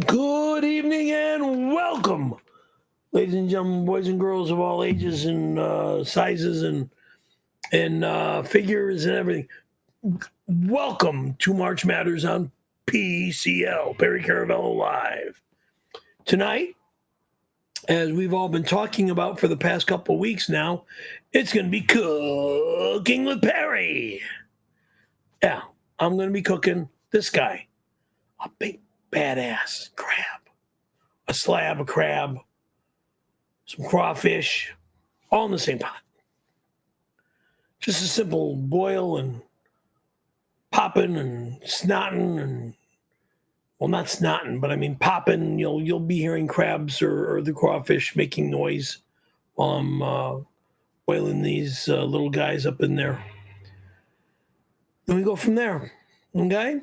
Good evening and welcome, ladies and gentlemen, boys and girls of all ages and sizes and figures and everything. Welcome to March Matters on PCL, Perry Caravello Live. Tonight, as we've all been talking about for the past couple of weeks now, it's going to be Cooking with Perry. Yeah, I'm going to be cooking this guy, a big badass crab, a slab of crab, some crawfish, all in the same pot. Just a simple boil and popping and snotting and, well, not snotting, but I mean popping. You'll be hearing crabs or the crawfish making noise while I'm boiling these little guys up in there. Then we go from there, okay?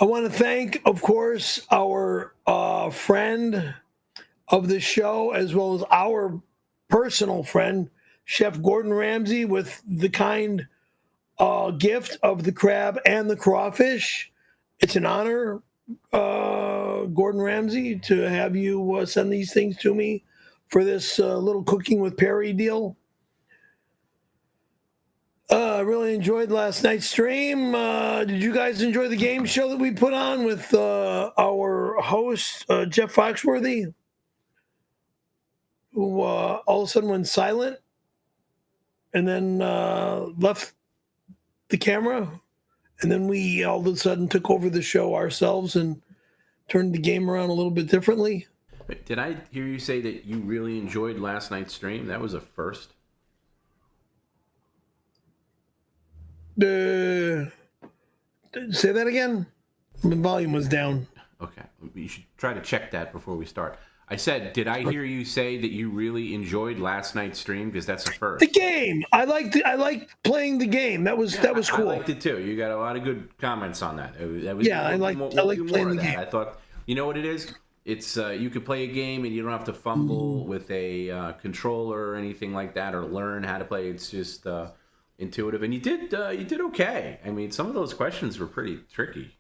I want to thank, of course, our friend of the show, as well as our personal friend, Chef Gordon Ramsay, with the kind gift of the crab and the crawfish. It's an honor, Gordon Ramsay, to have you send these things to me for this little Cooking with Perry deal. I really enjoyed last night's stream. Did you guys enjoy the game show that we put on with our host, Jeff Foxworthy, who all of a sudden went silent and then left the camera? And then we all of a sudden took over the show ourselves and turned the game around a little bit differently. Did I hear you say that you really enjoyed last night's stream? That was a first. Say that again? The volume was down. Okay. You should try to check that before we start. I said, did I hear you say that you really enjoyed last night's stream? Because that's a first. The game. I liked playing the game. That was cool. I liked it too. You got a lot of good comments on that. I like playing the game. I thought, you know what it is? It's you could play a game and you don't have to fumble with a controller or anything like that, or learn how to play. It's just intuitive, and you did okay. I mean, some of those questions were pretty tricky.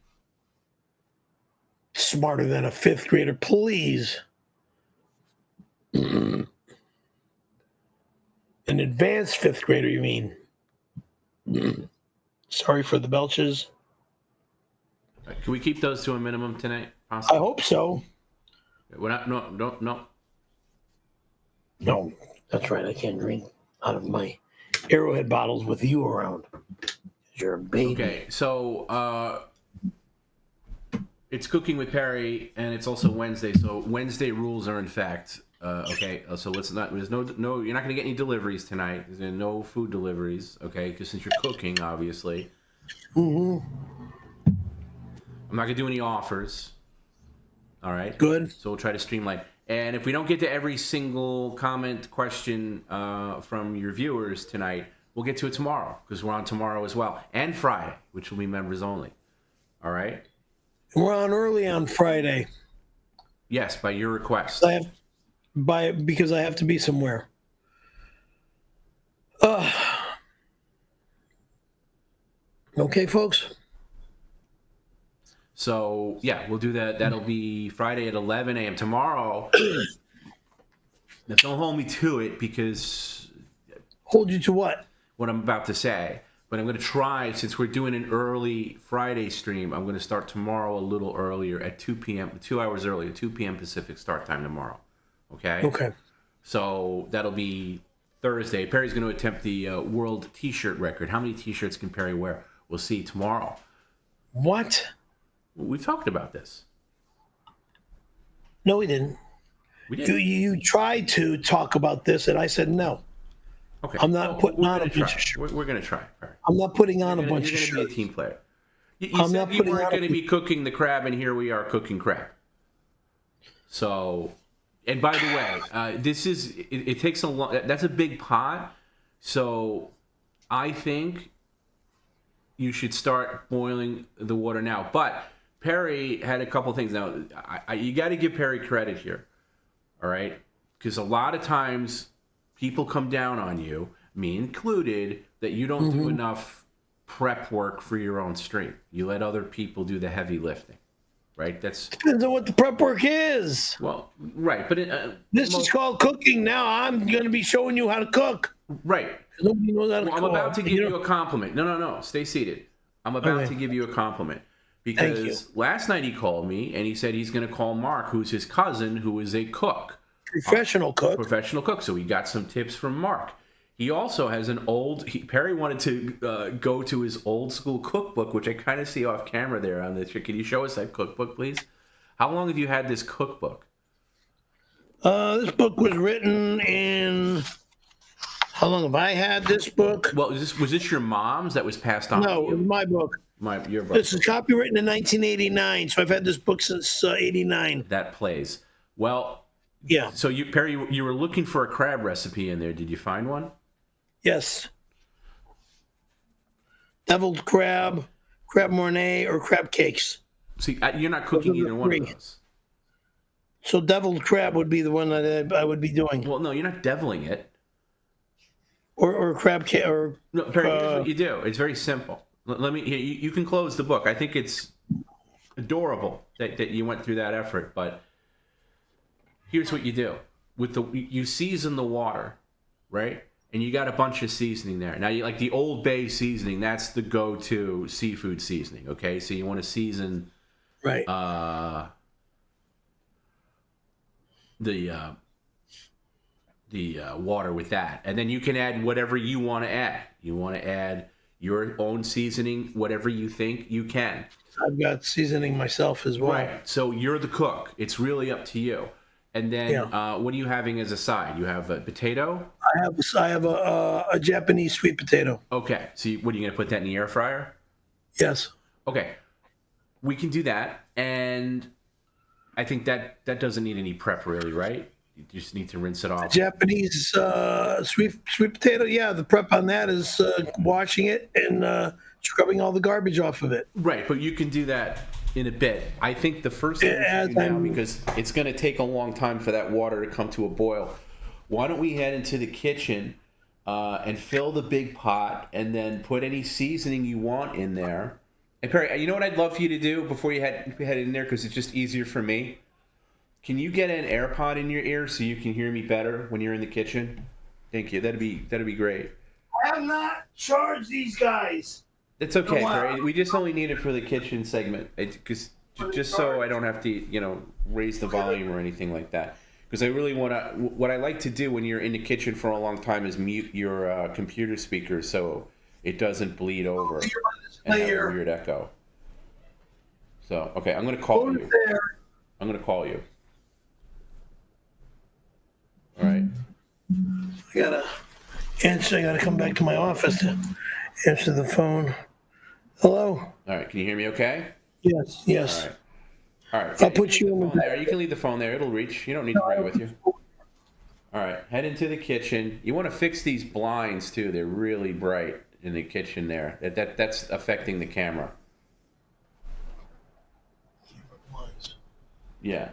Smarter than a fifth grader, please. An advanced fifth grader, you mean? Sorry for the belches. Can we keep those to a minimum tonight? Possibly? I hope so. We're not. No. No, that's right. I can't drink out of my Arrowhead bottles with you around. You're a baby. Okay, so it's Cooking with Perry, and it's also Wednesday. So Wednesday rules are in fact. Okay, so let's not. There's no. You're not going to get any deliveries tonight. There's no food deliveries. Okay, because since you're cooking, obviously. Mm-hmm. I'm not going to do any offers. All right. Good. So we'll try to streamline. And if we don't get to every single comment, question from your viewers tonight, we'll get to it tomorrow, because we're on tomorrow as well, and Friday, which will be members only. All right. We're on early on Friday. Yes, by your request. Because I have to be somewhere. Okay, folks. So, yeah, we'll do that. That'll be Friday at 11 a.m. Tomorrow. Now, don't hold me to it, because... Hold you to what? What I'm about to say. But I'm going to try, since we're doing an early Friday stream, I'm going to start tomorrow a little earlier at 2 p.m., 2 hours earlier, 2 p.m. Pacific start time tomorrow. Okay? Okay. So that'll be Thursday. Perry's going to attempt the world T-shirt record. How many T-shirts can Perry wear? We'll see tomorrow. What? We've talked about this. No, we didn't. We did. You tried to talk about this, and I said no. Okay. I'm not putting on a bunch of shirts. We're going to try. Perry. I'm not putting on a bunch of shirts. You're going to be a team player. You said you weren't going to be cooking the crab, and here we are cooking crab. So... And by the way, this is it takes a long. That's a big pot, so I think you should start boiling the water now. But Perry had a couple things. Now, you got to give Perry credit here, all right? Because a lot of times people come down on you, me included, that you don't do enough prep work for your own stream. You let other people do the heavy lifting, right? That's Depends on what the prep work is. well, right. But This is called cooking. Now I'm going to be showing you how to cook. right. Nobody knows how to Well, I'm cook. about to give you a compliment. No. Stay seated. I'm about to give you a compliment because last night he called me and he said he's going to call Mark, who's his cousin, who is a cook. Professional cook. So he got some tips from Mark. He also has an Perry wanted to go to his old school cookbook, which I kind of see off camera there on the. Can you show us that cookbook, please? How long have you had this cookbook? This book was written in. How long have I had this book? Well, was this your mom's that was passed on? No, to you? it was my book. Your book. This is copywritten in 1989, so I've had this book since '89. That plays. Well, yeah. So Perry, you were looking for a crab recipe in there. Did you find one? Yes. Deviled crab, crab mornay, or crab cakes. See, you're not cooking either one of those. So deviled crab would be the one that I would be doing. Well, no, you're not deviling it. Or crab cake, or no, Perry, here's what you do. It's very simple. Let me. You can close the book. I think it's adorable that you went through that effort. But here's what you do: you season the water, right? And you got a bunch of seasoning there. Now, you like the Old Bay seasoning. That's the go-to seafood seasoning. Okay, so you want to season, right? The water with that, and then you can add whatever you want to add. You want to add your own seasoning, whatever you think you can. I've got seasoning myself as well. Right. So you're the cook. It's really up to you. And then, what are you having as a side? You have a potato. I have a Japanese sweet potato. Okay. So what are you going to put that in the air fryer? Yes. Okay. We can do that, and I think that doesn't need any prep, really, right? You just need to rinse it off. Japanese sweet potato. Yeah, the prep on that is washing it and scrubbing all the garbage off of it. Right, but you can do that in a bit. I think the first thing we should do now, because it's going to take a long time for that water to come to a boil, why don't we head into the kitchen and fill the big pot and then put any seasoning you want in there. And Perry, you know what I'd love for you to do before you head in there, because it's just easier for me? Can you get an AirPod in your ear so you can hear me better when you're in the kitchen? Thank you. That'd be great. I have not charged these guys. It's okay, Perry. We just only need it for the kitchen segment, because just so I don't have to, raise the volume or anything like that. Because I really want to. What I like to do when you're in the kitchen for a long time is mute your computer speakers so it doesn't bleed over and have a weird echo. So okay, I'm going to call you. I'm going to call you. All right. I gotta come back to my office to answer the phone. Hello. All right. Can you hear me? Okay. Yes. All right. I'll put you in the there. You can leave the phone there. It'll reach. You don't need to bring it with you. All right. Head into the kitchen. You want to fix these blinds too. They're really bright in the kitchen there. That's affecting the camera. Yeah.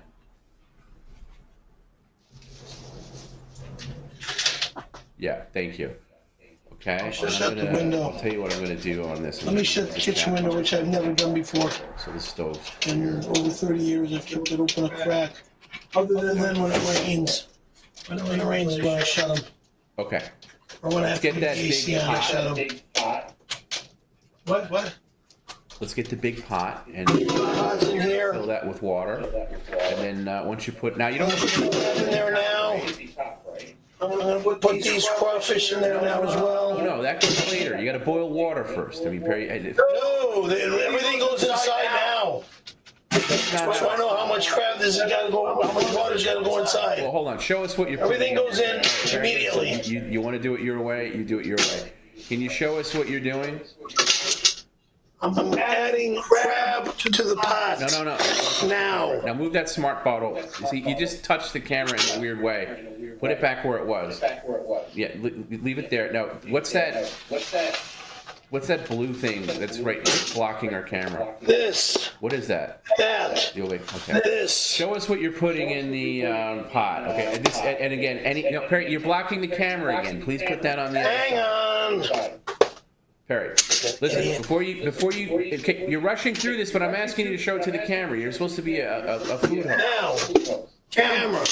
Yeah, thank you. Okay, I'll shut the window. I'll tell you what I'm going to do on this. Let me shut the kitchen window, which I've never done before. So the stove. In over 30 years, I've kept it open a crack. Other than when it rains. When it rains is when I shut them. Okay. Or when I Let's have get to that put the AC big on, I shut them. What? Let's get the big pot and Pot's in here. fill that with water. And then once you put... Now, you don't... In there now. I'm going to put these crawfish in there now as well. Oh, no, that goes later. You got to boil water first. I mean, Perry... No, everything goes inside now. So I know how much crab this has got to go, how much water's got to go inside. Well, hold on. Show us what you're Everything putting goes in immediately. You want to do it your way, you do it your way. Can you show us what you're doing? I'm adding crab to the pot. No. Now. Now move that smart bottle. See, you just touched the camera in a weird way. Put it back where it was. Yeah, leave it there. Now, what's that blue thing that's blocking our camera? This. What is that? That. Okay. This. Show us what you're putting in the pot. Okay. And again, Perry, you're blocking the camera again. Please put that on the. Hang on. Perry, listen. Before you, okay, you're rushing through this, but I'm asking you to show it to the camera. You're supposed to be a food host. Now, camera,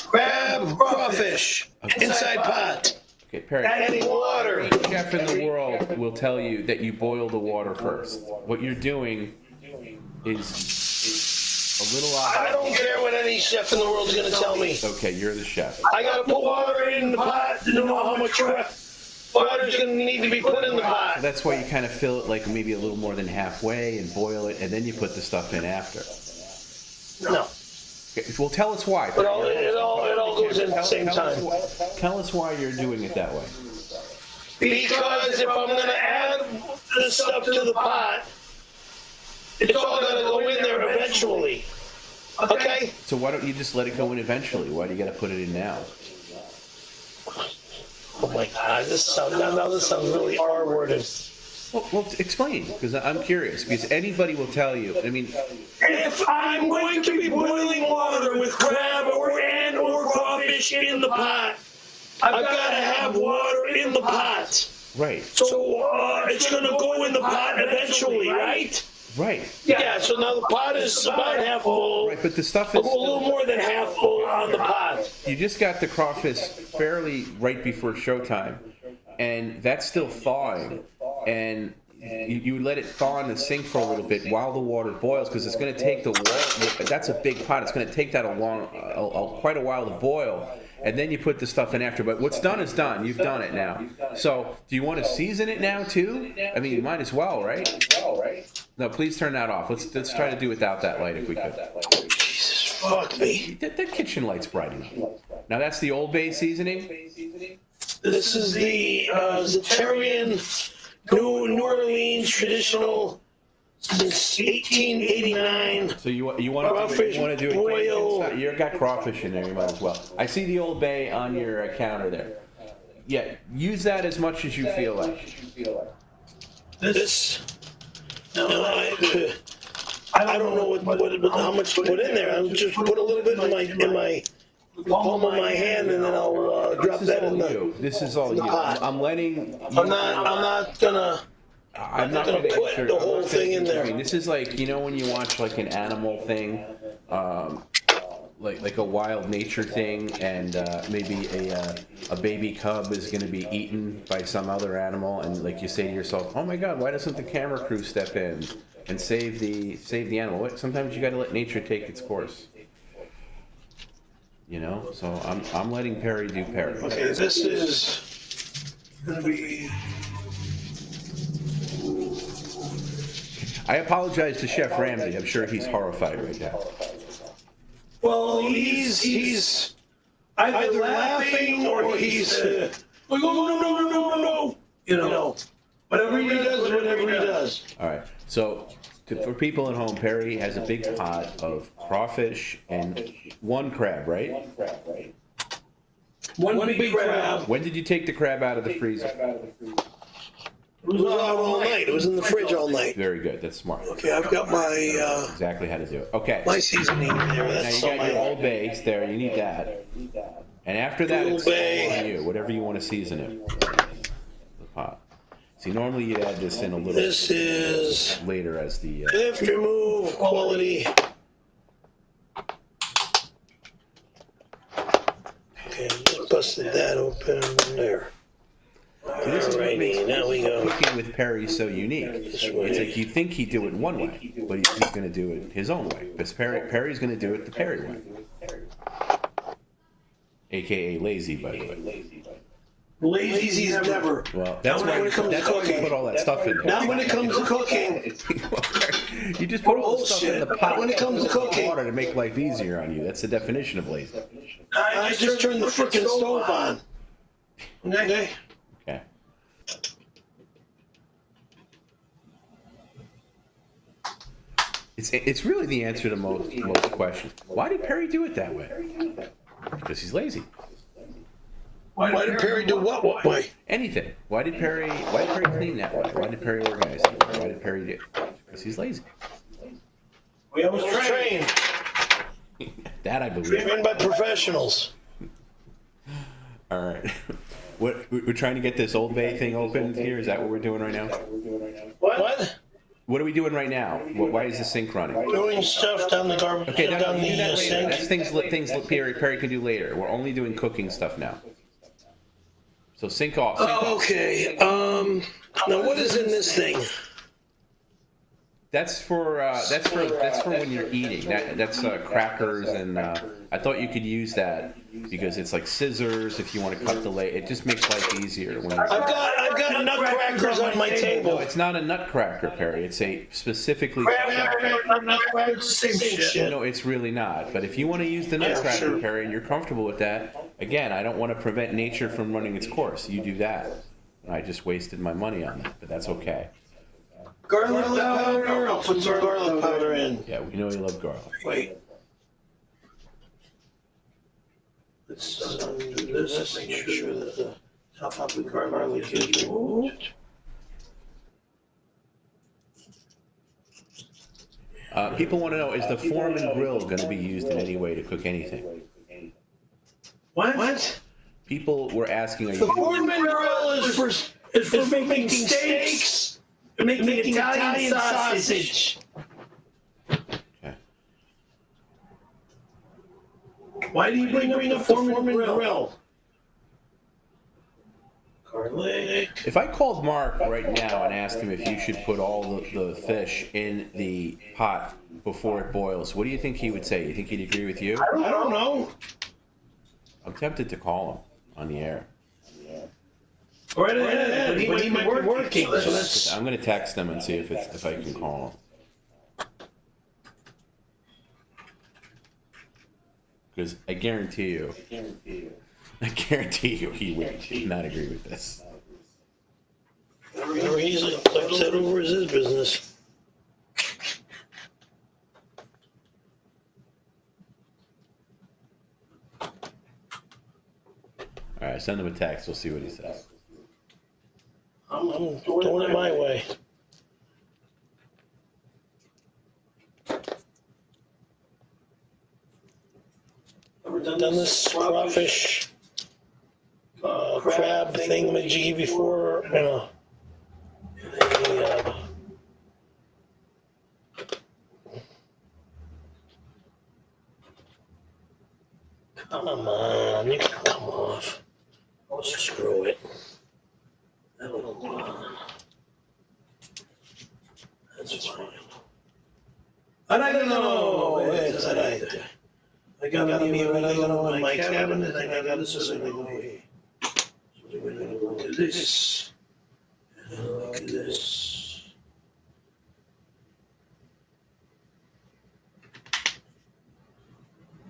grab crawfish, inside pot. Okay, Perry. Adding water. Every chef in the world will tell you that you boil the water first. What you're doing is a little odd. I don't care what any chef in the world is going to tell me. Okay, you're the chef. I got to put water in the pot to know how much water is going to need to be put in the pot. So that's why you kind of fill it like maybe a little more than halfway and boil it, and then you put the stuff in after. No. Okay, well, tell us why. But it all goes in at the same time. Tell us why you're doing it that way. Because if I'm going to add the stuff to the pot, it's all going to go in there eventually. Okay? So why don't you just let it go in eventually? Why do you got to put it in now? Oh my God, this sounds really R-worded. Well, explain, because I'm curious. Because anybody will tell you. I mean, if I'm going to be boiling water with crab or crawfish in the pot, I've got to have water in the pot. Right. So it's going to go in the pot eventually, right? Right. Yeah, so now the pot is about half full. Right, but the stuff A is little more than half full on the pot. You just got the crawfish fairly right before showtime, and that's still thawing, and you let it thaw in the sink for a little bit while the water boils, because it's going to take the water. That's a big pot. It's going to take that quite a while to boil, and then you put the stuff in after. But what's done is done. You've done it now. So do you want to season it now too? I mean, you might as well, right? No, please turn that off. Let's try to do without that light if we could. Jesus, fuck me. The kitchen light's bright enough. Now that's the Old Bay seasoning. This is the Zeterian New Orleans traditional since 1889. So you want to do it? Boil. You've got crawfish in there. You might as well. I see the Old Bay on your counter there. Yeah, use that as much as you feel like. This. No, I don't know how much to put in there. I'll just put a little bit in my palm of my hand, and then I'll drop that in the. This is all you. I'm letting. I'm not gonna put the whole thing in there. This is like, you know, when you watch like an animal thing, like a wild nature thing, and maybe a baby cub is going to be eaten by some other animal, and like you say to yourself, oh my God, why doesn't the camera crew step in and save the animal? Sometimes you got to let nature take its course. You know, so I'm letting Perry do Perry. Okay, this is gonna be. I apologize to Chef Ramsay. I'm sure he's horrified right now. Well, he's either laughing or he's like, oh, no. You know, whatever he does, whatever he does. All right. So for people at home, Perry has a big pot of crawfish and one crab, right? One big crab. When did you take the crab out of the freezer? It was out all night. It was in the fridge all night. Very good. That's smart. Okay, I've got my That's exactly how to do it. Okay. my seasoning there. Now That's you all got your my Old Bay there. You need that. And after that, Old it's Bay. all on you. Whatever you want to season it. The pot. See, normally you'd add this in a little. This is later as the. lift, remove, quality. Okay, just busted that open there. See, this is what makes Now we go. cooking with Perry so unique. It's like you think he'd do it one way, but he's going to do it his own way. Because Perry's going to do it the Perry way. AKA lazy, by the way. Lazy's never. Well, that's why you put all that stuff in there. Now when it comes to cooking, You just put all the stuff in the pot When it comes to cooking. water to make life easier on you. That's the definition of lazy. I just turned the frickin' stove on. Okay. Okay. It's really the answer to most questions. Why did Perry do it that way? Because he's lazy. Why did Perry do what way? Anything. Why did Perry clean that way? Why did Perry organize that way? Why did Perry do it? Because he's lazy. I was trained. That I believe. Trained by professionals. All right. We're trying to get this Old Bay thing open here. Is that what we're doing right now? What? What are we doing right now? Why is the sink running? Doing stuff down the garbage. Okay, no, down we do that the later. sink. That's things Perry can do later. We're only doing cooking stuff now. So sink off. Sink off. Okay. Now what is in this thing? That's for when you're eating. That's crackers, and I thought you could use that because it's like scissors if you want to cut the layer. It just makes life easier. When I've got nutcrackers on my table. No, it's not a nutcracker, Perry. It's a specifically. Same shit. No, it's really not. But if you want to use the nutcracker, sure. Perry, and you're comfortable with that, again, I don't want to prevent nature from running its course. You do that. I just wasted my money on that, but that's okay. Garlic powder. I'll put some garlic powder in. Yeah, we know you love garlic. Wait. Let's do this. Make sure that the top of the garlic is removed. People want to know, is the Foreman grill going to be used in any way to cook anything? What? People were asking, The Foreman grill is for making steaks. Making Italian sausage. Okay. Why do you bring up the Foreman grill? Garlic. If I called Mark right now and asked him if you should put all the fish in the pot before it boils, what do you think he would say? You think he'd agree with you? I don't know. I'm tempted to call him on the air. Right ahead, but he might be working. So that's... I'm going to text him and see if I can call him. Because I guarantee you he would not agree with this. He's upset over his business. All right, send him a text. We'll see what he says. I'm doing it my way. Ever done this crawfish crab thingamajiggy before? Come on, you can come off. Oh, screw it. That's fine. I don't know. I got me in my cabinet, and I got this as I go away. So we're gonna look at this. And look at this.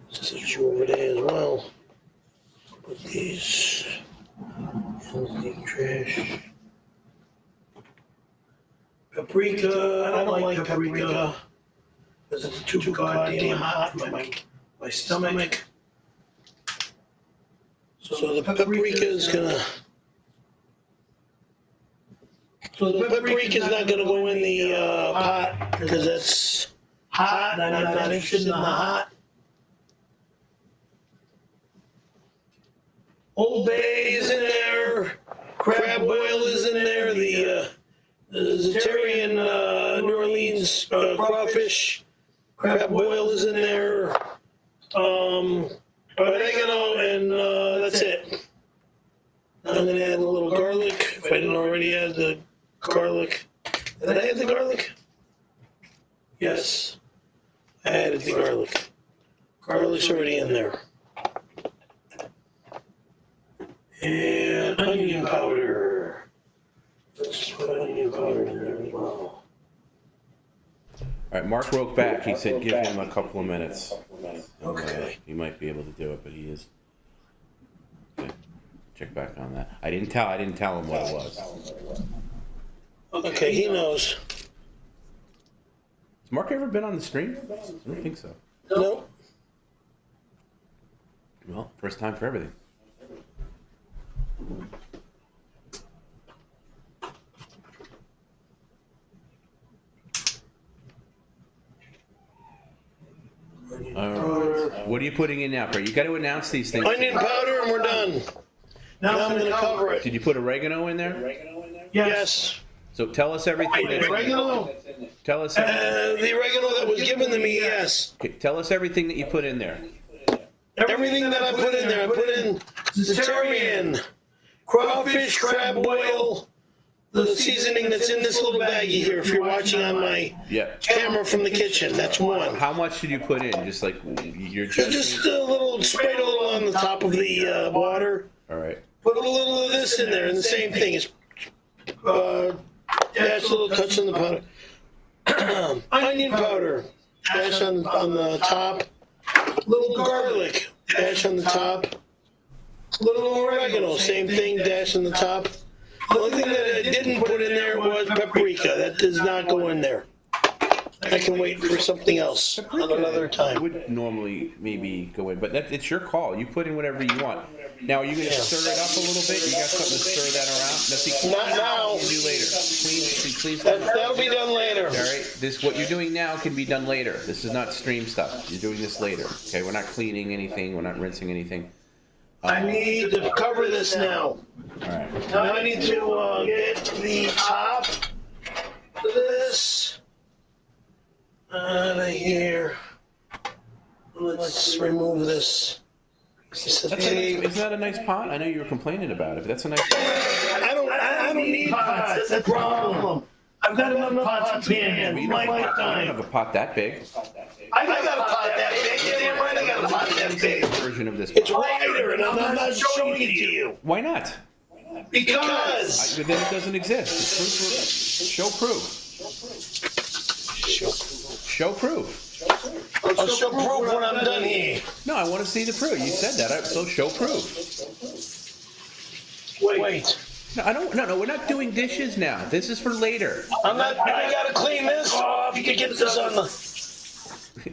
Set you over there as well. Put these in the trash. Paprika, I don't like paprika because it's too goddamn hot for my stomach. So the paprika is gonna. So the paprika is not gonna go in the pot because it's hot, and I'm not interested in the hot. Old Bay is in there. Crab boil is in there. The Zetarian New Orleans crawfish crab boil is in there. Oregano, and that's it. I'm gonna add a little garlic if I didn't already add the garlic. Did I add the garlic? Yes, I added the garlic. Garlic's already in there. And onion powder. Let's put onion powder in there as well. All right, Mark wrote back. He said give him a couple of minutes. Okay. He might be able to do it, but he is. Okay. Check back on that. I didn't tell him what it was. Okay, he knows. Has Mark ever been on the stream? I don't think so. Nope. Well, first time for everything. What are you putting in now, Perry? You got to announce these things. Onion powder, and we're done. Now I'm going to cover it. Did you put oregano in there? Yes. So tell us everything. Wait, oregano? Tell us. The oregano that was given to me, yes. Okay, tell us everything that you put in there. Everything that I put in there, I put in Ceterian, crawfish, crab oil, the seasoning that's in this little baggie here, if you're watching on my camera from the kitchen. That's one. How much did you put in? Just like you're just a little, sprayed a little on the top of the water. All right. Put a little of this in there, and the same thing is dash a little touch on the powder. Onion powder, dash on the top. Little garlic, dash on the top. Little oregano, same thing, dash on the top. The only thing that I didn't put in there was paprika. That does not go in there. I can wait for something else on another time. Would normally maybe go in, but it's your call. You put in whatever you want. Now, are you going to stir it up a little bit? You got something to stir that around? Now, see, not now. You do later. Please. That'll be done later. All right. What you're doing now can be done later. This is not stream stuff. You're doing this later. Okay. We're not cleaning anything. We're not rinsing anything. I need to cover this now. All right. Now I need to get the top of this out of here. Let's remove this. Isn't that a nice pot? I know you were complaining about it, but that's a nice pot. I don't need pots. That's the problem. I've got enough pots and pans. You don't have a pot that big. I got a pot that big. You're damn right I got a pot that big. Version of this. It's wider, and I'm not showing it to you. Why not? Because. Then it doesn't exist. Show proof. Show proof. I'll show proof when I'm done here. No, I want to see the proof. You said that, so show proof. Wait. No, I don't. No, we're not doing dishes now. This is for later. I'm not. I gotta clean this off. You can get this on the.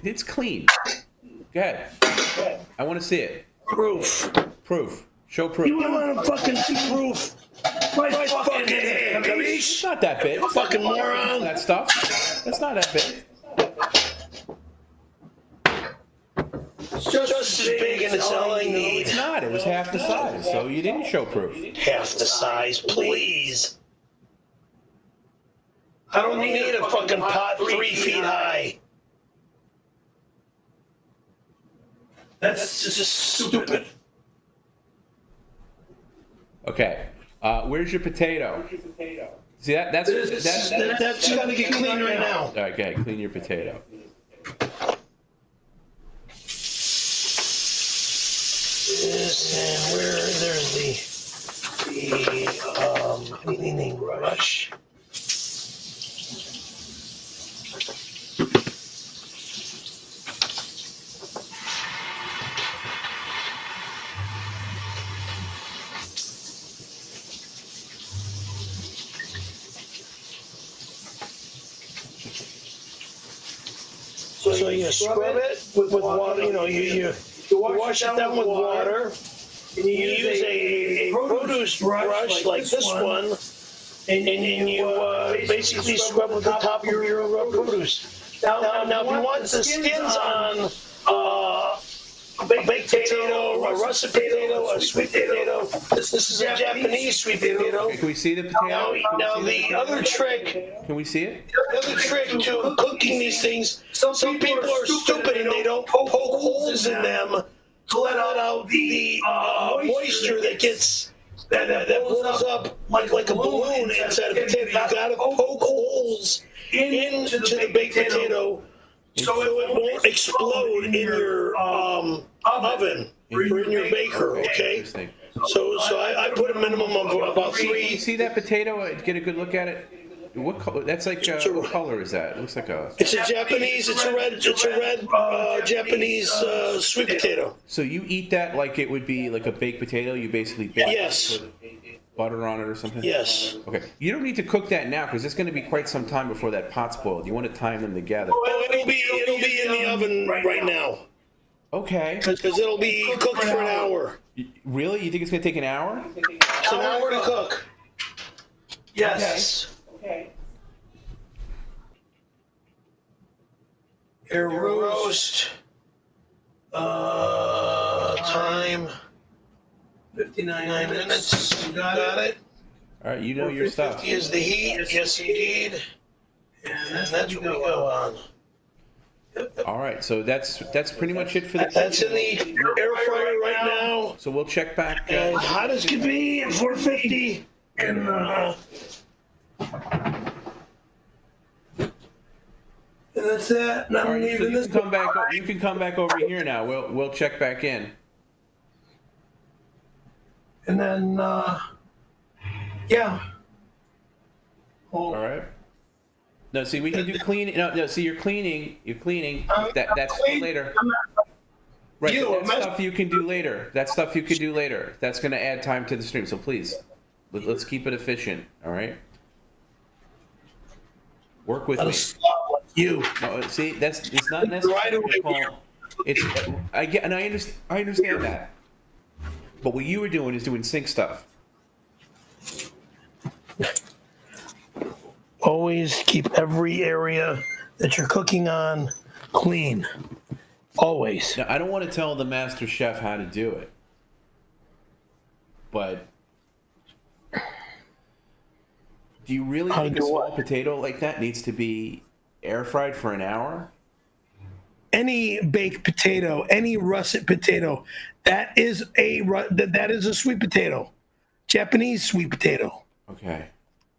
It's clean. Go ahead. I want to see it. Proof. Show proof. You want to fucking see proof? My fucking hand. It's not that big. Fucking moron. That stuff. That's not that big. Just as big, and it's all I need. It's not. It was half the size, so you didn't show proof. Half the size, please. I don't need a fucking pot 3 feet high. That's just stupid. Okay. Where's your potato? See that's gotta get clean right now. Okay, clean your potato. This and there's the cleaning brush. So you scrub it with water. You wash it down with water. And you use a produce brush like this one, and you basically scrub with the top of your produce. Now, if you want the skins on a baked potato, a russet potato, a sweet potato, this is a Japanese sweet potato. Okay, can we see the potato? Now the other trick. Can we see it? The other trick to cooking these things, some people are stupid and they don't poke holes in them to let out the moisture that gets that blows up like a balloon inside a potato. You gotta poke holes into the baked potato so it won't explode in your oven or in your baker. Okay. So I put a minimum of about 3. Can you see that potato? Get a good look at it. What color? That's like what color is that? It looks like a. It's a Japanese. It's a red Japanese sweet potato. So you eat that like it would be like a baked potato. You basically bake yes. It, put butter on it or something. Yes. Okay. You don't need to cook that now because it's going to be quite some time before that pot's boiled. You want to time them together. Oh, it'll be in the oven right now. Okay. Because it'll be cooked for an hour. Really? You think it's going to take an hour? It's an hour to cook. Yes. Okay. Air roast time 59 minutes. You got it. All right, you know your stuff. 450 is the heat. Yes, indeed. And that's what we go on. All right, so that's pretty much it for the. That's in the air fryer right now. So we'll check back. As hot as can be at 450. And that's that. And I'm All right, so leaving you this. can come back. You can come back over here now. We'll check back in. And then, yeah. All right. No, see, we can do cleaning. No, see, you're cleaning. That's for later. Right, that stuff you can do later. That's going to add time to the stream. So please, let's keep it efficient. All right. Work with me. You. No, see, it's not necessarily. I understand that. But what you were doing is doing sink stuff. Always keep every area that you're cooking on clean. Always. Now, I don't want to tell the master chef how to do it, but do you really think a small potato like that needs to be air fried for an hour? Any baked potato, any russet potato, that is a sweet potato, Japanese sweet potato. Okay.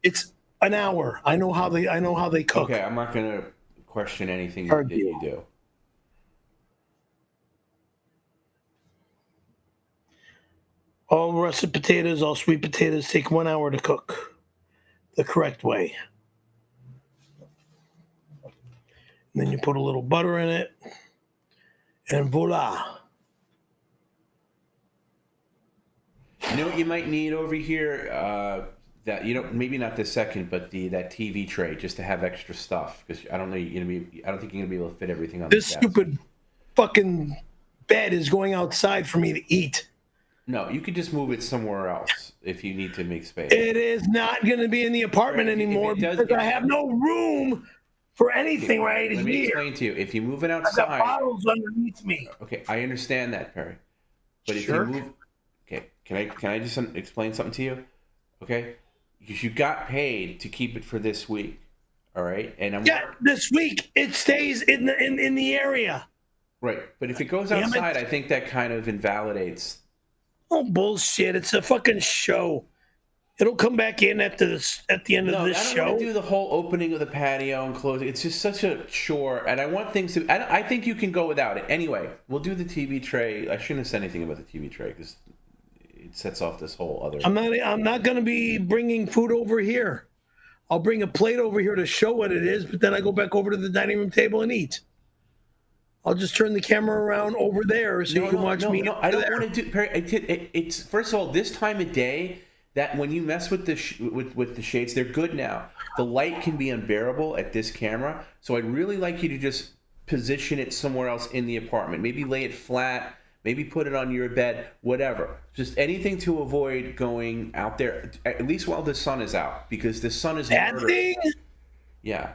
It's an hour. I know how they cook. Okay, I'm not gonna question anything that you do. All russet potatoes, all sweet potatoes take 1 hour to cook the correct way. And then you put a little butter in it, and voila. You know what you might need over here? That maybe not this second, but that TV tray just to have extra stuff, because I don't think you're gonna be able to fit everything on this desk. Stupid fucking bed is going outside for me to eat. No, you could just move it somewhere else if you need to make space. It is not going to be in the apartment anymore because I have no room for anything right here. Let me explain to you. If you move it outside, I got bottles underneath me. Okay, I understand that, Perry. But if you move, okay, can I just explain something to you? Okay, because you got paid to keep it for this week, all right? And this week it stays in the area. Right, but if it goes outside, I think that kind of invalidates. Oh, bullshit! It's a fucking show. It'll come back in at the end of this show. I don't want to do the whole opening of the patio and closing. It's just such a chore, and I want things to. I think you can go without it. Anyway, we'll do the TV tray. I shouldn't have said anything about the TV tray because it sets off this whole other. I'm not going to be bringing food over here. I'll bring a plate over here to show what it is, but then I go back over to the dining room table and eat. I'll just turn the camera around over there so you can watch me. No, I don't want to do. Perry, it's first of all, this time of day. That when you mess with the with the shades, they're good now. The light can be unbearable at this camera, so I'd really like you to just position it somewhere else in the apartment. Maybe lay it flat, maybe put it on your bed, whatever. Just anything to avoid going out there, at least while the sun is out, because the sun is that thing. Yeah.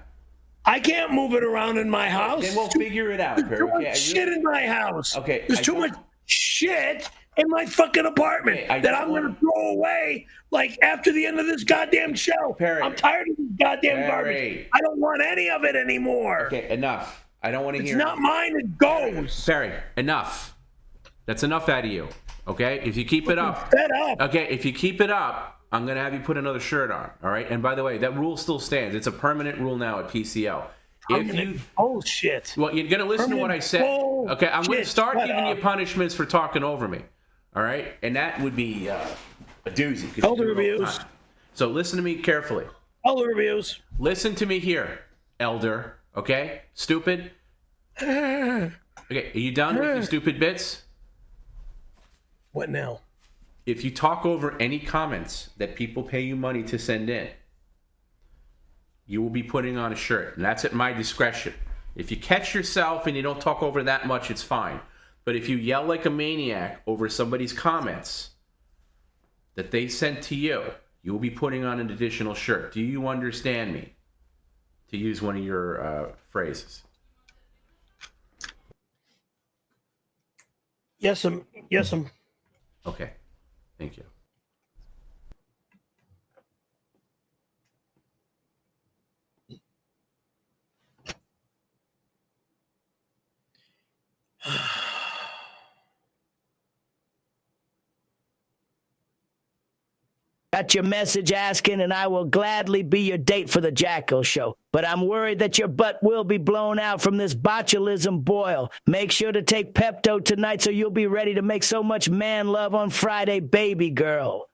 I can't move it around in my house. Then we'll figure it out. There's too much shit in my house. Okay. There's too much shit in my fucking apartment that I'm going to throw away like after the end of this goddamn show. Perry, I'm tired of this goddamn garbage. I don't want any of it anymore. Okay, enough. I don't want to hear it. It's not mine, it goes. Perry, enough. That's enough out of you. Okay? If you keep it up. Fed up. Okay, if you keep it up, I'm going to have you put another shirt on. All right? And by the way, that rule still stands. It's a permanent rule now at PCL. Bullshit. Well, you're going to listen to what I said. Okay, I'm going to start giving you punishments for talking over me. All right? And that would be a doozy. Elder abuse. So listen to me carefully. Elder abuse. Listen to me here, elder. Okay? Stupid? Okay, are you done with your stupid bits? What now? If you talk over any comments that people pay you money to send in, you will be putting on a shirt. And that's at my discretion. If you catch yourself and you don't talk over that much, it's fine. But if you yell like a maniac over somebody's comments that they sent to you, you will be putting on an additional shirt. Do you understand me? To use one of your phrases. Yes, Okay. Thank you. Got your message asking, and I will gladly be your date for the Jackal show. But I'm worried that your butt will be blown out from this botulism boil. Make sure to take Pepto tonight so you'll be ready to make so much man love on Friday, baby girl.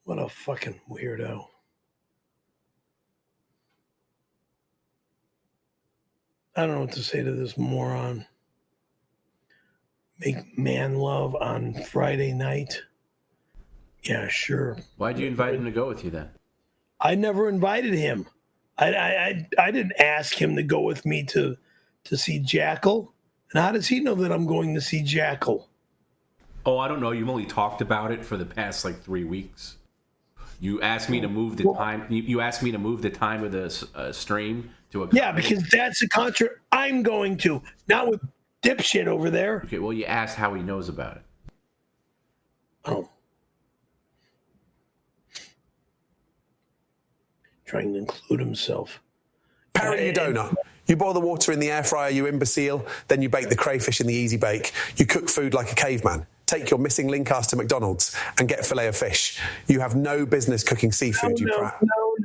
What a fucking weirdo. I don't know what to say to this moron. Make man love on Friday night? Yeah, sure. Why'd you invite him to go with you then? I never invited him. I didn't ask him to go with me to see Jackal. And how does he know that I'm going to see Jackal? Oh, I don't know. You've only talked about it for the past like 3 weeks. You asked me to move the time. You asked me to move the time of the stream to a. Yeah, because that's a contra. I'm going to, not with dipshit over there. Okay, well, you asked how he knows about it. Oh. Trying to include himself. Perry, you donut. You boil the water in the air fryer, you imbecile. Then you bake the crayfish in the Easy Bake. You cook food like a caveman. Take your missing link ass to McDonald's and get fillet of fish. You have no business cooking seafood, you prat. No.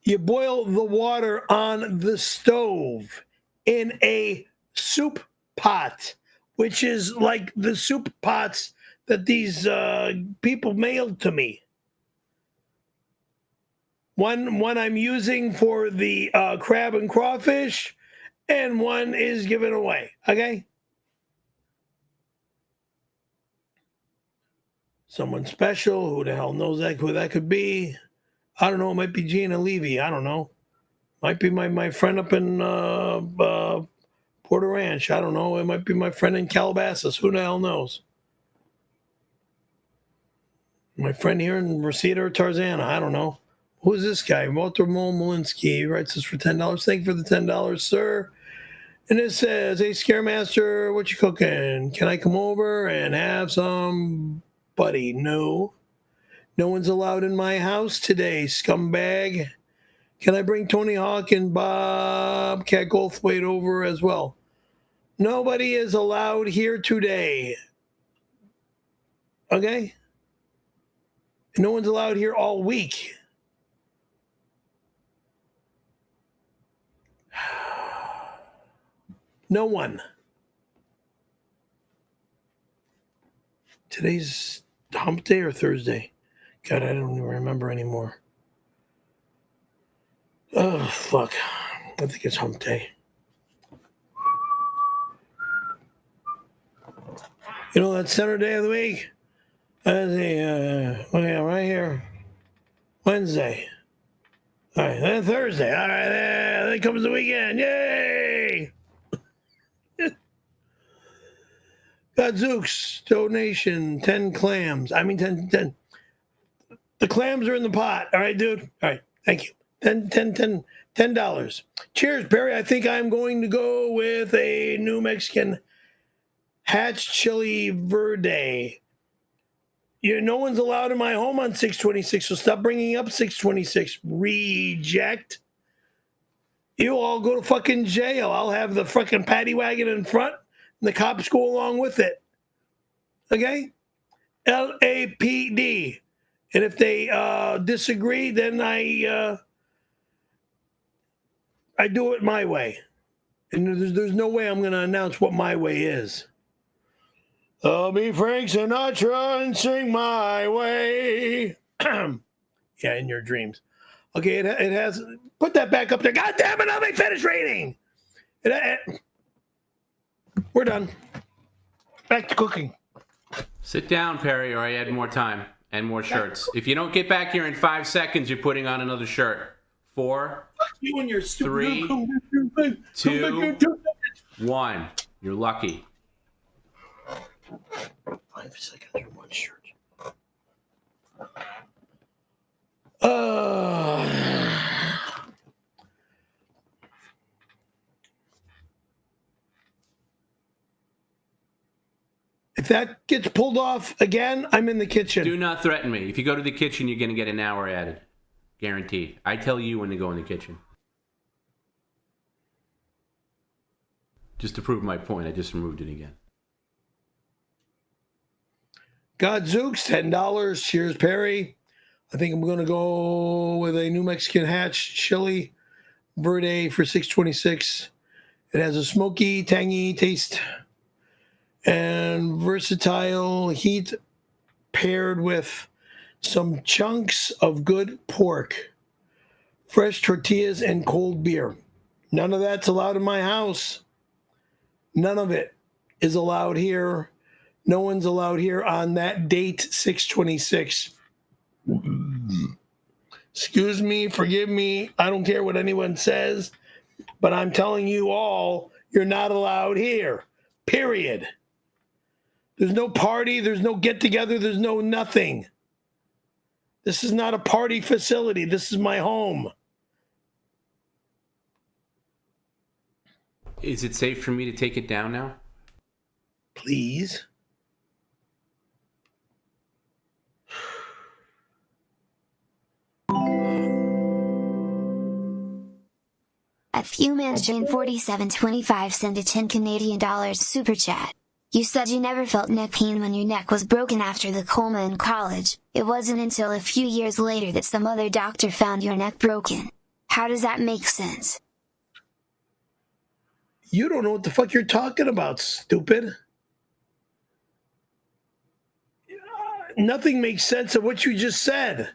You boil the water on the stove in a soup pot, which is like the soup pots that these people mailed to me. One I'm using for the crab and crawfish, and one is given away, okay? Someone special, who the hell knows who that could be? I don't know, it might be Gina Levy, I don't know. Might be my friend up in Porter Ranch, I don't know. It might be my friend in Calabasas, who the hell knows? My friend here in Reseda or Tarzana, I don't know. Who is this guy? Walter Molinsky. He writes this for $10. Thank you for the $10, sir. And it says, hey, Scaremaster, what you cooking? Can I come over and have some buddy? No. No one's allowed in my house today, scumbag. Can I bring Tony Hawk and Bobcat Goldthwait over as well? Nobody is allowed here today. Okay? No one's allowed here all week. No one. Today's hump day or Thursday? God, I don't even remember anymore. Oh, fuck. I think it's hump day. You know, that center day of the week? Okay, right here. Wednesday. All right, then Thursday. All right, then comes the weekend. Yay! Gadzooks, donation, 10 clams. I mean, 10. The clams are in the pot. All right, dude. All right, thank you. $10. Cheers, Perry. I think I'm going to go with a New Mexican Hatch Chili Verde. No one's allowed in my home on 626, so stop bringing up 626. Reject. You all go to fucking jail. I'll have the fucking paddy wagon in front, and the cops go along with it. Okay? LAPD. And if they disagree, then I do it my way. And there's no way I'm going to announce what my way is. I'll be Frank Sinatra and sing my way. Yeah, in your dreams. Okay, it has. Put that back up there. God damn it, let me finish reading. We're done. Back to cooking. Sit down, Perry, or I add more time and more shirts. If you don't get back here in 5 seconds, you're putting on another shirt. 4, You and your 3, 2, 1. You're lucky. 5 seconds or one shirt. If that gets pulled off again, I'm in the kitchen. Do not threaten me. If you go to the kitchen, you're going to get an hour added. Guaranteed. I tell you when to go in the kitchen. Just to prove my point, I just removed it again. Godzooks, $10. Cheers, Perry. I think I'm going to go with a New Mexican Hatch Chili Verde for $6.26. It has a smoky, tangy taste and versatile heat paired with some chunks of good pork, fresh tortillas, and cold beer. None of that's allowed in my house. None of it is allowed here. No one's allowed here on that date, 6/26. Excuse me, forgive me. I don't care what anyone says, but I'm telling you all, you're not allowed here. Period. There's no party. There's no get-together. There's no nothing. This is not a party facility. This is my home. Is it safe for me to take it down now? Please. A few minutes Jane 4725 sent a 10 Canadian dollars super chat. You said you never felt neck pain when your neck was broken after the coma in college. It wasn't until a few years later that some other doctor found your neck broken. How does that make sense? You don't know what the fuck you're talking about, stupid. Nothing makes sense of what you just said.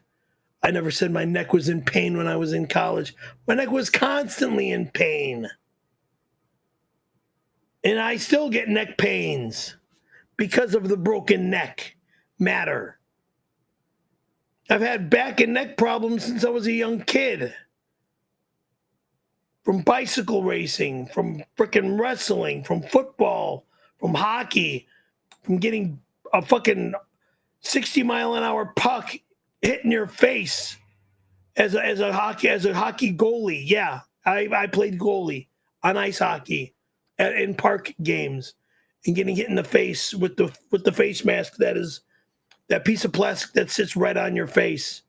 I never said my neck was in pain when I was in college. My neck was constantly in pain. And I still get neck pains because of the broken neck matter. I've had back and neck problems since I was a young kid. From bicycle racing, from frickin' wrestling, from football, from hockey, from getting a fucking 60-mile-an-hour puck hit in your face as a hockey goalie. Yeah, I played goalie on ice hockey in park games, and getting hit in the face with the face mask that piece of plastic that sits right on your face.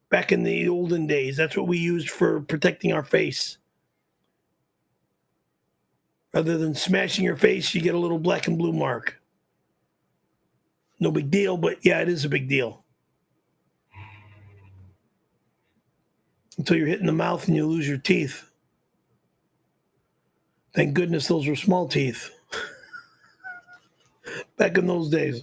Back in the olden days, that's what we used for protecting our face. Rather than smashing your face, you get a little black and blue mark. No big deal, but yeah, it is a big deal. Until you're hit in the mouth and you lose your teeth. Thank goodness those were small teeth. Back in those days.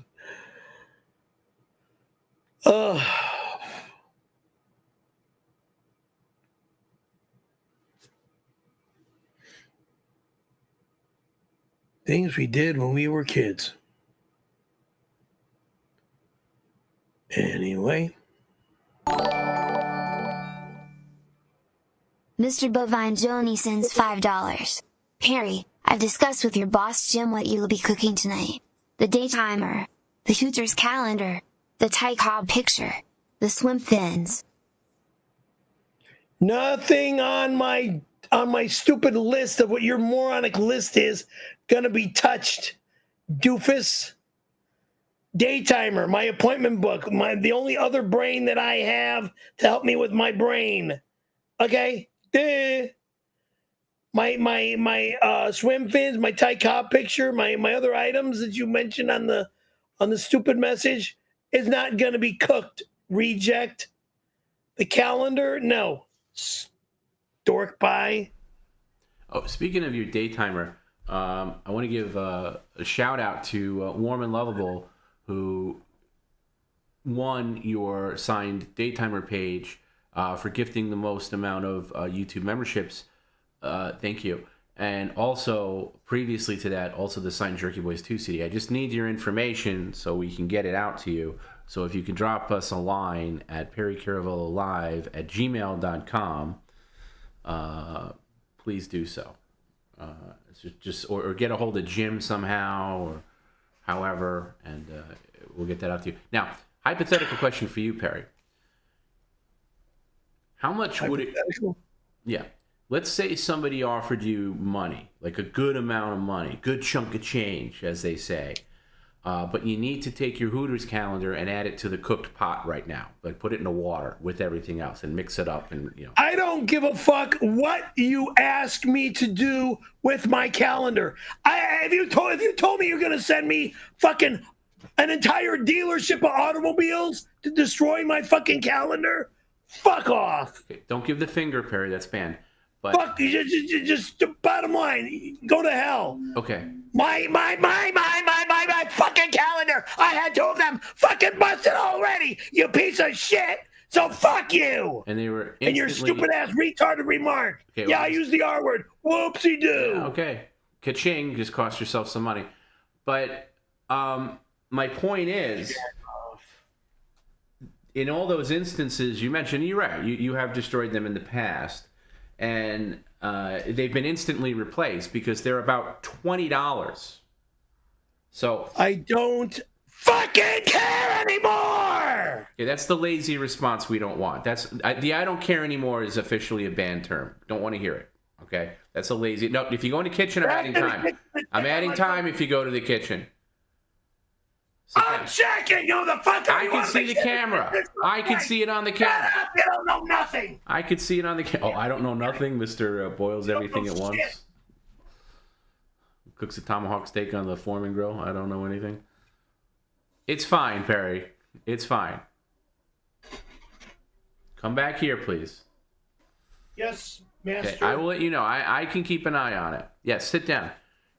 Things we did when we were kids. Anyway. Mr. Bovine Joni sends $5. Perry, I've discussed with your boss Jim what you'll be cooking tonight. The day timer, the Hooters calendar, the Ty Cobb picture, the swim fins. Nothing on my stupid list of what your moronic list is gonna be touched, doofus. Daytimer, my appointment book, the only other brain that I have to help me with my brain. Okay? My swim fins, my Ty Cobb picture, my other items that you mentioned on the stupid message is not gonna be cooked. Reject. The calendar, no. Dork pie. Oh, speaking of your daytimer, I want to give a shout out to Warm and Lovable, who won your signed daytimer page for gifting the most amount of YouTube memberships. Thank you. And also, previously to that, also the signed Jerky Boys 2 CD. I just need your information so we can get it out to you. So if you can drop us a line at perrycaravellolive@gmail.com, please do so. Or get a hold of Jim somehow, or however, and we'll get that out to you. Now, hypothetical question for you, Perry. How much would it... Yeah. Let's say somebody offered you money, like a good amount of money, good chunk of change, as they say. But you need to take your Hooters calendar and add it to the cooked pot right now. Like put it in the water with everything else and mix it up. And I don't give a fuck what you ask me to do with my calendar. If you told me you're gonna send me fucking an entire dealership of automobiles to destroy my fucking calendar, fuck off. okay, don't give the finger, Perry. That's banned. But Fuck, just bottom line, go to hell. okay. My fucking calendar. I had 2 of them fucking busted already, you piece of shit. So fuck you. And they were And your instantly- stupid ass retarded remark. Okay, yeah, well, I used the R word. Whoopsie doo. Yeah, okay. Ka-ching, just cost yourself some money. But my point is, in all those instances you mentioned, you're right. You have destroyed them in the past. And they've been instantly replaced because they're about $20. So I don't fucking care anymore. yeah, that's the lazy response we don't want. The I don't care anymore is officially a banned term. Don't want to hear it. Okay, that's a lazy. No, if you go in the kitchen, I'm adding time. I'm adding time if you go to the kitchen. I'm checking. You know the fuck. I can see the camera. I can see it on the camera. Shut up, you don't know nothing. I could see it on the camera. Oh, I don't know nothing. Mr. Boils everything at once. Shit. Cooks a tomahawk steak on the Foreman grill. I don't know anything. It's fine, Perry. It's fine. Come back here, please. Yes, Okay, master. I will let you know. I can keep an eye on it. Yes, sit down.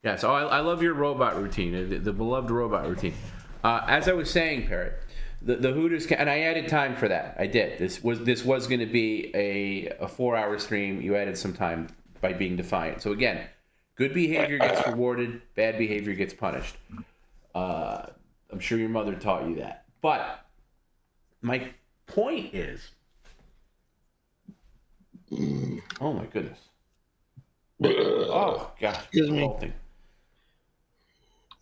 Yes. Oh, I love your robot routine, the beloved robot routine. As I was saying, Perry, the Hooters, and I added time for that. I did. This was going to be a 4-hour stream. You added some time by being defiant. So again, good behavior gets rewarded. Bad behavior gets punished. I'm sure your mother taught you that. But my point is, oh my goodness. Oh God. Excuse me. Revolting.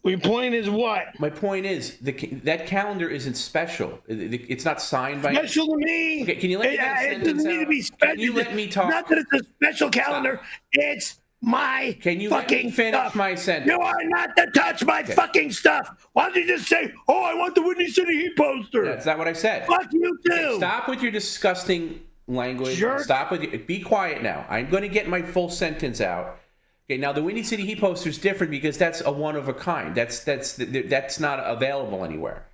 Your point is what? My point is that calendar isn't special. It's not signed by. Special to me. Okay, can you let me get a It sentence doesn't need to out? be special. Can you let me talk? Not that it's a special calendar. It's my Can you let fucking me finish stuff. my sentence? You are not to touch my fucking stuff. Why don't you just say, "Oh, I want the Whitney City Heat poster"? That's not what I said. Fuck you too. Okay, stop with your disgusting language. Jerk. Stop with. Be quiet now. I'm going to get my full sentence out. Okay, now the Windy City Heat poster is different because that's a one of a kind. That's not available anywhere.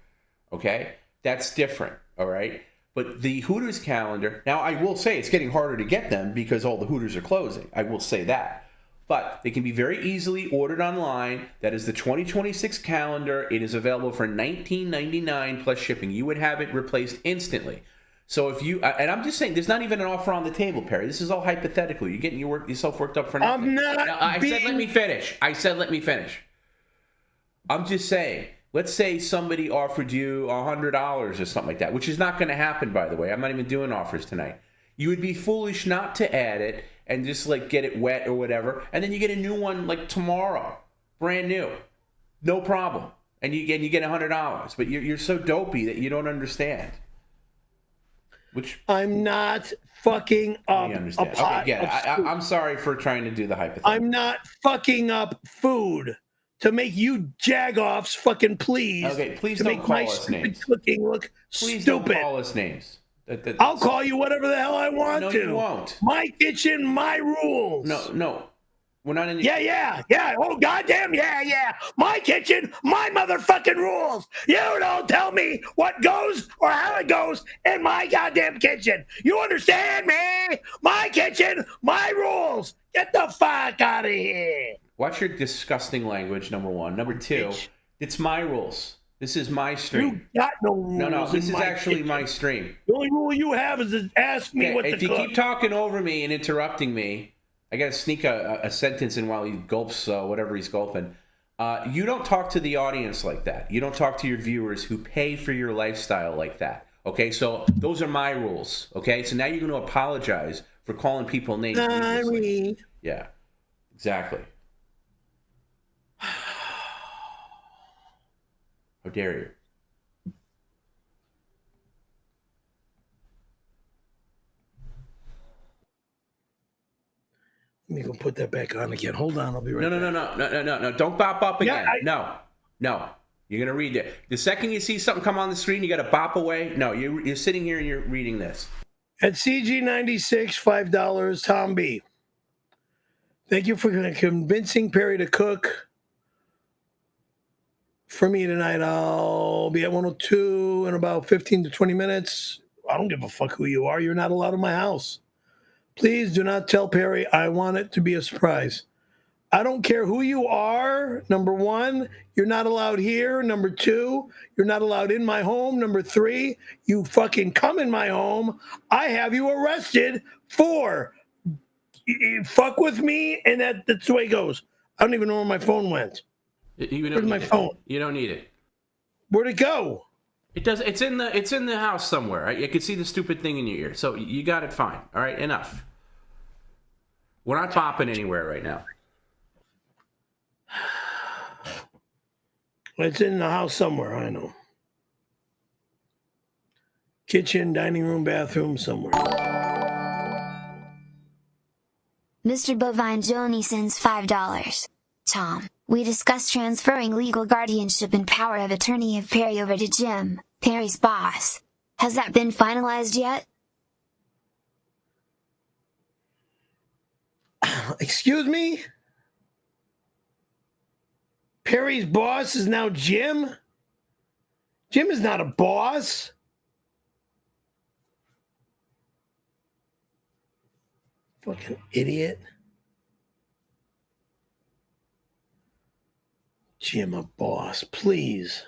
Okay, that's different. All right, but the Hooters calendar. Now I will say it's getting harder to get them because all the Hooters are closing. I will say that, but they can be very easily ordered online. That is the 2026 calendar. It is available for $19.99 plus shipping. You would have it replaced instantly. So if you, and I'm just saying, there's not even an offer on the table, Perry. This is all hypothetical. You're getting yourself worked up for nothing. I'm not. Now, I said let me finish. I'm just saying, let's say somebody offered you $100 or something like that, which is not going to happen, by the way. I'm not even doing offers tonight. You would be foolish not to add it and just like get it wet or whatever, and then you get a new one like tomorrow, brand new, no problem, and you get $100. But you're so dopey that you don't understand. Which I'm not fucking up I a understand. pot Okay, of yeah, soup. I'm sorry for trying to do the hypothetical. I'm not fucking up food to make you jagoffs fucking please. Okay, please to don't make call my us stupid names. cooking look Please stupid. don't call us names. I'll call you whatever the hell I want No, to. you won't. My kitchen, my rules. No. We're not in. Yeah. Oh, goddamn, yeah. My kitchen, my motherfucking rules. You don't tell me what goes or how it goes in my goddamn kitchen. You understand me? My kitchen, my rules. Get the fuck out of here. Watch your disgusting language, number one. Number two, Bitch. it's my rules. This is my stream. You got no rules. No, in this is my actually kitchen. my stream. The only rule you have is to ask me Okay, what to if you cook. keep talking over me and interrupting me, I got to sneak a sentence in while he gulps whatever he's gulping. You don't talk to the audience like that. You don't talk to your viewers who pay for your lifestyle like that. Okay, so those are my rules. Okay, so now you're going to apologize for calling people names. needlessly. Sorry. Yeah, exactly. How dare you? Let me go put that back on again. Hold on, I'll be right back. No. Don't bop up again. Yeah, No. You're going to read it. The second you see something come on the screen, you got to bop away. No, you're sitting here and you're reading this. At CG96, $5, Tom B. Thank you for convincing Perry to cook for me tonight. I'll be at 102 in about 15 to 20 minutes. I don't give a fuck who you are. You're not allowed in my house. Please do not tell Perry. I want it to be a surprise. I don't care who you are. Number one, you're not allowed here. Number two, you're not allowed in my home. Number three, you fucking come in my home. I have you arrested for you fuck with me, and that's the way it goes. I don't even know where my phone went. Where's my phone? You don't need it. Where'd it go? It does. It's in the house somewhere. Right? You can see the stupid thing in your ear. So you got it fine. All right, enough. We're not bopping anywhere right now. It's in the house somewhere. I know. Kitchen, dining room, bathroom, somewhere. Mr. Bovine Joni sends $5. Tom, we discussed transferring legal guardianship and power of attorney of Perry over to Jim, Perry's boss. Has that been finalized yet? Excuse me? Perry's boss is now Jim? Jim is not a boss. Fucking idiot. Jim a boss, please.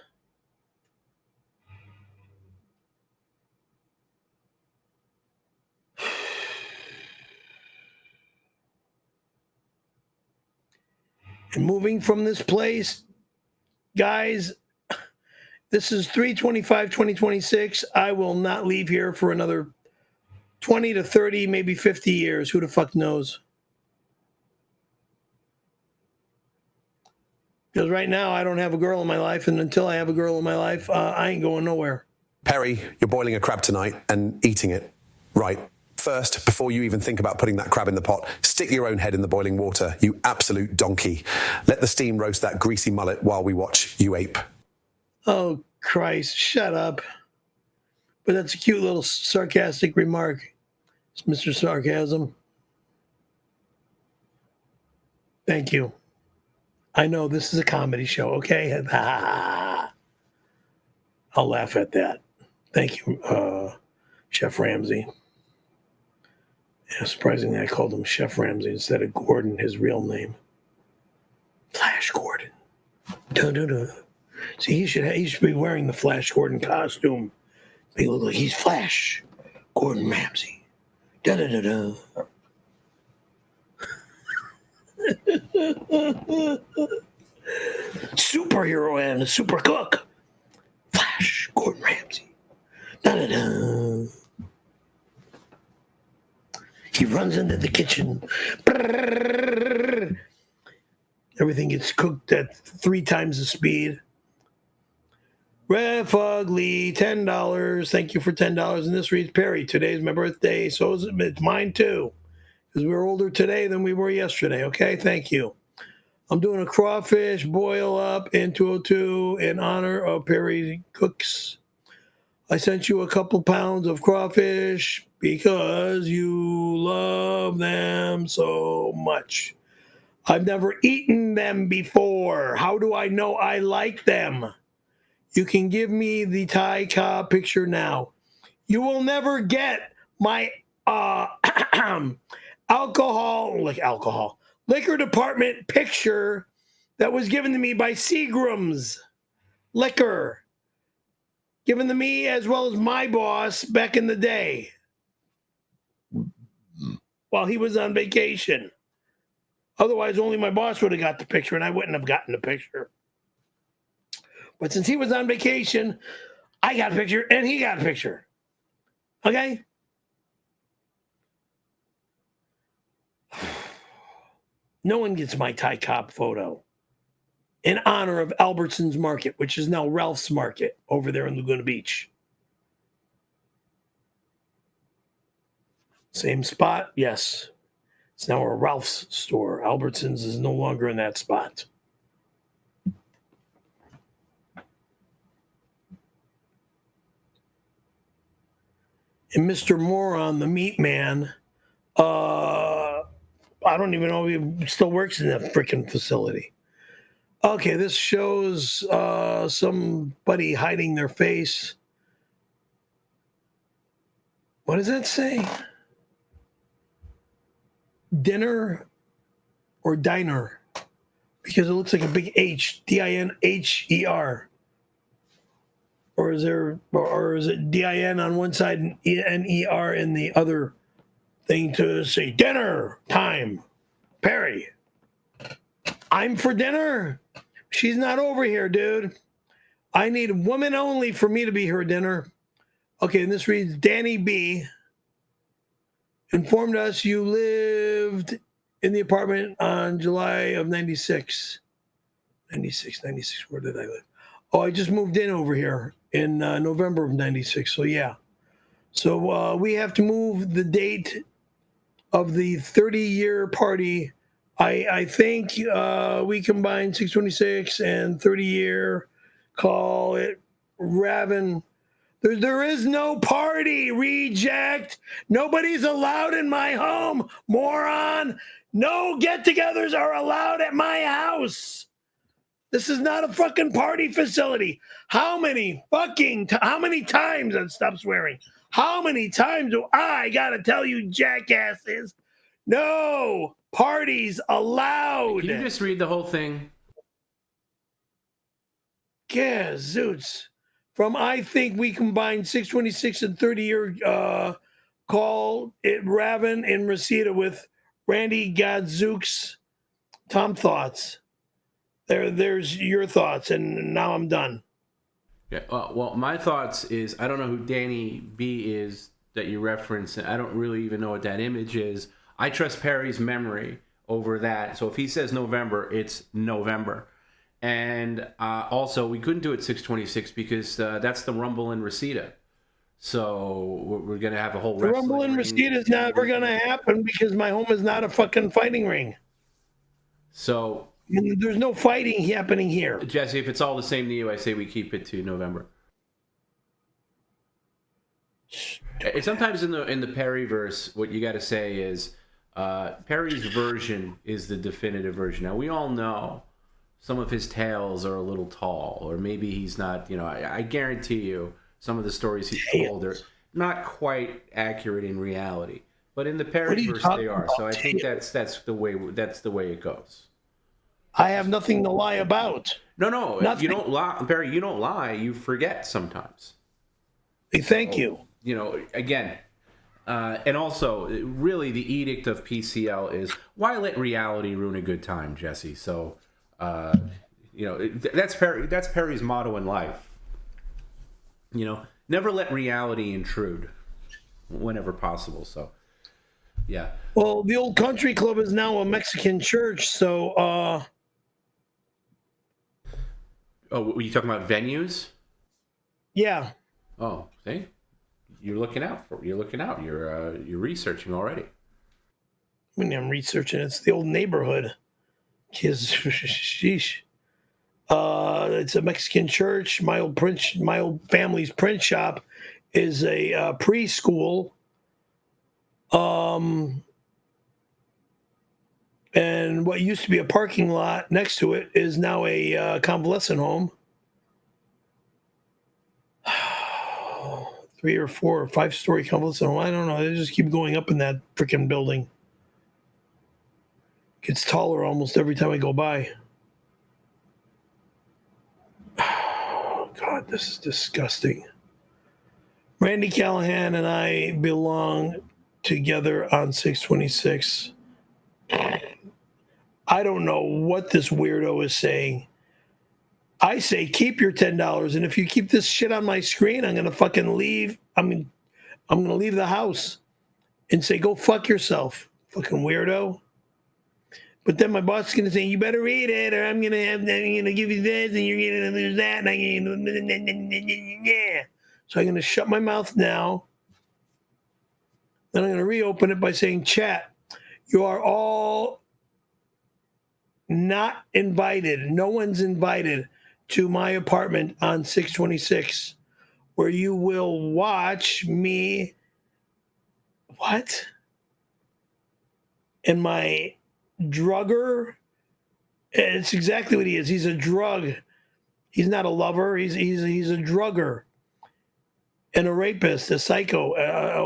And moving from this place, guys, this is 3/25/2026. I will not leave here for another 20 to 30, maybe 50 years. Who the fuck knows? Because right now I don't have a girl in my life, and until I have a girl in my life, I ain't going nowhere. Perry, you're boiling a crab tonight and eating it. Right. First, before you even think about putting that crab in the pot, stick your own head in the boiling water, you absolute donkey. Let the steam roast that greasy mullet while we watch You Ape. Oh, Christ, shut up. But that's a cute little sarcastic remark. It's Mr. Sarcasm. Thank you. I know this is a comedy show, okay? I'll laugh at that. Thank you, Chef Ramsay. Yeah, surprisingly, I called him Chef Ramsay instead of Gordon, his real name. Flash Gordon. Dun-dun-dun. See, he should be wearing the Flash Gordon costume. He look like he's Flash Gordon Ramsay. Dun-dun-dun-dun. Superhero and a super cook. Flash Gordon Ramsay. Dun-dun-dun. He runs into the kitchen. Everything gets cooked at 3 times the speed. Ref Ugly, $10. Thank you for $10. And this reads, Perry, today's my birthday, so it's mine too. Because we're older today than we were yesterday, okay? Thank you. I'm doing a crawfish boil up in 202 in honor of Perry Cooks. I sent you a couple pounds of crawfish because you love them so much. I've never eaten them before. How do I know I like them? You can give me the Thai Cobb picture now. You will never get my liquor department picture that was given to me by Seagram's Liquor. Given to me as well as my boss back in the day while he was on vacation. Otherwise, only my boss would have got the picture and I wouldn't have gotten the picture. But since he was on vacation, I got a picture and he got a picture. Okay? No one gets my Thai Cobb photo in honor of Albertson's Market, which is now Ralph's Market over there in Laguna Beach. Same spot? Yes. It's now a Ralph's store. Albertson's is no longer in that spot. and Mr. Moron, the meat man, I don't even know if he still works in that freaking facility. Okay, this shows somebody hiding their face. What does that say? Dinner or diner? Because it looks like a big H, D-I-N-H-E-R. Or is it D-I-N on one side and N-E-R in the other thing to say dinner time? Perry, I'm for dinner. She's not over here, dude. I need women only for me to be her dinner. Okay, and this reads, Danny B informed us you lived in the apartment on July of 96. 96, where did I live? Oh, I just moved in over here in November of 96, so yeah. So we have to move the date of the 30-year party. I think we combine 626 and 30-year, call it Raven. There is no party, reject. Nobody's allowed in my home, moron. No get-togethers are allowed at my house. This is not a fucking party facility. How many times, and stop swearing, how many times do I gotta tell you jackasses, no parties allowed? Can you just read the whole thing? Yeah, zoots. From I think we combined 626 and 30-year call it Raven and Reseda with Randy Gadzooks. Tom thoughts. There's your thoughts, and now I'm done. Yeah. Well, my thoughts is I don't know who Danny B is that you reference. I don't really even know what that image is. I trust Perry's memory over that. So if he says November, it's November. And also, we couldn't do it 626 because that's the Rumble in Reseda. So we're going to have a whole The Rumble in Reseda is never going to happen because my home is not a fucking fighting ring. So there's no fighting happening here. Jesse, if it's all the same to you, I say we keep it to November. Sometimes in the Perryverse, what you got to say is Perry's version is the definitive version. Now, we all know some of his tales are a little tall, or maybe he's not, I guarantee you some of the stories he's told are not quite accurate in reality. But in the Perryverse, they are. So I think that's the way it goes. I have nothing to lie about. No, nothing. You don't lie, Perry. You don't lie. You forget sometimes. Hey, thank you. Again, and also, really, the edict of PCL is why let reality ruin a good time, Jesse. So, that's Perry's motto in life. Never let reality intrude, whenever possible. So, yeah. Well, the old country club is now a Mexican church, so. Oh, were you talking about venues? Yeah. Oh, see, you're looking out. You're researching already. I mean, I'm researching. It's the old neighborhood. Sheesh. It's a Mexican church. My old family's print shop is a preschool. And what used to be a parking lot next to it is now a convalescent home. 3 or 4 or 5-story convalescent home. I don't know. They just keep going up in that freaking building. Gets taller almost every time I go by. Oh, God, this is disgusting. Randy Callahan and I belong together on 626. I don't know what this weirdo is saying. I say keep your $10, and if you keep this shit on my screen, I'm gonna fucking leave. I'm gonna leave the house and say go fuck yourself, fucking weirdo. But then my boss is gonna say you better read it, or I'm gonna give you this, and you're gonna lose that, and I'm gonna yeah. So I'm gonna shut my mouth now. Then I'm gonna reopen it by saying, chat, you are all not invited. No one's invited to my apartment on 626, where you will watch me what? And my drugger, it's exactly what he is. He's a drug. He's not a lover. He's a drugger and a rapist, a psycho.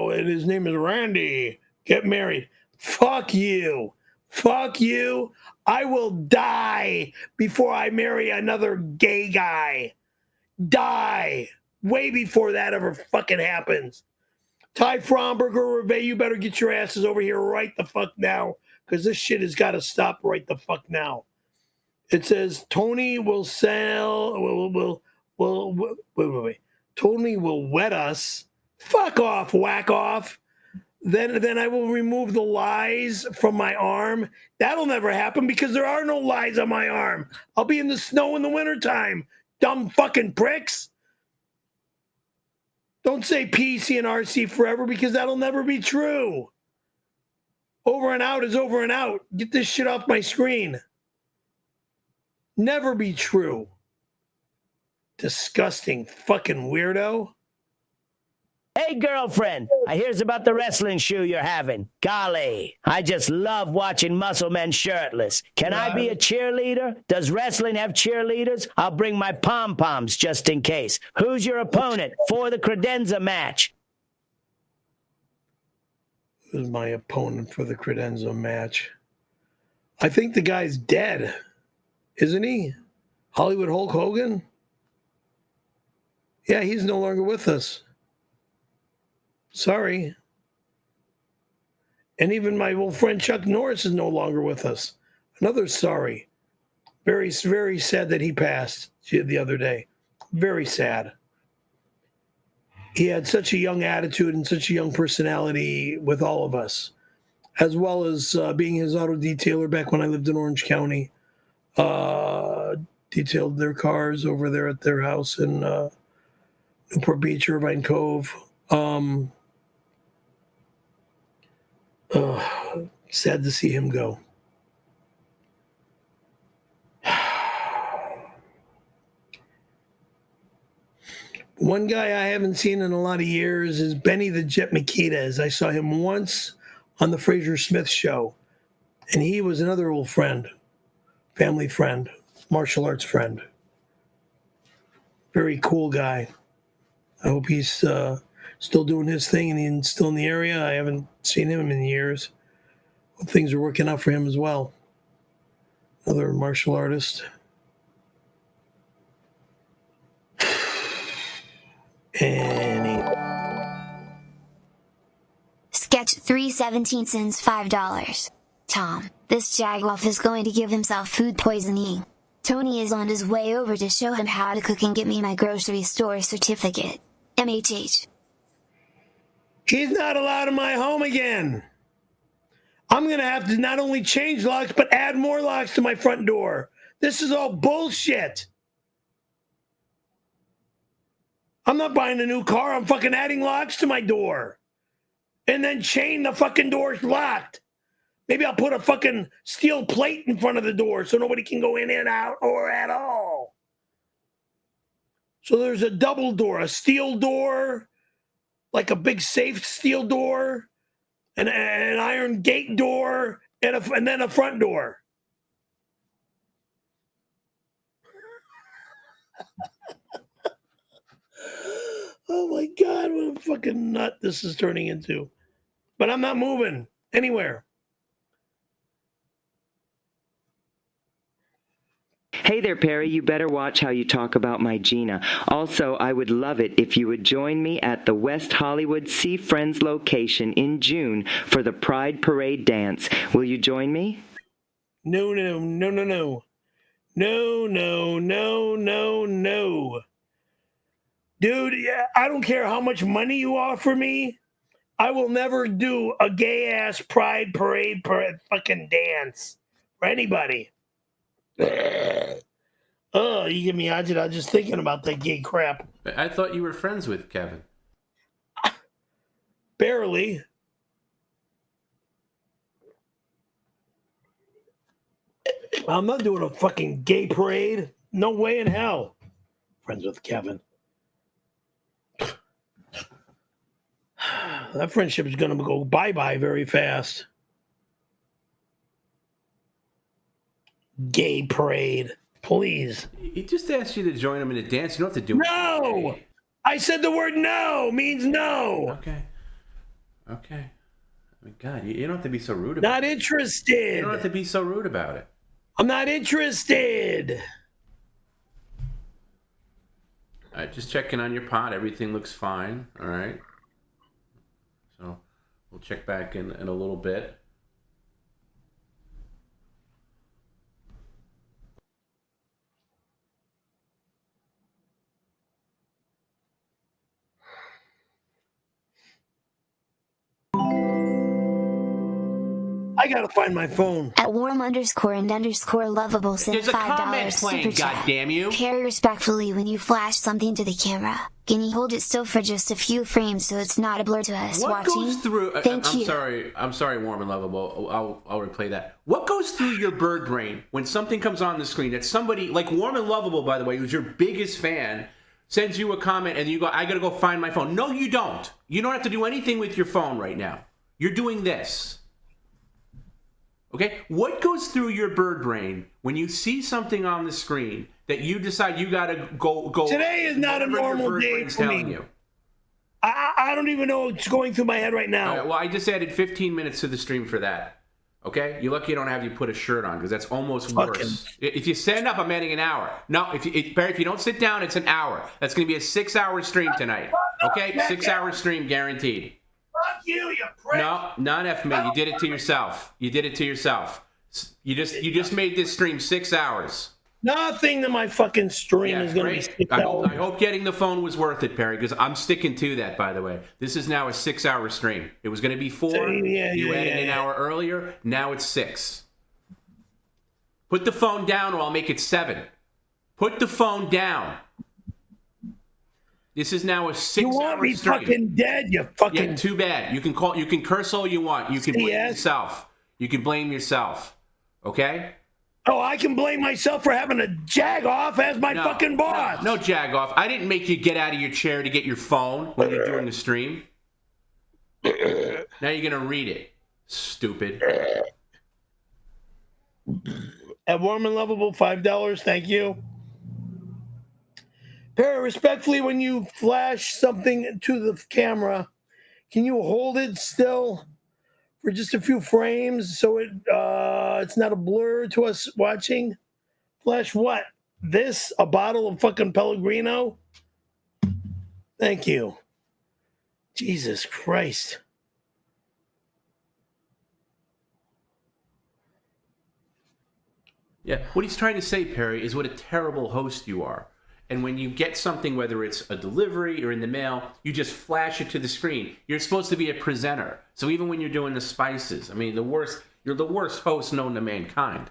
And his name is Randy. Get married. Fuck you. Fuck you. I will die before I marry another gay guy. Die. Way before that ever fucking happens. Ty Fromberger, Reve, you better get your asses over here right the fuck now, because this shit has got to stop right the fuck now. It says Tony will sell. Wait. Tony will wet us. Fuck off, whack off. Then I will remove the lies from my arm. That'll never happen because there are no lies on my arm. I'll be in the snow in the wintertime. Dumb fucking pricks. Don't say PC and RC forever because that'll never be true. Over and out is over and out. Get this shit off my screen. Never be true. Disgusting fucking weirdo. Hey, girlfriend, I hears about the wrestling show you're having. Golly, I just love watching muscle men shirtless. Can I be a cheerleader? Does wrestling have cheerleaders? I'll bring my pom-poms just in case. Who's your opponent for the credenza match? Who's my opponent for the credenza match? I think the guy's dead, isn't he? Hollywood Hulk Hogan? Yeah, he's no longer with us. Sorry. And even my old friend Chuck Norris is no longer with us. Another sorry. Very, very sad that he passed the other day. Very sad. He had such a young attitude and such a young personality with all of us, as well as being his auto detailer back when I lived in Orange County. Detailed their cars over there at their house in Newport Beach, Irvine Cove. Sad to see him go. One guy I haven't seen in a lot of years is Benny the Jet Makita. I saw him once on the Fraser Smith show, and he was another old friend, family friend, martial arts friend. Very cool guy. I hope he's still doing his thing and he's still in the area. I haven't seen him in years. Hope things are working out for him as well. Another martial artist. Sketch 317 sends $5. Tom, this jagoff is going to give himself food poisoning. Tony is on his way over to show him how to cook and get me my grocery store certificate. MHH. He's not allowed in my home again. I'm going to have to not only change locks, but add more locks to my front door. This is all bullshit. I'm not buying a new car. I'm fucking adding locks to my door. And then chain the fucking doors locked. Maybe I'll put a fucking steel plate in front of the door so nobody can go in and out or at all. So there's a double door, a steel door, like a big safe steel door, an iron gate door, and then a front door. Oh my God, what a fucking nut this is turning into. But I'm not moving anywhere. Hey there, Perry. You better watch how you talk about my Gina. Also, I would love it if you would join me at the West Hollywood Sea Friends location in June for the Pride Parade dance. Will you join me? No. Dude, yeah, I don't care how much money you offer me. I will never do a gay-ass Pride Parade fucking dance for anybody. Oh, you give me agita just thinking about that gay crap. I thought you were friends with Kevin. Barely. I'm not doing a fucking gay parade. No way in hell. Friends with Kevin. That friendship is going to go bye-bye very fast. Gay parade. Please. He just asked you to join him in a dance. You don't have to do it. No! I said the word no means no. Okay. Okay. I mean, God, you don't have to be so rude about it. Not interested. You don't have to be so rude about it. I'm not interested. All right, just checking on your pot. Everything looks fine. All right. So we'll check back in a little bit. I gotta find my phone. At warm_and_lovable sent There's a comment $5 playing, super chat. goddamn you. Carry respectfully when you flash something to the camera. Can you hold it still for just a few frames so it's not a blur to us What watching? goes through? Thank you. I'm sorry, warm and lovable. I'll replay that. What goes through your bird brain when something comes on the screen that somebody like warm and lovable, by the way, who's your biggest fan, sends you a comment and you go, "I gotta go find my phone." No, you don't. You don't have to do anything with your phone right now. You're doing this. Okay? What goes through your bird brain when you see something on the screen that you decide you gotta go? Today is not a normal day for me. I don't even know what's going through my head right now. All right, well, I just added 15 minutes to the stream for that. Okay? You're lucky I don't have you put a shirt on because that's almost worse. If you stand up, I'm adding an hour. No, Barry, if you don't sit down, it's an hour. That's going to be a 6-hour stream tonight. Okay? 6-hour stream guaranteed. Fuck you, you prick. No, not F me. You did it to yourself. You did it to yourself. You just made this stream 6 hours. Nothing to my fucking stream is going to be 6 hours. I hope getting the phone was worth it, Perry, because I'm sticking to that, by the way. This is now a 6-hour stream. It was going to be 4. You added an hour earlier. Now it's 6. Put the phone down or I'll make it 7. Put the phone down. This is now a 6-hour stream. You want me fucking dead, you fucking... Yeah, too bad. You can curse all you want. You can blame yourself. You can blame yourself. Okay? Oh, I can blame myself for having a jag off as my fucking boss. No jag off. I didn't make you get out of your chair to get your phone when you're doing the stream. Now you're going to read it. Stupid. At warm and lovable, $5. Thank you. Perry, respectfully, when you flash something to the camera, can you hold it still for just a few frames so it's not a blur to us watching? Flash what? This? A bottle of fucking Pellegrino? Thank you. Jesus Christ. Yeah, what he's trying to say, Perry, is what a terrible host you are. And when you get something, whether it's a delivery or in the mail, you just flash it to the screen. You're supposed to be a presenter. So even when you're doing the spices, I mean, you're the worst host known to mankind.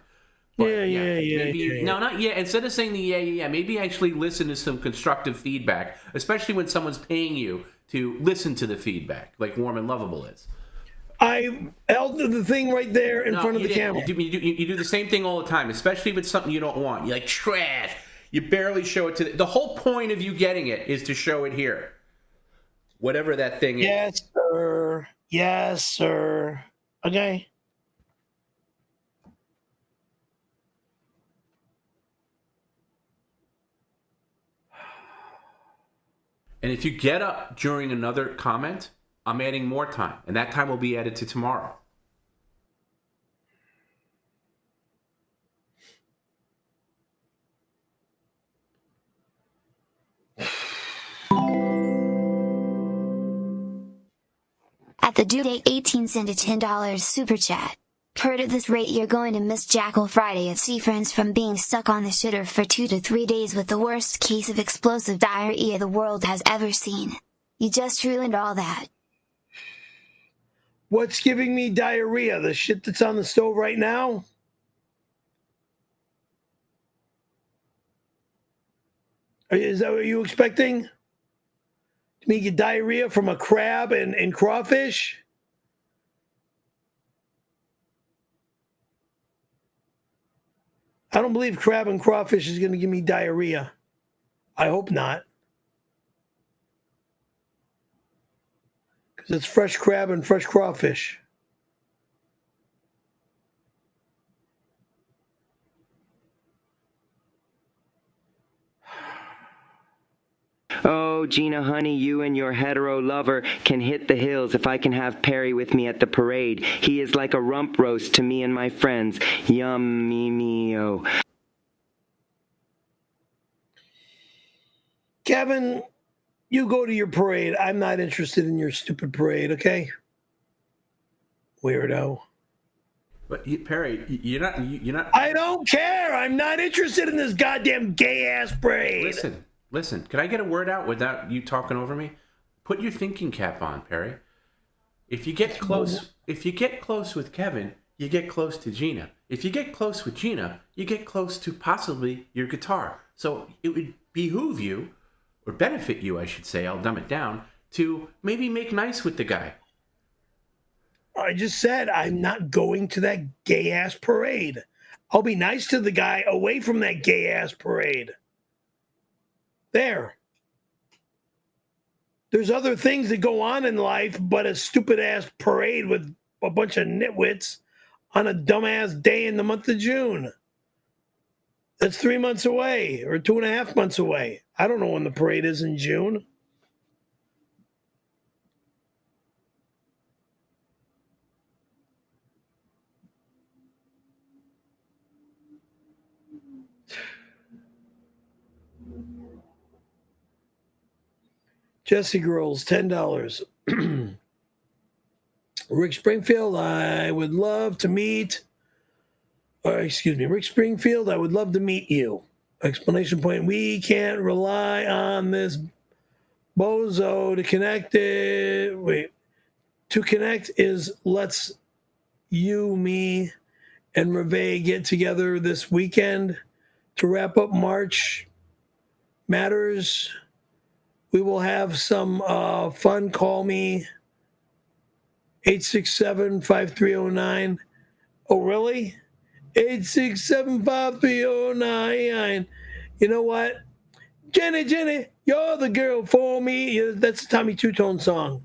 But No, not yet. Instead of saying the yeah, maybe actually listen to some constructive feedback, especially when someone's paying you to listen to the feedback, like Warm and Lovable is. I held the thing right there in front of the camera. You do the same thing all the time, especially if it's something you don't want. You're like, trash. You barely show it to the whole point of you getting it is to show it here. Whatever that thing is. Yes, sir. Yes, sir. Okay. And if you get up during another comment, I'm adding more time. And that time will be added to tomorrow. At the due date 18 sent a $10 super chat. Heard at this rate you're going to miss Jackal Friday at Sea Friends from being stuck on the shitter for 2 to 3 days with the worst case of explosive diarrhea the world has ever seen. You just ruined all that. What's giving me diarrhea? The shit that's on the stove right now? Is that what you expecting? Me get diarrhea from a crab and crawfish? I don't believe crab and crawfish is going to give me diarrhea. I hope not. Because it's fresh crab and fresh crawfish. Oh, Gina, honey, you and your hetero lover can hit the hills if I can have Perry with me at the parade. He is like a rump roast to me and my friends. Yum-me-me-o. Kevin, you go to your parade. I'm not interested in your stupid parade, okay? Weirdo. But Perry, you're not. I don't care. I'm not interested in this goddamn gay-ass parade. Listen. Can I get a word out without you talking over me? Put your thinking cap on, Perry. If you get close with Kevin, you get close to Gina. If you get close with Gina, you get close to possibly your guitar. So it would behoove you, or benefit you, I should say, I'll dumb it down, to maybe make nice with the guy. I just said I'm not going to that gay-ass parade. I'll be nice to the guy away from that gay-ass parade. There. There's other things that go on in life but a stupid-ass parade with a bunch of nitwits on a dumbass day in the month of June. That's 3 months away or 2.5 months away. I don't know when the parade is in June. Jesse Girls, $10. Rick Springfield, I would love to meet. Rick Springfield, I would love to meet you. Explanation point, we can't rely on this bozo to connect it. To connect is let's you, me, and Reve get together this weekend to wrap up March Matters. We will have some fun. Call me 867-5309. Oh, really? 867-5309. You know what? Jenny, you're the girl for me. That's a Tommy Two-Tone song.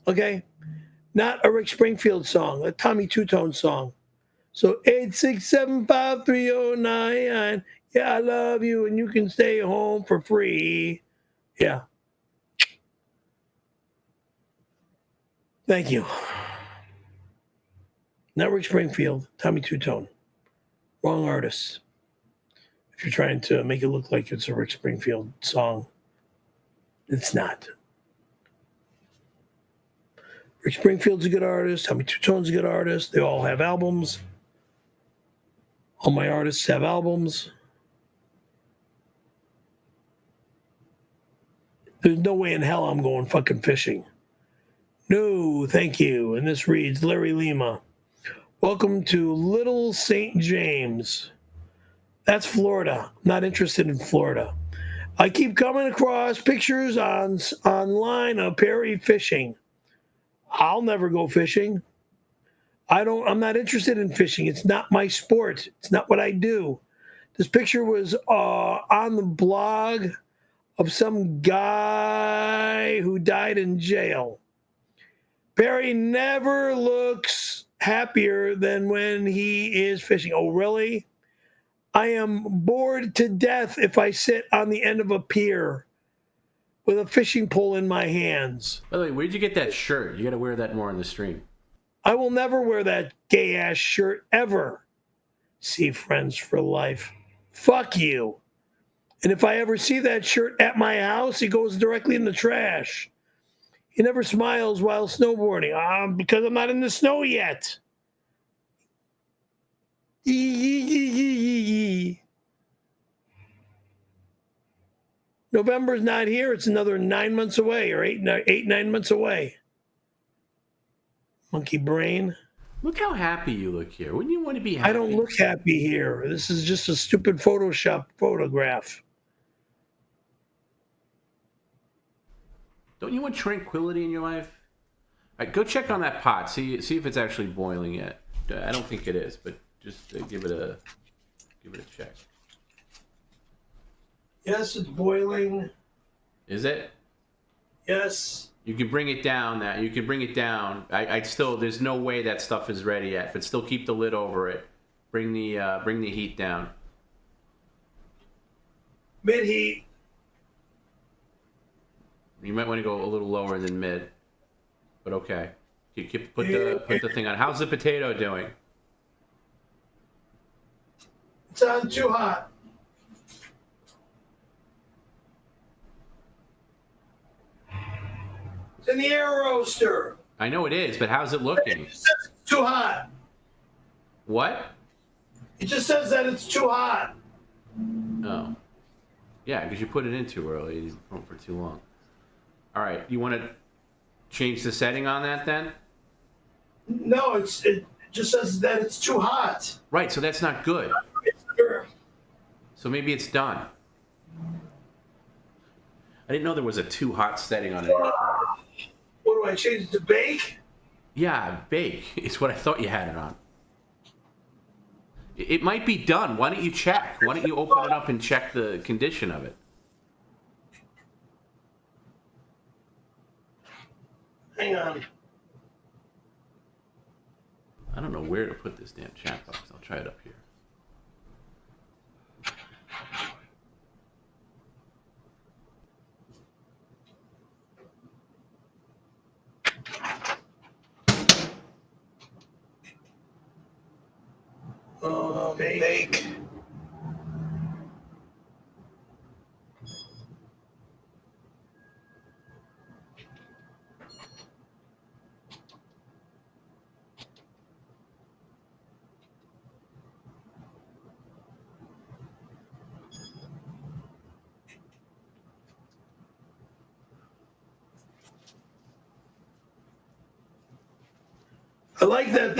Okay? Not a Rick Springfield song, a Tommy Two-Tone song. So 867-5309. Yeah, I love you, and you can stay home for free. Yeah. Thank you. Not Rick Springfield, Tommy Two-Tone. Wrong artist. If you're trying to make it look like it's a Rick Springfield song, it's not. Rick Springfield's a good artist. Tommy Two-Tone's a good artist. They all have albums. All my artists have albums. There's no way in hell I'm going fucking fishing. No, thank you. And this reads, Larry Lima. Welcome to Little St. James. That's Florida. Not interested in Florida. I keep coming across pictures online of Perry fishing. I'll never go fishing. I'm not interested in fishing. It's not my sport. It's not what I do. This picture was on the blog of some guy who died in jail. Perry never looks happier than when he is fishing. Oh, really? I am bored to death if I sit on the end of a pier with a fishing pole in my hands. By the way, where'd you get that shirt? You got to wear that more on the stream. I will never wear that gay-ass shirt ever. See Friends for Life. Fuck you. And if I ever see that shirt at my house, it goes directly in the trash. He never smiles while snowboarding. Because I'm not in the snow yet. November's not here. It's another 9 months away, or 9 months away. Monkey brain. Look how happy you look here. Wouldn't you want to be happy? I don't look happy here. This is just a stupid Photoshop photograph. Don't you want tranquility in your life? All right, go check on that pot. See if it's actually boiling yet. I don't think it is, but just give it a check. Yes, it's boiling. Is it? Yes. You can bring it down. You can bring it down. I'd still. There's no way that stuff is ready yet, but still keep the lid over it. Bring the heat down. Mid heat. You might want to go a little lower than mid, but okay. Put the thing on. How's the potato doing? It's on too hot. It's in the air roaster. I know it is, but how's it looking? It just says it's too hot. What? It just says that it's too hot. Oh. Yeah, because you put it in too early. You didn't put it for too long. All right. You want to change the setting on that then? No, it just says that it's too hot. Right, so that's not good. So maybe it's done. I didn't know there was a too hot setting on it. What do I change it to bake? Yeah, bake. It's what I thought you had it on. It might be done. Why don't you check? Why don't you open it up and check the condition of it? Hang on. I don't know where to put this damn chat box. I'll try it up here. Bake. I like that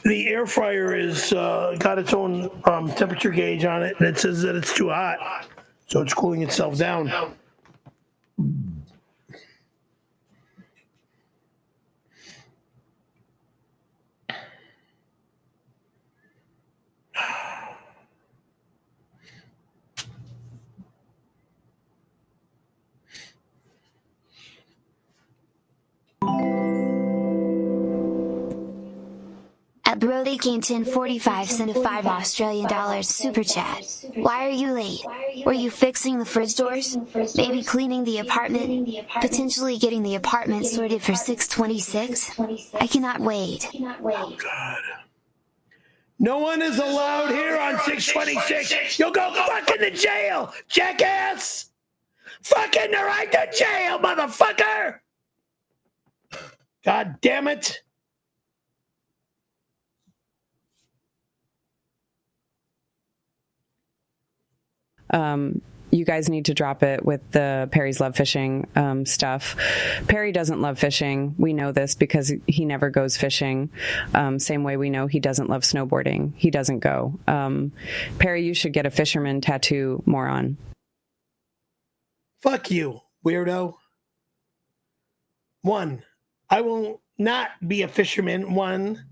the air fryer is got its own temperature gauge on it, and it says that it's too hot, so it's cooling itself down. At 𝙈𝙀𝙊𝙀𝙗 sent a $5 super chat. Why are you late? Were you fixing the fridge doors? Maybe cleaning the apartment? Potentially getting the apartment sorted for 626? I cannot wait. Oh, God. No one is allowed here on 626. You'll go fucking to jail, jackass! Fucking right to jail, motherfucker! God damn it. You guys need to drop it with the Perry's love fishing stuff. Perry doesn't love fishing. We know this because he never goes fishing. Same way we know he doesn't love snowboarding. He doesn't go. Perry, you should get a fisherman tattoo, moron. Fuck you, weirdo. 1, I will not be a fisherman. 1,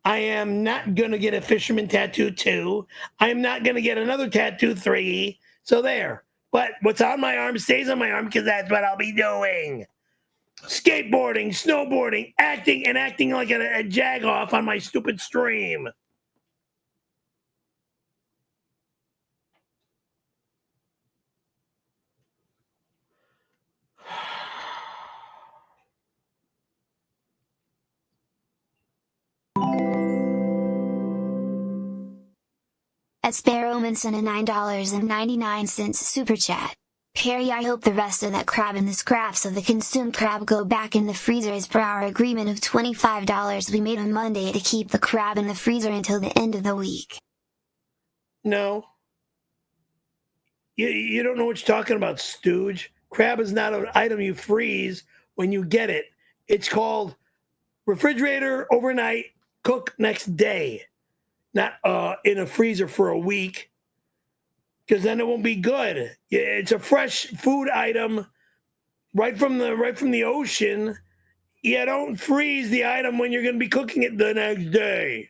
I am not going to get a fisherman tattoo. 2, I am not going to get another tattoo. 3, so there. But what's on my arm stays on my arm because that's what I'll be doing. Skateboarding, snowboarding, acting like a jag-off on my stupid stream. At Sparrowman sent a $9.99 super chat. Perry, I hope the rest of that crab and the scraps of the consumed crab go back in the freezer as per our agreement of $25 we made on Monday to keep the crab in the freezer until the end of the week. No. You don't know what you're talking about, stooge. Crab is not an item you freeze when you get it. It's called refrigerator overnight, cook next day. Not in a freezer for a week, because then it won't be good. It's a fresh food item right from the ocean. You don't freeze the item when you're going to be cooking it the next day.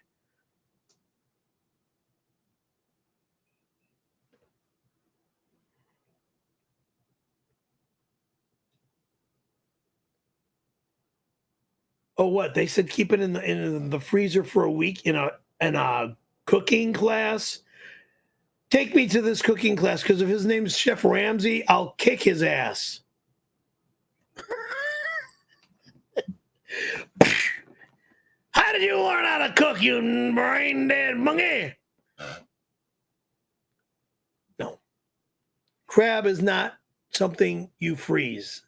Oh, what? They said keep it in the freezer for a week in a cooking class. Take me to this cooking class, because if his name's Chef Ramsay, I'll kick his ass. How did you learn how to cook, you brain dead monkey? No. Crab is not something you freeze.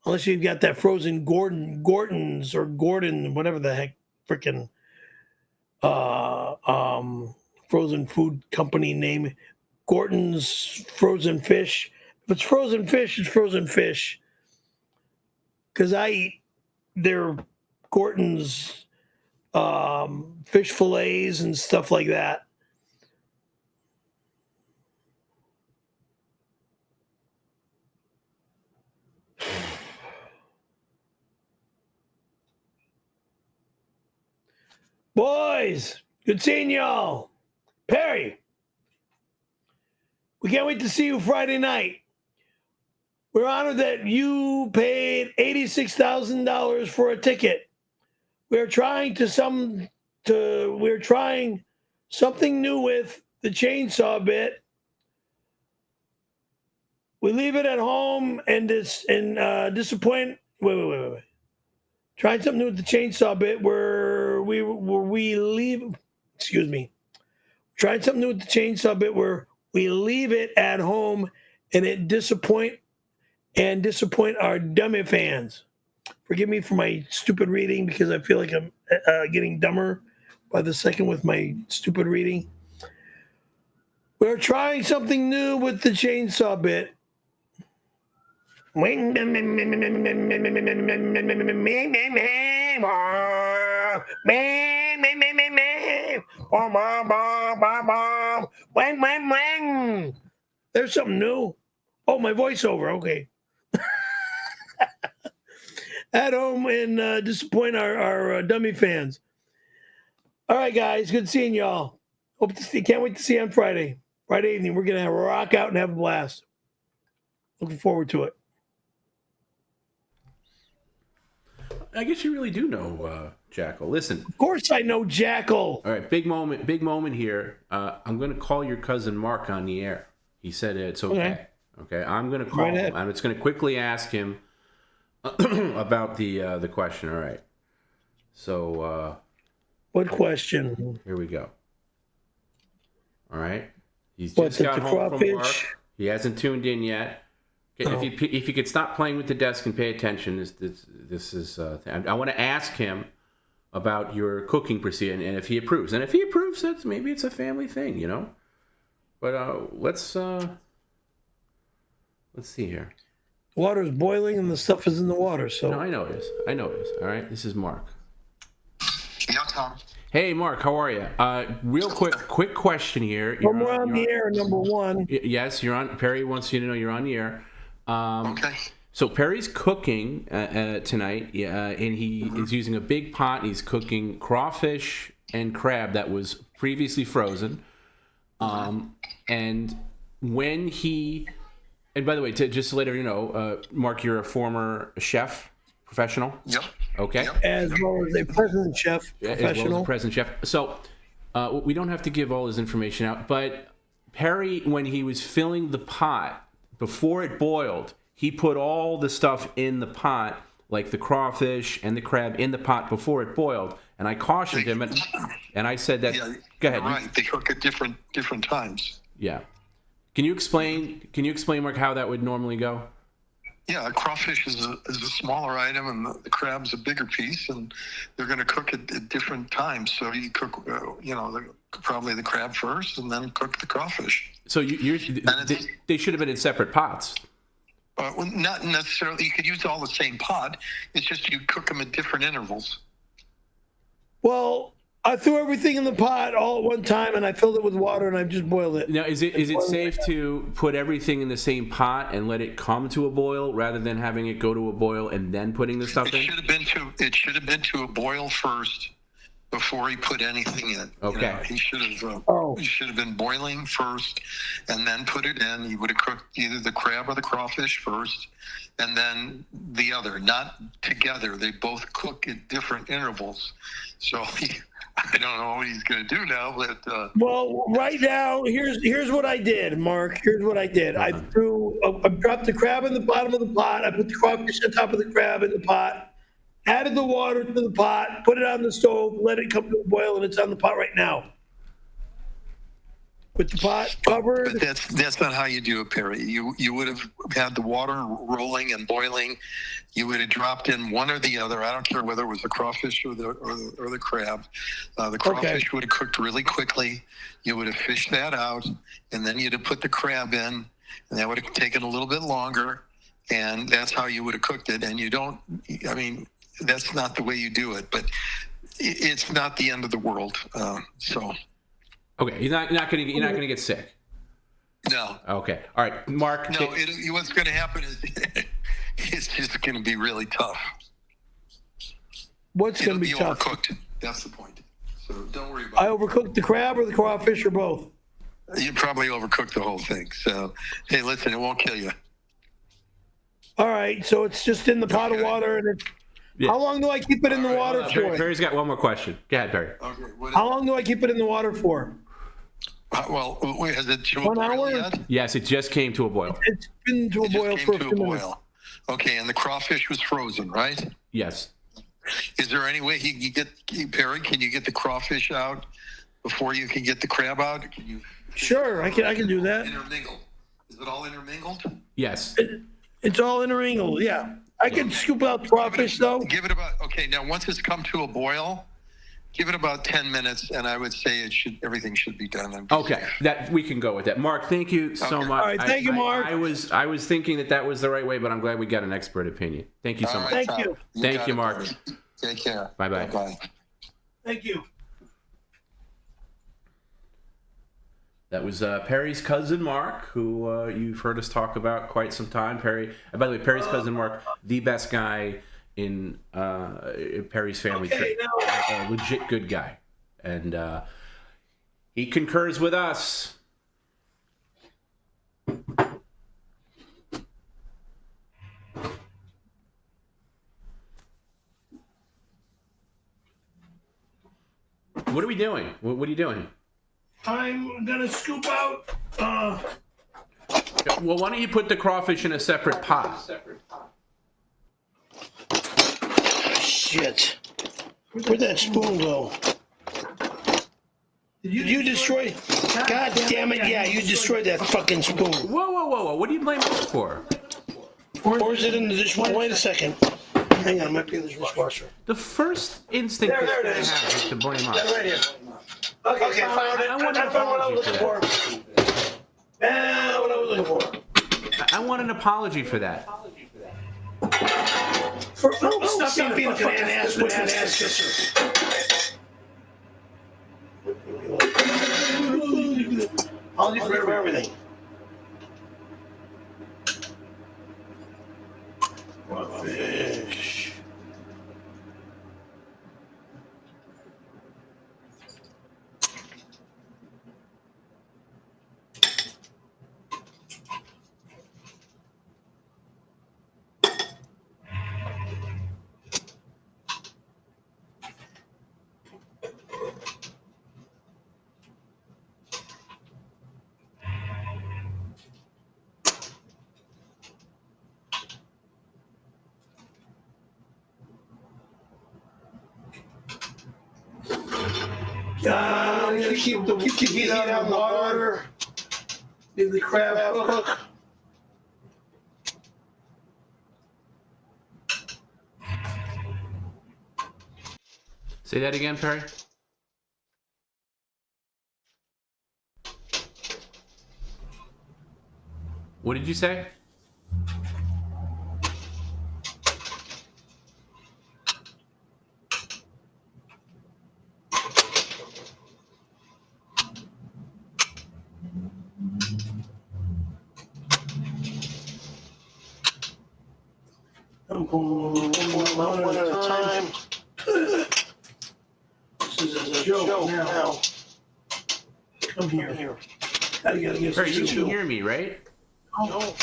Unless you've got that frozen Gordon's or Gordon, whatever the heck, freaking frozen food company name, Gordon's frozen fish. If it's frozen fish, it's frozen fish. Because I eat their Gordon's fish fillets and stuff like that. Boys, good seeing y'all. Perry, we can't wait to see you Friday night. We're honored that you paid $86,000 for a ticket. We're trying something new with the chainsaw bit. We leave it at home and disappoint. Wait. Trying something new with the chainsaw bit where we leave. Excuse me. Trying something new with the chainsaw bit where we leave it at home and it disappoint our dummy fans. Forgive me for my stupid reading, because I feel like I'm getting dumber by the second with my stupid reading. We're trying something new with the chainsaw bit. There's something new. Oh, my voiceover. Okay. At home and disappoint our dummy fans. All right, guys. Good seeing y'all. Can't wait to see you on Friday. Friday evening. We're going to rock out and have a blast. Looking forward to it. I guess you really do know Jackal. Listen. Of course I know Jackal. All right, big moment here. I'm going to call your cousin Mark on the air. He said it's okay. Okay, I'm going to call him. I'm just going to quickly ask him about the question. All right. So. What question? Here we go. All right. He's just got home crawfish? from work. He hasn't tuned in yet. If you could stop playing with the desk and pay attention, this is. I want to ask him about your cooking procedure and if he approves. And if he approves, maybe it's a family thing, you know. But let's see here. Water's boiling and the stuff is in the water. So no, I know it is. All right, this is Mark. Yeah, Tom. Hey, Mark, how are you? Real quick question here. We're on the air, number one. Yes, you're on. Perry wants you to know you're on the air. Okay. So Perry's cooking tonight, and he is using a big pot. He's cooking crawfish and crab that was previously frozen. And when and by the way, just to let everyone know, Mark, you're a former chef, professional. Yep. Okay. Yep. As well as a present chef, professional. As well as a present chef. So we don't have to give all his information out, but Perry, when he was filling the pot, before it boiled, he put all the stuff in the pot, like the crawfish and the crab, in the pot before it boiled. And I cautioned him, and I said that. Yeah, go ahead. right. They cook at different times. Yeah. Can you explain, Mark, how that would normally go? Yeah, a crawfish is a smaller item, and the crab's a bigger piece, and they're going to cook at different times. So you cook, probably the crab first, and then cook the crawfish. So they should have been in separate pots. Well, not necessarily. You could use all the same pot. It's just you cook them at different intervals. Well, I threw everything in the pot all at one time, and I filled it with water, and I just boiled it. Now, is it safe to put everything in the same pot and let it come to a boil rather than having it go to a boil and then putting the stuff in? It should have been to a boil first, before he put anything in. Okay. He should have. Oh. He should have been boiling first, and then put it in. He would have cooked either the crab or the crawfish first, and then the other. Not together. They both cook at different intervals. So I don't know what he's going to do now, but. Well, right now, here's what I did, Mark. Here's what I did. I dropped the crab in the bottom of the pot. I put the crawfish on top of the crab in the pot. Added the water to the pot, put it on the stove, let it come to a boil, and it's on the pot right now. With the pot covered. But that's not how you do it, Perry. You would have had the water rolling and boiling. You would have dropped in one or the other. I don't care whether it was the crawfish or the crab. The crawfish would have cooked really quickly. You would have fished that out, and then you'd have put the crab in, and that would have taken a little bit longer. And that's how you would have cooked it. And you don't. I mean, that's not the way you do it. But it's not the end of the world. So. Okay, you're not gonna get sick. No. Okay. All right, Mark. No. What's going to happen is it's just going to be really tough. What's going to be tough? Overcooked. That's the point. So don't worry about it. I overcooked the crab or the crawfish or both? You probably overcooked the whole thing. So, hey, listen, it won't kill you. All right, so it's just in the pot of water, and how long do I keep it in the water for? Perry's got one more question. Go ahead, Perry. Okay. How long do I keep it in the water for? Well, has it to 1 hour? Yet? Yes, it just came to a boil. It's been to a boil for a few minutes. Okay, and the crawfish was frozen, right? Yes. Is there any way Perry, can you get the crawfish out before you can get the crab out? Can you? Sure, I can do that. Intermingled. Is it all intermingled? Yes. It's all intermingled, yeah. I can scoop out crawfish, though. Give it about, now once it's come to a boil, give it about 10 minutes, and I would say everything should be done. Okay, that we can go with that. Mark, thank you so much. All right, thank you, Mark. I was thinking that was the right way, but I'm glad we got an expert opinion. Thank you so much. Thank you. Thank you, Mark. Take care. Bye-bye. Bye-bye. Thank you. That was Perry's cousin Mark, who you've heard us talk about quite some time. Perry, by the way, Perry's cousin Mark, the best guy in Perry's family tree, a legit good guy, and he concurs with us. What are we doing? What are you doing? I'm gonna scoop out. Well, why don't you put the crawfish in a separate pot? Shit. Where'd that spoon go? Did you destroy? God damn it! Yeah, you destroyed that fucking spoon. Whoa! What do you blame us for? Or is it in the dishwasher? Wait a second. Hang on, it might be in the dishwasher. The first instinct There it that I is. have is to blame us. Right here. Okay, found it. I want I found what I was looking for. What I was looking for. I want an apology for that. Stop being a fucking ass kisser. Apology for everything. Fish. Keep the heat on the water. Leave the crab cook. Say that again, Perry. What did you say? I'm going one at a time. This is Joe now. Come here. Gotta get Perry, you some can hear me, right? No.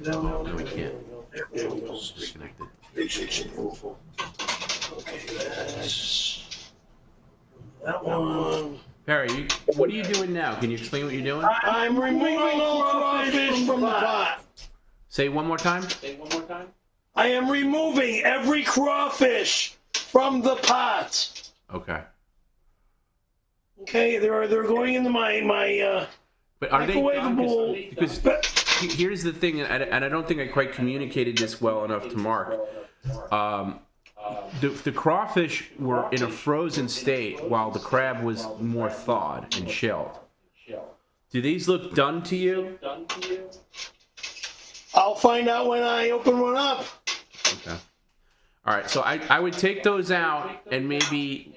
No, we can't. There we go. Disconnected. Okay, that's that one. Perry, what are you doing now? Can you explain what you're doing? I'm removing all crawfish from the pot. Say one more time. I am removing every crawfish from the pot. Okay. Okay, they're going into my But are they done? microwavable. Because here's the thing, and I don't think I quite communicated this well enough to Mark. The crawfish were in a frozen state while the crab was more thawed and chilled. Do these look done to you? I'll find out when I open one up. Okay. All right, so I would take those out and maybe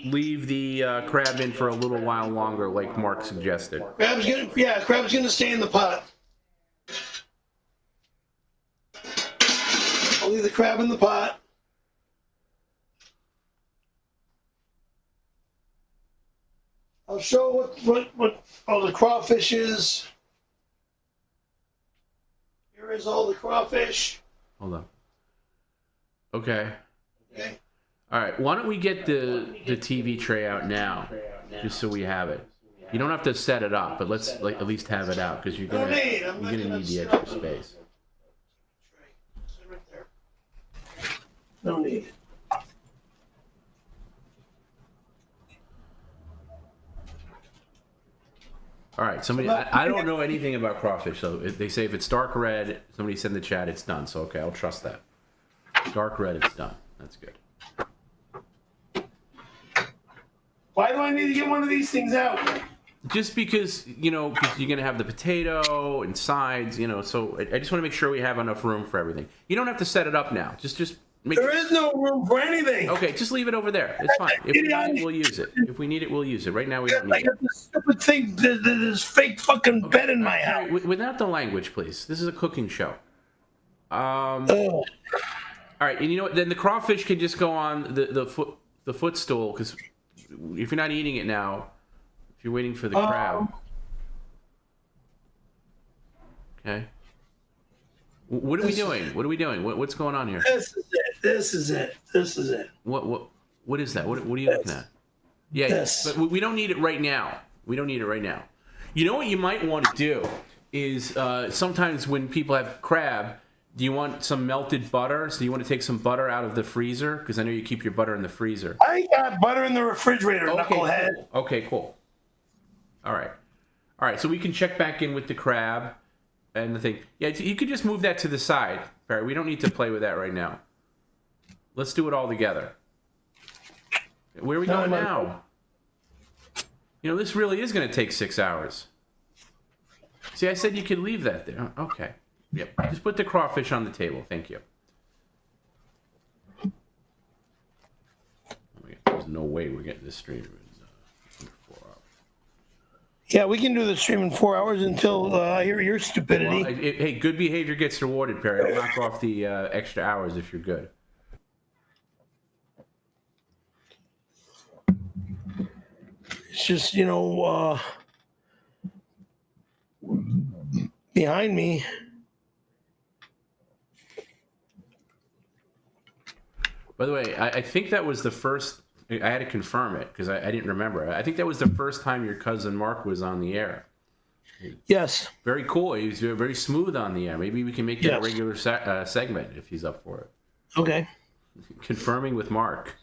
leave the crab in for a little while longer, like Mark suggested. Crab's gonna stay in the pot. I'll leave the crab in the pot. I'll show what all the crawfish is. Here is all the crawfish. Hold on. Okay. Okay. All right. Why don't we get the TV tray out now, just so we have it. You don't have to set it up, but let's at least have it out because you're gonna need the extra space. Right there. No need. All right. Somebody. I don't know anything about crawfish, so they say if it's dark red, somebody said in the chat it's done. So okay, I'll trust that. Dark red, it's done. That's good. Why do I need to get one of these things out? Just because, cause you're going to have the potato and sides, so I just want to make sure we have enough room for everything. You don't have to set it up now. Just make There is no room for anything. Okay, just leave it over there. It's fine. If we need it, we'll use it. If we need it, we'll use it. Right now, we don't I need it. got this stupid thing, this fake fucking bed in my house. Without the language, please. This is a cooking show. All right, and you know what? Then the crawfish can just go on the footstool, because if you're not eating it now, if you're waiting for the crab. Okay. What are we doing? What's going on here? This is it. What is that? What are you looking at? Yeah, this. But we don't need it right now. You know what you might want to do is sometimes when people have crab, do you want some melted butter? So you want to take some butter out of the freezer? Because I know you keep your butter in the freezer. I got butter in the refrigerator, knucklehead. Cool. Okay, cool. All right. So we can check back in with the crab and the thing. Yeah, you could just move that to the side, Barry. We don't need to play with that right now. Let's do it all together. Where are we going now? This really is going to take 6 hours. See, I said you could leave that there. Okay. Yep. Just put the crawfish on the table. Thank you. There's no way we're getting this stream in 4 hours. Yeah, we can do the stream in 4 hours until I hear your stupidity. Well, hey, good behavior gets rewarded, Perry. I'll knock off the extra hours if you're good. It's just, behind me. By the way, I think that was the first. I had to confirm it because I didn't remember. I think that was the first time your cousin Mark was on the air. Yes. Very cool. He was very smooth on the air. Maybe we can make that a regular segment if he's up for it. Okay. Confirming with Mark.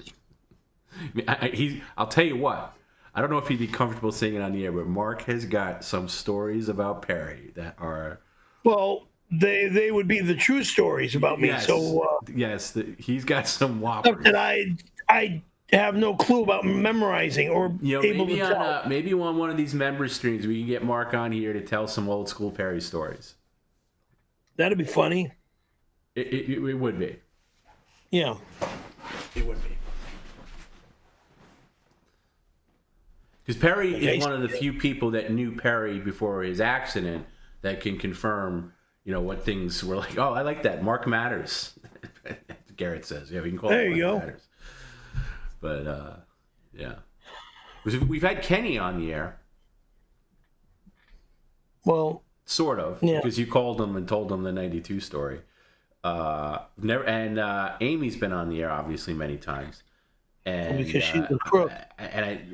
I'll tell you what. I don't know if he'd be comfortable saying it on the air, but Mark has got some stories about Perry that are... Well, they would be the true stories about me. Yes, so yes, he's got some whoppers. that I have no clue about memorizing or able to tell. Maybe on one of these member streams, we can get Mark on here to tell some old school Perry stories. That'd be funny. It would be. Yeah. It would be. Because Perry is one of the few people that knew Perry before his accident that can confirm, what things were like. Oh, I like that. Mark matters. Garrett says, yeah, we can call it Mark matters. But Yeah. We've had Kenny on the air. Well, sort of, because you called him and told him the 92 story. Amy's been on the air obviously many times. And because she's a crook.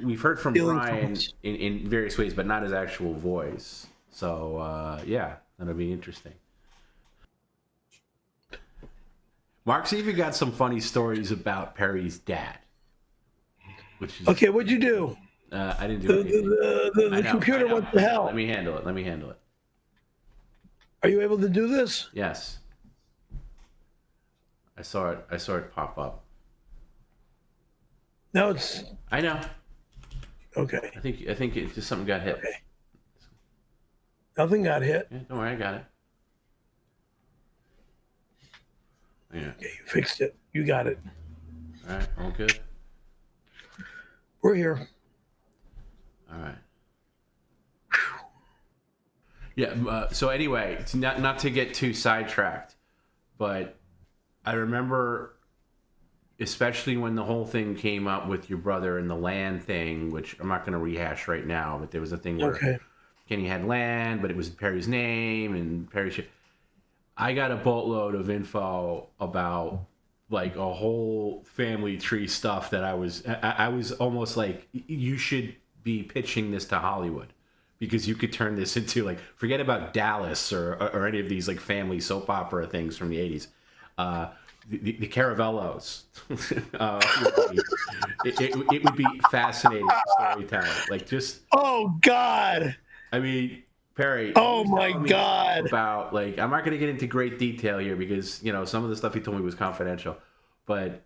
We've heard from Brian in various ways, but not his actual voice. So, that'll be interesting. Mark's even got some funny stories about Perry's dad. Which is, okay, what'd you do? I didn't do anything. The computer went to hell. Let me handle it. Are you able to do this? Yes. I saw it pop up. No, it's. I know. Okay. I think it just something got hit. Okay. Nothing got hit. Yeah, don't worry, I got it. Yeah. Okay, you fixed it. You got it. All right, all good. We're here. All right. Yeah. So anyway, not to get too sidetracked, but I remember, especially when the whole thing came up with your brother and the land thing, which I'm not going to rehash right now, but there was a thing where Kenny had land, but it was Perry's name and Perry. I got a boatload of info about like a whole family tree stuff that I was almost like, you should be pitching this to Hollywood, because you could turn this into, like, forget about Dallas or any of these like family soap opera things from the 80s. The Caravellos. It would be fascinating storytelling. Like, just. Oh God. I mean, Perry. Oh my God. About, like, I'm not going to get into great detail here because, you know, some of the stuff he told me was confidential, but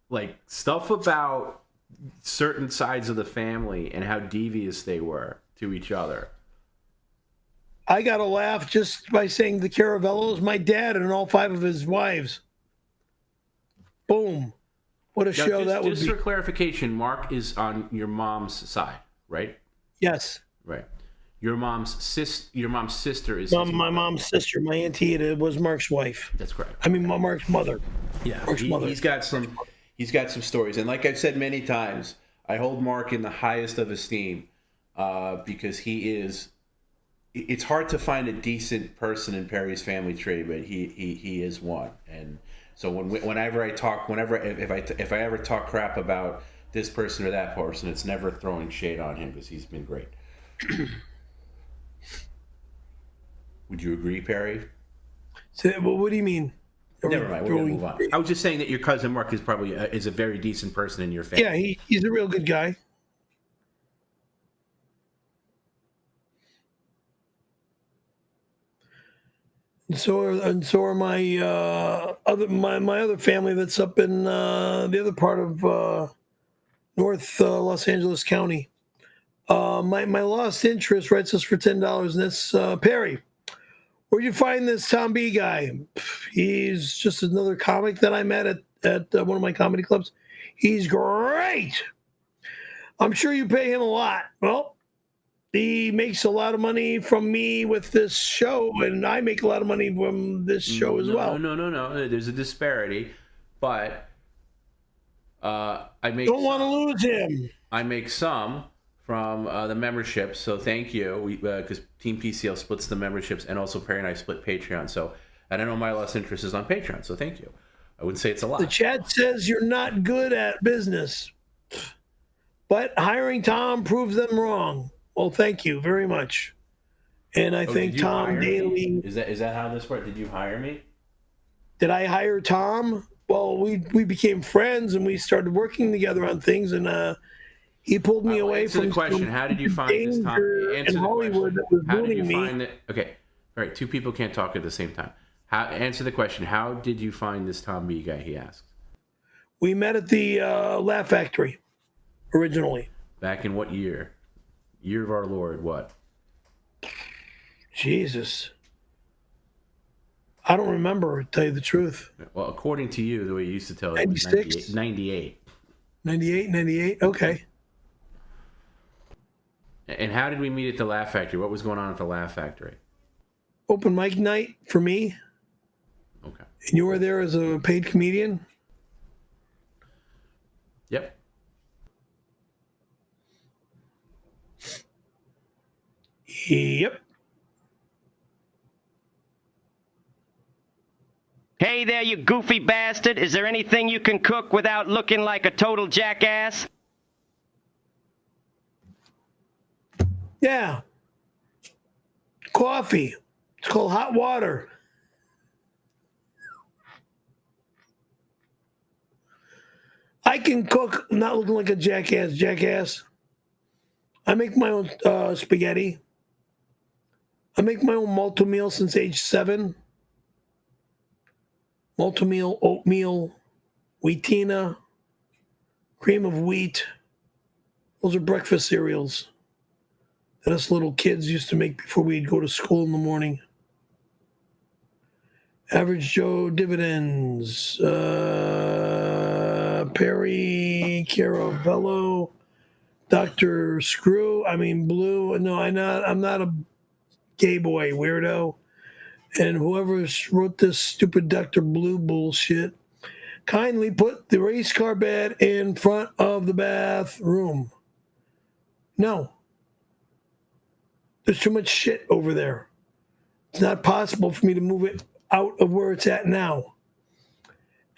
like stuff about certain sides of the family and how devious they were to each other. I got a laugh just by saying the Caravellos, my dad and all 5 of his wives. Boom. What a show that would be. Just for clarification, Mark is on your mom's side, right? Yes. Right. Your mom's sister is my mom's sister. My auntie was Mark's wife. That's correct. I mean, Mark's mother. Yeah. Mark's mother. He's got some stories, and like I've said many times, I hold Mark in the highest of esteem because he is. It's hard to find a decent person in Perry's family tree, but he is one. And so whenever if I ever talk crap about this person or that person, it's never throwing shade on him because he's been great. Would you agree, Perry? So, well, what do you mean? Never mind. We're gonna move on. I was just saying that your cousin Mark is probably is a very decent person in your family. Yeah, he's a real good guy. And so are my other family that's up in the other part of North Los Angeles County. My lost interest writes us for $10, and that's Perry. Where'd you find this Tom B guy? He's just another comic that I met at one of my comedy clubs. He's great. I'm sure you pay him a lot. Well, he makes a lot of money from me with this show, and I make a lot of money from this show as well. No. There's a disparity, but I make. Don't want to lose him. I make some from the membership, so thank you. Because Team PCL splits the memberships, and also Perry and I split Patreon. So, and I know my lost interest is on Patreon, so thank you. I wouldn't say it's a lot. The chat says you're not good at business, but hiring Tom proves them wrong. Well, thank you very much. And I think Tom Daly. Is that how this worked? Did you hire me? Did I hire Tom? Well, we became friends and we started working together on things, and he pulled me away from the question. How did you find this Tom? In Hollywood that was ruining me. Find it? Okay, all right. 2 people can't talk at the same time. Answer the question. How did you find this Tom B guy? He asked. We met at the Laugh Factory originally. Back in what year? Year of our Lord, what? Jesus. I don't remember, to tell you the truth. Well, according to you, the way you used to tell it, 96? was 98. 98, okay. And how did we meet at the Laugh Factory? What was going on at the Laugh Factory? Open mic night for me. Okay. And you were there as a paid comedian? Yep. Yep. Hey there, you goofy bastard. Is there anything you can cook without looking like a total jackass? Yeah. Coffee. It's called hot water. I can cook not looking like a jackass. I make my own spaghetti. I make my own multi-meal since age 7. Multi-meal, oatmeal, wheatina, cream of wheat. Those are breakfast cereals that us little kids used to make before we'd go to school in the morning. Average Joe dividends. Perry, Caravello, Dr. Blue. No, I'm not a gay boy weirdo. And whoever wrote this stupid Dr. Blue bullshit, kindly put the race car bed in front of the bathroom. No. There's too much shit over there. It's not possible for me to move it out of where it's at now.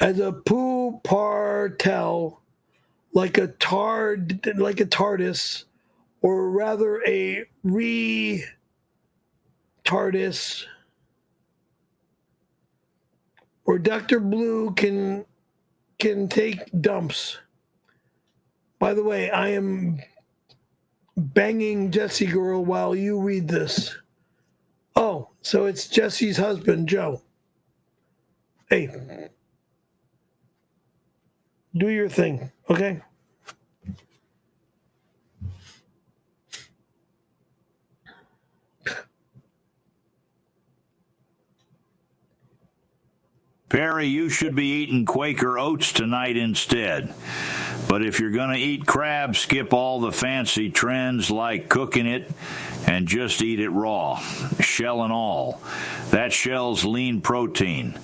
As a poo partel, like a TARDIS, or rather a retardis, or Dr. Blue can take dumps. By the way, I am banging Jesse girl while you read this. Oh, so it's Jesse's husband, Joe. Hey, do your thing, okay? Perry, you should be eating Quaker oats tonight instead. But if you're going to eat crab, skip all the fancy trends like cooking it and just eat it raw, shell and all. That shell's lean protein.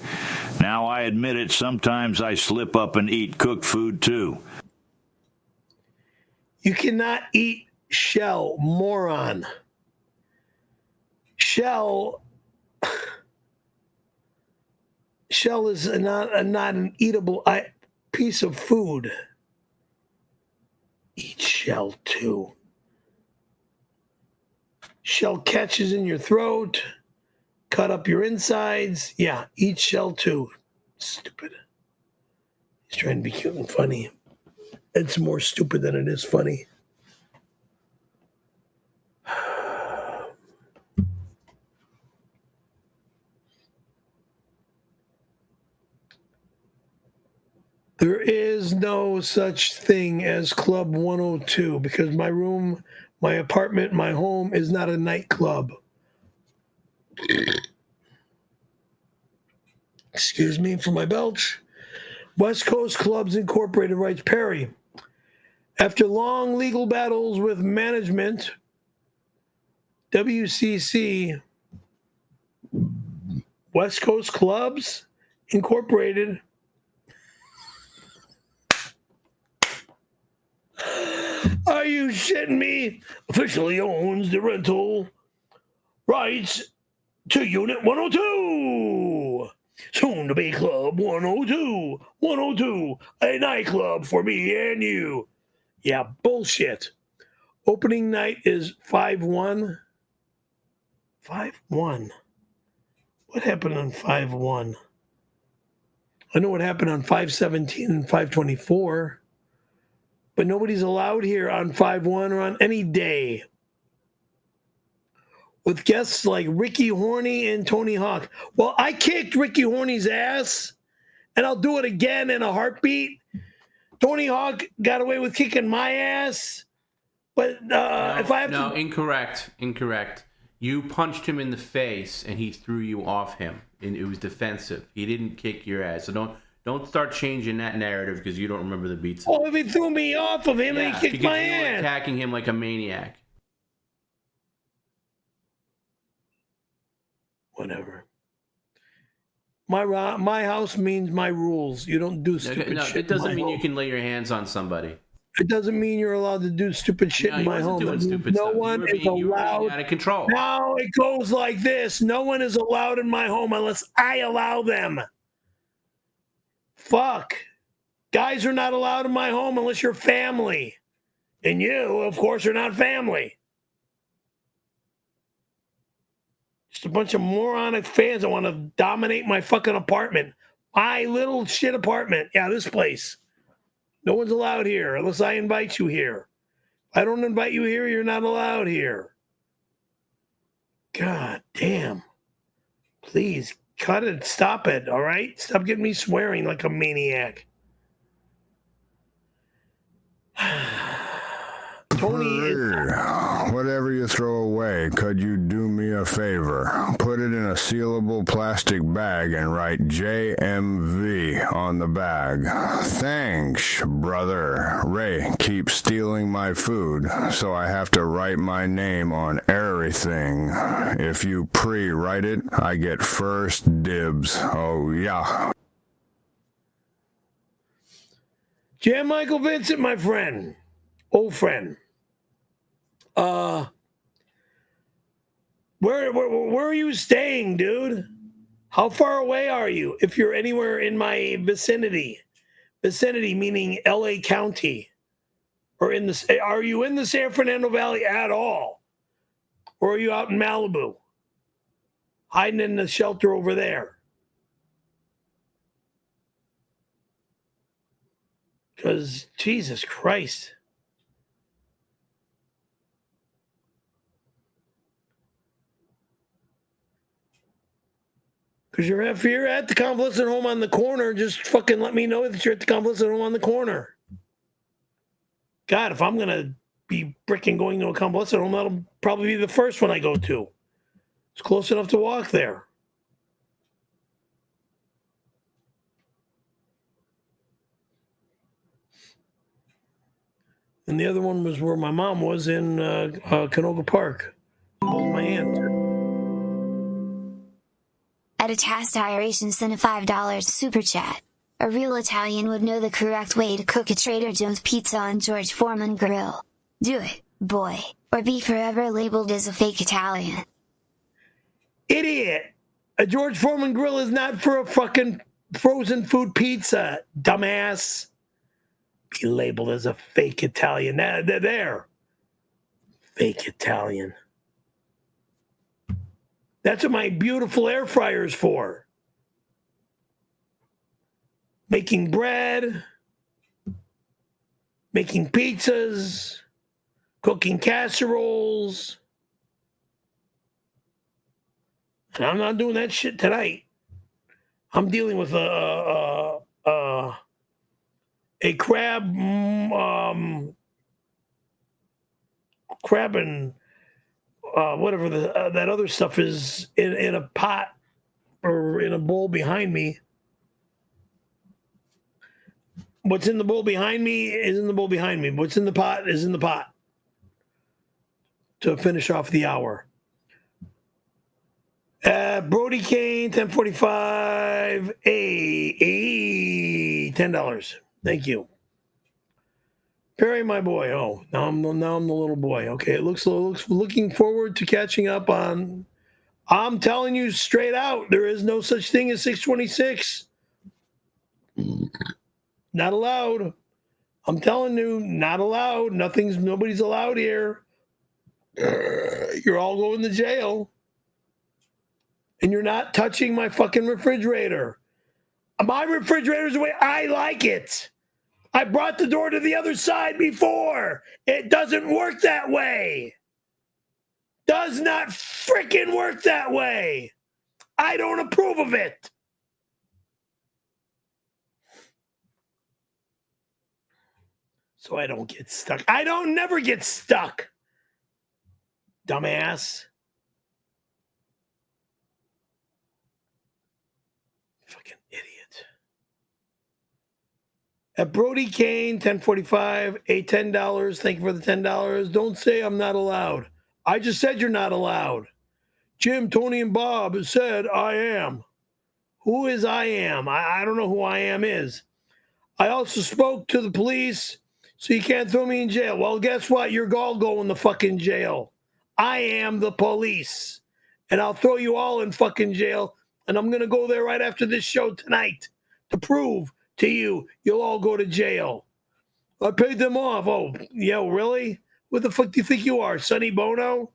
Now, I admit it, sometimes I slip up and eat cooked food too. You cannot eat shell, moron. Shell is not an eatable piece of food. Eat shell too. Shell catches in your throat, cut up your insides. Yeah, eat shell too. Stupid. He's trying to be cute and funny. It's more stupid than it is funny. There is no such thing as Club 102 because my room, my apartment, my home is not a nightclub. Excuse me for my belch. West Coast Clubs Incorporated writes, Perry, after long legal battles with management, WCC, West Coast Clubs Incorporated, are you shitting me? Officially owns the rental rights to Unit 102. Soon to be Club 102. 102, a nightclub for me and you. Yeah, bullshit. Opening night is 5-1. 5-1. What happened on 5-1? I know what happened on 5-17 and 5-24. But nobody's allowed here on 5-1 or on any day. With guests like Ricky Horney and Tony Hawk. Well, I kicked Ricky Horney's ass, and I'll do it again in a heartbeat. Tony Hawk got away with kicking my ass. But if I have to... No, incorrect. You punched him in the face, and he threw you off him. And it was defensive. He didn't kick your ass. So don't start changing that narrative because you don't remember the beats. Oh, if he threw me off of him and he kicked my you were ass. Attacking him like a maniac. Whatever. My house means my rules. You don't do stupid shit. It doesn't mean you can lay your hands on somebody. It doesn't mean you're allowed to do stupid shit in my home. Doing stupid no stuff. one is You were allowed. being out of control. Now it goes like this. No one is allowed in my home unless I allow them. Fuck. Guys are not allowed in my home unless you're family. And you, of course, are not family. Just a bunch of moronic fans that want to dominate my fucking apartment. My little shit apartment. Yeah, this place. No one's allowed here unless I invite you here. If I don't invite you here, you're not allowed here. God damn. Please, cut it. Stop it, all right? Stop getting me swearing like a maniac. Tony, whatever you throw away, could you do me a favor? Put it in a sealable plastic bag and write JMV on the bag. Thanks, brother. Ray keeps stealing my food, so I have to write my name on everything. If you pre-write it, I get first dibs. Oh, yeah. Jan Michael Vincent, my friend. Old friend. Where are you staying, dude? How far away are you? If you're anywhere in my vicinity meaning LA County, or are you in the San Fernando Valley at all? Or are you out in Malibu, hiding in the shelter over there? Because Jesus Christ. Because if you're at the convalescent home on the corner, just fucking let me know that you're at the convalescent home on the corner. God, if I'm going to be freaking going to a convalescent home, that'll probably be the first one I go to. It's close enough to walk there. And the other one was where my mom was in Canoga Park. Hold my hand. At a task aeration, send a $5 super chat. A real Italian would know the correct way to cook a Trader Joe's pizza on George Foreman grill. Do it, boy, or be forever labeled as a fake Italian. Idiot! A George Foreman grill is not for a fucking frozen food pizza, dumbass. Be labeled as a fake Italian. They're there. Fake Italian. That's what my beautiful air fryer is for. Making bread, making pizzas, cooking casseroles. And I'm not doing that shit tonight. I'm dealing with a crab and whatever that other stuff is in a pot or in a bowl behind me. What's in the bowl behind me is in the bowl behind me. What's in the pot is in the pot to finish off the hour. Brody Kane, 1045, $10. Thank you. Perry, my boy. Oh, now I'm the little boy. Okay, it looks looking forward to catching up on. I'm telling you straight out, there is no such thing as 626. Not allowed. I'm telling you, not allowed. Nobody's allowed here. You're all going to jail. And you're not touching my fucking refrigerator. My refrigerator's the way I like it. I brought the door to the other side before. It doesn't work that way. Does not freaking work that way. I don't approve of it. So I don't get stuck. I don't never get stuck. Dumbass. Fucking idiot. At Brody Kane, 1045, $10. Thank you for the $10. Don't say I'm not allowed. I just said you're not allowed. Jim, Tony, and Bob have said I am. Who is I am? I don't know who I am is. I also spoke to the police So you can't throw me in jail. Well, guess what? You're all going to fucking jail. I am the police. And I'll throw you all in fucking jail. And I'm going to go there right after this show tonight to prove to you you'll all go to jail. I paid them off. Oh, yeah, really? What the fuck do you think you are, Sonny Bono?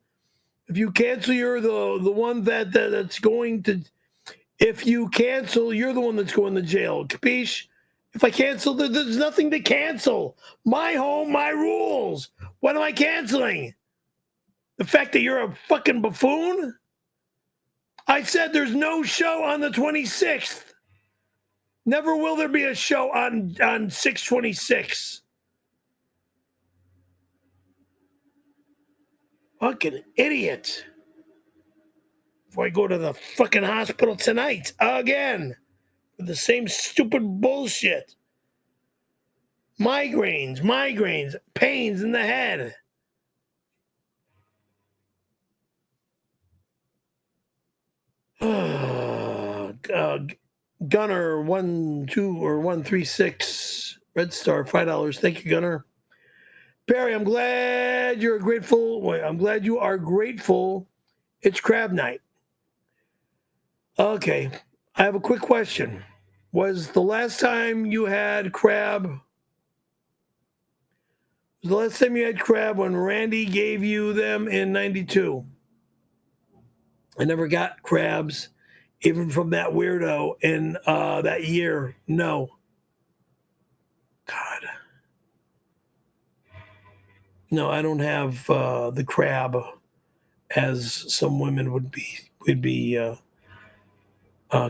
If you cancel, you're the one that's going to... If you cancel, you're the one that's going to jail. Capiche? If I cancel, there's nothing to cancel. My home, my rules. What am I canceling? The fact that you're a fucking buffoon? I said there's no show on the 26th. Never will there be a show on 6/26. Fucking idiot. Before I go to the fucking hospital tonight again for the same stupid bullshit. Migraines, pains in the head. Gunner 136 Red Star $5. Thank you, Gunner. Perry, I'm glad you are grateful. It's crab night. Okay, I have a quick question. Was the last time you had crab? Was the last time you had crab when Randy gave you them in '92? I never got crabs, even from that weirdo in that year. No. God. No, I don't have the crab as some women would be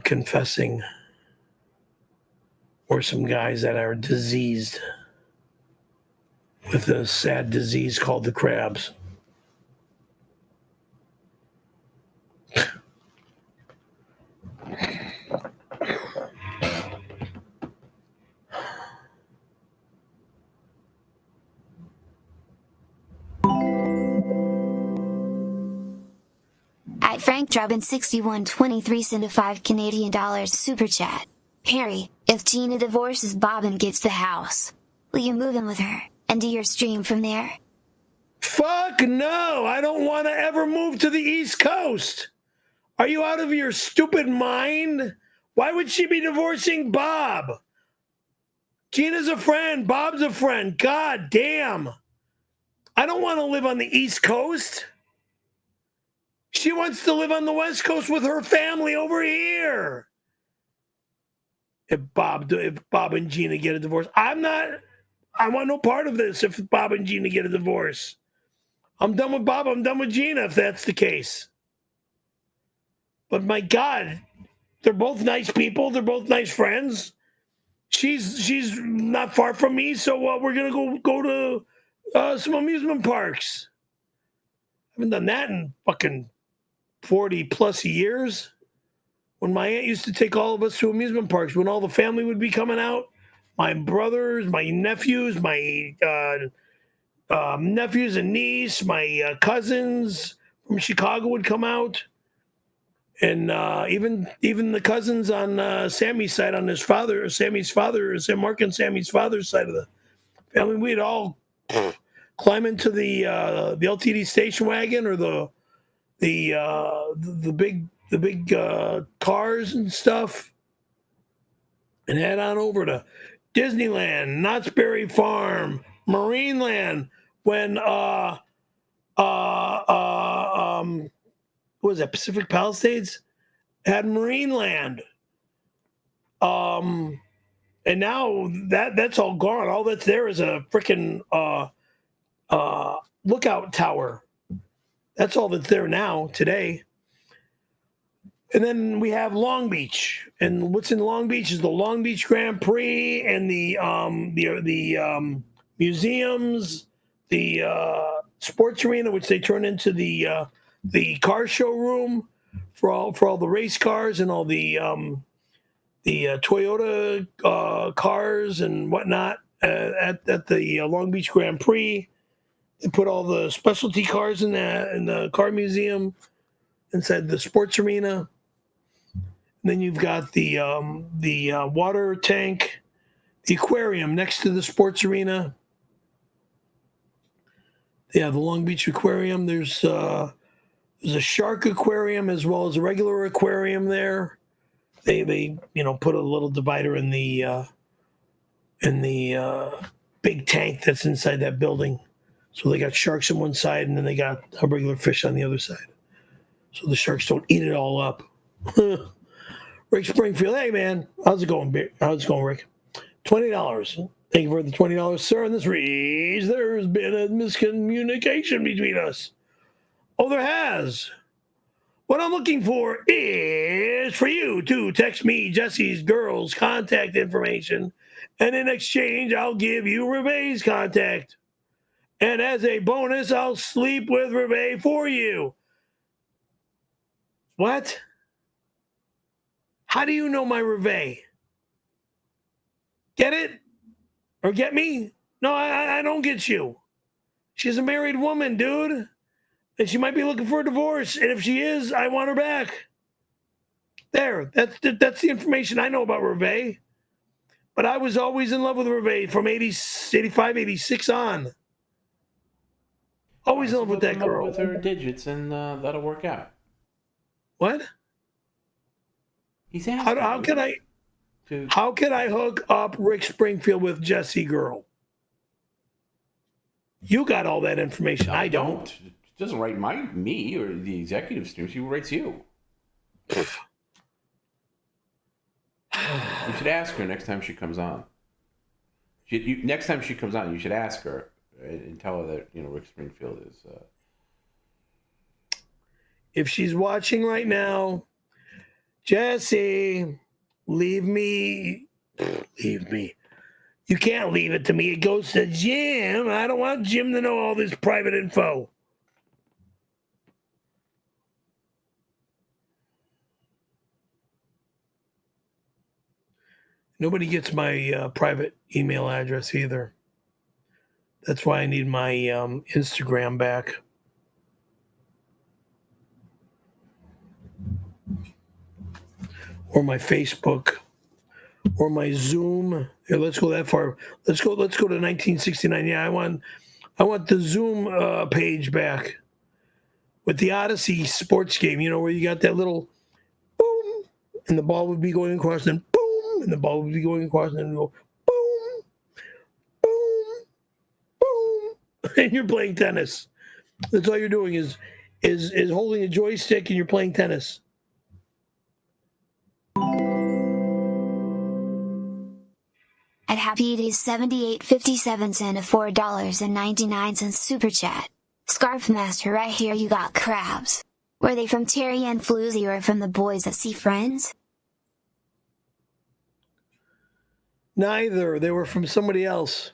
confessing, or some guys that are diseased with a sad disease called the crabs. At Frank Drubin 6123 send a $5 super chat. Perry, if Gina divorces Bob and gets the house, will you move in with her and do your stream from there? Fuck no! I don't want to ever move to the East Coast. Are you out of your stupid mind? Why would she be divorcing Bob? Gina's a friend. Bob's a friend. God damn. I don't want to live on the East Coast. She wants to live on the West Coast with her family over here. If Bob and Gina get a divorce, I want no part of this if Bob and Gina get a divorce. I'm done with Bob, I'm done with Gina if that's the case. But my God, they're both nice people, they're both nice friends. She's not far from me, so we're gonna go to some amusement parks. I haven't done that in fucking 40 plus years. When my aunt used to take all of us to amusement parks, when all the family would be coming out, my brothers, my nephews, my nephews and niece, my cousins from Chicago would come out, and even the cousins on Sammy's side, on Sammy's father, Sam Mark and Sammy's father's side of the family, we'd all climb into the LTD station wagon or the big cars and stuff, and head on over to Disneyland, Knott's Berry Farm, Marineland. When what was that, Pacific Palisades had Marineland, and now that's all gone. All that's there is a freaking lookout tower. That's all that's there now today. And then we have Long Beach, and what's in Long Beach is the Long Beach Grand Prix and the museums, the sports arena, which they turn into the car showroom for all the race cars and all the Toyota cars and whatnot at the Long Beach Grand Prix. They put all the specialty cars in the car museum inside the sports arena. And then you've got the water tank, the aquarium next to the sports arena. Yeah, the Long Beach Aquarium. There's a shark aquarium as well as a regular aquarium there. They put a little divider in the big tank that's inside that building. So they got sharks on one side and then they got a regular fish on the other side. So the sharks don't eat it all up. Rick Springfield, hey man, how's it going, Rick? $20. Thank you for the $20, sir. And this reads, there's been a miscommunication between us. Oh, there has. What I'm looking for is for you to text me Jesse's girl's contact information, and in exchange, I'll give you Reveille's contact. And as a bonus, I'll sleep with Reveille for you. What? How do you know my Reveille? Get it? Or get me? No, I don't get you. She's a married woman, dude. And she might be looking for a divorce. And if she is, I want her back. There. That's the information I know about Reveille. But I was always in love with Reveille from 85, 86 on. Always in love with that girl. With her digits, and that'll work out. What? He's asking. How can I hook up Rick Springfield with Jesse Girl? You got all that information. I don't. She doesn't write me or the executive stream. She writes you. You should ask her next time she comes on. Next time she comes on, you should ask her and tell her that Rick Springfield is. If she's watching right now, Jesse, leave me. You can't leave it to me. It goes to Jim. I don't want Jim to know all this private info. Nobody gets my private email address either. That's why I need my Instagram back. Or my Facebook. Or my Zoom. Here, let's go that far. Let's go to 1969. Yeah, I want the Zoom page back. With the Odyssey sports game, where you got that little boom, and the ball would be going across, and boom, and the ball would be going across, and then go boom, boom, boom, and you're playing tennis. That's all you're doing is holding a joystick and you're playing tennis. At Happy It is 78.57 cent of $4.99 super chat. Scarf Master, right here you got crabs. Were they from Terry and Floozy or from the boys at Sea Friends? Neither. They were from somebody else.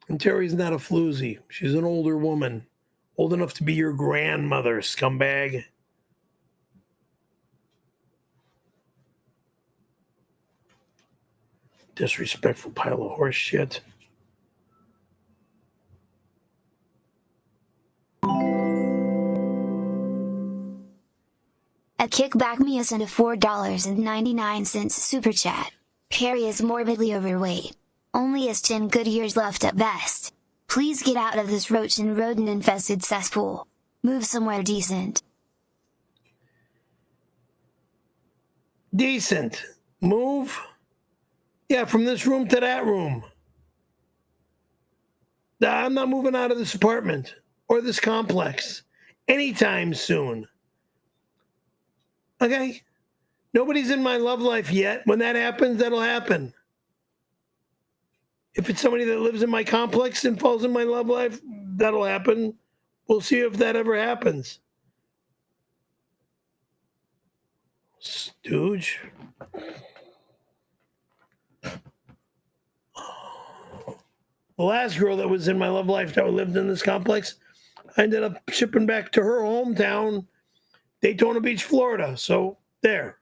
And Terry's not a floozy. She's an older woman. Old enough to be your grandmother, scumbag. Disrespectful pile of horse shit. At Kickback Me is into $4.99 super chat. Perry is morbidly overweight. Only has 10 good years left at best. Please get out of this roach and rodent infested cesspool. Move somewhere decent. Decent. Move? Yeah, from this room to that room. I'm not moving out of this apartment or this complex anytime soon. Okay? Nobody's in my love life yet. When that happens, that'll happen. If it's somebody that lives in my complex and falls in my love life, that'll happen. We'll see if that ever happens. Stooge. The last girl that was in my love life that lived in this complex, I ended up shipping back to her hometown, Daytona Beach, Florida. So there.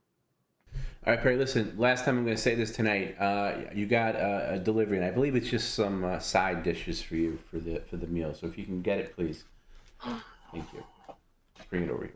All right, Perry, listen, last time I'm going to say this tonight. You got a delivery, and I believe it's just some side dishes for you for the meal. So if you can get it, please. Thank you. Just bring it over here.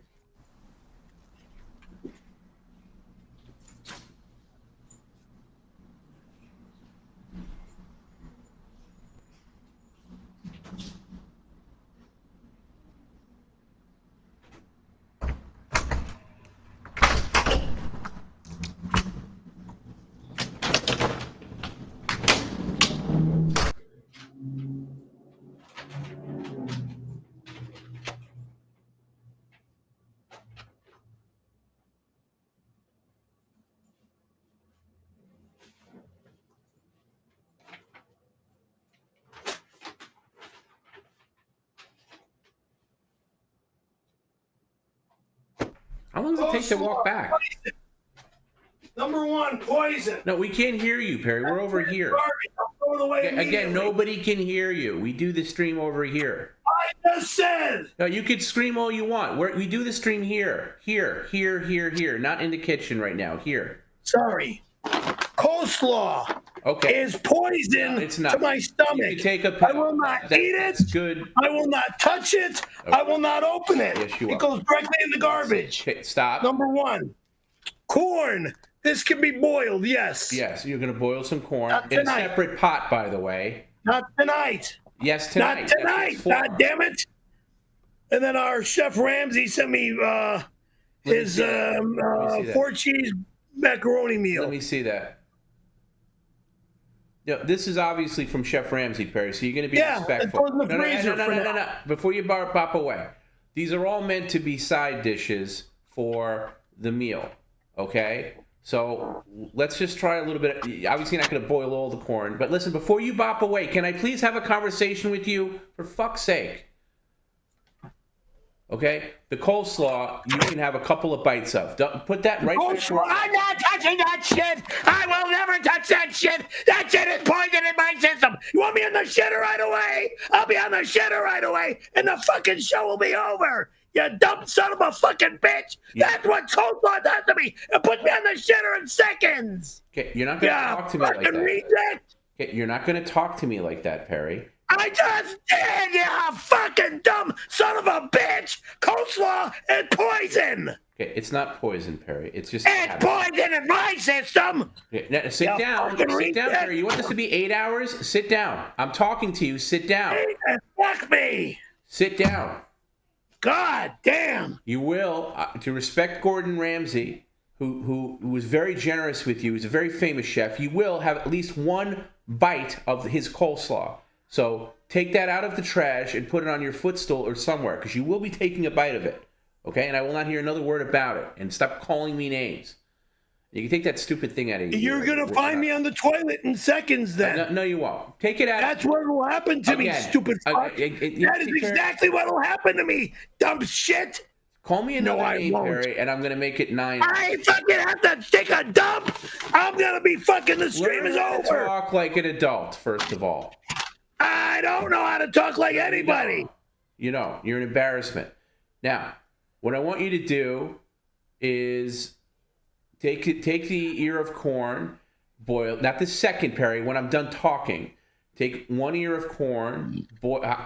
How long does it take to walk back? Number one, poison. No, we can't hear you, Perry. We're over here. Again, nobody can hear you. We do the stream over here. I just said. No, you could scream all you want. We do the stream here. Here. Not in the kitchen right now. Here. Sorry. Coleslaw is poison to my stomach. You can take a I will not eat it. That's good. I will not touch it. Okay. I will not open it. Yes, you it goes directly in the garbage. Okay, stop. Number one, corn. This can be boiled, yes. Yes, you're going to boil some corn Not in a tonight. separate pot, by the way. Not tonight. Yes, tonight. Not tonight. God damn it. And then our Chef Ramsay sent me his 4-cheese macaroni meal. Let me see that. No, this is obviously from Chef Ramsay, Perry, so you're going to be respectful. It's in the freezer No. Before you pop away. These are all meant to be side dishes for the meal, okay? So let's just try a little bit. Obviously, not going to boil all the corn. But listen, before you bop away, can I please have a conversation with you? For fuck's sake. Okay? The coleslaw, you can have a couple of bites of. Put that right Coleslaw, I'm not touching that shit. I will never touch that shit. That shit is poison in my system. You want me on the shitter right away? I'll be on the shitter right away, and the fucking show will be over. You dumb son of a fucking bitch! Yeah. That's what coleslaw does to me! It puts me on the shitter in seconds! Okay, you're not going to talk to me like that. Reject. Okay, you're not going to talk to me like that, Perry. I just did, you fucking dumb son of a bitch! Coleslaw is poison! Okay, it's not poison, Perry. It's just It's poison in my system! Okay, now, sit down. Sit down, Perry. You want this to be 8 hours? Sit down. I'm talking to you. Sit down. Fuck me! Sit down. God damn! You will, to respect Gordon Ramsay, who was very generous with you. He's a very famous chef. You will have at least one bite of his coleslaw. So take that out of the trash and put it on your footstool or somewhere, because you will be taking a bite of it. Okay? And I will not hear another word about it. And stop calling me names. You can take that stupid thing out of you. You're going to find me on the toilet in seconds then. No, you won't. Take it out. That's what will happen to me, stupid fuck. That is exactly what will happen to me, dumb shit. Call me another name, Perry, and I'm going to make it 9. I fucking have to take a dump. I'm going to be fucking, the stream is over. Talk like an adult, first of all. I don't know how to talk like anybody. You know, you're an embarrassment. Now, what I want you to do is take the ear of corn, boil, not the second, Perry, when I'm done talking. Take 1 ear of corn,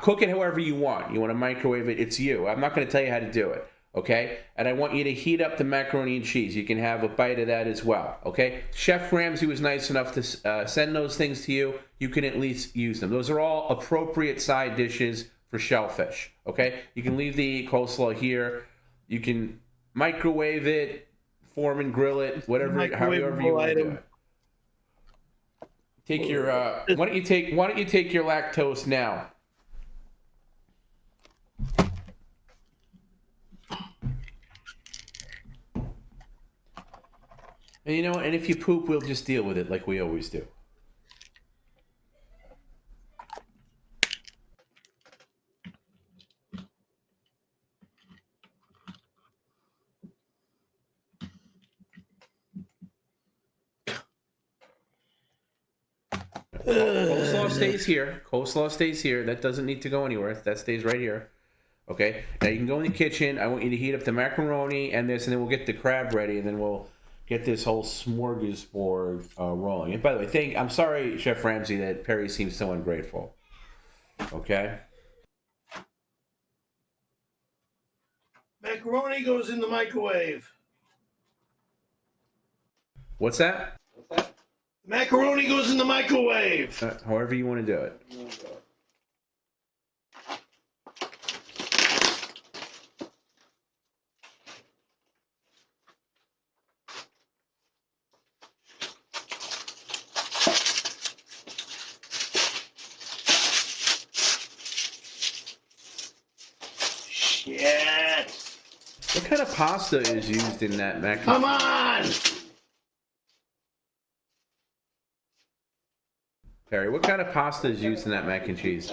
cook it however you want. You want to microwave it, it's you. I'm not going to tell you how to do it, okay? And I want you to heat up the macaroni and cheese. You can have a bite of that as well, okay? Chef Ramsay was nice enough to send those things to you. You can at least use them. Those are all appropriate side dishes for shellfish, okay? You can leave the coleslaw here. You can microwave it, form and grill it, however you want to do it. Take your why don't you take your lactose now? And you know what? And if you poop, we'll just deal with it like we always do. Coleslaw stays here. Coleslaw stays here. That doesn't need to go anywhere. That stays right here. Okay. Now you can go in the kitchen. I want you to heat up the macaroni and this, and then we'll get the crab ready, and then we'll get this whole smorgasbord rolling. And by the way, I'm sorry, Chef Ramsay, that Perry seems so ungrateful. Okay. Macaroni goes in the microwave. What's that? Macaroni goes in the microwave. However you want to do it. Shit. What kind of pasta is used in that mac and cheese? Come on. Perry, what kind of pasta is used in that mac and cheese?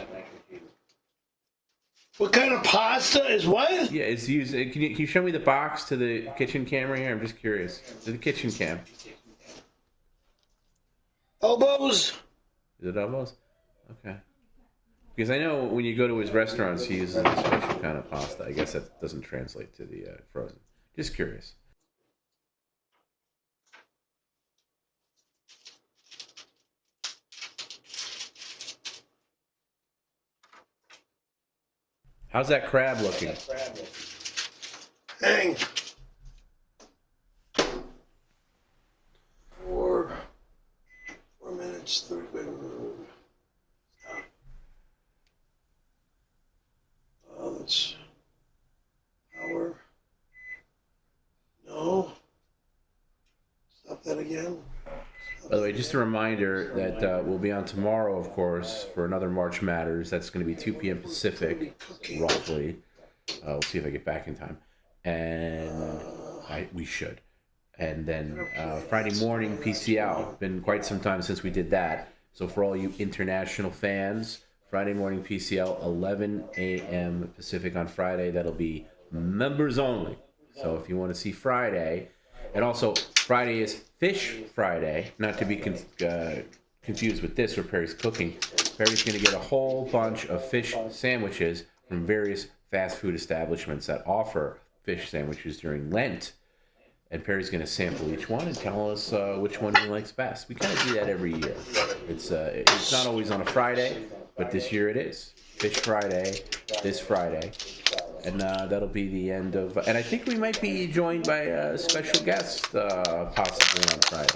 What kind of pasta is what? Yeah, it's used. Can you show me the box to the kitchen camera here? I'm just curious. To the kitchen cam. Elbows? Is it elbows? Okay. Because I know when you go to his restaurants, he uses a special kind of pasta. I guess that doesn't translate to the frozen. Just curious. How's that crab looking? Hang. 4 minutes, 30 minutes. That's hour. No. Stop that again. By the way, just a reminder that we'll be on tomorrow, of course, for another March Matters. That's going to be 2 p.m. Pacific, roughly. We'll see if I get back in time. And we should. And then Friday morning, PCL. Been quite some time since we did that. So for all you international fans, Friday morning PCL, 11 a.m. Pacific on Friday. That'll be members only. So if you want to see Friday, and also Friday is Fish Friday, not to be confused with this or Perry's Cooking. Perry's going to get a whole bunch of fish sandwiches from various fast food establishments that offer fish sandwiches during Lent. And Perry's going to sample each one and tell us which one he likes best. We kind of do that every year. It's not always on a Friday, but this year it is. Fish Friday, this Friday. And that'll be the end of... And I think we might be joined by a special guest possibly on Friday.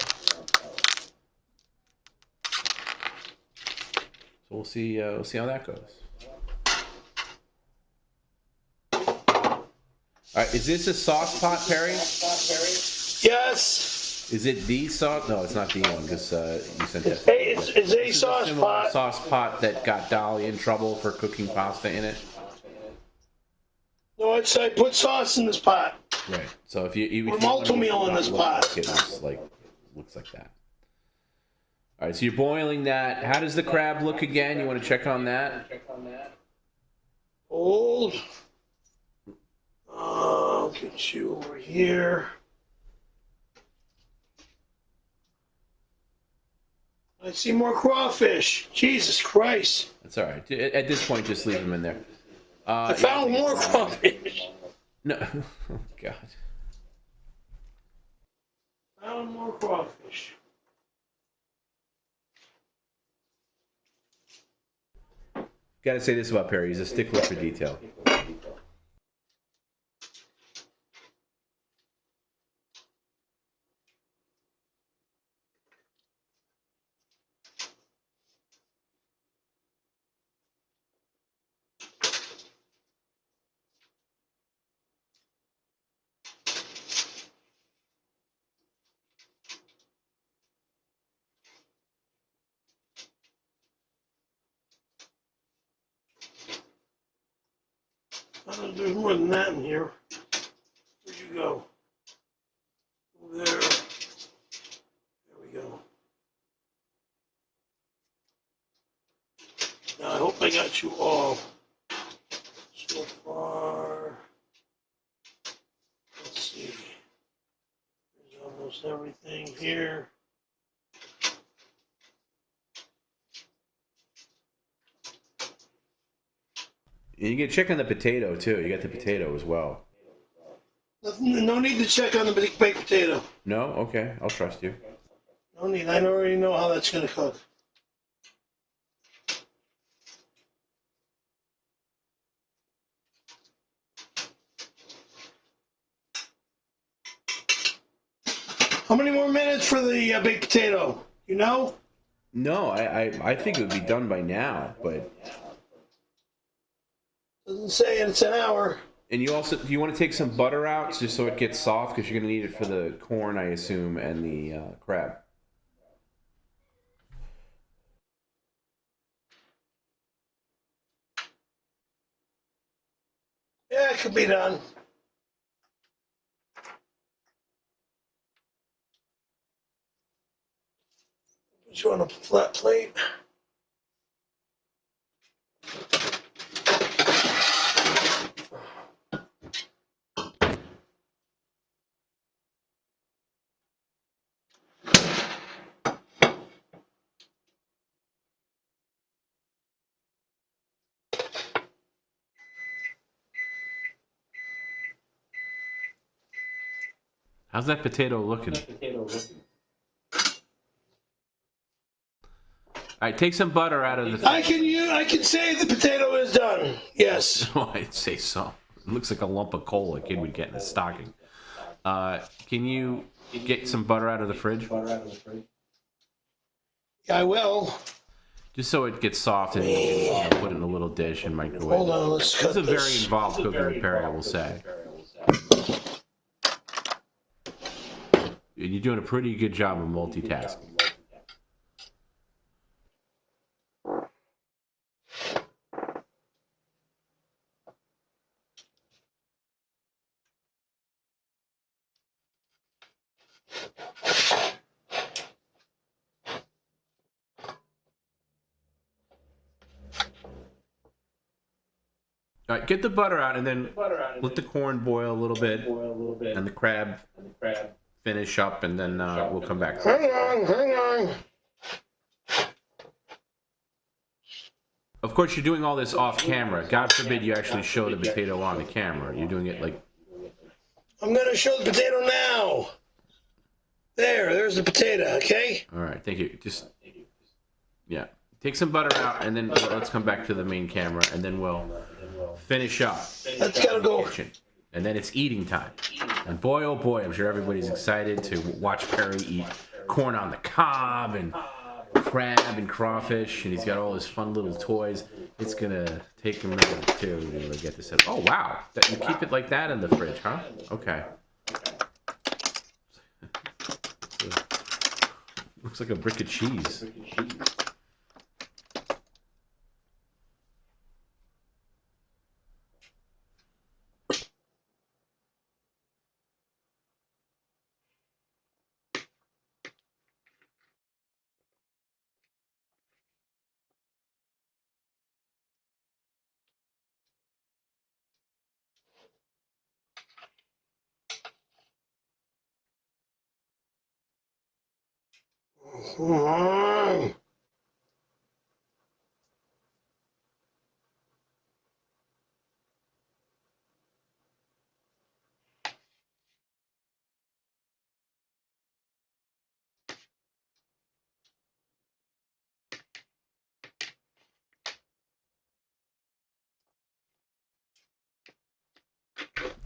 So we'll see how that goes. All right, is this a sauce pot, Perry? Yes. Is it the sauce? No, it's not the one because you sent that. It's a sauce pot. Sauce pot that got Dolly in trouble for cooking pasta in it. No, I put sauce in this pot. Right. So if you put multi-meal in this pot, it looks like that. All right. So you're boiling that. How does the crab look again? You want to check on that? Old. I'll get you over here. I see more crawfish. Jesus Christ. That's all right. At this point, just leave them in there. I found more crawfish. No. Oh, God. Found more crawfish. Got to say this about Perry. He's a stickler for detail. There's more than that in here. Where'd you go? Over there. There we go. Now I hope I got you all. So far, let's see. There's almost everything here. You can check on the potato too. You got the potato as well. No need to check on the baked potato. No? Okay. I'll trust you. No need. I already know how that's going to cook. How many more minutes for the baked potato? You know? No, I think it would be done by now, but... Doesn't say it's an hour. And you also, do you want to take some butter out just so it gets soft? Because you're going to need it for the corn, I assume, and the crab. Yeah, it could be done. Put you on a flat plate. How's that potato looking? All right, take some butter out of the. I can say the potato is done. Yes. Oh, I'd say so. It looks like a lump of coal a kid would get in a stocking. Can you get some butter out of the fridge? I will. Just so it gets soft and you can put it in a little dish and microwave. Hold on, let's cut This is a very this. involved cooking with Perry, I will say. And you're doing a pretty good job of multitasking. All right, get the butter out and then let the corn boil a little bit and the crab finish up, and then we'll come back. Hang on. Of course, you're doing all this off camera. God forbid you actually show the potato on the camera. You're doing it like... I'm going to show the potato now. There's the potato, okay? All right, thank you. Yeah. Take some butter out, and then let's come back to the main camera, and then we'll finish up. That's got to go. Kitchen. And then it's eating time. And boy, oh boy, I'm sure everybody's excited to watch Perry eat corn on the cob and crab and crawfish, and he's got all his fun little toys. It's going to take a minute or two to get this out. Oh, wow. You keep it like that in the fridge, huh? Okay. Looks like a brick of cheese. Come on.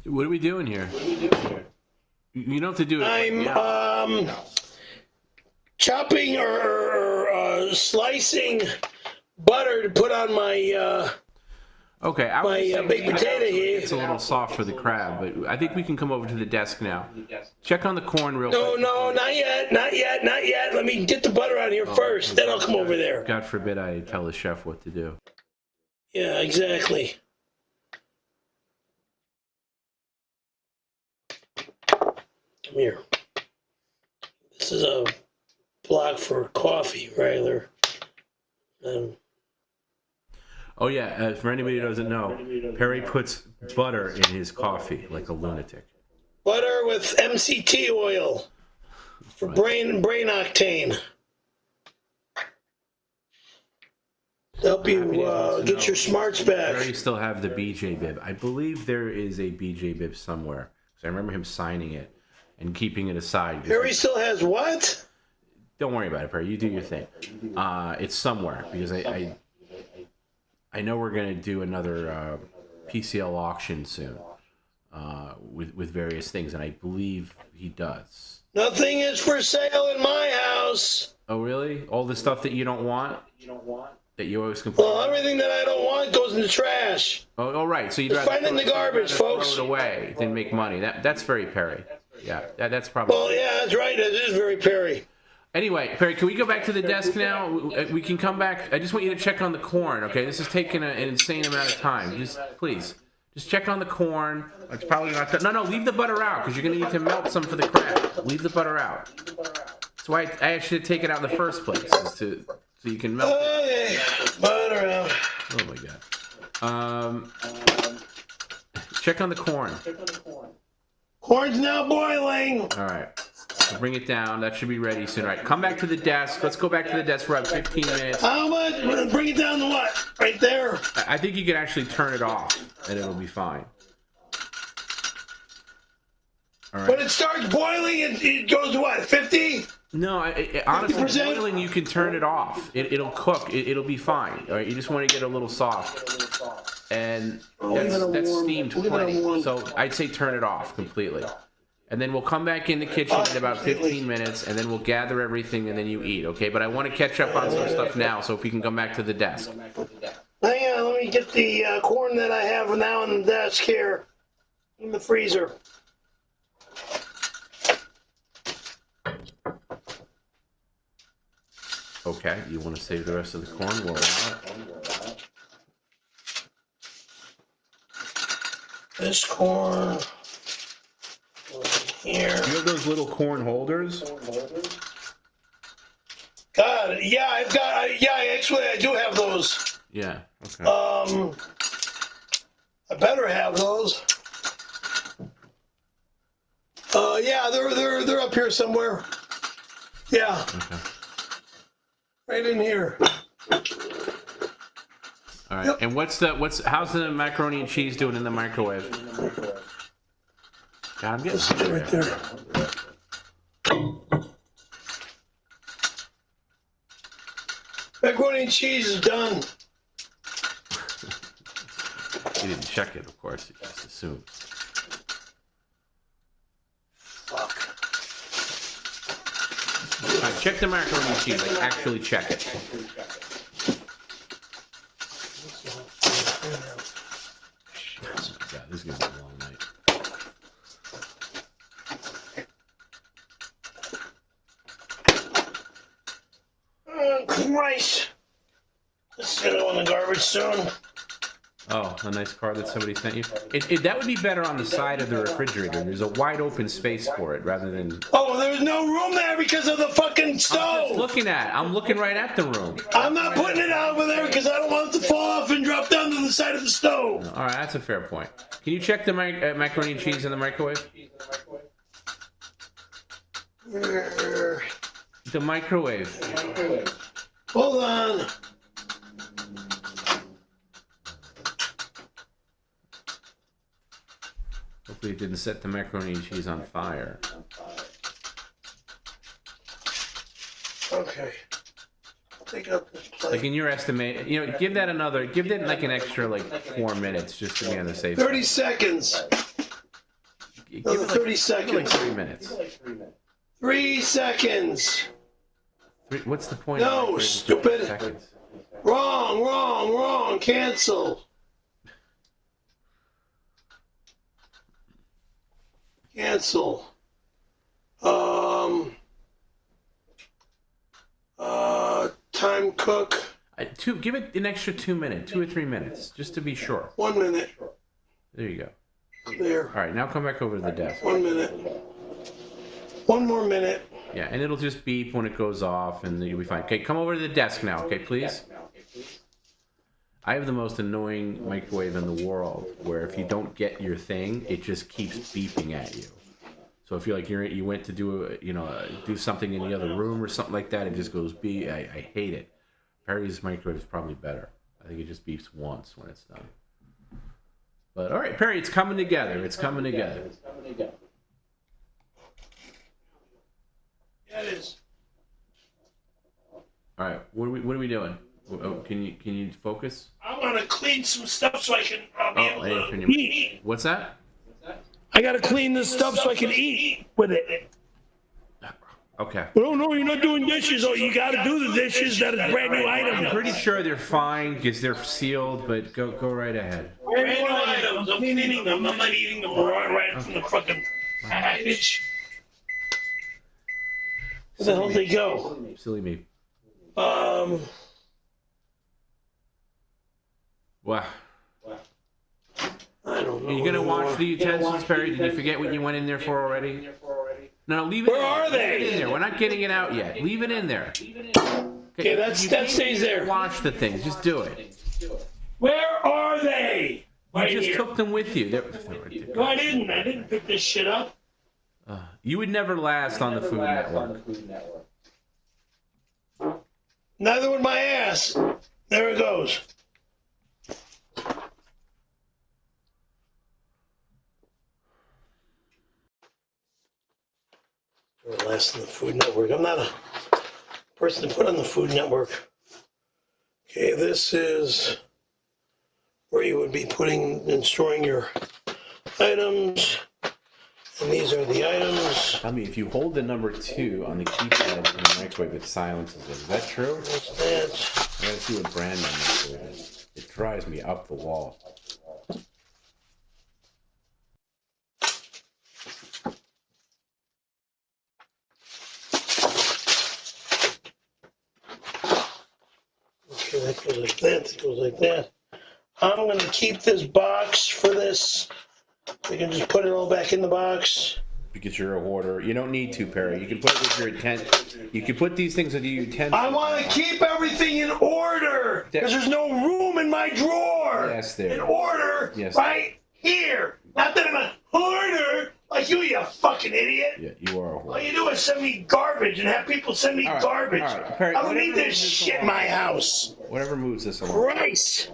What are we doing here? You don't have to do it. I'm chopping or slicing butter to put on my okay, my baked potato here. It's a little soft for the crab, but I think we can come over to the desk now. Check on the corn real quick. No, not yet. Let me get the butter out here first, then I'll come over there. God forbid I tell the chef what to do. Yeah, exactly. Come here. This is a block for coffee, regular. Oh yeah, for anybody who doesn't know, Perry puts butter in his coffee like a lunatic. Butter with MCT oil for brain octane. To help you get your smarts back. Perry still have the BJ bib. I believe there is a BJ bib somewhere. So I remember him signing it and keeping it aside. Perry still has what? Don't worry about it, Perry. You do your thing. It's somewhere because I know we're going to do another PCL auction soon with various things, and I believe he does. Nothing is for sale in my house. Oh, really? All the stuff that you don't want? That you always complain Well, everything that I don't want goes in the trash. Oh, all right. So you'd Just rather find it in the garbage, folks. throw it away than make money. That's very Perry. Yeah, that's probably... Well, yeah, that's right. That is very Perry. Anyway, Perry, can we go back to the desk now? We can come back. I just want you to check on the corn, okay? This is taking an insane amount of time. Please. Just check on the corn. It's probably not... No, leave the butter out, because you're going to need to melt some for the crab. Leave the butter out. That's why I asked you to take it out in the first place, so you can melt it. Okay, butter out. Oh, my God. Check on the corn. Corn's now boiling. All right. So bring it down. That should be ready soon. All right. Come back to the desk. Let's go back to the desk for about 15 minutes. How much? Bring it down to what? Right there? I think you can actually turn it off, and it'll be fine. All right. When it starts boiling, it goes to what, 50? No, honestly, 50%? boiling, you can turn it off. It'll cook. It'll be fine. All right, you just want to get a little soft, and that's steamed plenty. So I'd say turn it off completely, and then we'll come back in the kitchen in about 15 minutes, and then we'll gather everything, and then you eat. Okay? But I want to catch up on some stuff now, so if we can come back to the desk. Hang on, let me get the corn that I have now on the desk here in the freezer. Okay, you want to save the rest of the corn? We'll allow it. This corn here. You have those little corn holders? God, yeah, actually I do have those. Yeah. Okay. I better have those. Yeah, they're up here somewhere. Yeah. Okay. Right in here. All right. Yep. And how's the macaroni and cheese doing in the microwave? God, I'm getting right there. Macaroni and cheese is done. You didn't check it, of course. You just assumed. Fuck. All right, check the macaroni and cheese. Like, actually check it. God, this is gonna be a long night. Oh, Christ. This is gonna go in the garbage soon. Oh, a nice card that somebody sent you. That would be better on the side of the refrigerator. There's a wide open space for it rather than... Oh, there's no room there because of the fucking stove. I'm looking right at the room. I'm not putting it over there because I don't want it to fall off and drop down to the side of the stove. All right, that's a fair point. Can you check the macaroni and cheese in the microwave? The microwave. Hold on. Hopefully it didn't set the macaroni and cheese on fire. Okay. Take up this plate. Like in your estimate, give that like an extra 4 minutes just to be on the safe 30 side. seconds. Give Another it 30 seconds. Give it 3 minutes. 3 seconds. What's the point? No, of stupid. Seconds? Wrong. Cancel. Cancel. Time cook. Give it an extra 2 minutes, 2 or 3 minutes, just to be sure. 1 minute. There you go. There. All right, now come back over to the desk. 1 minute. 1 more minute. Yeah, and it'll just beep when it goes off, and you'll be fine. Okay, come over to the desk now, okay, please? I have the most annoying microwave in the world, where if you don't get your thing, it just keeps beeping at you. So if you went to do something in the other room or something like that, it just goes beep. I hate it. Perry's microwave is probably better. I think it just beeps once when it's done. But all right, Perry, it's coming together. It's coming together. Yeah, it is. All right, what are we doing? Can you focus? I want to clean some stuff so I can be able to eat. What's that? I got to clean this stuff so I can eat with it. Okay. Oh, no, you're not doing dishes. Oh, you got to do the dishes. That is brand new item. I'm pretty sure they're fine because they're sealed, but go right ahead. Brand new items. I'm cleaning them. I'm not eating them right from the fucking package. Where the hell did they go? Silly me. Wow. I don't know. Are you going to wash the utensils, Perry? Did you forget what you went in there for already? No, leave it in there. Where are they? Leave it in there. We're not getting it out yet. Leave it in there. Okay, that stays there. Wash the things. Just do it. Where are they? You just took them with you. No, I didn't. I didn't pick this shit up. You would never last on the Food Network. Neither would my ass. There it goes. Last on the Food Network. I'm not a person to put on the Food Network. Okay, this is where you would be putting and storing your items. And these are the items. I mean, if you hold the number 2 on the keypad in the microwave, it silences it. Is that true? What's that? I gotta see what brand number it is. It drives me up the wall. Okay, that goes like that. That goes like that. I'm going to keep this box for this. We can just put it all back in the box. Because you're a hoarder. You don't need to, Perry. You can put it with your you can put these things with your utensils. I want to keep everything in order because there's no room in my drawer. Yes, there. In order, yes. Right here. Not that I'm a hoarder like you fucking idiot. Yeah, you are a hoarder. All you do is send me garbage and have people send me garbage. All right. Perry, I don't need this shit in my house. Whatever moves this along. Christ.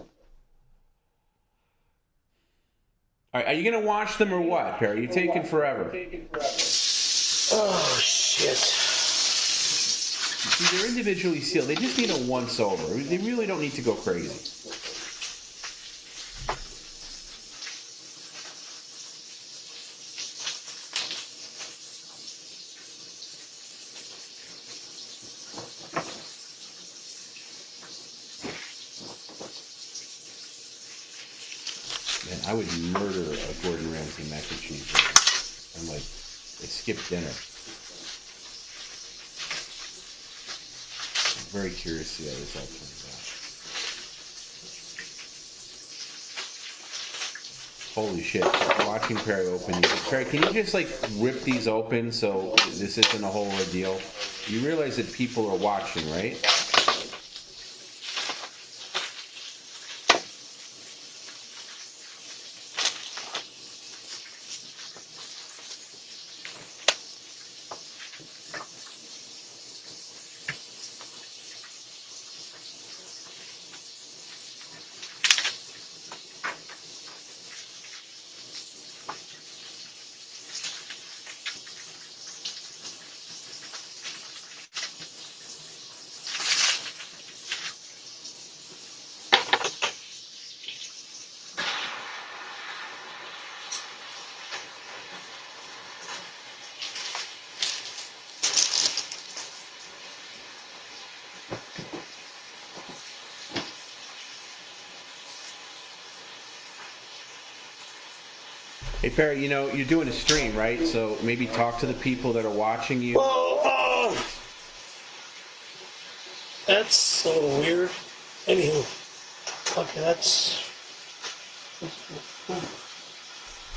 All right, are you going to wash them or what, Perry? You're taking forever. Oh, shit. See, they're individually sealed. They just need a once-over. They really don't need to go crazy. Man, I would murder a Gordon Ramsay mac and cheese. I'm like, they skip dinner. I'm very curious to see how this all turns out. Holy shit. Watching Perry open these. Perry, can you just like rip these open so this isn't a whole ordeal? You realize that people are watching, right? Hey Perry, you know, you're doing a stream, right? So maybe talk to the people that are watching you. Well, that's a little weird. Anywho, okay, that's...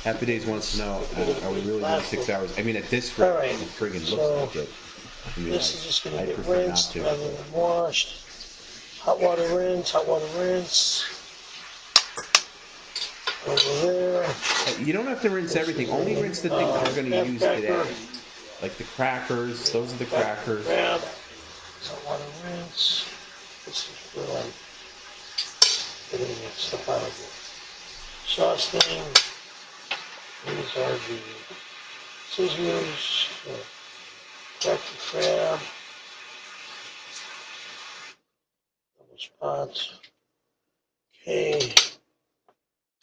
Happy Days wants to know, are we really doing 6 hours? I mean, at this rate, right. it friggin' looks like it. I mean, This is just going to get prefer rinsed not to. rather than washed. Hot water rinse, hot water rinse. Over there. You don't have to rinse everything. Only rinse the things you're going to use today. Like the crackers. Those are the crackers. Grab. Hot water rinse. This is for like getting that stuff out of the sauce thing. These are the scissors for crack the crab. Double spots. Okay.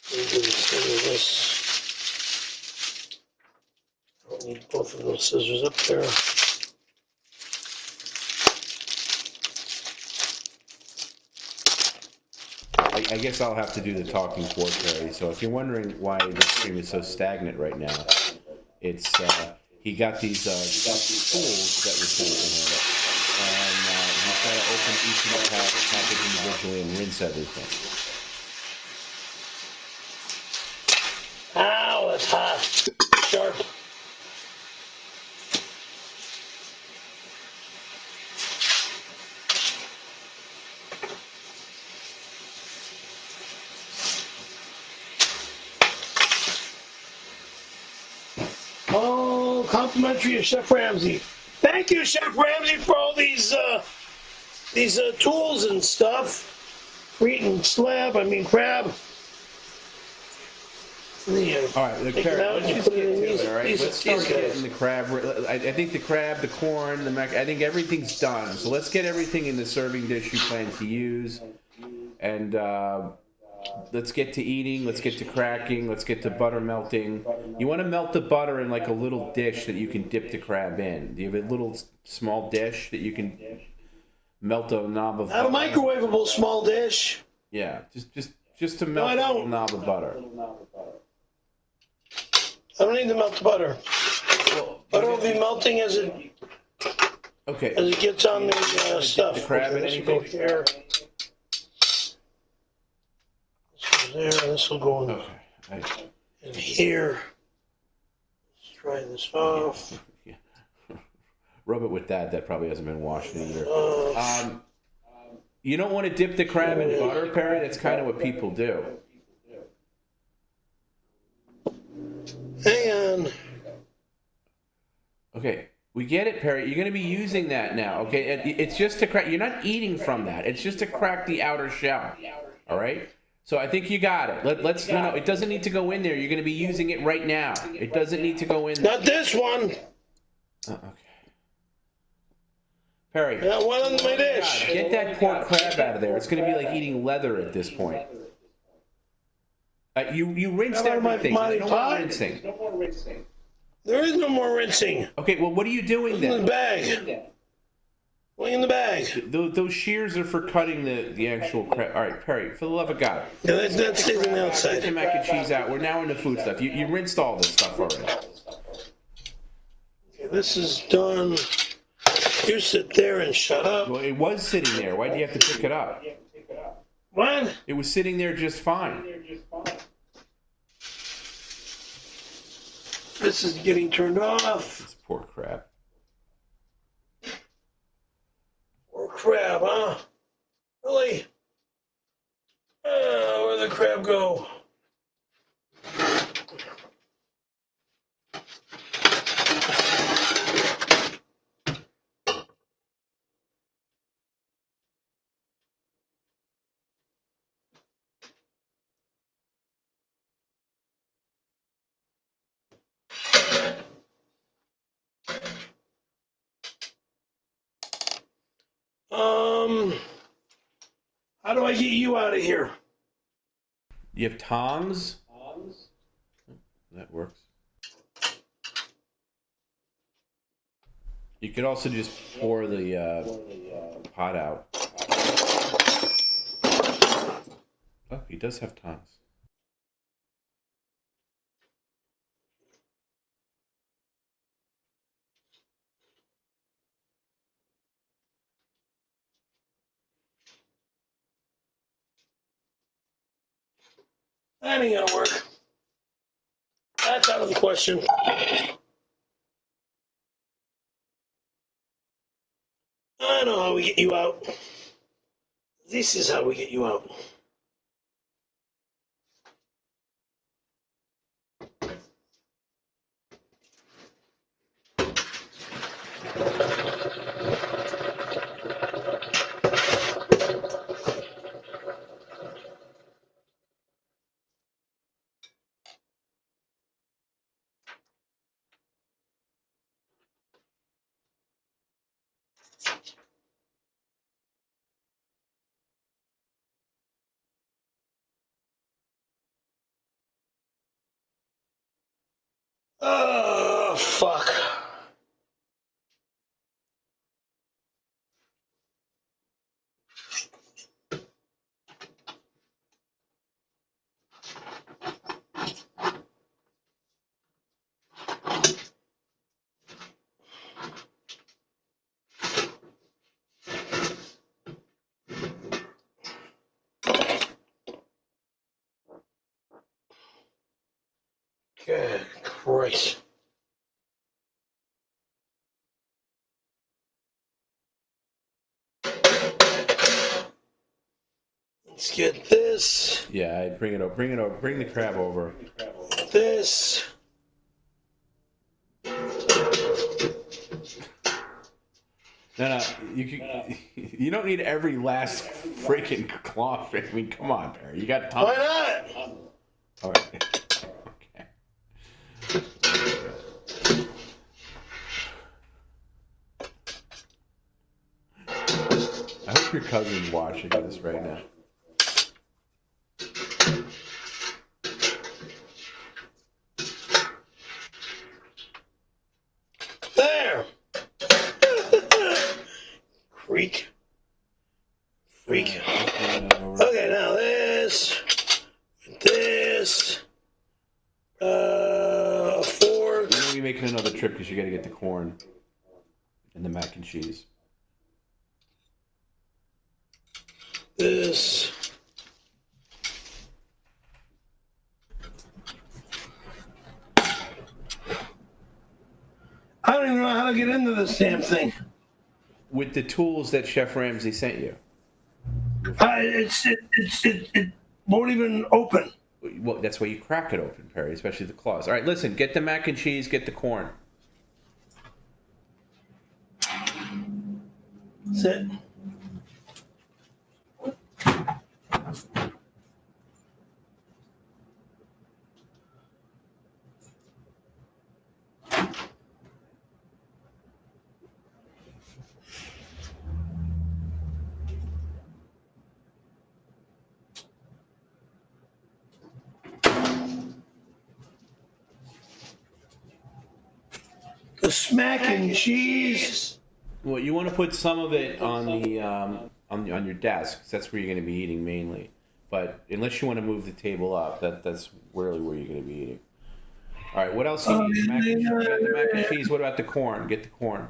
This. I don't need both of those scissors up there. I guess I'll have to do the talking for Perry. So if you're wondering why the stream is so stagnant right now, it's he got these tools that were sent to him, and he's got to open each of the package individually and rinse everything. Ow, it's hot. Sharp. Oh, complimentary of Chef Ramsay. Thank you, Chef Ramsay, for all these tools and stuff. For eating crab. Yeah. All right, look, Take it Perry, out let's and just put get it in to these- it, all right? these- Let's start these guys. getting the crab. I think the crab, the corn, the mac. I think everything's done. So let's get everything in the serving dish you plan to use, and let's get to eating. Let's get to cracking. Let's get to butter melting. You want to melt the butter in like a little dish that you can dip the crab in. Do you have a little small dish that you can melt a knob of? I have a butter? microwavable small dish. Yeah, just to melt I a don't. little knob of butter. I don't need to melt the butter. Well, Butter will be melting as it gets on the stuff. The crab Okay, in this will go anything? here. This will there. This will go in here. Let's try this off. Rub it with that. That probably hasn't been washed in a year. You don't want to dip the crab in butter, Perry. That's kind of what people do. Hang on. Okay, we get it, Perry. You're going to be using that now. Okay, it's just to crack. You're not eating from that. It's just to crack the outer shell. All right. So I think you got it. Let's. No. It doesn't need to go in there. You're going to be using it right now. It doesn't need to go in there. Not this one. Okay. Perry. That one on my dish. Get that pork crab out of there. It's going to be like eating leather at this point. You rinsed Out of my everything. There's no pot? more rinsing. There is no more rinsing. Okay, well, what are you doing In then? the bag. Going in the bag. Those shears are for cutting the actual crab. All right, Perry, for the love of God. Yeah, that stays on the Get outside. the mac and cheese out. We're now into food stuff. You rinsed all this stuff already. Okay, this is done. You sit there and shut up. Well, it was sitting there. Why do you have to pick it up? What? It was sitting there just fine. This is getting turned off. It's poor crab. Or crab, huh? Really? Where'd the crab go? How do I get you out of here? You have tongs? That works. You could also just pour the pot out. Oh, he does have tongs. That ain't gonna work. That's out of the question. I know how we get you out. This is how we get you out. Oh, fuck. Good Christ. Let's get this. Yeah, I'd bring it over. Bring the crab over. This. No, you don't need every last freaking claw. I mean, come on, Barry. You got time. Why not? All right. your cousin's watching this right now. There. Freak. Okay, now this. Fork. We're gonna be making another trip because you got to get the corn and the mac and cheese. This. I don't even know how to get into this damn thing. With the tools that Chef Ramsay sent you. It won't even open. Well, that's why you crack it open, Perry, especially the claws. All right, listen, get the mac and cheese, get the corn. Sit. The smack and cheese. Well, you want to put some of it on the on your desk, 'cause that's where you're going to be eating mainly. But unless you want to move the table up, that's really where you're going to be eating. All right, what else do you need? You got the mac and cheese. What about the corn? Get the corn.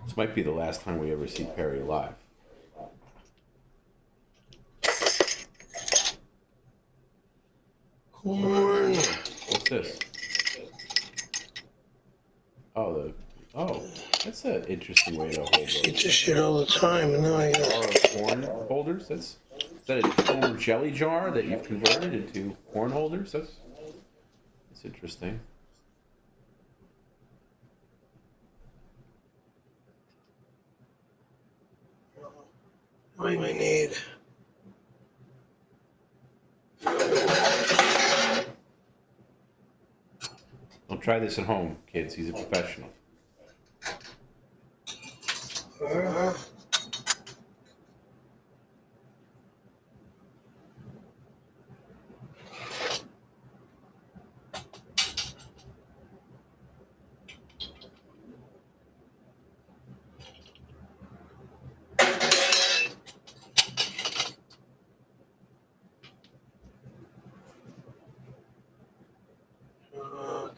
This might be the last time we ever see Perry live. Corn. What's this? Oh, that's an interesting way to hold those. Eat this shit all the time, and now I got corn holders. Is that a former jelly jar that you've converted into corn holders? That's interesting. What do I need? Don't try this at home, kids. He's a professional.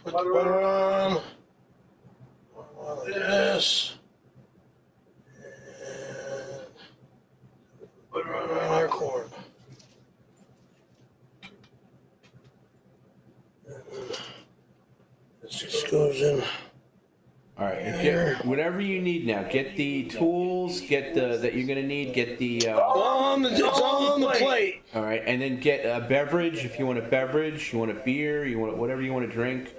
Put the butter on. This. And butter on our corn. This just goes in. All right, get whatever you need now. Get the tools. Get the that you're gonna need. Get the. It's all on the plate. All right, and then get a beverage if you want a beverage. You want a beer. You want whatever you want to drink.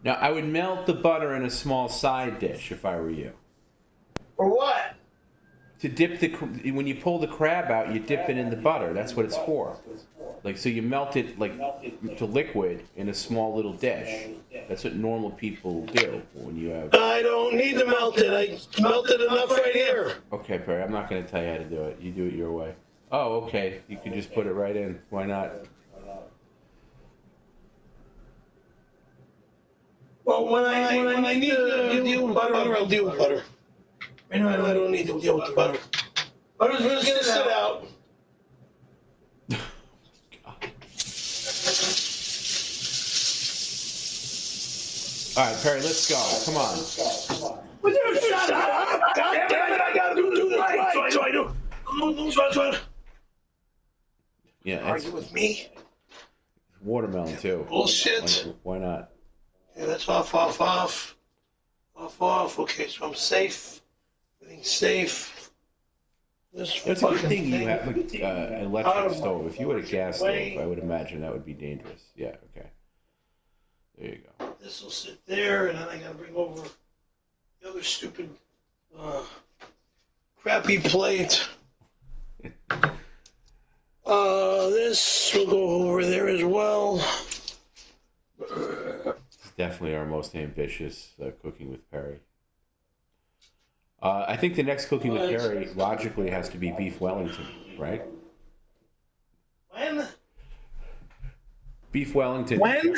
Now, I would melt the butter in a small side dish if I were you. For what? To dip when you pull the crab out, you dip it in the butter. That's what it's for. Like, so you melt it to liquid in a small little dish. That's what normal people do when you have. I don't need to melt it. I melted enough right here. Okay, Perry, I'm not going to tell you how to do it. You do it your way. Oh, okay. You can just put it right in. Why not? Well, when I need to deal with butter, I'll deal with butter. Right now, I don't need to deal with the butter. Butter's just gonna sit out. All right, Perry, let's go. Come on. Will you shut up? God damn it! I gotta do this right. So I do. Yeah, argue with me. Watermelon too. Bullshit. Why not? Yeah, that's off. Okay, so I'm safe. Everything's safe. It's a good thing you have an electric stove. If you had a gas stove, I would imagine that would be dangerous. Yeah, okay. There you go. This will sit there, and then I gotta bring over the other stupid, crappy plate. This will go over there as well. It's definitely our most ambitious cooking with Perry. I think the next cooking with Perry logically has to be beef Wellington, right? When? Beef Wellington. When?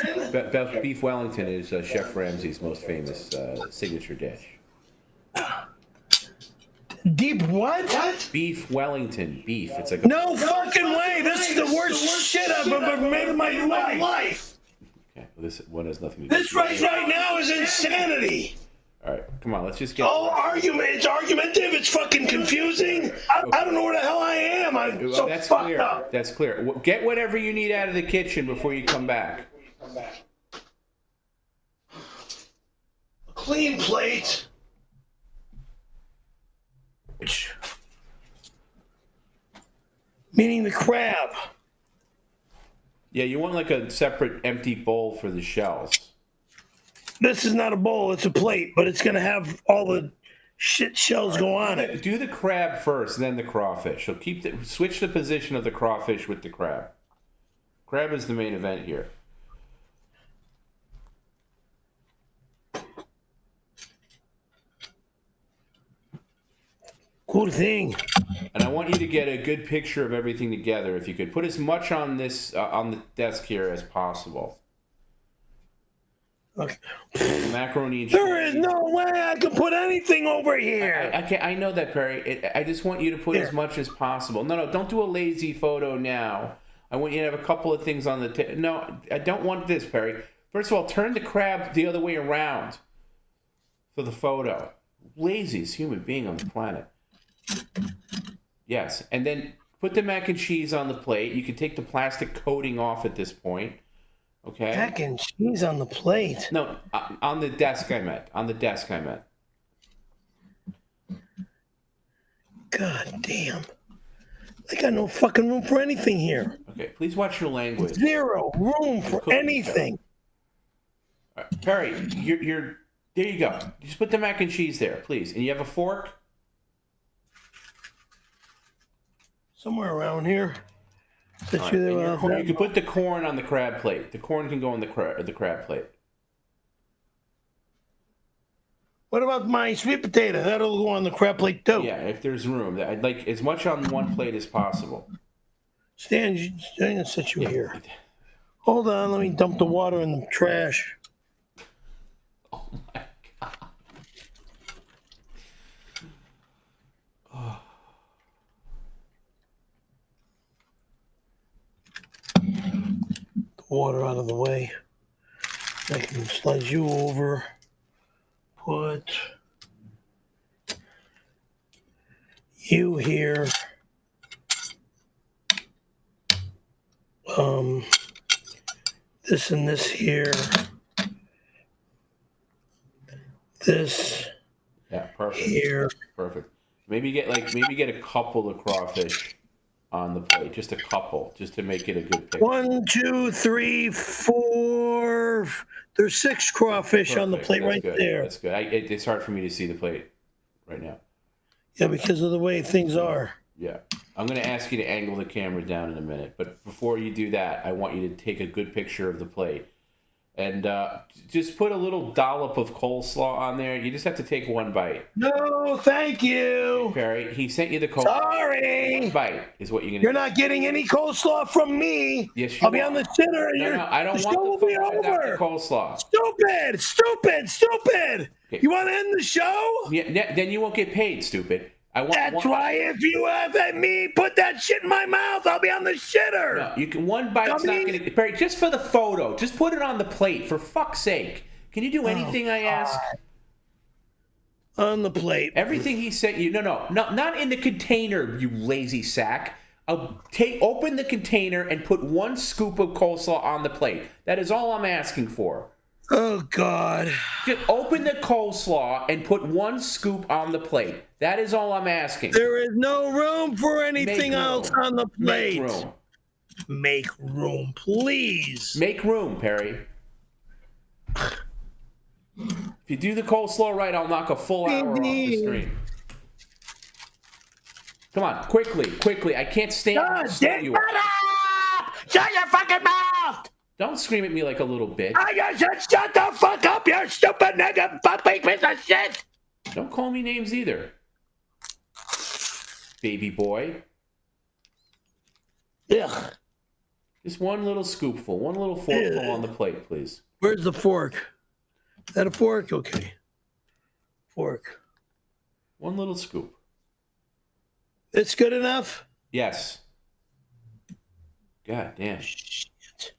Beef Wellington is Chef Ramsay's most famous signature dish. Deep what? Beef Wellington. Beef. It's like no fucking way. This is the worst shit I've ever made in my life. Okay, well, this one has nothing to do. This right now is insanity. All right, come on, let's just get. It's argumentative. It's fucking confusing. I don't know where the hell I am. I'm so that's fucked clear. up. That's clear. Get whatever you need out of the kitchen before you come back. A clean plate. Meaning the crab. Yeah, you want like a separate empty bowl for the shells. This is not a bowl, it's a plate, but it's going to have all the shit shells go on it. Do the crab first, then the crawfish. So switch the position of the crawfish with the crab. Crab is the main event here. Cool thing. And I want you to get a good picture of everything together. If you could put as much on this on the desk here as possible. Okay. Macaroni and cheese. There is no way I can put anything over here. I know that, Perry. I just want you to put as much as possible. No, don't do a lazy photo now. I want you to have a couple of things on the table. No, I don't want this, Perry. First of all, turn the crab the other way around for the photo. Laziest human being on the planet. Yes, and then put the mac and cheese on the plate. You can take the plastic coating off at this point. Okay. Mac and cheese on the plate. No, on the desk I meant. On the desk I meant. God damn. I got no fucking room for anything here. Okay, please watch your language. Zero room for anything. All right, Perry, you're there you go. Just put the mac and cheese there, please. And you have a fork? Somewhere around here. Right, you can put the corn on the crab plate. The corn can go on the crab plate. What about my sweet potato? That'll go on the crab plate too. Yeah, if there's room. I'd like as much on one plate as possible. Stan, sit you here. Hold on, let me dump the water in the trash. Oh my God. Oh. Water out of the way. I can slide you over. Put you here. This and this here. This. Yeah, perfect. Here. Perfect. Maybe get a couple of crawfish on the plate, just a couple, just to make it a good picture. 1, 2, 3, 4. There's 6 crawfish on the plate. That's right good. there. That's good. It's hard for me to see the plate right now. Yeah, because of the way things are. Yeah. I'm going to ask you to angle the camera down in a minute, but before you do that, I want you to take a good picture of the plate. And just put a little dollop of coleslaw on there. You just have to take one bite. No, thank you. Perry, he sent you the coleslaw. Sorry. One bite is what you're going to You're not getting any coleslaw from me. Yes, you I'll be on the shitter. No, I don't the want show the will be photo without over. the coleslaw. Stupid. Okay. You want to end the show? Yeah, then you won't get paid, stupid. That's why if you have at me, put that shit in my mouth, I'll be on the shitter. No, you can. One bite's not going to. Perry, just for the photo, just put it on the plate, for fuck's sake. Can you do anything I ask? On the plate. Everything he sent you. No, not in the container, you lazy sack. Open the container and put 1 scoop of coleslaw on the plate. That is all I'm asking for. Oh, God. Just open the coleslaw and put 1 scoop on the plate. That is all I'm asking. There is no room for anything else on the plate. Make room. Make room, please. Make room, Perry. If you do the coleslaw right, I'll knock a full hour off the stream. Come on, quickly. I can't stand how slow you are. Shut your fucking mouth! Don't scream at me like a little bitch. I just said shut the fuck up, you stupid nigga puppy piece of shit! Don't call me names either. Baby boy. Ugh. Just one little scoopful, one little forkful on the plate, please. Where's the fork? Is that a fork? Okay. Fork. One little scoop. It's good enough? Yes. God damn. Shit.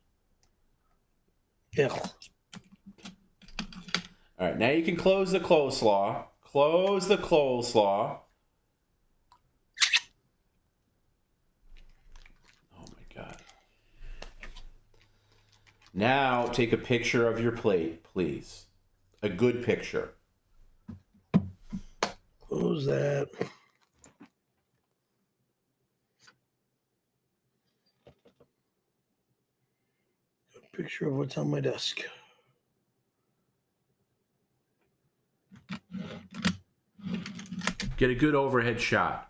Ugh. All right, now you can close the coleslaw. Close the coleslaw. Oh my God. Now take a picture of your plate, please. A good picture. Close that. A picture of what's on my desk. Get a good overhead shot.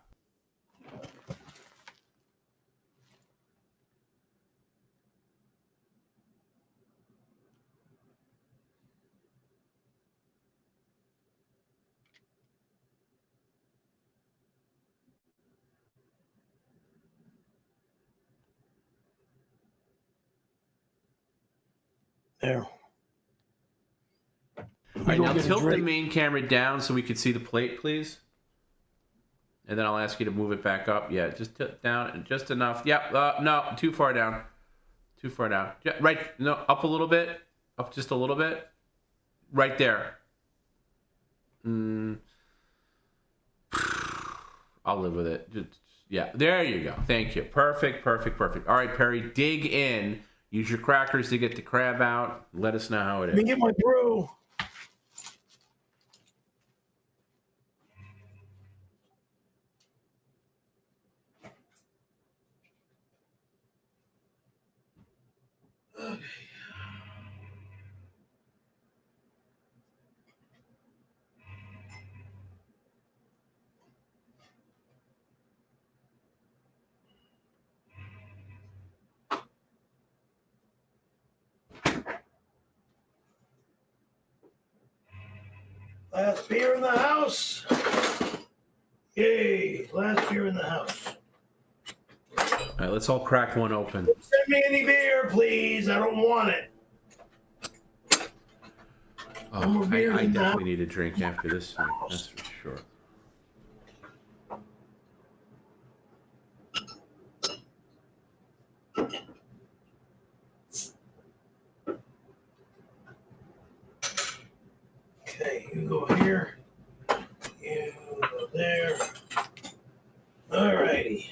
There. All right, now tilt the main camera down so we can see the plate, please. And then I'll ask you to move it back up. Yeah, just tilt down just enough. Yep. No, too far down. Too far down. Yeah, right. No, up a little bit. Up just a little bit. Right there. I'll live with it. Yeah, there you go. Thank you. Perfect. All right, Perry, dig in. Use your crackers to get the crab out. Let us know how it is. Let me get my brew. Last beer in the house. Yay, last beer in the house. All right, let's all crack one open. Send me any beer, please. I don't want it. Oh, I definitely need a drink after this one. That's for sure. Okay, you go here. You go there. All righty.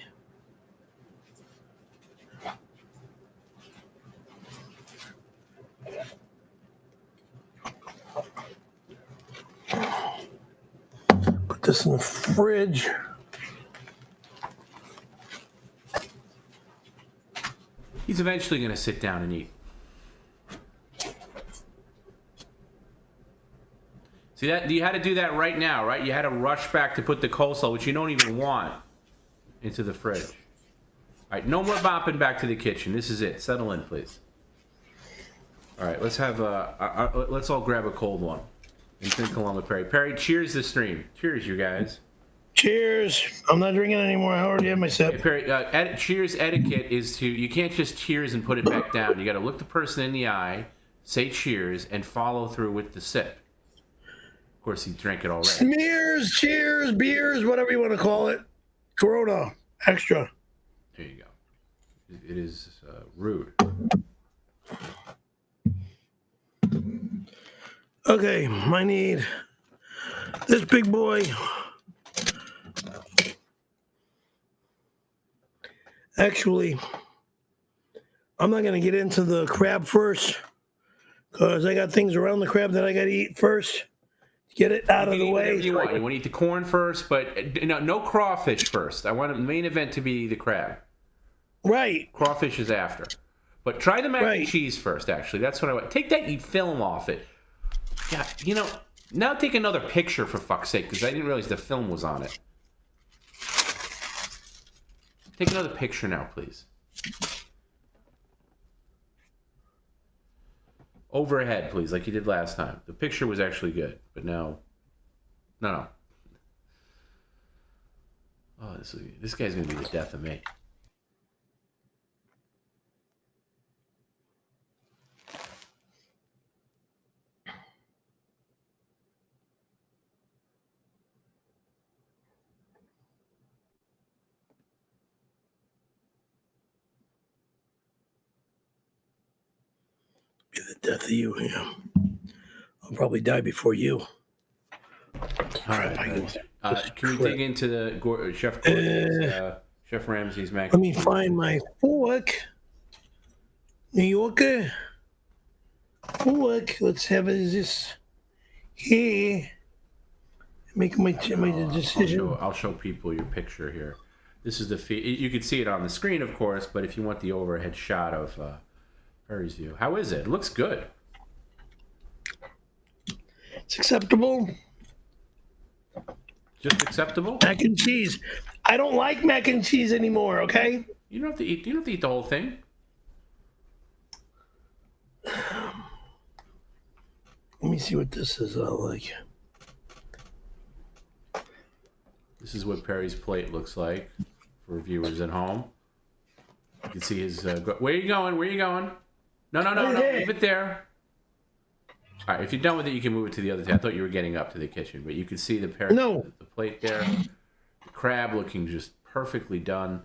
Put this in the fridge. He's eventually going to sit down and eat. See that? You had to do that right now, right? You had to rush back to put the coleslaw, which you don't even want, into the fridge. All right, no more bopping back to the kitchen. This is it. Settle in, please. All right, let's have let's all grab a cold one and drink along with Perry. Perry, cheers the stream. Cheers, you guys. Cheers. I'm not drinking anymore. I already had my sip. Hey, Perry, cheers etiquette is you can't just cheers and put it back down. You got to look the person in the eye, say cheers, and follow through with the sip. Of course, he drank it already. Smears, cheers, beers, whatever you want to call it. Corona, extra. There you go. It is rude. Okay, I need this big boy. Actually, I'm not going to get into the crab first because I got things around the crab that I got to eat first. Get it out of the way. You want to eat the corn first, but no crawfish first. I want the main event to be the crab. Right. Crawfish is after. But try the mac and cheese first, actually. That's what I want. Take that film off it. Yeah, you know, now take another picture for fuck's sake, because I didn't realize the film was on it. Take another picture now, please. Overhead, please, like you did last time. The picture was actually good, but now... No. Oh, this guy's going to be the death of me. Be the death of you, yeah. I'll probably die before you. All right. Can we dig into the Chef Chef Ramsay's mac? Let me find my fork. New Yorker. Fork. Let's have this here. Make my decision. I'll show people your picture here. This is the feed. You can see it on the screen, of course, but if you want the overhead shot of Perry's view, how is it? It looks good. It's acceptable. Just acceptable? Mac and cheese. I don't like mac and cheese anymore, okay? You don't have to eat. You don't have to eat the whole thing. Let me see what this is like. This is what Perry's plate looks like for viewers at home. You can see his... where are you going? Where are you going? No. Leave it there. All right, if you're done with it, you can move it to the other table. I thought you were getting up to the kitchen, but you can see the plate there. The crab looking just perfectly done.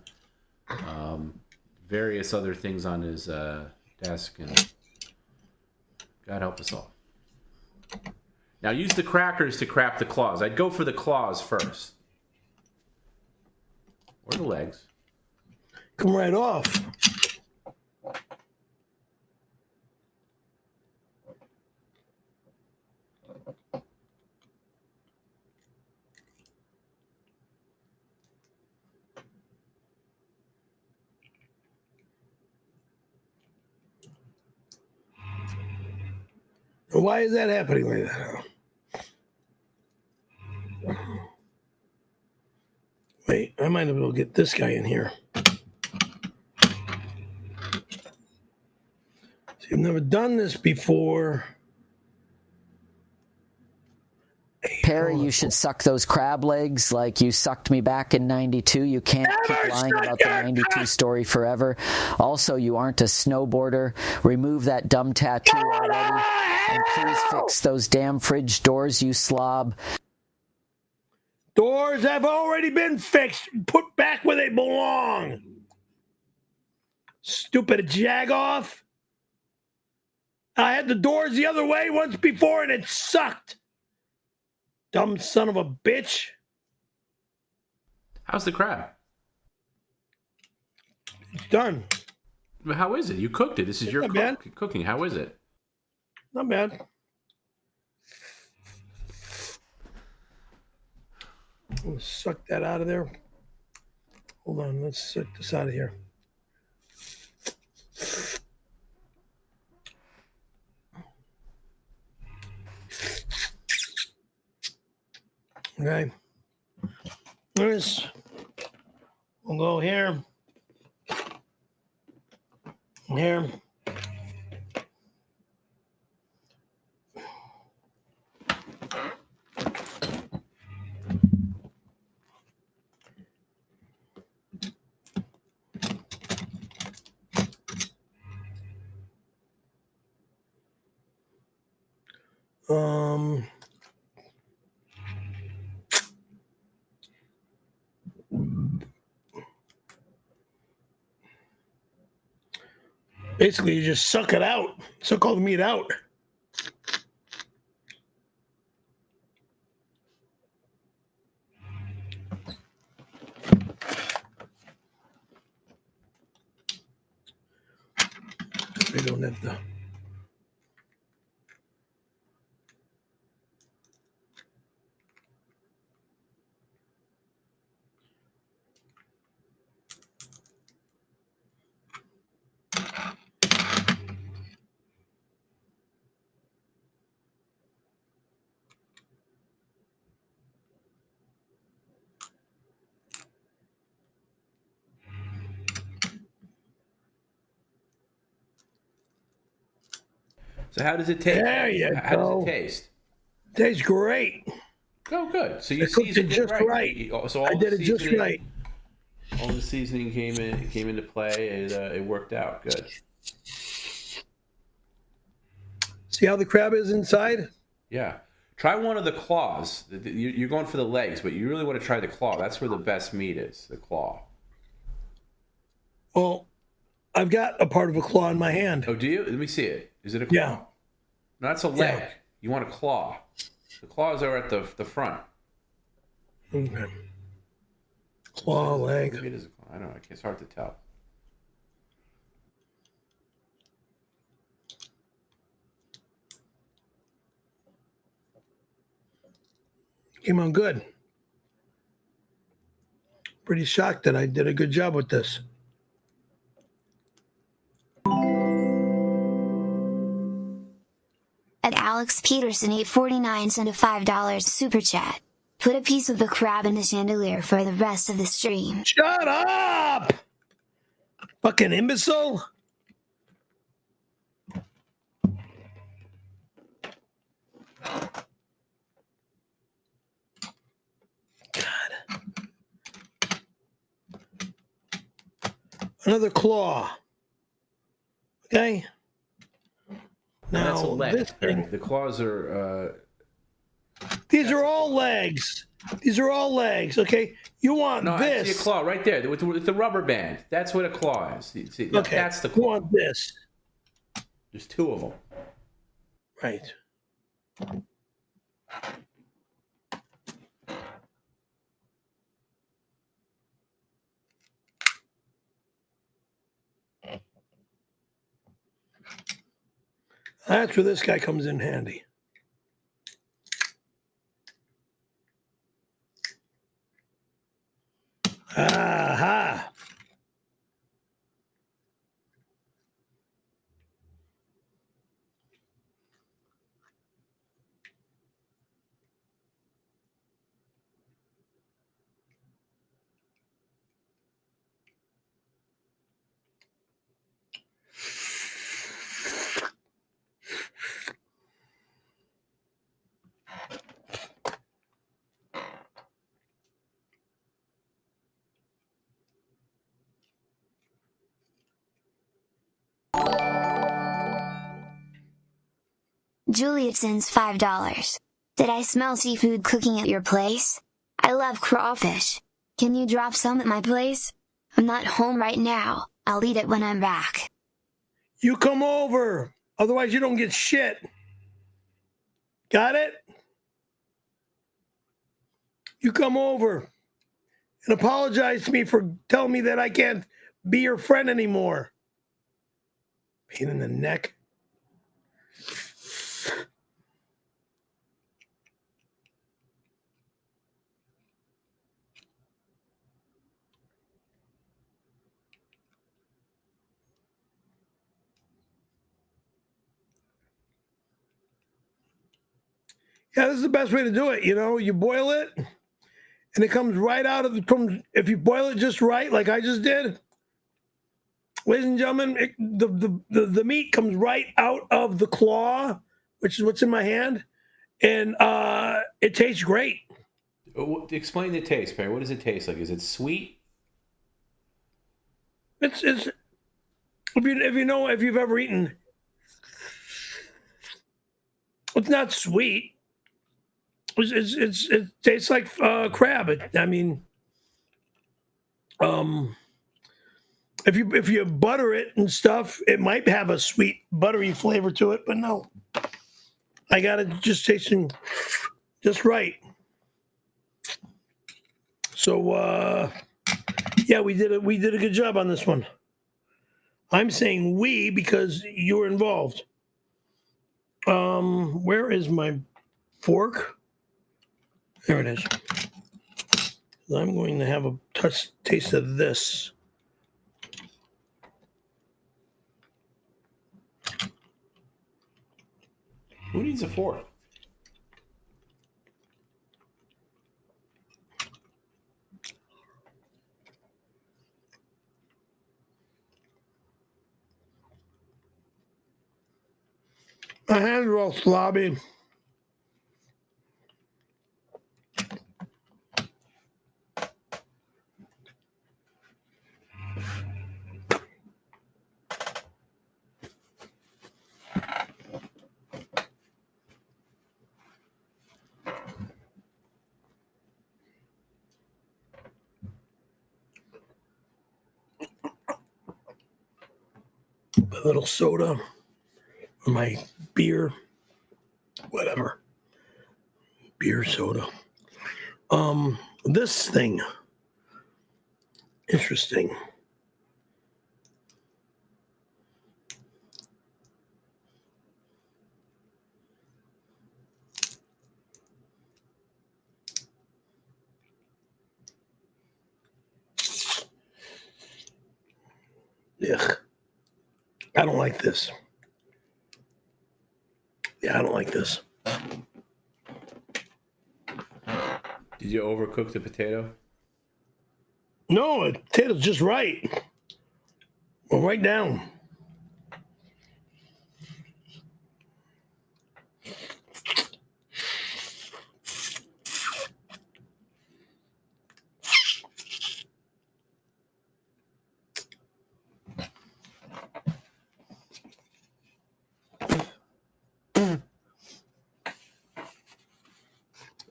Various other things on his desk, and God help us all. Now use the crackers to crack the claws. I'd go for the claws first. Or the legs. Come right off. Why is that happening like that? Wait, I might have to get this guy in here. See, I've never done this before. Perry, you should suck those crab legs like you sucked me back in 92. You can't keep lying about the 92 story forever. Also, you aren't a snowboarder. Remove that dumb tattoo already. And please fix those damn fridge doors, you slob. Doors have already been fixed. Put back where they belong. Stupid jagoff. I had the doors the other way once before and it sucked. Dumb son of a bitch. How's the crab? It's done. How is it? You cooked it. This is your cooking. How is it? Not bad. Let's suck that out of there. Hold on. Let's suck this out of here. Okay. We'll go here. Here. Basically, you just suck it out. Suck all the meat out. We don't have the... So how does it taste? There you How go. does it taste? Tastes great. Oh, good. So you cooked it seasoned just right. So all I did it just right. All the seasoning came into play. It worked out good. See how the crab is inside? Yeah. Try one of the claws. You're going for the legs, but you really want to try the claw. That's where the best meat is, the claw. Well, I've got a part of a claw in my hand. Oh, do you? Let me see it. Is it a claw? Yeah. No, that's a leg. Yeah. You want a claw. The claws are at the front. Okay. Claw, leg. Maybe it is a claw. I don't know. It's hard to tell. Came on good. Pretty shocked that I did a good job with this. At Alex Peterson 849 sent a $5 super chat. Put a piece of the crab in the chandelier for the rest of the stream. Shut up! Fucking imbecile. Another claw. Okay. Now That's a leg. this thing. The claws are. These are all legs. These are all legs. Okay. You want No, I this? see a claw right there with the rubber band. That's what a claw is. See, Okay. that's the You claw. want this? There's two of them. Right. That's where this guy comes in handy. Aha. Juliet sends $5. Did I smell seafood cooking at your place? I love crawfish. Can you drop some at my place? I'm not home right now. I'll eat it when I'm back. You come over. Otherwise, you don't get shit. Got it? You come over and apologize to me for telling me that I can't be your friend anymore. Pain in the neck. Yeah, this is the best way to do it. You know, you boil it, and it comes right out of the. If you boil it just right, like I just did, ladies and gentlemen, the meat comes right out of the claw, which is what's in my hand, and it tastes great. Explain the taste, Perry. What does it taste like? Is it sweet? It's if you've ever eaten, it's not sweet. It tastes like crab. If you butter it and stuff, it might have a sweet buttery flavor to it, but no, I got it just tasting just right. So yeah, we did a good job on this one. I'm saying we because you were involved. Where is my fork? There it is. I'm going to have a taste of this. Who needs a fork? My hands are all slobby. A little soda, my beer, whatever. Beer, soda. This thing. Interesting. Ugh. I don't like this. Yeah, I don't like this. Did you overcook the potato? No, the potato's just right. Well, right down.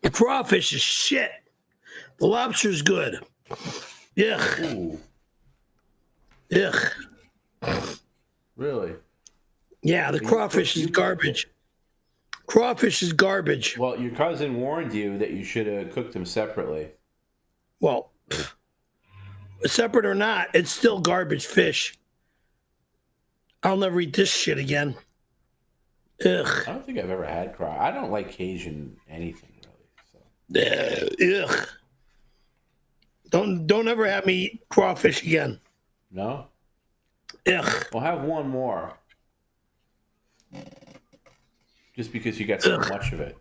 The crawfish is shit. The lobster's good. Ugh. Ooh. Ugh. Really? Yeah, the crawfish is garbage. Crawfish is garbage. Well, your cousin warned you that you should have cooked them separately. Well, separate or not, it's still garbage fish. I'll never eat this shit again. Ugh. I don't think I've ever had crawfish. I don't like Cajun anything really. So. Ugh. Don't ever have me eat crawfish again. No? Ugh. We'll have one more. Just because you got so much of it.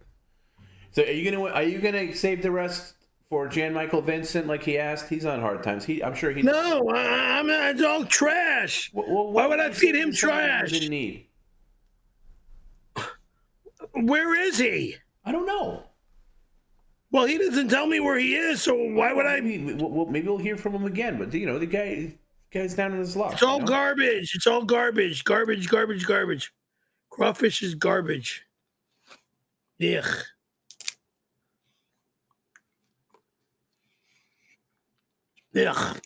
So are you gonna save the rest for 𝙎𝙃 like he asked? He's on hard times. I'm sure he. No, I'm not. It's all trash. Well, why would I feed him trash? Didn't need. Where is he? I don't know. Well, he doesn't tell me where he is, so why would I? Maybe we'll hear from him again. But the guy's down in his luck. It's all garbage. It's all garbage. Garbage. Garbage. Garbage. Crawfish is garbage. Ugh. Ugh.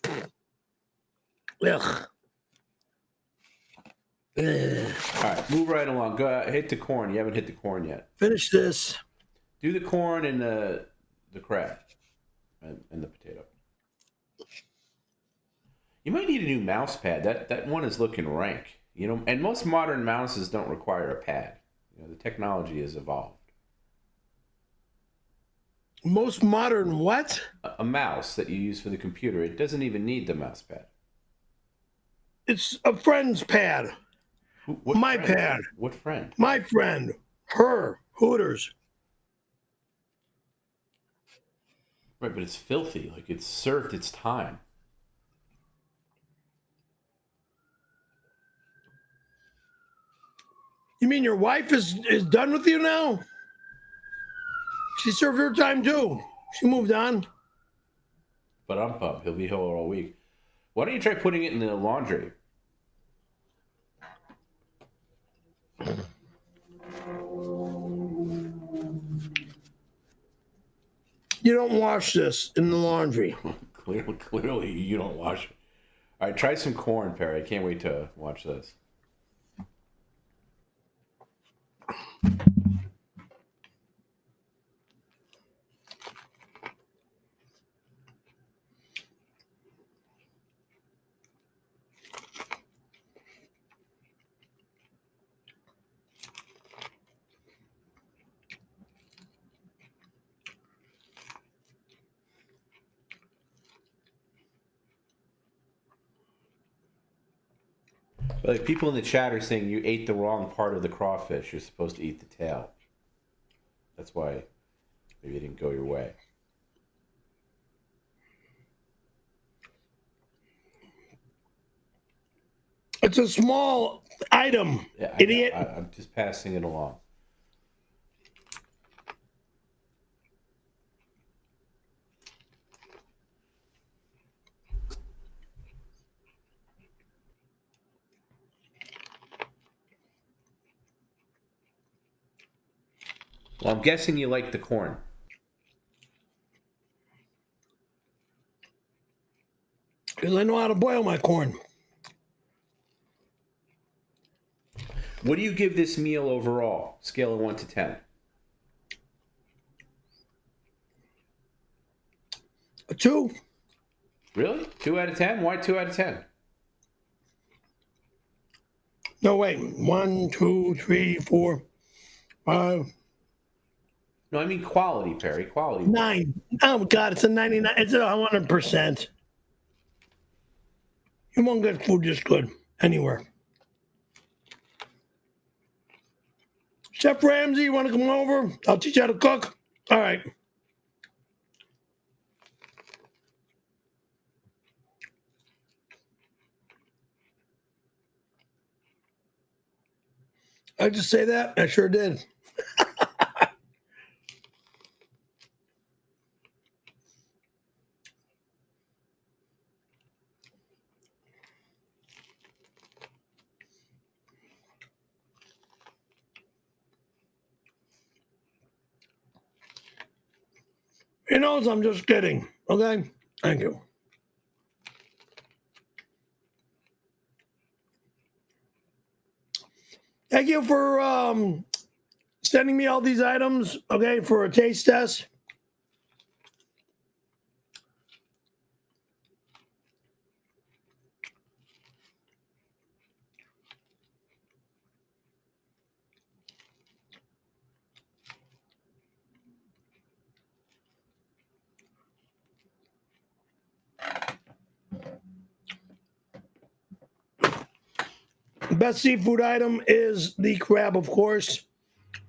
Ugh. All right, move right along. Go hit the corn. You haven't hit the corn yet. Finish this. Do the corn and the crab and the potato. You might need a new mouse pad. That one is looking rank. And most modern mouses don't require a pad. The technology has evolved. Most modern what? A mouse that you use for the computer. It doesn't even need the mouse pad. It's a friend's pad. My friend? pad. What friend? My friend. Her. Hooters. Right, but it's filthy. Like, it's served its time. You mean your wife is done with you now? She served her time too. She moved on. But I'm pumped. He'll be here all week. Why don't you try putting it in the laundry? You don't wash this in the laundry. Clearly, you don't wash it. All right, try some corn, Perry. I can't wait to watch this. Like, people in the chat are saying you ate the wrong part of the crawfish. You're supposed to eat the tail. That's why maybe it didn't go your way. It's a small item, Yeah, idiot. I'm just passing it along. Well, I'm guessing you like the corn. Because I know how to boil my corn. What do you give this meal overall? Scale of 1 to 10. A 2. Really? 2 out of 10? Why 2 out of 10? No, wait. 1, 2, 3, 4, 5. No, I mean quality, Perry. Quality. 9. Oh, God, it's a 99. It's a 100%. You won't get food this good anywhere. Chef Ramsay, you want to come over? I'll teach you how to cook. All right. I just say that? I sure did. He knows I'm just kidding. Okay? Thank you. Thank you for sending me all these items, okay, for a taste test. The best seafood item is the crab, of course.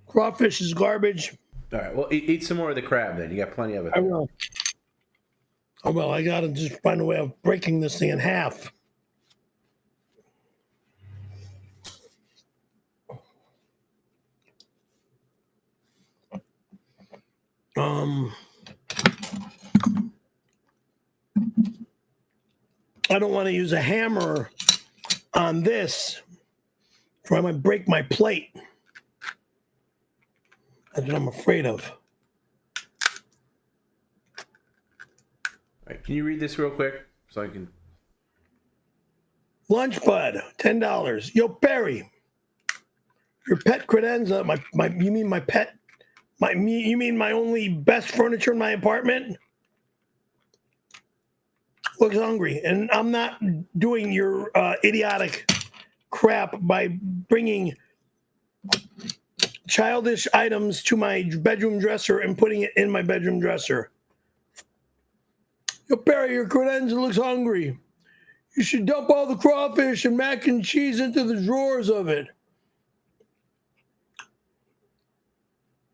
Crawfish is garbage. All right, well, eat some more of the crab then. You got plenty of it. I will. Oh, well, I got to just find a way of breaking this thing in half. I don't want to use a hammer on this, or I might break my plate. That's what I'm afraid of. All right, can you read this real quick so I can? Lunch Bud, $10. Yo, Perry, your pet credenza, you mean my pet? You mean my only best furniture in my apartment? Looks hungry, and I'm not doing your idiotic crap by bringing childish items to my bedroom dresser and putting it in my bedroom dresser. Yo, Perry, your credenza looks hungry. You should dump all the crawfish and mac and cheese into the drawers of it.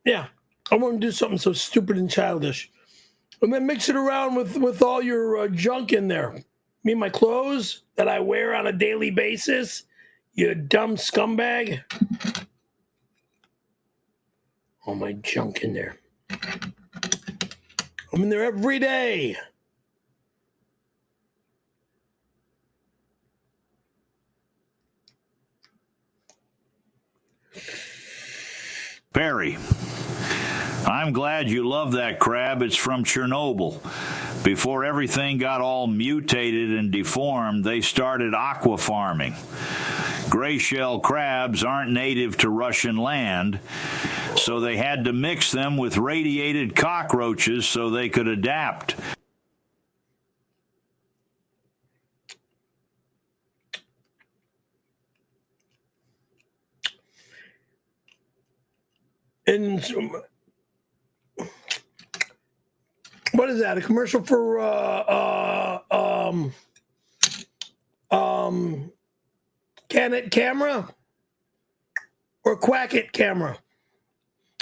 Yeah, I want to do something so stupid and childish. And then mix it around with all your junk in there. Me, my clothes that I wear on a daily basis. You dumb scumbag. All my junk in there. I'm in there every day. Perry, I'm glad you love that crab. It's from Chernobyl. Before everything got all mutated and deformed, they started aqua farming. Gray shell crabs aren't native to Russian land, so they had to mix them with radiated cockroaches so they could adapt. And what is that? A commercial for Can It camera or Quack It camera?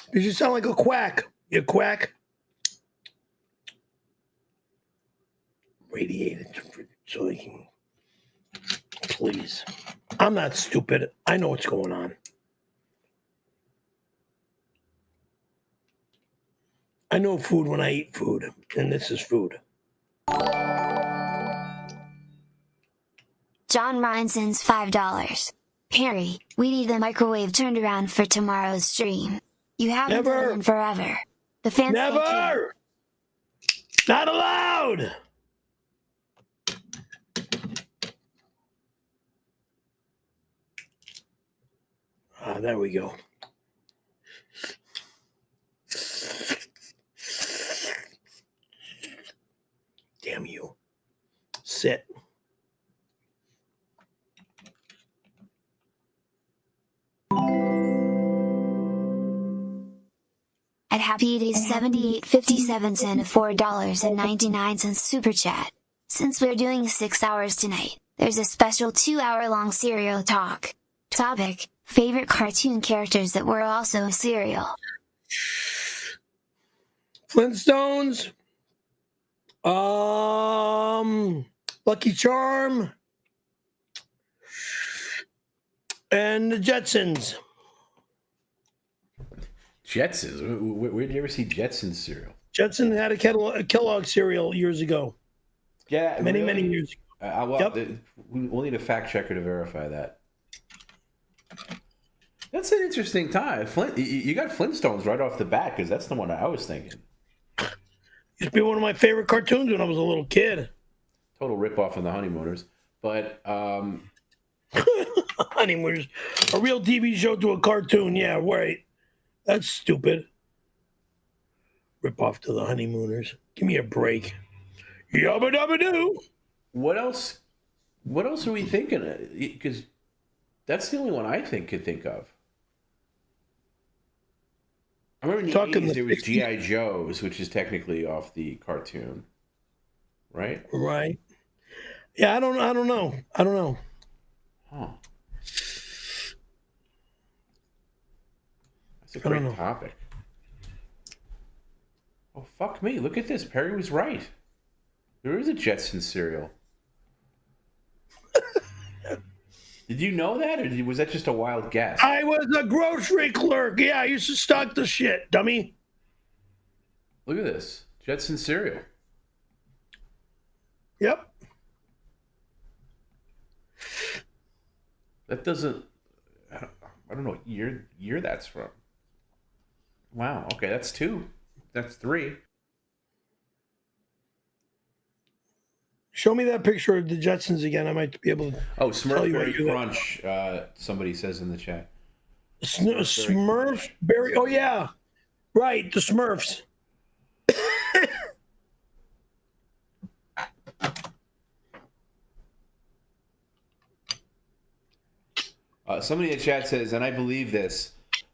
Because you sound like a quack. You quack. Radiated so they can. Please. I'm not stupid. I know what's going on. I know food when I eat food, and this is food. John Ryan sends $5. Perry, we need the microwave turned around for tomorrow's stream. You haven't done it in forever. The fans Never! Not allowed! Ah, there we go. Damn you. Sit. At Happy Days 7857 sent a $4.99 super chat. Since we're doing 6 hours tonight, there's a special 2-hour-long cereal talk. Topic: favorite cartoon characters that were also a cereal. Flintstones. Lucky Charm. And the Jetsons. Jetsons? Where did you ever see Jetsons cereal? Jetson had a Kellogg cereal years ago. Yeah, many really? Years ago. Yep. We'll need a fact checker to verify that. That's an interesting time. You got Flintstones right off the bat, because that's the one I was thinking. Used to be one of my favorite cartoons when I was a little kid. Total ripoff on the Honeymooners. But, Honeymooners. A real TV show to a cartoon. Yeah, right. That's stupid. Rip off to the Honeymooners. Give me a break. Yabba dabba doo. What else are we thinking of? Because that's the only one I could think of. I remember in the 80s there was G.I. Joe's, which is technically off the cartoon. Right? Right. Yeah, I don't know. Huh. That's a great topic. Oh, fuck me. Look at this. Perry was right. There is a Jetsons cereal. Did you know that, or was that just a wild guess? I was a grocery clerk. Yeah, I used to stock the shit, dummy. Look at this. Jetsons cereal. Yep. That doesn't... I don't know what year that's from. Wow. Okay, that's 2. That's 3. Show me that picture of the Jetsons again. I might be able to. Oh, Smurfberry Crunch. Somebody says in the chat. Smurf Berry. Oh yeah, right. The Smurfs. Somebody in the chat says, and I believe this,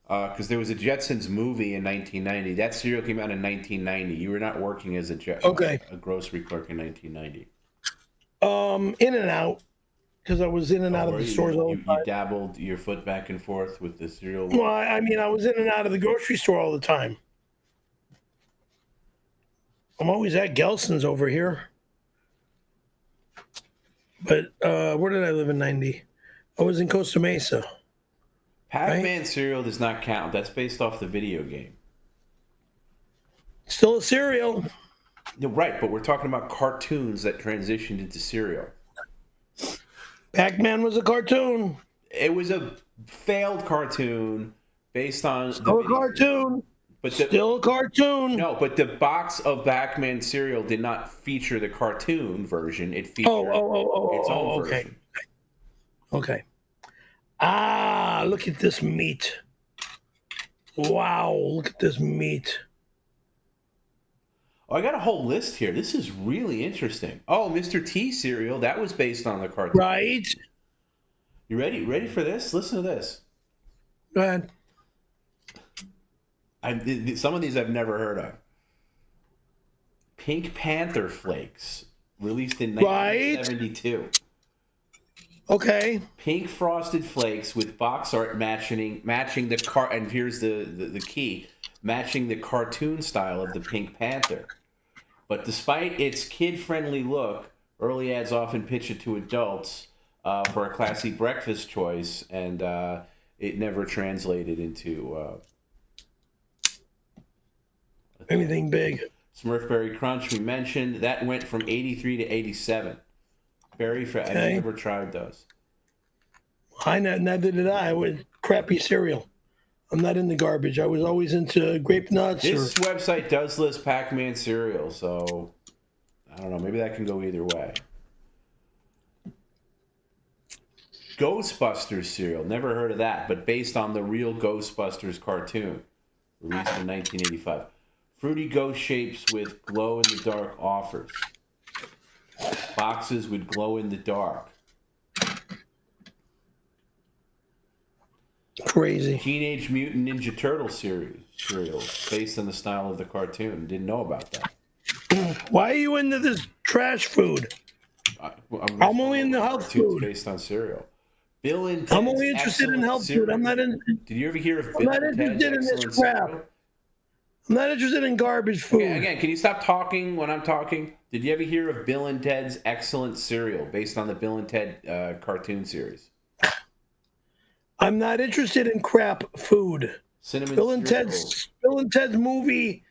because there was a Jetsons movie in 1990. That cereal came out in 1990. You were not working as a grocery clerk in 1990. In and out, because I was in and out of the stores all the time. You dabbled your foot back and forth with the cereal. Well, I mean, I was in and out of the grocery store all the time. I'm always at Gelson's over here. But where did I live in 90? I was in Costa Mesa. Pac-Man cereal does not count. That's based off the video game. Still a cereal. You're right, but we're talking about cartoons that transitioned into cereal. Pac-Man was a cartoon. It was a failed cartoon based on... Still a cartoon. Still a cartoon. No, but the box of Pac-Man cereal did not feature the cartoon version. It featured its own version. Okay. Ah, look at this meat. Wow, look at this meat. Oh, I got a whole list here. This is really interesting. Oh, Mr. T cereal, that was based on the cartoon. Right. You ready? Ready for this? Listen to this. Go ahead. Some of these I've never heard of. Pink Panther Flakes, released in 1972. Okay. Pink frosted flakes with box art matching the and here's the key, matching the cartoon style of the Pink Panther. But despite its kid-friendly look, early ads often pitch it to adults for a classy breakfast choice, and it never translated into anything big. Smurfberry Crunch, we mentioned. That went from 83 to 87. I've never tried those. Neither did I. With crappy cereal. I'm not into garbage. I was always into grape nuts. This website does list Pac-Man cereal, so I don't know. Maybe that can go either way. Ghostbusters cereal. Never heard of that, but based on the real Ghostbusters cartoon, released in 1985. Fruity ghost shapes with glow-in-the-dark offers. Boxes with glow-in-the-dark. Crazy. Teenage Mutant Ninja Turtle cereal based on the style of the cartoon. Didn't know about that. Why are you into this trash food? I'm only into health food. Based on cereal. Bill and Ted's I'm only interested in health food. I'm not in. Did you ever hear of I'm Bill not and Ted's interested in this excellent crap. cereal? I'm not interested in garbage food. Okay, again, can you stop talking when I'm talking? Did you ever hear of Bill and Ted's excellent cereal based on the Bill and Ted cartoon series? I'm not interested in crap food. Cinnamon Bill and Ted's movie,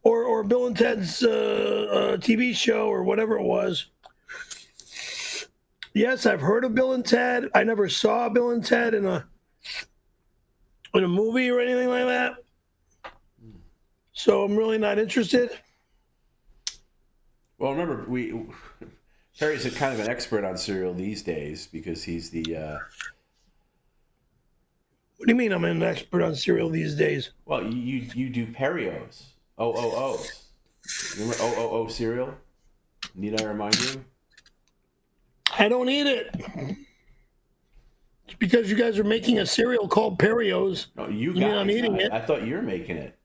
or Bill and Ted's TV show, or whatever it was. Yes, I've heard of Bill and Ted. I never saw Bill and Ted in a movie or anything like that. So I'm really not interested. Well, remember, Perry's a kind of an expert on cereal these days because he's the. What do you mean I'm an expert on cereal these days? Well, you do Perios, OOOs. Remember OOO cereal? Need I remind you? I don't eat it. It's because you guys are making a cereal called Perios. No, you mean I'm eating it. I thought you were making it.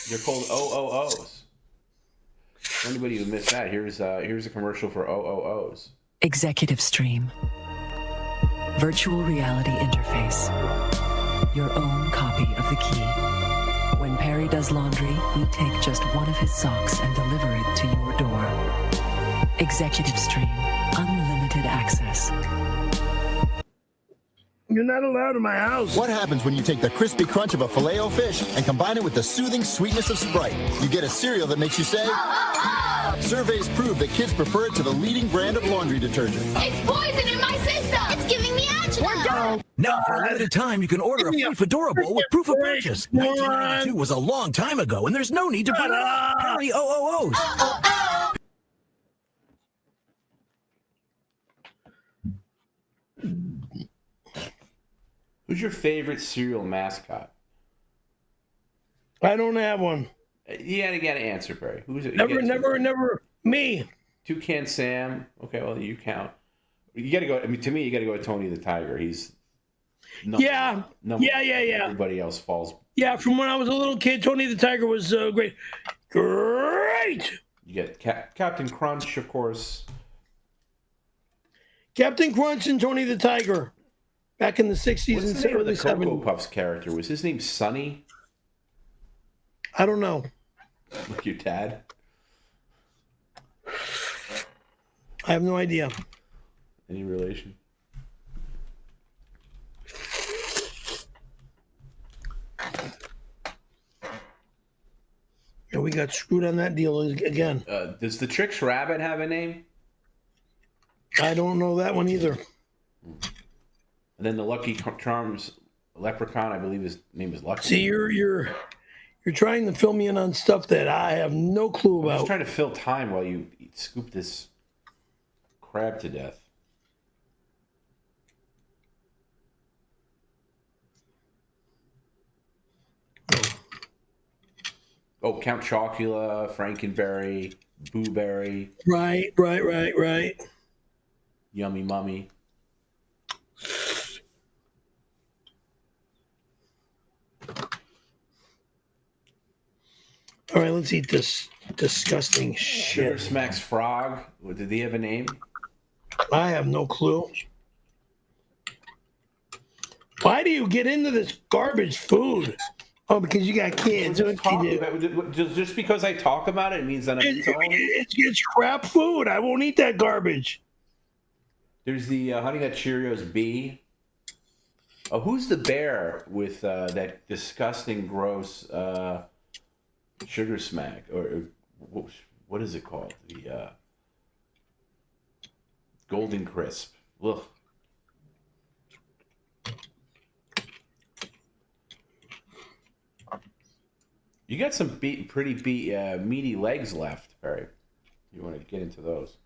You're called OOOs. For anybody who missed that, here's a commercial for OOOs. Executive Stream. Virtual reality interface. Your own copy of the key. When Perry does laundry, we take just one of his socks and deliver it to your door. Executive Stream. Unlimited access. You're not allowed in my house. What happens when you take the crispy crunch of a Filet-O-Fish and combine it with the soothing sweetness of Sprite? You get a cereal that makes you say, Surveys prove that kids prefer it to the leading brand of laundry detergent. It's poison in my system! It's giving me agita! Now, for a limited time, you can order a free Fedora bowl with proof of purchase. 1992 was a long time ago, and there's no need to bring it up. Perry OOOs. Who's your favorite cereal mascot? I don't have one. You gotta answer, Perry. Who's it? Never me. Toucan Sam. Okay, well you count. You gotta go. I mean, to me, you gotta go with Tony the Tiger. He's Yeah. Everybody else falls. Yeah, from when I was a little kid, Tony the Tiger was great. Great. You get Captain Crunch, of course. Captain Crunch and Tony the Tiger. Back in the 60s What's and the name of the 70s. Cocoa Puffs character? Was his name Sonny? I don't know. Like your dad? I have no idea. Any relation? Yeah, we got screwed on that deal again. Does the Trix Rabbit have a name? I don't know that one either. And then the Lucky Charms Leprechaun, I believe his name is Lucky. See, you're trying to fill me in on stuff that I have no clue about. I'm just trying to fill time while you scoop this crab to death. Oh, Count Chocula, Frankenberry, Boo Berry. Right. Yummy Mummy. All right, let's eat this disgusting shit. Sugar Smacks Frog. Did he have a name? I have no clue. Why do you get into this garbage food? Oh, because you got kids. Just because I talk about it means that it's crap food. I won't eat that garbage. There's the Honey Nut Cheerios B. Oh, who's the bear with that disgusting, gross sugar smack? Or what is it called? The Golden Crisp. Ugh. You got some pretty meaty legs left, Perry. You want to get into those?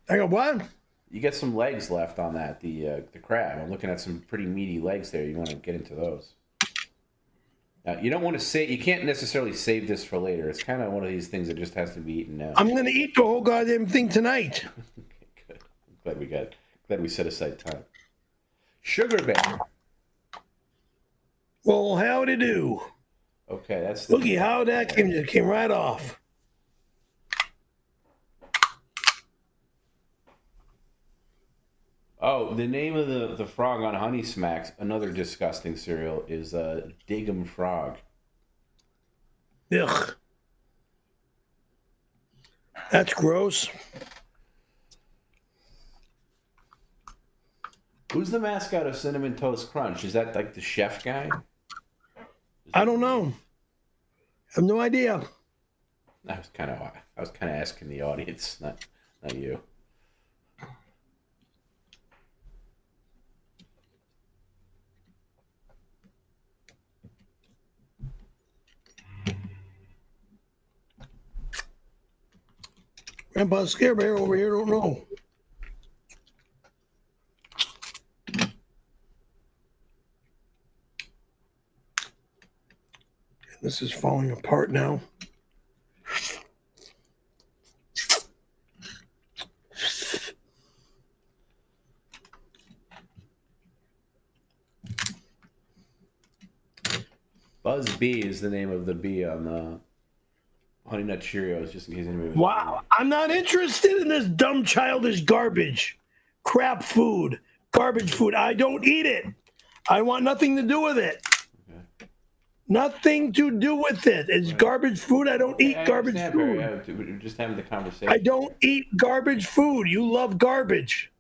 I got what? You get some legs left on that, the crab. I'm looking at some pretty meaty legs there. You want to get into those. Now, you don't want to say, you can't necessarily save this for later. It's kind of one of these things that just has to be eaten now. I'm going to eat the whole goddamn thing tonight. Okay, good. Glad we set aside time. Sugar bear. Well, how'd it do? Okay, that's Looky how that came right off. Oh, the name of the frog on Honey Smacks, another disgusting cereal, is Diggum Frog. Ugh. That's gross. Who's the mascot of Cinnamon Toast Crunch? Is that like the chef guy? I don't know. I have no idea. I was kind of asking the audience, not you. Grandpa Scare Bear over here don't know. This is falling apart now. Buzz Bee is the name of the bee on the Honey Nut Cheerios, just in case anybody was Wow, I'm not interested in this dumb childish garbage. Crap food. Garbage food. I don't eat it. I want nothing to do with it. Okay. Nothing to do with it. It's garbage food. I don't eat garbage food. We're just having the conversation. I don't eat garbage food. You love garbage.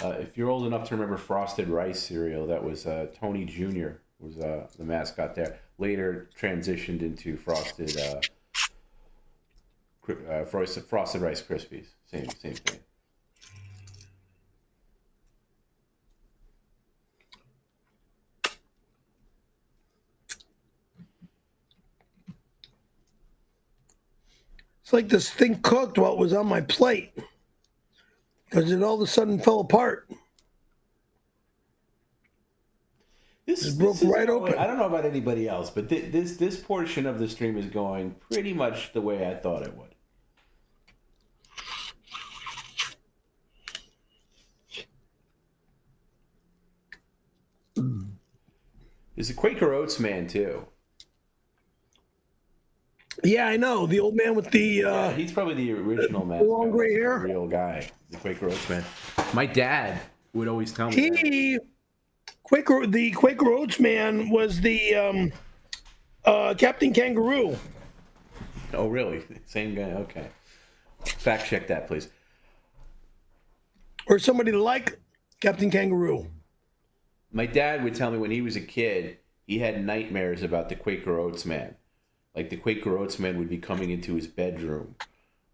If you're old enough to remember Frosted Rice cereal, that was Tony Jr. was the mascot there. Later transitioned into Frosted Rice Krispies. Same thing. It's like this thing cooked while it was on my plate. Because it all of a sudden fell apart. This broke right open. I don't know about anybody else, but this portion of the stream is going pretty much the way I thought it would. There's a Quaker Oats man too. Yeah, I know. The old man with the... he's probably the original man. Long gray hair. The real guy. The Quaker Oats man. My dad would always tell me the Quaker Oats man was the Captain Kangaroo. Oh, really? Same guy? Okay. Fact check that, please. Or somebody like Captain Kangaroo. My dad would tell me when he was a kid, he had nightmares about the Quaker Oats man. Like the Quaker Oats man would be coming into his bedroom,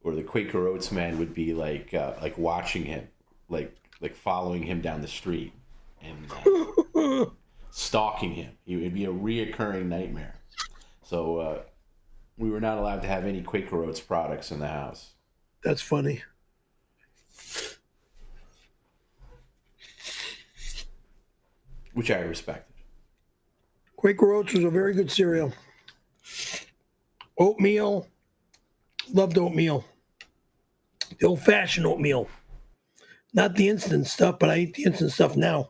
or the Quaker Oats man would be like watching him, like following him down the street and stalking him. It would be a reoccurring nightmare. So we were not allowed to have any Quaker Oats products in the house. That's funny. Which I respected. Quaker Oats was a very good cereal. Oatmeal. Loved oatmeal. The old-fashioned oatmeal. Not the instant stuff, but I eat the instant stuff now.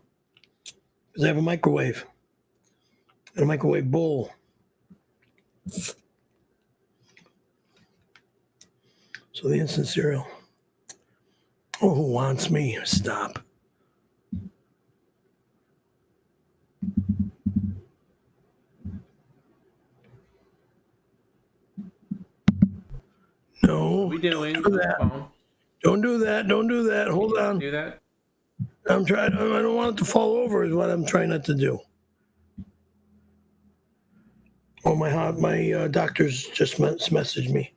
Because I have a microwave. And a microwave bowl. So the instant cereal. Oh, who wants me? Stop. No. What are we doing? Don't do that. Don't do that. Don't do that. Hold on. Do that? I'm trying. I don't want it to fall over. Is what I'm trying not to do. Oh, my doctors just messaged me.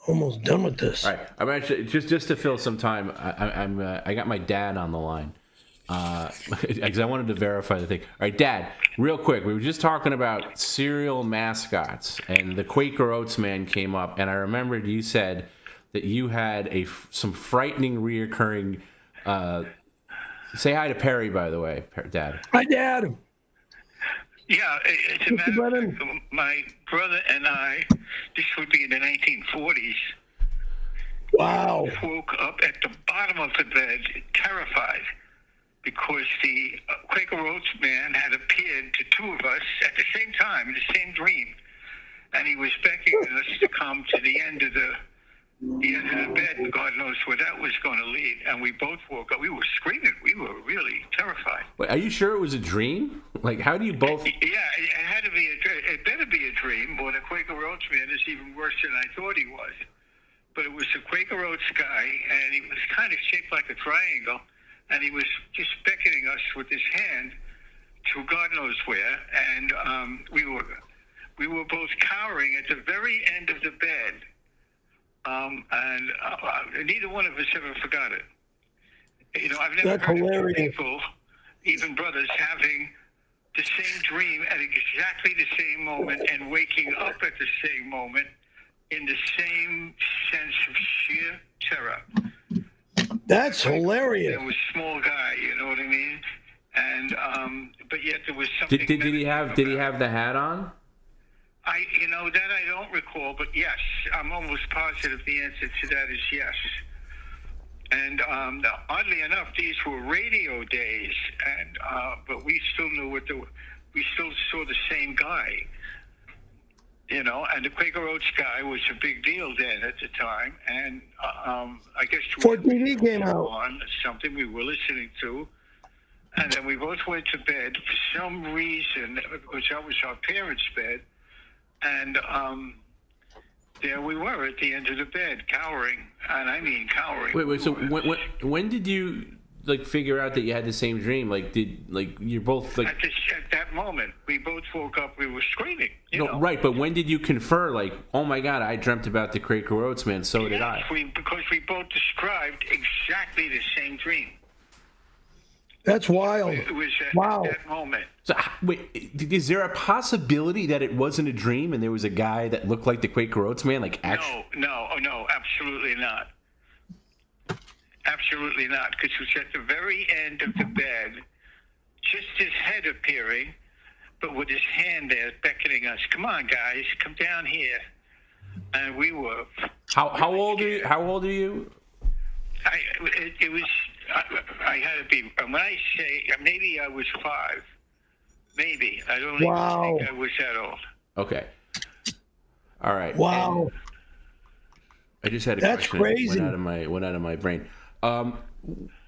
Almost done with this. All right, I'm actually just to fill some time. I got my dad on the line because I wanted to verify the thing. All right, Dad, real quick. We were just talking about cereal mascots, and the Quaker Oats man came up, and I remembered you said that you had some frightening reoccurring. Say hi to Perry, by the way, Dad. Hi, Dad. Yeah, it's a matter of fact, my brother and I, this would be in the 1940s. Wow. Woke up at the bottom of the bed, terrified, because the Quaker Oats man had appeared to two of us at the same time, in the same dream. And he was beckoning us to come to the end of the bed, and God knows where that was going to lead. And we both woke up. We were screaming. We were really terrified. Wait, are you sure it was a dream? Like, how do you both? Yeah, it had to be. It better be a dream, or the Quaker Oats man is even worse than I thought he was. But it was a Quaker Oats guy, and he was kind of shaped like a triangle, and he was just beckoning us with his hand to God knows where. And we were both cowering at the very end of the bed. And neither one of us ever forgot it. You know, I've never heard of people, even brothers, having the same dream at exactly the same moment and waking up at the same moment in the same sense of sheer terror. That's hilarious. There was a small guy, you know what I mean? And but yet there was something. Did he have the hat on? That I don't recall, but yes, I'm almost positive the answer to that is yes. And oddly enough, these were radio days, and but we still knew we still saw the same guy. You know, and the Quaker Oats guy was a big deal then at the time, and I guess before TV came out, on something we were listening to. And then we both went to bed for some reason, because that was our parents' bed. And there we were at the end of the bed, cowering, and I mean cowering. Wait. So when did you figure out that you had the same dream? You're both at that moment we both woke up. We were screaming. You know? Right. But when did you confer? Oh my God, I dreamt about the Quaker Oats man. So did I. Because we both described exactly the same dream. That's wild. It was at that moment. So, wait, is there a possibility that it wasn't a dream and there was a guy that looked like the Quaker Oats man? No, absolutely not. Absolutely not, because it was at the very end of the bed, just his head appearing, but with his hand there beckoning us. Come on, guys, come down here. And we were. How old are you? How old are you? It was. I had to be. When I say maybe I was 5, maybe I don't even think I was that old. Okay. All right. Wow. And I just had a That's question. Crazy. Went out of my brain.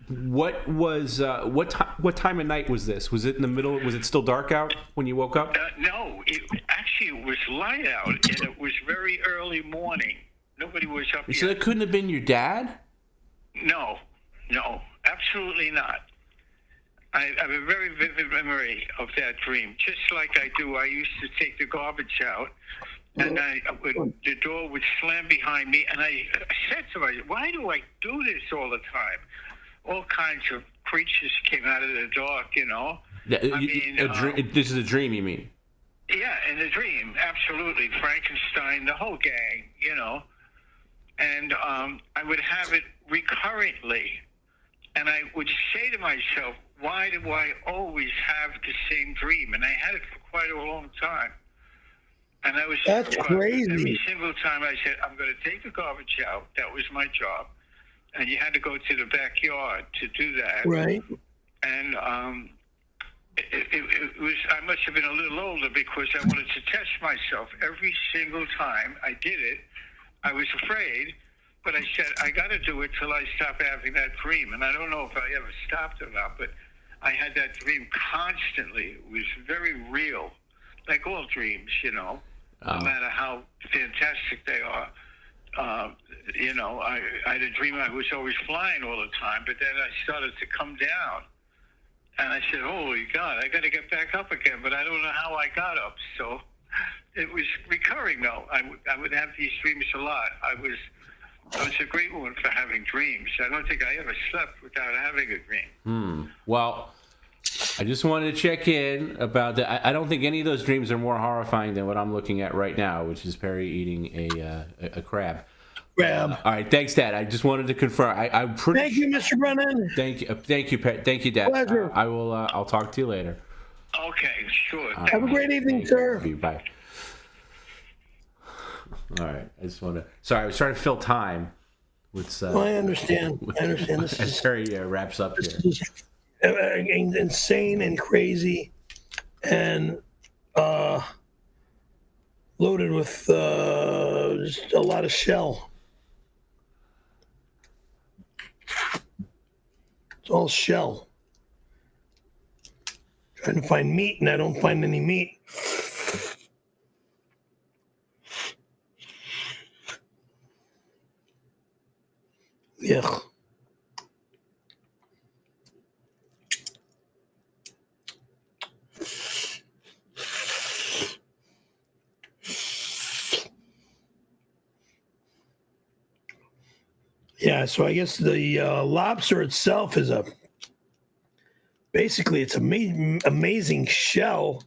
What was what time of night was this? Was it in the middle? Was it still dark out when you woke up? No, it was light out, and it was very early morning. Nobody was up yet. So it couldn't have been your dad? No, absolutely not. I have a very vivid memory of that dream. Just like I used to take the garbage out, and the door would slam behind me, and I said to myself, why do I do this all the time? All kinds of creatures came out of the dark, you know. This is a dream, you mean? Yeah, in a dream, absolutely. Frankenstein, the whole gang, you know. And I would have it recurrently. And I would say to myself, why do I always have the same dream? And I had it for quite a long time. And I was That's crazy. Every single time I said, I'm going to take the garbage out. That was my job. And you had to go to the backyard to do that. Right. And it was, I must have been a little older because I wanted to test myself. Every single time I did it, I was afraid, but I said, I got to do it till I stop having that dream. And I don't know if I ever stopped or not, but I had that dream constantly. It was very real, like all dreams, you know, no matter how fantastic they are. You know, I had a dream I was always flying all the time, but then I started to come down. And I said, holy God, I got to get back up again, but I don't know how I got up. So it was recurring, though. I would have these dreams a lot. I was a great one for having dreams. I don't think I ever slept without having a dream. Well, I just wanted to check in about that. I don't think any of those dreams are more horrifying than what I'm looking at right now, which is Perry eating a crab. Crab. All right, thanks, Dad. I just wanted to confirm. I'm pretty. Thank you, Mr. Brennan. Thank you, Thank you, Dad. Pleasure. I will. I'll talk to you later. Okay, sure. Have a great evening, sir. Bye. All right. I just want to. Sorry, I was trying to fill time. With. I understand. This is Perry wraps up here. This is insane and crazy, and loaded with just a lot of shell. It's all shell. Trying to find meat, and I don't find any meat. Yeah. Yeah, so I guess the lobster itself is basically it's amazing shell,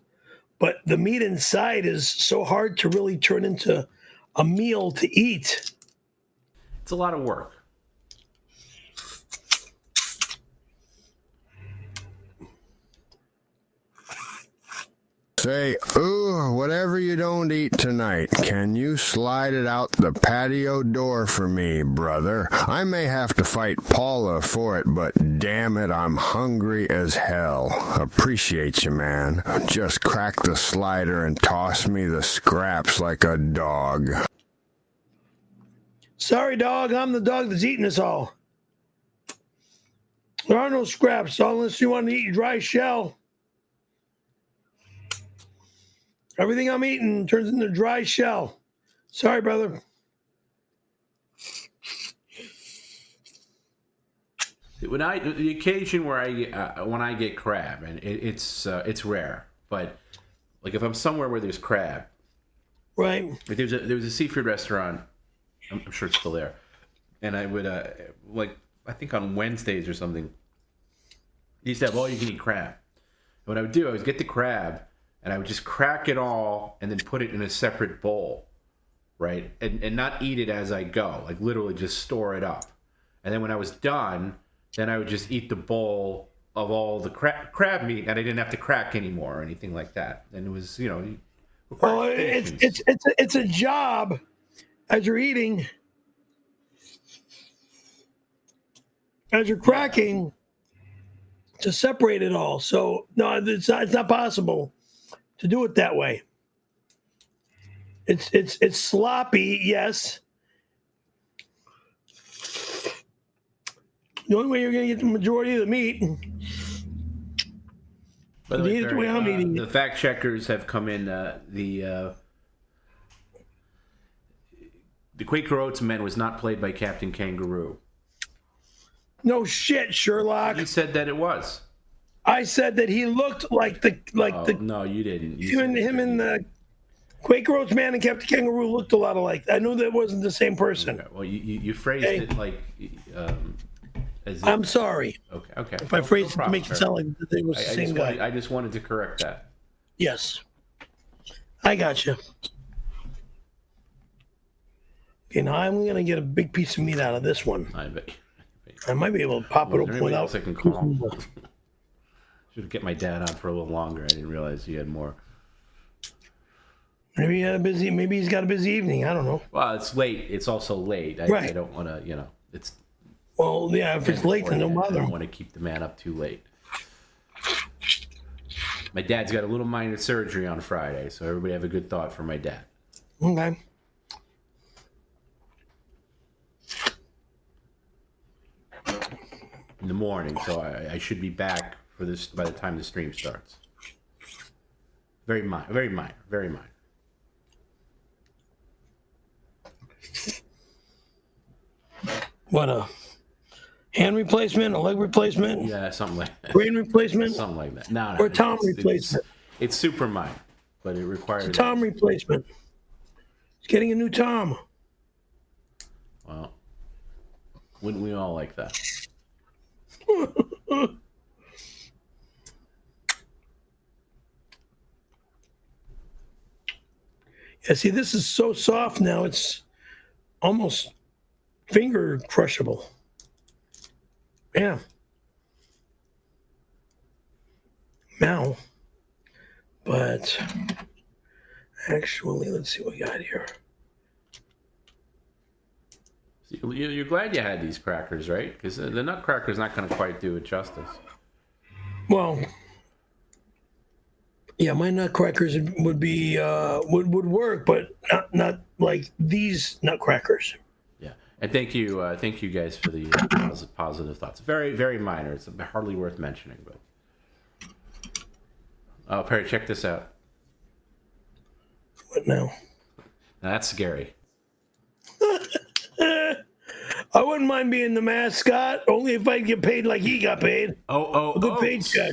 but the meat inside is so hard to really turn into a meal to eat. It's a lot of work. Say, ooh, whatever you don't eat tonight, can you slide it out the patio door for me, brother? I may have to fight Paula for it, but damn it, I'm hungry as hell. Appreciate you, man. Just crack the slider and toss me the scraps like a dog. Sorry, dog. I'm the dog that's eating us all. There are no scraps unless you want to eat dry shell. Everything I'm eating turns into dry shell. Sorry, brother. The occasion where when I get crab, and it's rare, but like if I'm somewhere where there's crab, right? Like there was a seafood restaurant. I'm sure it's still there, and I would I think on Wednesdays or something. He used to have all you can eat crab. And what I would do, I would get the crab. And I would just crack it all and then put it in a separate bowl, right? And not eat it as I go, like literally just store it up. And then when I was done, then I would just eat the bowl of all the crab meat, and I didn't have to crack anymore or anything like that. And it was, you know, well, it's a job as you're eating, as you're cracking, to separate it all. So no, it's not possible to do it that way. It's sloppy, yes. The only way you're going to get the majority of the meat. By the way, I'm eating. The fact checkers have come in. The Quaker Oats men was not played by Captain Kangaroo. No shit, Sherlock. You said that it was. I said that he looked like the. No, you didn't. Him and the Quaker Oats man and Captain Kangaroo looked a lot alike. I knew that wasn't the same person. Okay. Well, you phrased it like. As I'm sorry. Okay. If I phrased it to make it sound like they was the same guy. I just wanted to correct that. Yes. I got you. Okay, now I'm going to get a big piece of meat out of this one. I might be able to pop it open without. Should get my dad on for a little longer. I didn't realize he had more. Maybe he's got a busy evening. I don't know. Well, it's late. It's also late. Right. I don't want to, it's. Well, yeah, if it's late, then don't bother I don't him. want to keep the man up too late. My dad's got a little minor surgery on Friday, so everybody have a good thought for my dad. Okay. In the morning, so I should be back for this by the time the stream starts. Very minor. What, a hand replacement, a leg replacement? Yeah, something like that. Brain replacement? Something like that. No. Or Tom replacement? It's super minor, but it requires... It's a Tom replacement. He's getting a new Tom. Well, wouldn't we all like that? Yeah, see, this is so soft now, it's almost finger crushable. Yeah. Now. But actually, let's see what we got here. You're glad you had these crackers, right? Because the nutcracker's not going to quite do it justice. Well, yeah, my nutcrackers would be would work, but not like these nutcrackers. Yeah, and thank you guys for the positive thoughts. Very, very minor. It's hardly worth mentioning, but. Oh, Perry, check this out. What now? Now, that's scary. I wouldn't mind being the mascot, only if I get paid like he got paid. A good paycheck.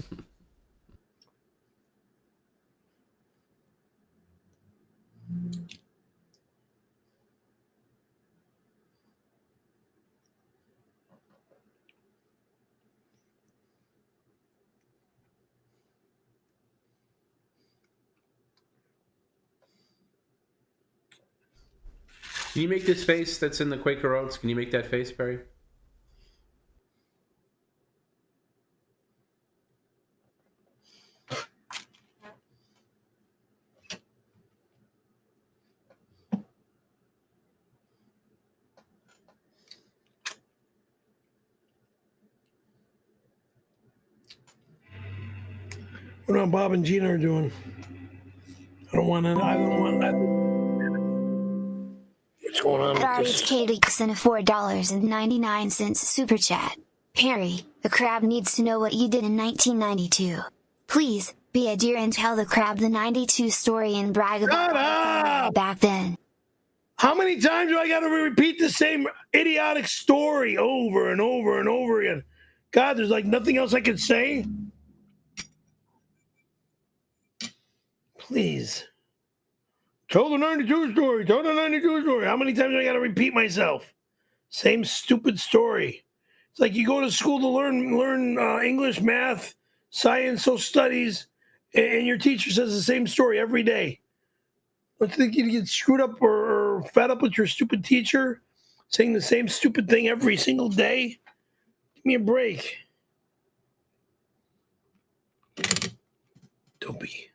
Can you make this face that's in the Quaker Oats? Can you make that face, Barry? What about Bob and Gina are doing? I don't want What's going on with this? 𝙈𝙀𝙊𝙀𝙈𝘍 sent a $4.99 super chat. Perry, the crab needs to know what you did in 1992. Please, be a dear and tell the crab the 92 story and brag about back then. How many times do I got to repeat the same idiotic story over and over and over again? God, there's like nothing else I can say. Please. Tell the 92 story. Tell the 92 story. How many times do I got to repeat myself? Same stupid story. It's like you go to school to learn English, math, science, social studies, and your teacher says the same story every day. Don't you think you get screwed up or fed up with your stupid teacher saying the same stupid thing every single day? Give me a break. Don't be.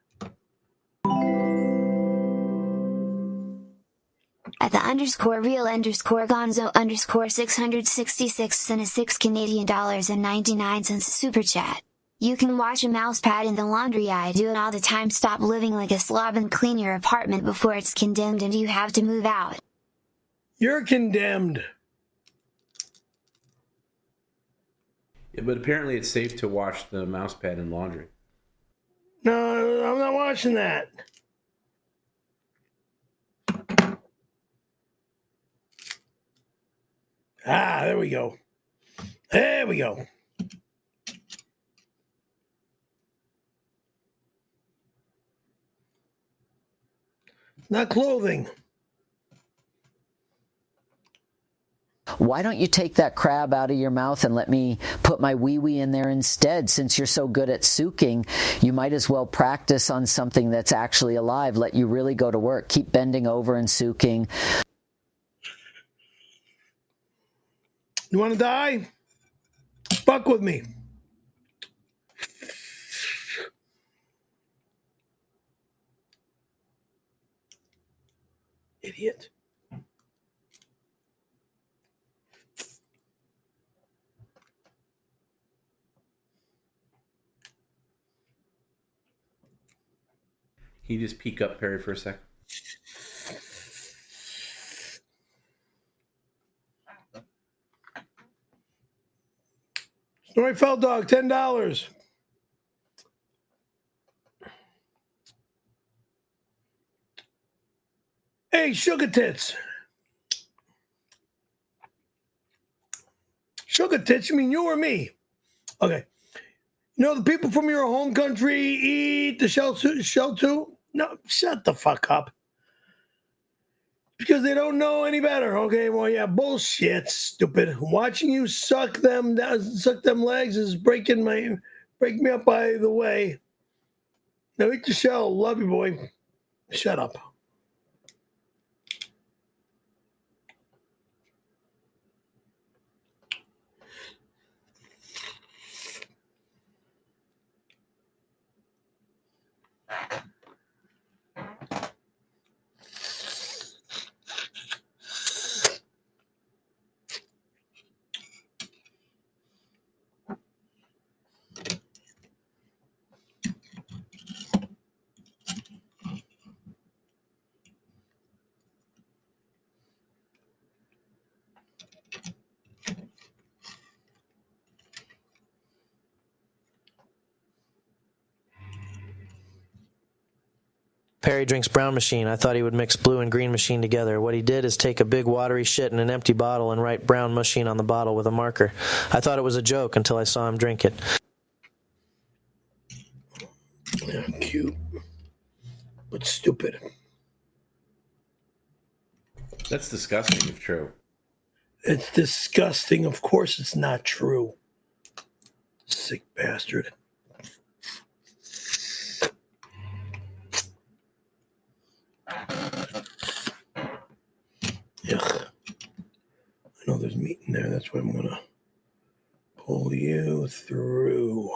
At the _real_Gonzo_666 sent a $6 super chat. You can wash a mouse pad in the laundry. I do it all the time. Stop living like a slob and clean your apartment before it's condemned and you have to move out. You're condemned. Yeah, but apparently it's safe to wash the mouse pad in laundry. No, I'm not washing that. Ah, there we go. There we go. Not clothing. Why don't you take that crab out of your mouth and let me put my wee-wee in there instead? Since you're so good at suking, you might as well practice on something that's actually alive. Let you really go to work. Keep bending over and suking. You want to die? Fuck with me. Idiot. Can you just peek up Perry for a sec? Snorri Fell Dog, $10. Hey, Sugar Tits. Sugar Tits, you mean you or me? Okay. You know the people from your home country eat the shell too? No, shut the fuck up. Because they don't know any better. Okay, well, yeah, bullshit, stupid. Watching you suck them legs is breaking me up by the way. Now eat the shell. Love you, boy. Shut up. Perry drinks brown machine. I thought he would mix blue and green machine together. What he did is take a big watery shit in an empty bottle and write brown machine on the bottle with a marker. I thought it was a joke until I saw him drink it. Yeah, cute, but stupid. That's disgusting if true. It's disgusting. Of course it's not true. Sick bastard. Yuck. I know there's meat in there. That's why I'm going to pull you through.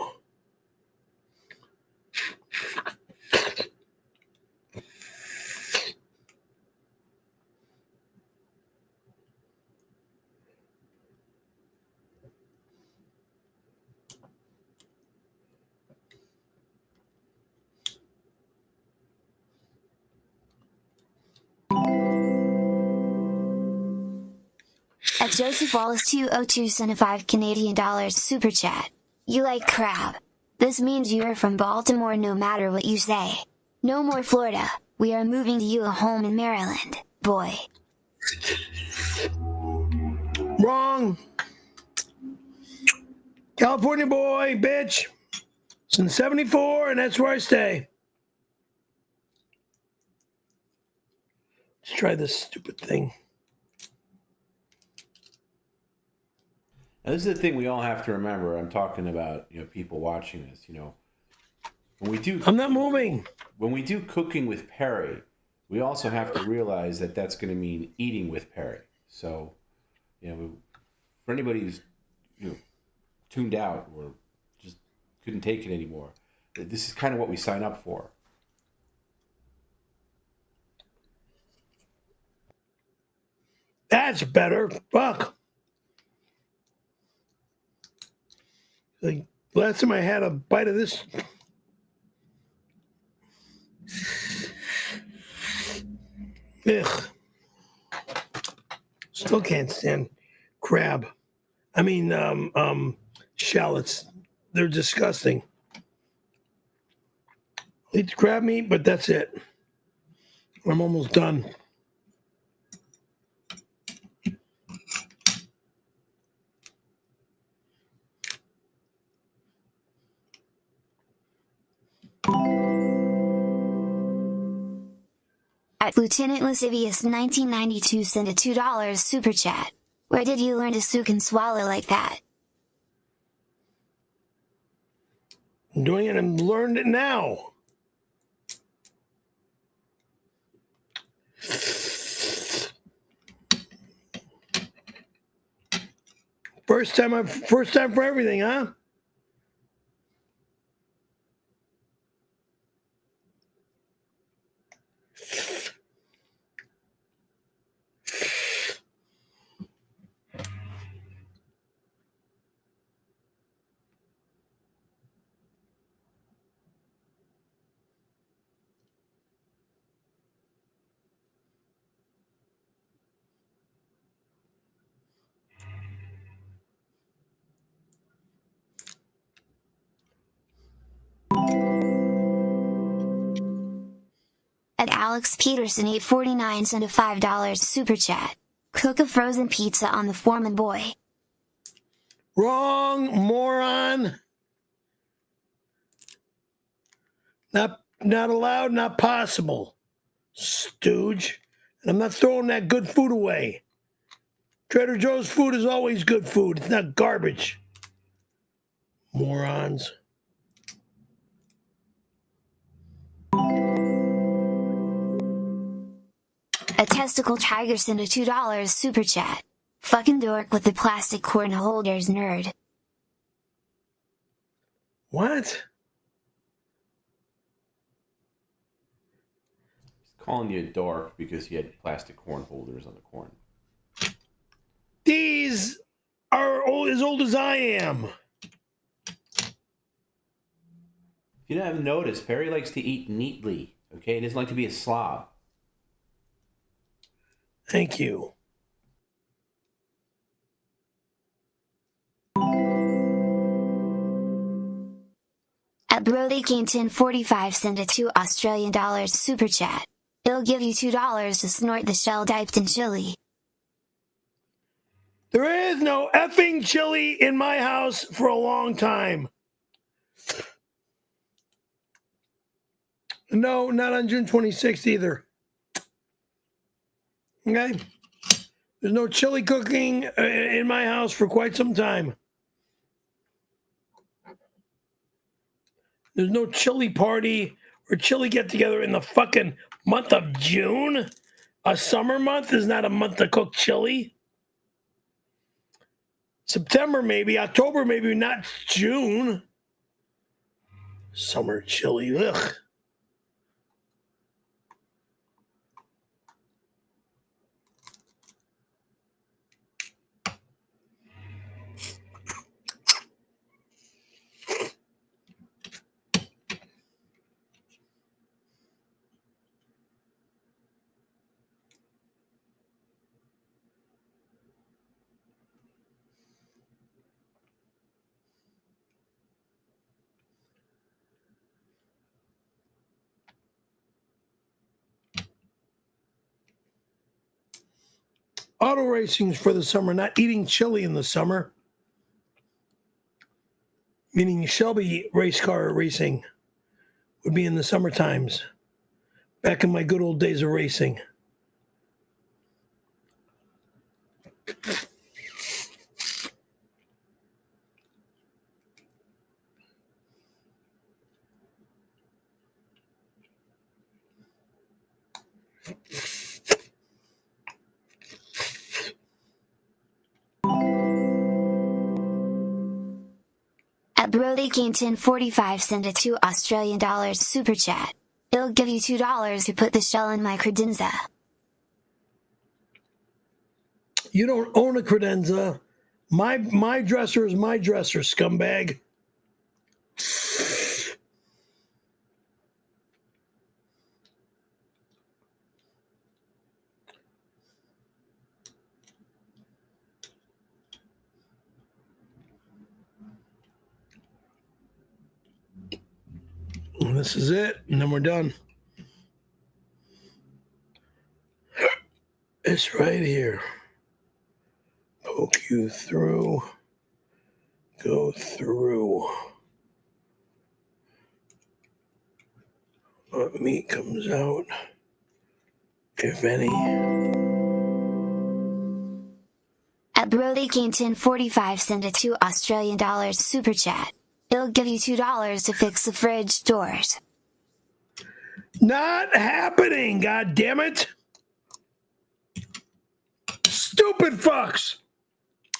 At Joseph Wallace 202 sent a $5 super chat. You like crab. This means you are from Baltimore no matter what you say. No more Florida. We are moving to you a home in Maryland, boy. Wrong. California boy, bitch. Since 74, and that's where I stay. Let's try this stupid thing. Now, this is the thing we all have to remember. I'm talking about, people watching this, When we do, I'm not moving. When we do cooking with Perry, we also have to realize that that's going to mean eating with Perry. So, for anybody who's tuned out or just couldn't take it anymore, this is kind of what we sign up for. That's better. Fuck. Like, last time I had a bite of this. Ugh. Still can't stand crab. I mean, shallots. They're disgusting. I'll eat the crab meat, but that's it. I'm almost done. At Lieutenant Lascivious 1992 sent a $2 super chat. Where did you learn to soak and swallow like that? I'm doing it and learned it now. First time for everything, huh? Alex Peterson 849 sent a $5 super chat. Cook a frozen pizza on the Foreman boy. Wrong, moron. Not allowed, not possible. Stooge. And I'm not throwing that good food away. Trader Joe's food is always good food. It's not garbage. Morons. A testicle tiger sent a $2 super chat. Fucking dork with the plastic corn holders, nerd. What? Calling you a dork because you had plastic corn holders on the corn. These are as old as I am. If you haven't noticed, Perry likes to eat neatly, okay? He doesn't like to be a slob. Thank you. At Brody Kane 1045 sent a $2 Australian super chat. It'll give you $2 to snort the 𝙎𝙃𝙊𝙃 There is no effing chili in my house for a long time. No, not on June 26th either. Okay? There's no chili cooking in my house for quite some time. There's no chili party or chili get-together in the fucking month of June. A summer month is not a month to cook chili. September maybe, October maybe, not June. Summer chili, ugh. Auto racing's for the summer, not eating chili in the summer. Meaning Shelby race car racing would be in the summer times. Back in my good old days of racing. At Brody Kane 1045 sent a $2 Australian super chat. It'll give you $2 to put the shell in my credenza. You don't own a credenza. My dresser is my dresser, scumbag. And this is it, and then we're done. It's right here. Poke you through. Go through. What meat comes out, if any. At Brody Kane 1045 sent a $2 Australian super chat. It'll give you $2 to fix the fridge doors. Not happening, god damn it. Stupid fucks.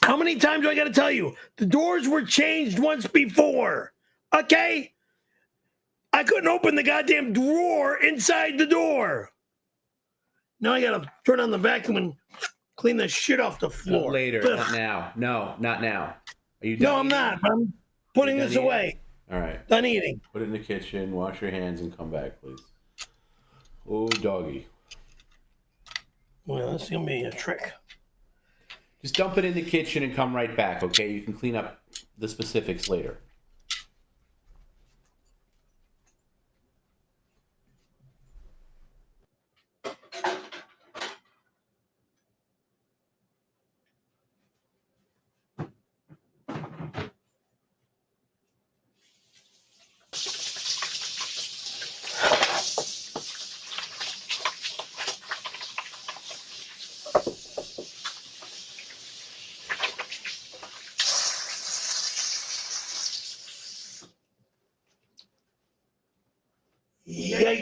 How many times do I gotta tell you? The doors were changed once before. Okay? I couldn't open the goddamn drawer inside the door. Now I gotta turn on the vacuum and clean the shit off the floor. Later, Ugh. not now. No, not now. Are you done? No, I'm not. I'm putting this away. All right. Done eating. Put it in the kitchen, wash your hands, and come back, please. Oh, doggy. Well, that's going to be a trick. Just dump it in the kitchen and come right back, okay? You can clean up the specifics later.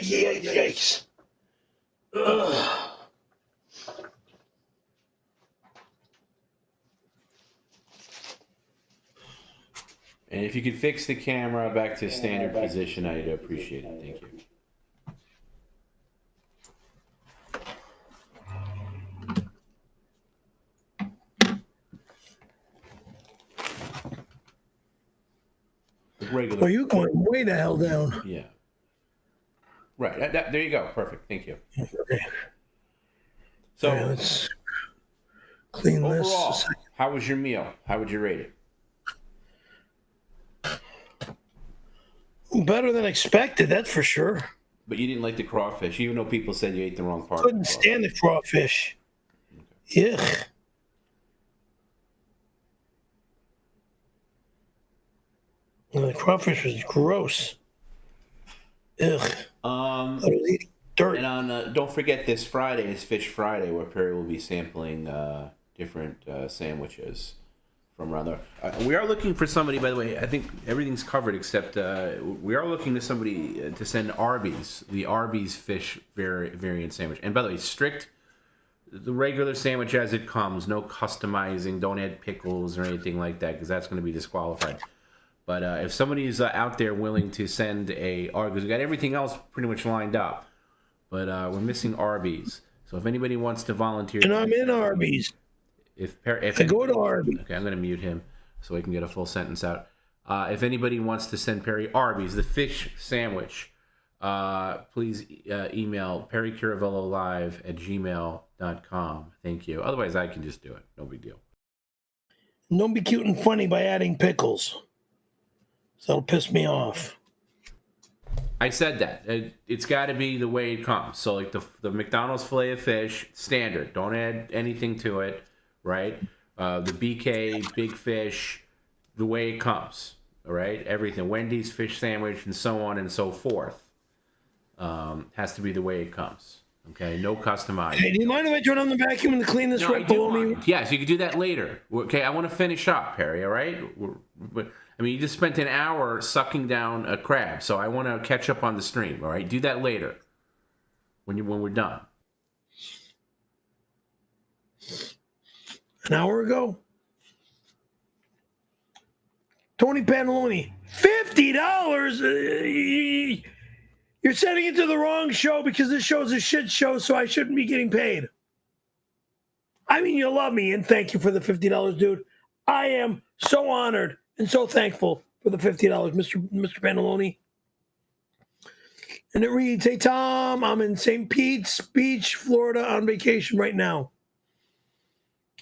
Yikes. Ugh. And if you could fix the camera back to standard position, I'd appreciate it. Thank you. Regular. Well, you're going way the hell down. Yeah. Right. There you go. Perfect. Thank you. Okay. So, right, let's clean overall, this. How was your meal? How would you rate it? Better than expected, that's for sure. But you didn't like the crawfish, even though people said you ate the wrong part. Couldn't stand the crawfish. Okay. Yuck. Well, the crawfish was gross. Ugh. I was eating dirt. And on don't forget this Friday is Fish Friday, where Perry will be sampling different sandwiches from around there. We are looking for somebody, by the way. I think everything's covered except we are looking to somebody to send Arby's, the Arby's fish variant sandwich. And by the way, strict the regular sandwich as it comes, no customizing. Don't add pickles or anything like that because that's going to be disqualified. But if somebody's out there willing to send a Arby's, we got everything else pretty much lined up. But we're missing Arby's. So if anybody wants to volunteer, and I'm in Arby's. If I go to Arby's. Okay, I'm going to mute him so I can get a full sentence out. If anybody wants to send Perry Arby's, the fish sandwich, please email perrycaravellolive@gmail.com. Thank you. Otherwise, I can just do it. No big deal. Don't be cute and funny by adding pickles. So that'll piss me off. I said that. It's got to be the way it comes. So like the McDonald's filet of fish, standard. Don't add anything to it, right? The BK, big fish, the way it comes, all right? Everything. Wendy's fish sandwich and so on and so forth has to be the way it comes. Okay, no customizing. Hey, do you mind if I turn on the vacuum and clean this right below me? Yes, you can do that later. Okay, I want to finish up, Perry, all right? I mean, you just spent an hour sucking down a crab, so I want to catch up on the stream, all right? Do that later when we're done. An hour ago? Tony Pantaloni, $50? You're sending it to the wrong show because this show's a shit show, so I shouldn't be getting paid. I mean, you love me, and thank you for the $50, dude. I am so honored and so thankful for the $50, Mr. Pantaloni. And it reads, hey, Tom, I'm in St. Pete's Beach, Florida on vacation right now.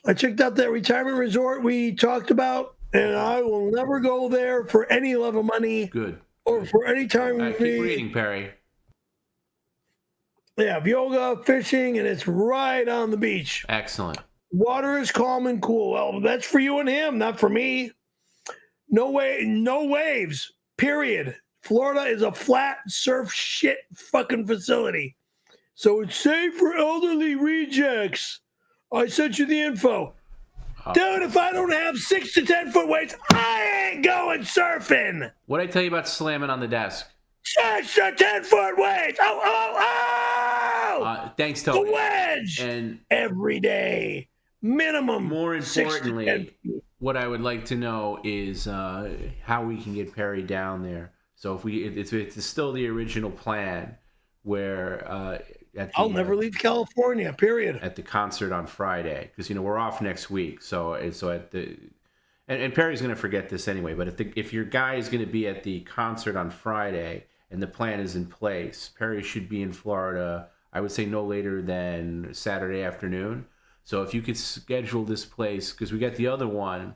I checked out that retirement resort we talked about, and I will never go there for any love of money. Good. Or for any time. Keep reading, Perry. They have yoga, fishing, and it's right on the beach. Excellent. Water is calm and cool. Well, that's for you and him, not for me. No waves, period. Florida is a flat surf shit fucking facility. So it's safe for elderly rejects. I sent you the info. Dude, if I don't have 6 to 10 foot weights, I ain't going surfing. What'd I tell you about slamming on the desk? 6 to 10 foot weights. Oh. Thanks, Tony. The wedge. And every day. Minimum. More importantly, what I would like to know is how we can get Perry down there. So if it's still the original plan where I'll never leave California, period. At the concert on Friday, because we're off next week. So at the and Perry's going to forget this anyway. But if your guy is going to be at the concert on Friday and the plan is in place, Perry should be in Florida. I would say no later than Saturday afternoon. So if you could schedule this place, because we got the other one.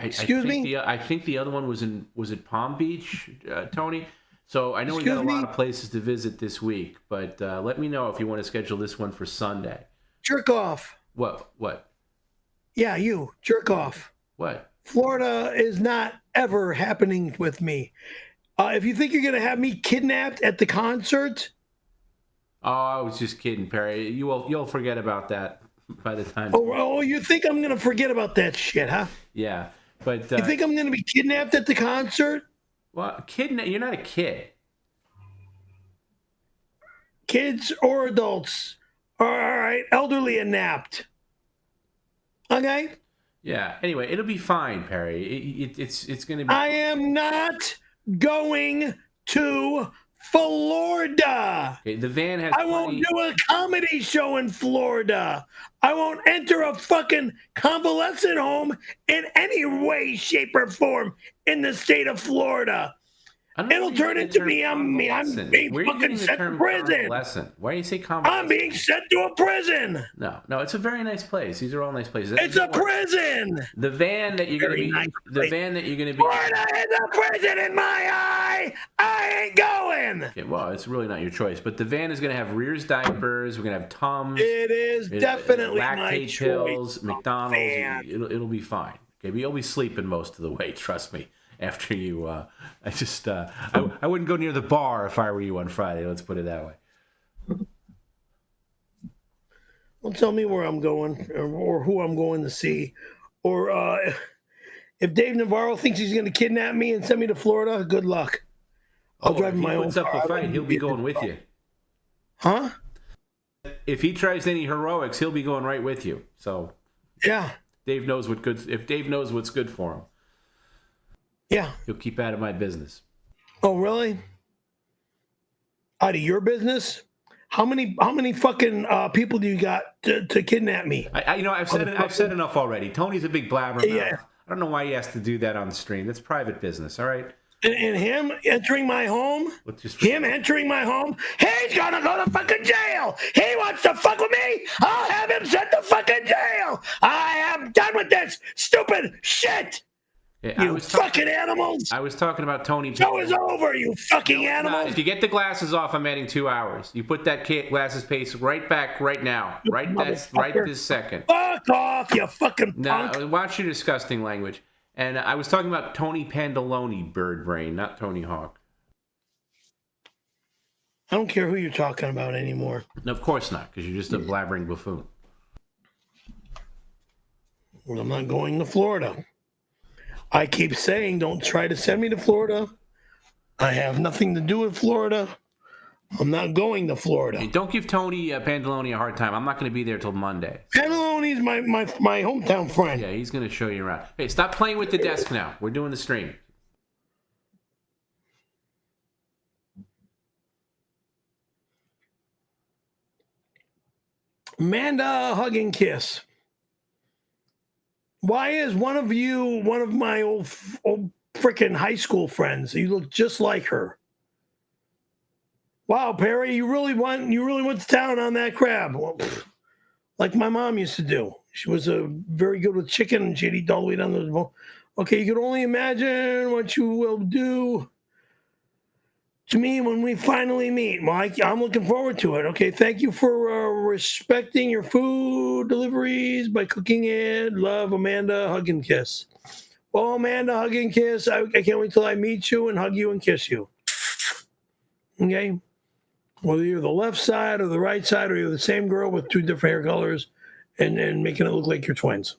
Excuse me? I think the other one was it Palm Beach, Tony? So I know we got a lot of places to visit this week, but let me know if you want to schedule this one for Sunday. Jerk off. What? Yeah, you. Jerk off. What? Florida is not ever happening with me. If you think you're going to have me kidnapped at the concert... Oh, I was just kidding, Perry. You'll forget about that by the time... Oh, you think I'm going to forget about that shit, huh? Yeah, but... you think I'm going to be kidnapped at the concert? Well, you're not a kid. kids or adults. All right, elderly and napped. Okay? Yeah. Anyway, it'll be fine, Perry. It's going to be. I am not going to Florida. Okay, the van has. I won't do a comedy show in Florida. I won't enter a fucking convalescent home in any way, shape, or form in the state of Florida. It'll turn into me. I'm being fucking sent to prison. Why do you say convalescent? I'm being sent to a prison. No, it's a very nice place. These are all nice places. It's a prison. The van that you're going to be. The van that you're going to be. Florida is a prison in my eye. I ain't going. Okay, well, it's really not your choice, but the van is going to have Rear's diapers. We're going to have Tums. It is definitely my lactate choice. pills, McDonald's. It'll be fine. Okay, but you'll be sleeping most of the way. Trust me. After you, I wouldn't go near the bar if I were you on Friday. Let's put it that way. Well, tell me where I'm going or who I'm going to see. Or if Dave Navarro thinks he's going to kidnap me and send me to Florida, good luck. I'll drive my own car. If he puts up a fight, he'll be going with you. Huh? If he tries any heroics, he'll be going right with you. So, yeah. Dave knows if Dave knows what's good for him. Yeah. He'll keep out of my business. Oh, really? Out of your business? How many fucking people do you got to kidnap me? I've said enough already. Tony's a big blabbermouth. Yeah. I don't know why he has to do that on the stream. That's private business, all right? And him entering my home? Entering my home? He's gonna go to fucking jail! He wants to fuck with me! I'll have him sent to fucking jail! I am done with this stupid shit! Yeah, you fucking animals! I was talking about Tony. Show is over, you fucking animals! If you get the glasses off, I'm adding 2 hours. You put that glasses case right back right now. Right this second. Fuck off, you fucking punk! Now, watch your disgusting language. And I was talking about Tony Pandoloni, bird brain, not Tony Hawk. I don't care who you're talking about anymore. No, of course not, because you're just a blabbering buffoon. Well, I'm not going to Florida. I keep saying, don't try to send me to Florida. I have nothing to do with Florida. I'm not going to Florida. Hey, don't give Tony Pandoloni a hard time. I'm not going to be there till Monday. Pandoloni's my hometown friend. Yeah, he's going to show you around. Hey, stop playing with the desk now. We're doing the stream. Amanda, hug and kiss. Why is one of you one of my old freaking high school friends? You look just like her. Wow, Perry, you really went to town on that crab. Well, like my mom used to do. She was very good with chicken, and she'd eat all the way down the bone. Okay, you can only imagine what you will do to me when we finally meet. Mike, I'm looking forward to it. Okay, thank you for respecting your food deliveries by cooking it. Love, Amanda, hug and kiss. Well, Amanda, hug and kiss. I can't wait till I meet you and hug you and kiss you. Okay? Whether you're the left side or the right side, or you're the same girl with 2 different hair colors and making it look like you're twins.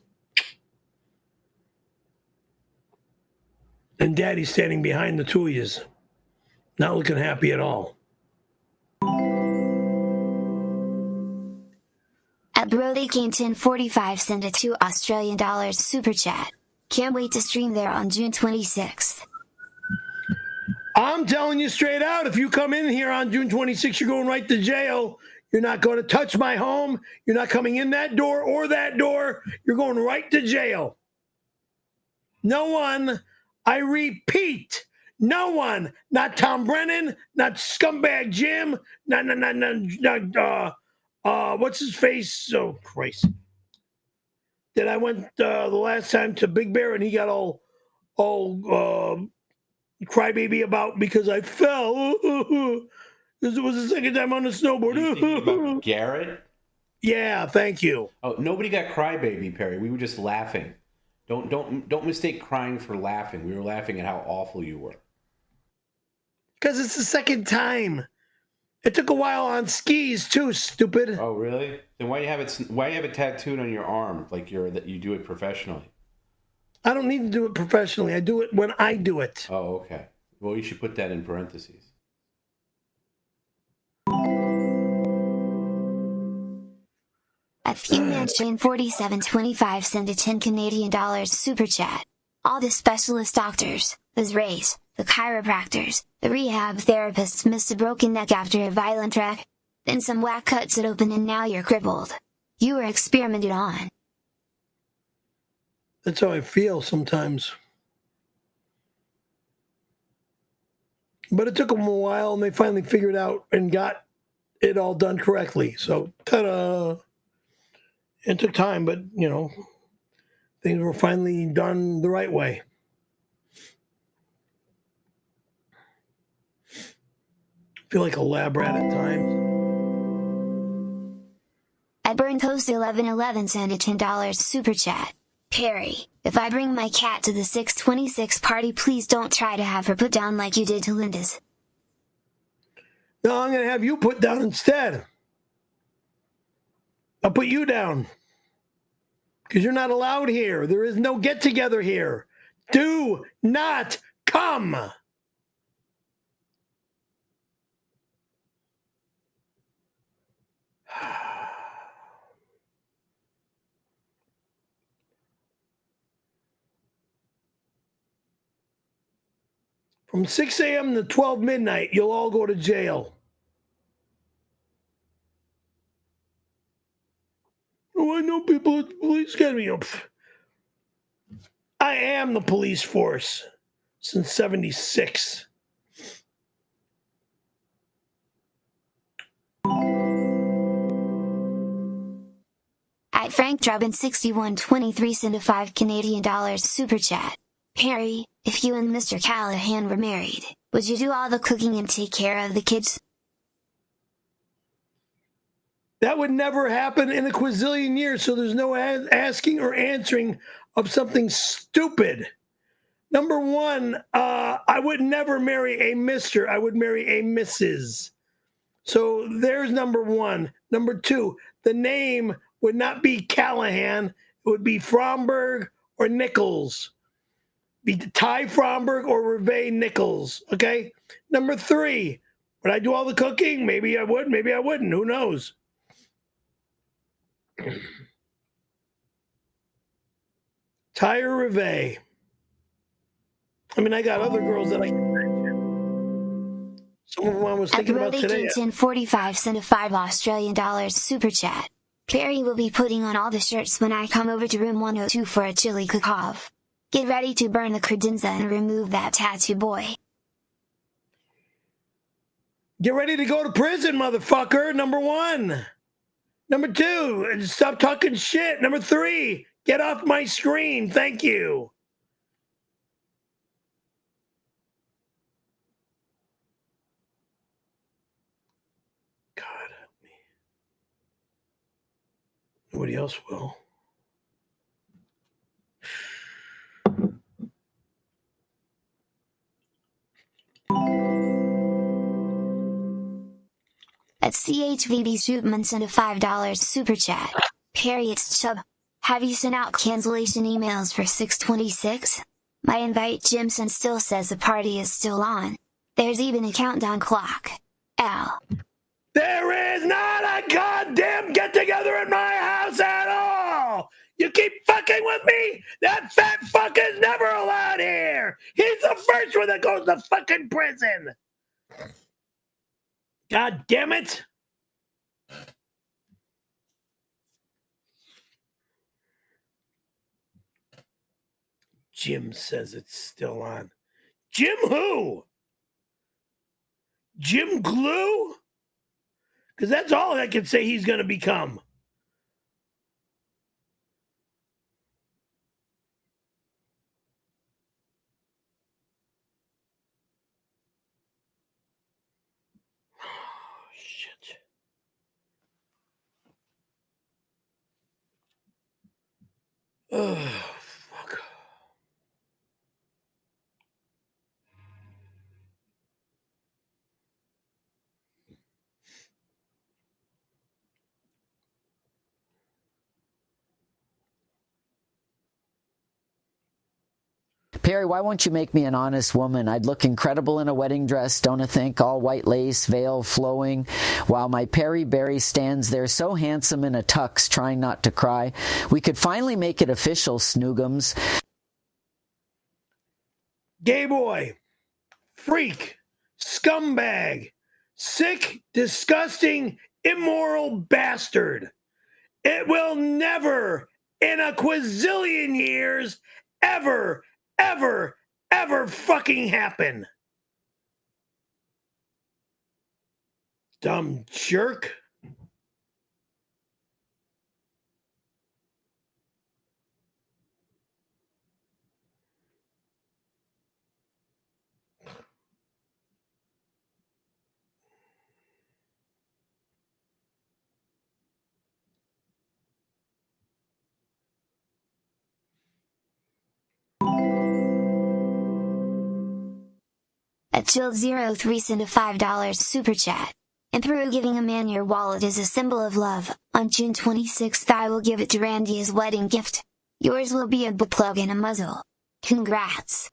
And Daddy's standing behind the 2 of yous. Not looking happy at all. At Brody Kane 1045 sent a $2 super chat. Can't wait to stream there on June 26th. I'm telling you straight out, if you come in here on June 26th, you're going right to jail. You're not going to touch my home. You're not coming in that door or that door. You're going right to jail. No one, I repeat, no one, not Tom Brennan, not Scumbag Jim, not what's his face? Oh, Christ. That I went the last time to Big Bear and he got all crybaby about because I fell. This was the second time on the snowboard. About Garrett? Yeah, thank you. Oh, nobody got crybaby, Perry. We were just laughing. Don't mistake crying for laughing. We were laughing at how awful you were. Because it's the second time. It took a while on skis too, stupid. Oh, really? Then why you have it tattooed on your arm like you do it professionally? I don't need to do it professionally. I do it when I do it. Oh, okay. Well, you should put that in parentheses. A few mention 4725 sent a 10 Canadian dollars super chat. All the specialist doctors, the rays, the chiropractors, the rehab therapists missed a broken neck after a violent wreck. Then some whack cuts it open and now you're crippled. You were experimented on. That's how I feel sometimes. But it took them a while, and they finally figured out and got it all done correctly. So, ta-da! It took time, but, you know, things were finally done the right way. I feel like a lab rat at times. At BurnToast1111 sent a $10 super chat. Perry, if I bring my cat to the 626 party, please don't try to have her put down like you did to Linda's. No, I'm going to have you put down instead. I'll put you down. Because you're not allowed here. There is no get-together here. Do not come. From 6 a.m. to 12 midnight, you'll all go to jail. Oh, I know people at the police academy. I am the police force since 76. At Frank Drubin 6123 sent a 5 Canadian dollars super chat. Perry, if you and Mr. Callahan were married, would you do all the cooking and take care of the kids? That would never happen in a quadrillion years, so there's no asking or answering of something stupid. Number one, I would never marry a Mr. I would marry a Mrs. So there's number one. Number two, the name would not be Callahan. It would be Fromberg or Nichols. Be Ty Fromberg or Reve Nichols, okay? Number three, would I do all the cooking? Maybe I would, maybe I wouldn't. Who knows? Ty or Reve. I mean, I got other girls that I can mention. Some of them I was thinking about today. At 1045 sent a 5 Australian dollars super chat. Perry will be putting on all the shirts when I come over to room 102 for a chili cook-off. Get ready to burn the credenza and remove that tattoo boy. Get ready to go to prison, motherfucker, number one. Number two, stop talking shit. Number three, get off my screen. Thank you. God help me. Nobody else will. At CHVB Shootman sent a $5 super chat. Perry, it's Chubb. Have you sent out cancellation emails for 626? My invite Jimson still says the party is still on. There's even a countdown clock. Al. There is not a goddamn get-together in my house at all! You keep fucking with me? That fat fuck is never allowed here! He's the first one that goes to fucking prison! God damn it! Jim says it's still on. Jim who? Jim Glue? Because that's all I can say he's going to become. Oh, shit. Oh, fuck. Perry, why won't you make me an honest woman? I'd look incredible in a wedding dress, don't you think? All white lace, veil flowing, while my Perry Berry stands there so handsome in a tux, trying not to cry. We could finally make it official, Snoogums. Gay boy, freak, scumbag, sick, disgusting, immoral bastard. It will never, in a quazillion years, ever fucking happen. Dumb jerk. At Jill03 sent a $5 super chat. In Peru, giving a man your wallet is a symbol of love. On June 26th, I will give it to Randy as wedding gift. Yours will be a butt plug and a muzzle. Congrats.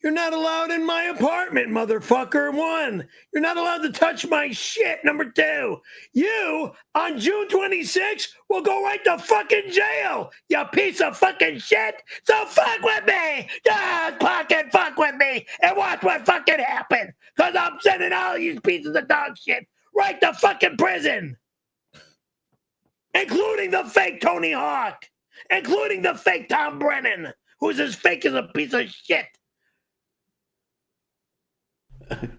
You're not allowed in my apartment, motherfucker. 1, you're not allowed to touch my shit. Number 2, you, on June 26th, will go right to fucking jail, you piece of fucking shit. So fuck with me. Just fucking fuck with me and watch what fucking happens. Because I'm sending all you pieces of dog shit right to fucking prison. Including the fake Tony Hawk. Including the fake Tom Brennan, who's as fake as a piece of shit.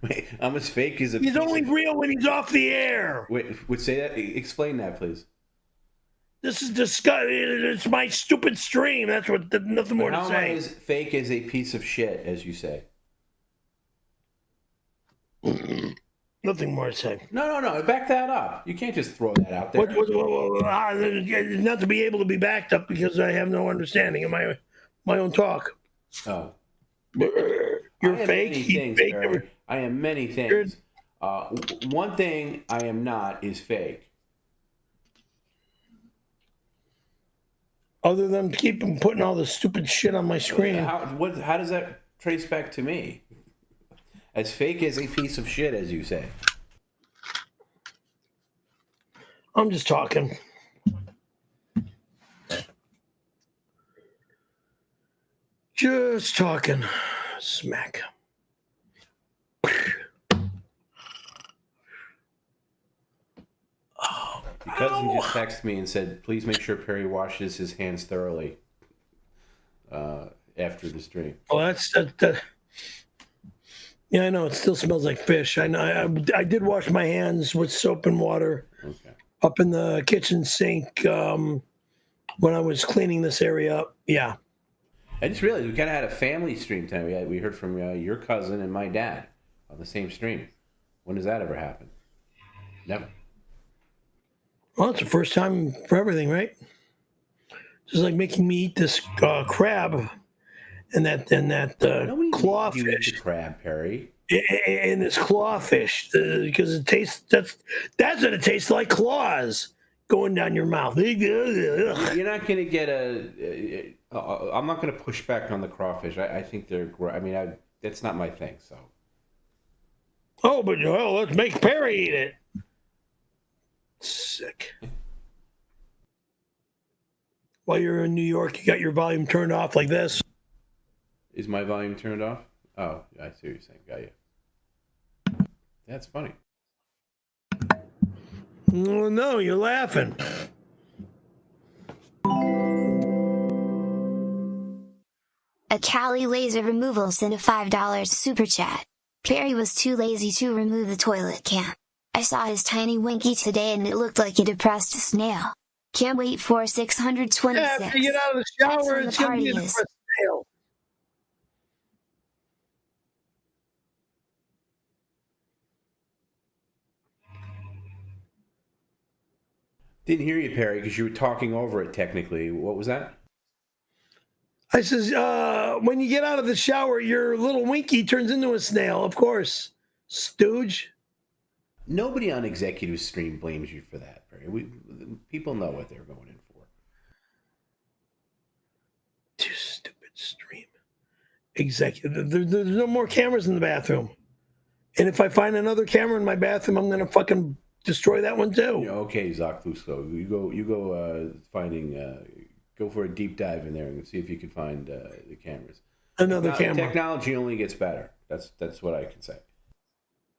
Wait, I'm as fake as a... He's only real when he's off the air. Wait, say that? Explain that, please. This is disgusting. It's my stupid stream. That's what. Nothing more to How am I say. as fake as a piece of shit, as you say? Nothing more to say. No. Back that up. You can't just throw that out there. Not to be able to be backed up because I have no understanding of my own talk. Oh. You're fake. He's fake. I am many things. One thing I am not is fake. Other than putting all the stupid shit on my screen. How does that trace back to me? As fake as a piece of shit, as you say. I'm just talking. Just talking. Smack. Your cousin just texted me and said, please make sure Perry washes his hands thoroughly after the stream. Oh, that's yeah, I know. It still smells like fish. I know. I did wash my hands with soap and water up in the kitchen sink when I was cleaning this area up. Yeah. I just realized we kind of had a family stream tonight. We heard from your cousin and my dad on the same stream. When does that ever happen? Never. Well, it's the first time for everything, right? Just like making me eat this crab and that clawfish. You eat the crab, Perry. And this clawfish because it tastes. That's what it tastes like. Claws going down your mouth. You're not going to get I'm not going to push back on the crawfish. I think they're. I mean, that's not my thing. So. Oh, but let's make Perry eat it. Sick. While you're in New York, you got your volume turned off like this. Is my volume turned off? Oh, I see what you're saying. Got you. That's funny. No, you're laughing. A Cali laser removal sent a $5 super chat. Perry was too lazy to remove the toilet cam. I saw his tiny winky today and it looked like a depressed snail. Can't wait for 626. Yeah, after you get out of the shower, it's going to be a depressed snail. Didn't hear you, Perry, because you were talking over it technically. What was that? I says, when you get out of the shower, your little winky turns into a snail, of course. Stooge. Nobody on Executive Stream blames you for that, Perry. People know what they're going in for. Too stupid stream. executive. There's no more cameras in the bathroom. And if I find another camera in my bathroom, I'm going to fucking destroy that one too. Yeah, okay, Zaclusco. You go go for a deep dive in there and see if you can find the cameras. Another camera. Technology only gets better. That's what I can say.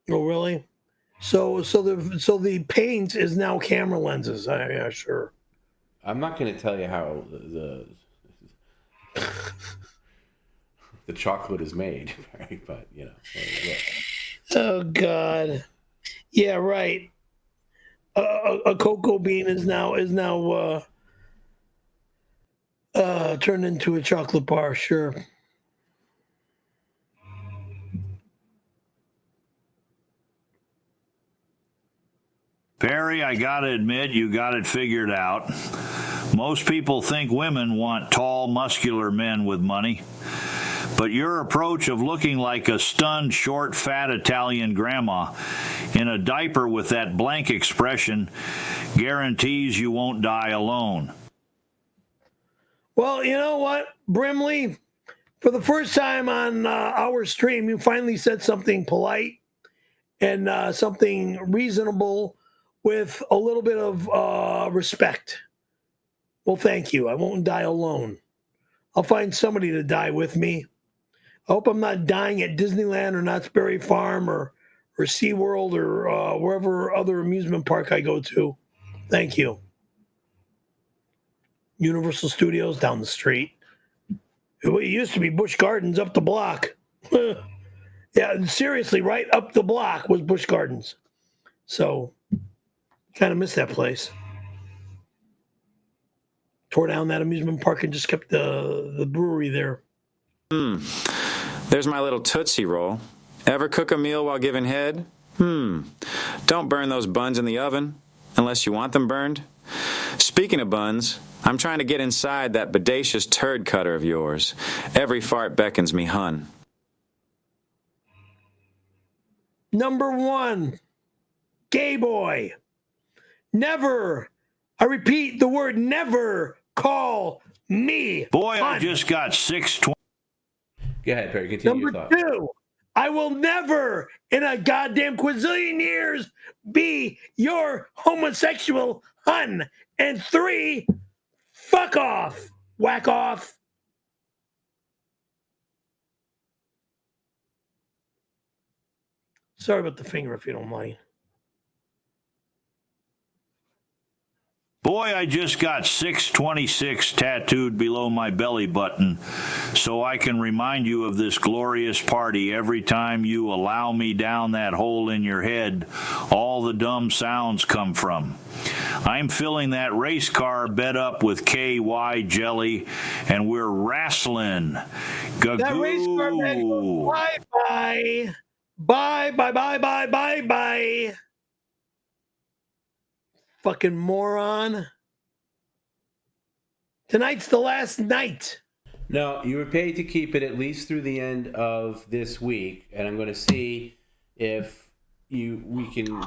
Oh, really? So the paint is now camera lenses. Yeah, sure. I'm not going to tell you how the chocolate is made, right? But yeah. Oh God. Yeah, right. A cocoa bean is now turned into a chocolate bar. Sure. Perry, I gotta admit, you got it figured out. Most people think women want tall, muscular men with money. But your approach of looking like a stunned, short, fat Italian grandma in a diaper with that blank expression guarantees you won't die alone. Well, you know what, Brimley? For the first time on our stream, you finally said something polite and something reasonable with a little bit of respect. Well, thank you. I won't die alone. I'll find somebody to die with me. I hope I'm not dying at Disneyland or Knott's Berry Farm or SeaWorld or wherever other amusement park I go to. Thank you. Universal Studios down the street. It used to be Busch Gardens up the block. Yeah, seriously, right up the block was Busch Gardens. So, kind of miss that place. Tore down that amusement park and just kept the brewery there. There's my little Tootsie Roll. Ever cook a meal while giving head? Don't burn those buns in the oven, unless you want them burned. Speaking of buns, I'm trying to get inside that bodacious turd cutter of yours. Every fart beckons me, hun. Number 1, gay boy. Never, I repeat the word never, call me. Boy, hun. I just got 620. Go ahead, Perry. Continue your thought. Number 2, I will never in a goddamn quazillion years be your homosexual hun. And 3, fuck off. Whack off. Sorry about the finger if you don't mind. Boy, I just got 626 tattooed below my belly button, so I can remind you of this glorious party every time you allow me down that hole in your head all the dumb sounds come from. I'm filling that race car bed up with KY jelly, and we're wrestling. Gagoo. That race car bed goes bye-bye. Bye. Fucking moron. Tonight's the last night. No, you were paid to keep it at least through the end of this week, and I'm going to see if we can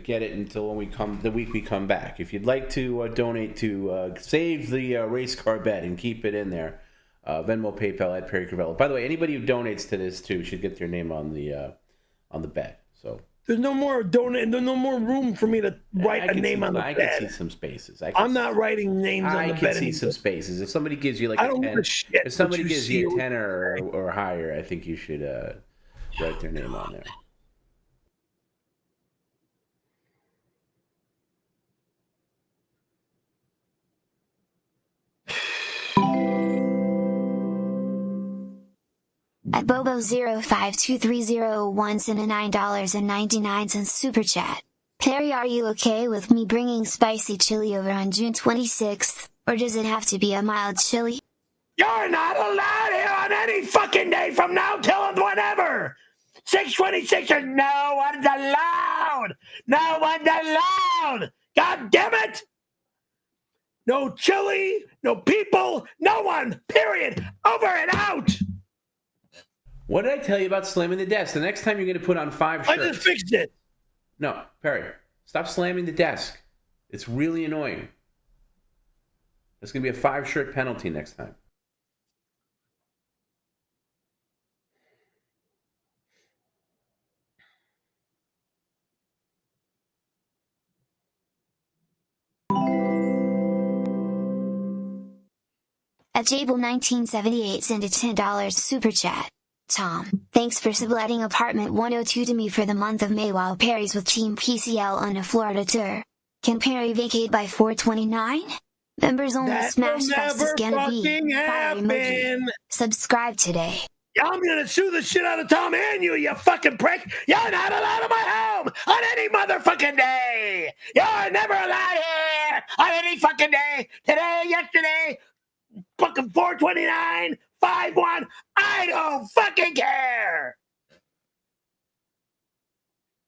get it until the week we come back. If you'd like to donate to save the race car bet and keep it in there, Venmo, PayPal at Perry Caravello. By the way, anybody who donates to this too should get their name on the bet. So. There's no more There's no more room for me to write a name on the bed. I can see some spaces. I'm not writing names on the bed. I can see some spaces. If somebody gives you like I don't give a shit. if somebody gives you a 10 or higher, I think you should write their name on there. At Bobo052301 sent a $9.99 super chat. Perry, are you okay with me bringing spicy chili over on June 26th, or does it have to be a mild chili? You're not allowed here on any fucking day from now till whenever. 626 is no one's allowed. No one's allowed. God damn it. No chili, no people, no one. Period. Over and out. What did I tell you about slamming the desk? The next time you're going to put on 5 shirts. I just fixed it. No, Perry, stop slamming the desk. It's really annoying. There's going to be a 5-shirt penalty next time. 𝘖𝙃𝙊1978 sent a $10 super chat. Tom, thanks for subletting apartment 102 to me for the month of May while Perry's with Team PCL on a Florida tour. Can Perry vacate by 4/29? Members only That Smash will Fest is never gonna be fucking fire emoji. happen. Subscribe today. I'm gonna sue the shit out of Tom and you fucking prick. You're not allowed in my home on any motherfucking day. You're never allowed here on any fucking day. Today, yesterday, fucking 4/29, 5/1. I don't fucking care.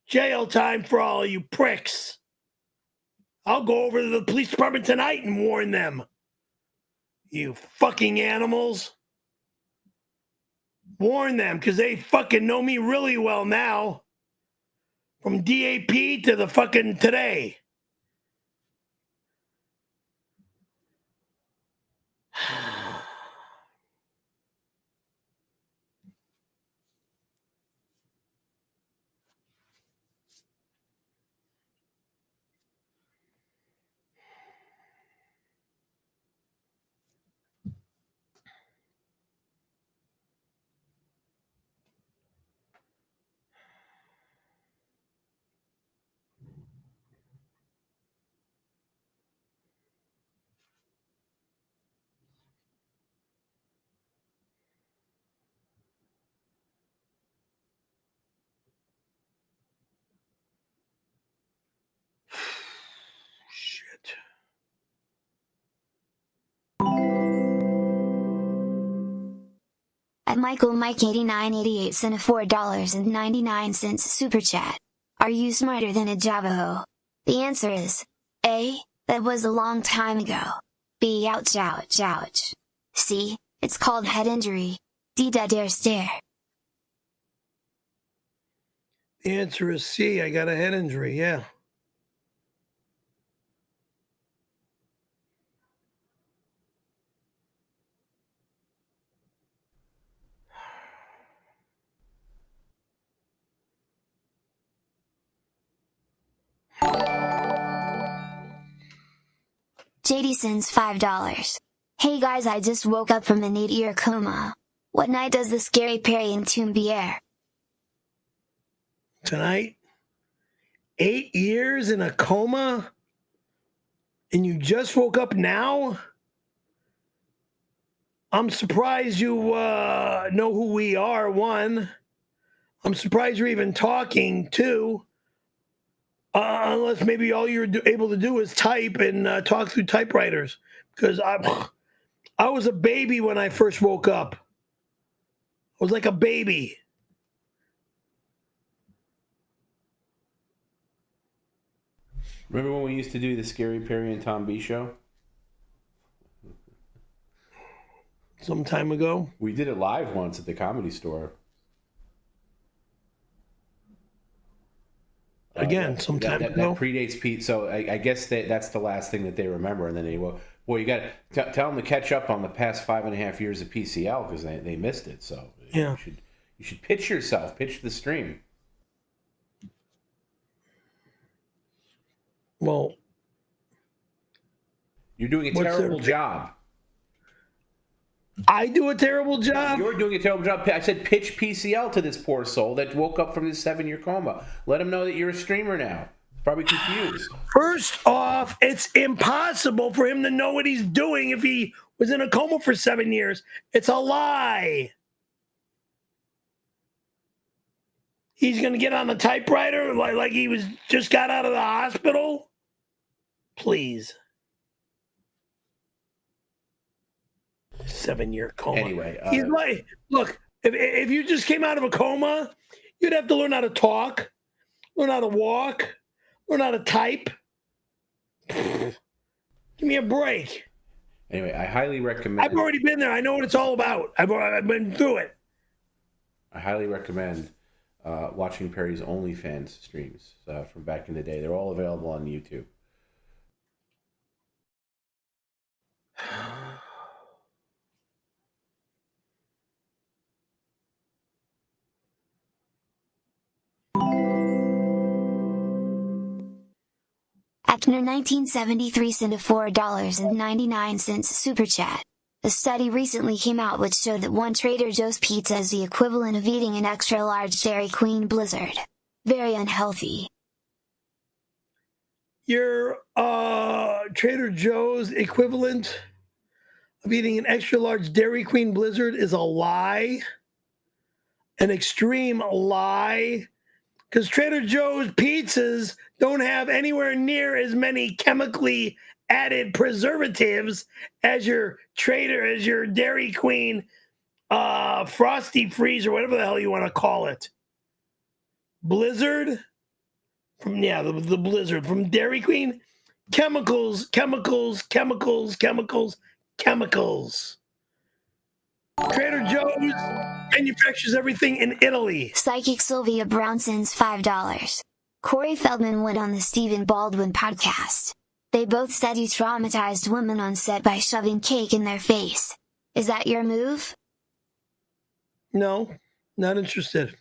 Jail time for all you pricks. I'll go over to the police department tonight and warn them. You fucking animals. Warn them, because they fucking know me really well now. From DAP to the fucking today. Shit. @MichaelMike8988 sent a $4.99 super chat. Are you smarter than a Javaho? The answer is A. That was a long time ago. B. Ouch ouch ouch. C. It's called head injury. D. Dead air stare. The answer is C. I got a head injury, yeah. JD sends $5. Hey guys, I just woke up from an 8-year coma. What night does the scary Perry entomb air? Tonight? 8 years in a coma? And you just woke up now? I'm surprised you know who we are, one. I'm surprised you're even talking, two. Unless maybe all you're able to do is type and talk through typewriters. Because I was a baby when I first woke up. I was like a baby. Remember when we used to do the Scary Perry and Tom B show? Some time ago. We did it live once at the Comedy Store. Again, some time ago. That predates Pete. So I guess that's the last thing that they remember. And then they well, you got to tell them to catch up on the past 5.5 years of PCL because they missed it. So yeah, you should pitch yourself, pitch the stream. Well, you're doing a terrible job. I do a terrible job? You're doing a terrible job. I said pitch PCL to this poor soul that woke up from this 7-year coma. Let him know that you're a streamer now. Probably confused. First off, it's impossible for him to know what he's doing if he was in a coma for 7 years. It's a lie. He's going to get on the typewriter like he was just got out of the hospital? Please. 7-year coma. Anyway. He's like, look, if you just came out of a coma, you'd have to learn how to talk, learn how to walk, learn how to type. Give me a break. Anyway, I highly recommend... I've already been there. I know what it's all about. I've been through it. I highly recommend watching Perry's OnlyFans streams from back in the day. They're all available on YouTube. Actner1973 sent a $4.99 super chat. A study recently came out which showed that one Trader Joe's pizza is the equivalent of eating an extra-large Dairy Queen Blizzard. Very unhealthy. Your Trader Joe's equivalent of eating an extra-large Dairy Queen Blizzard is a lie. An extreme lie. Because Trader Joe's pizzas don't have anywhere near as many chemically added preservatives as your Dairy Queen Frosty Freeze or whatever the hell you want to call it. Blizzard? The Blizzard from Dairy Queen. Chemicals. Trader Joe's manufactures everything in Italy. Psychic Sylvia Brown sends $5. Corey Feldman went on the Stephen Baldwin podcast. They both said you traumatized women on set by shoving cake in their face. Is that your move? No, not interested.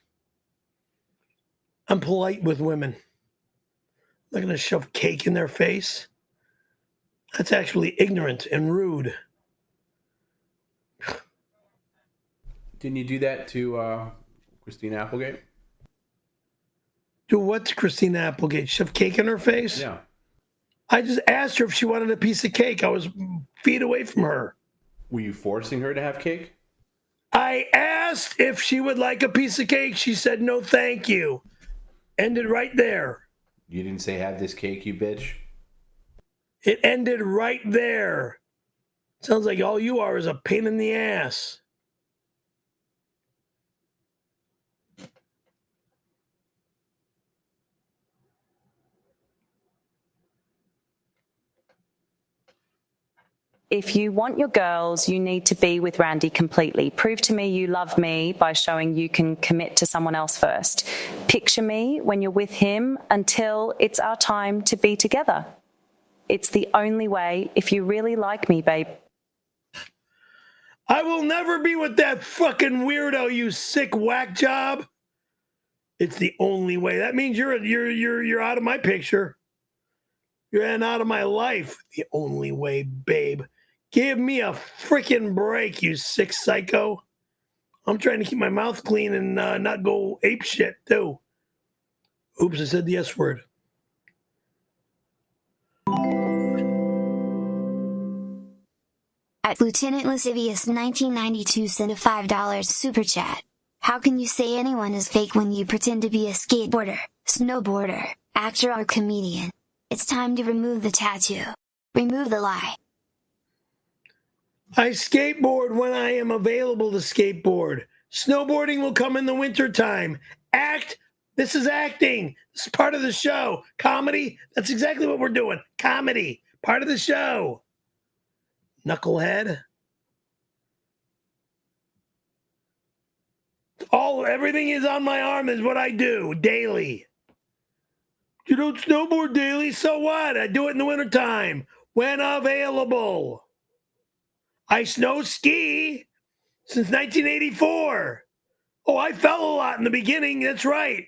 I'm polite with women. I'm not going to shove cake in their face. That's actually ignorant and rude. Didn't you do that to Christina Applegate? Do what to Christina Applegate? Shove cake in her face? Yeah. I just asked her if she wanted a piece of cake. I was feet away from her. Were you forcing her to have cake? I asked if she would like a piece of cake. She said, no, thank you. Ended right there. You didn't say, have this cake, you bitch? It ended right there. Sounds like all you are is a pain in the ass. If you want your girls, you need to be with Randy completely. Prove to me you love me by showing you can commit to someone else first. Picture me when you're with him until it's our time to be together. It's the only way if you really like me, babe. I will never be with that fucking weirdo, you sick whack job. It's the only way. That means you're out of my picture. You're out of my life. The only way, babe. Give me a freaking break, you sick psycho. I'm trying to keep my mouth clean and not go ape shit, too. Oops, I said the S word. At Lieutenant Lascivious 1992 sent a $5 super chat. How can you say anyone is fake when you pretend to be a skateboarder, snowboarder, actor or comedian? It's time to remove the tattoo. Remove the lie. I skateboard when I am available to skateboard. Snowboarding will come in the wintertime. Act. This is acting. This is part of the show. Comedy. That's exactly what we're doing. Comedy. Part of the show. Knucklehead. Everything is on my arm is what I do daily. You don't snowboard daily, so what? I do it in the wintertime when available. I snow ski since 1984. Oh, I fell a lot in the beginning. That's right.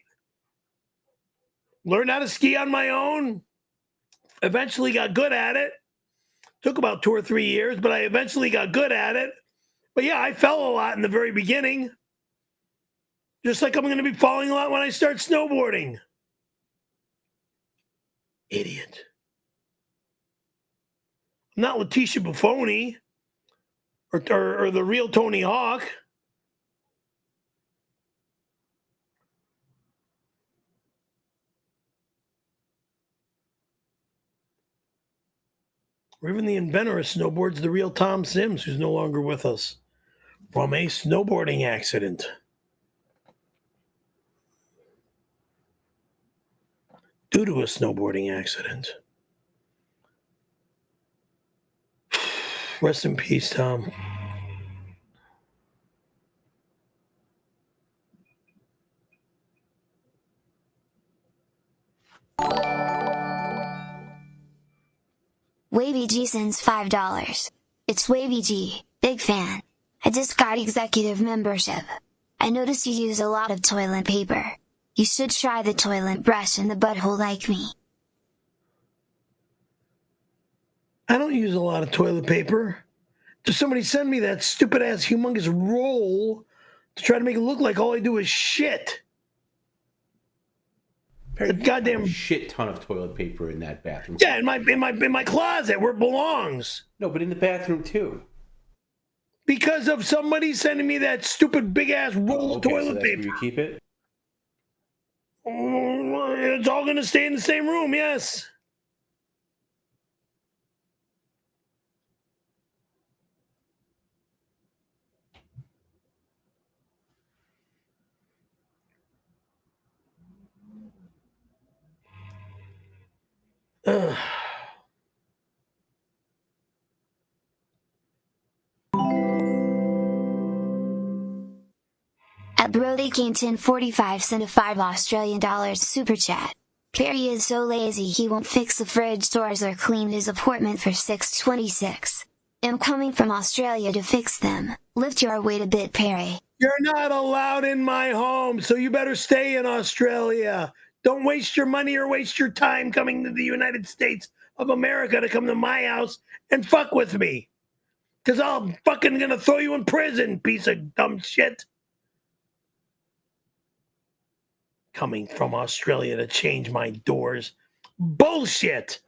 Learned how to ski on my own. Eventually got good at it. Took about 2 or 3 years, but I eventually got good at it. But yeah, I fell a lot in the very beginning. Just like I'm going to be falling a lot when I start snowboarding. Idiot. I'm not Letitia Buffoni or the real Tony Hawk. Or even the inventor of snowboards, the real Tom Sims, who's no longer with us from a snowboarding accident. Due to a snowboarding accident. Rest in peace, Tom. Wavy G sends $5. It's Wavy G, big fan. I just got executive membership. I noticed you use a lot of toilet paper. You should try the toilet brush in the butthole like me. I don't use a lot of toilet paper. somebody send me that stupid ass humongous roll to try to make it look like all I do is shit. Perry, goddamn shit ton of toilet paper in that bathroom. Yeah, in my closet where it belongs. No, but in the bathroom too. Because of somebody sending me that stupid big ass roll of toilet so that's paper. Where you keep it? It's all going to stay in the same room, yes. At @BrodyCane1045 sent a $5 super chat. Perry is so lazy he won't fix the fridge doors or clean his apartment for 626. I'm coming from Australia to fix them. Lift your weight a bit, Perry. You're not allowed in my home, so you better stay in Australia. Don't waste your money or waste your time coming to the United States of America to come to my house and fuck with me. Because I'm fucking gonna throw you in prison, piece of dumb shit. Coming from Australia to change my doors. Bullshit.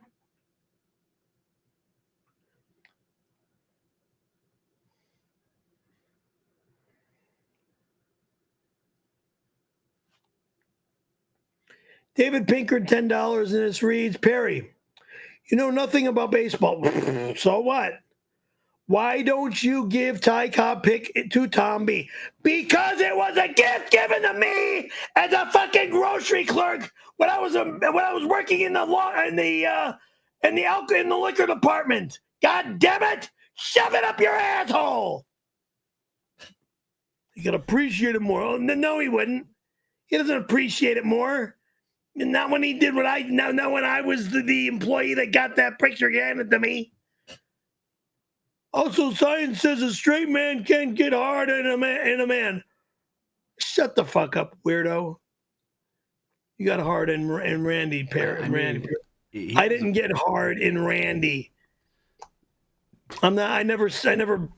David Pinkard, $10, and this reads, Perry, you know nothing about baseball. So what? Why don't you give Ty Cobb pick to Tom B? Because it was a gift given to me as a fucking grocery clerk when I was working in the liquor department. God damn it! Shove it up your asshole. He could appreciate it more. No, he wouldn't. He doesn't appreciate it more. Not when he did what I. Not when I was the employee that got that picture handed to me. Also, science says a straight man can't get hard in a man. Shut the fuck up, weirdo. You got hard in Randy. Randy. I didn't get hard in Randy. I'm not. I never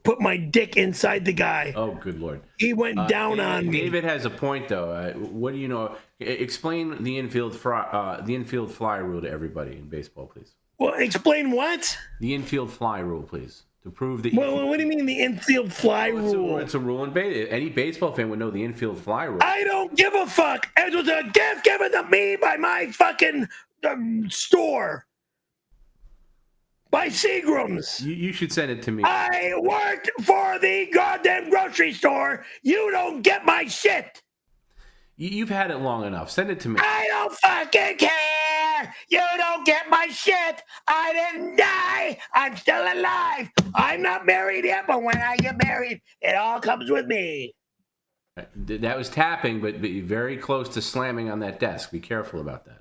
put my dick inside the guy. Oh, good Lord. He went down on me. David has a point, though. What do you know? Explain the infield fly rule to everybody in baseball, please. Well, explain what? The infield fly rule, please. To prove that. Well, what do you mean the infield fly rule? It's a rule in baseball. Any baseball fan would know the infield fly rule. I don't give a fuck. It was a gift given to me by my fucking store. By Seagram's. You should send it to me. I worked for the goddamn grocery store. You don't get my shit. You've had it long enough. Send it to me. I don't fucking care. You don't get my shit. I didn't die. I'm still alive. I'm not married yet, but when I get married, it all comes with me. That was tapping, but you're very close to slamming on that desk. Be careful about that.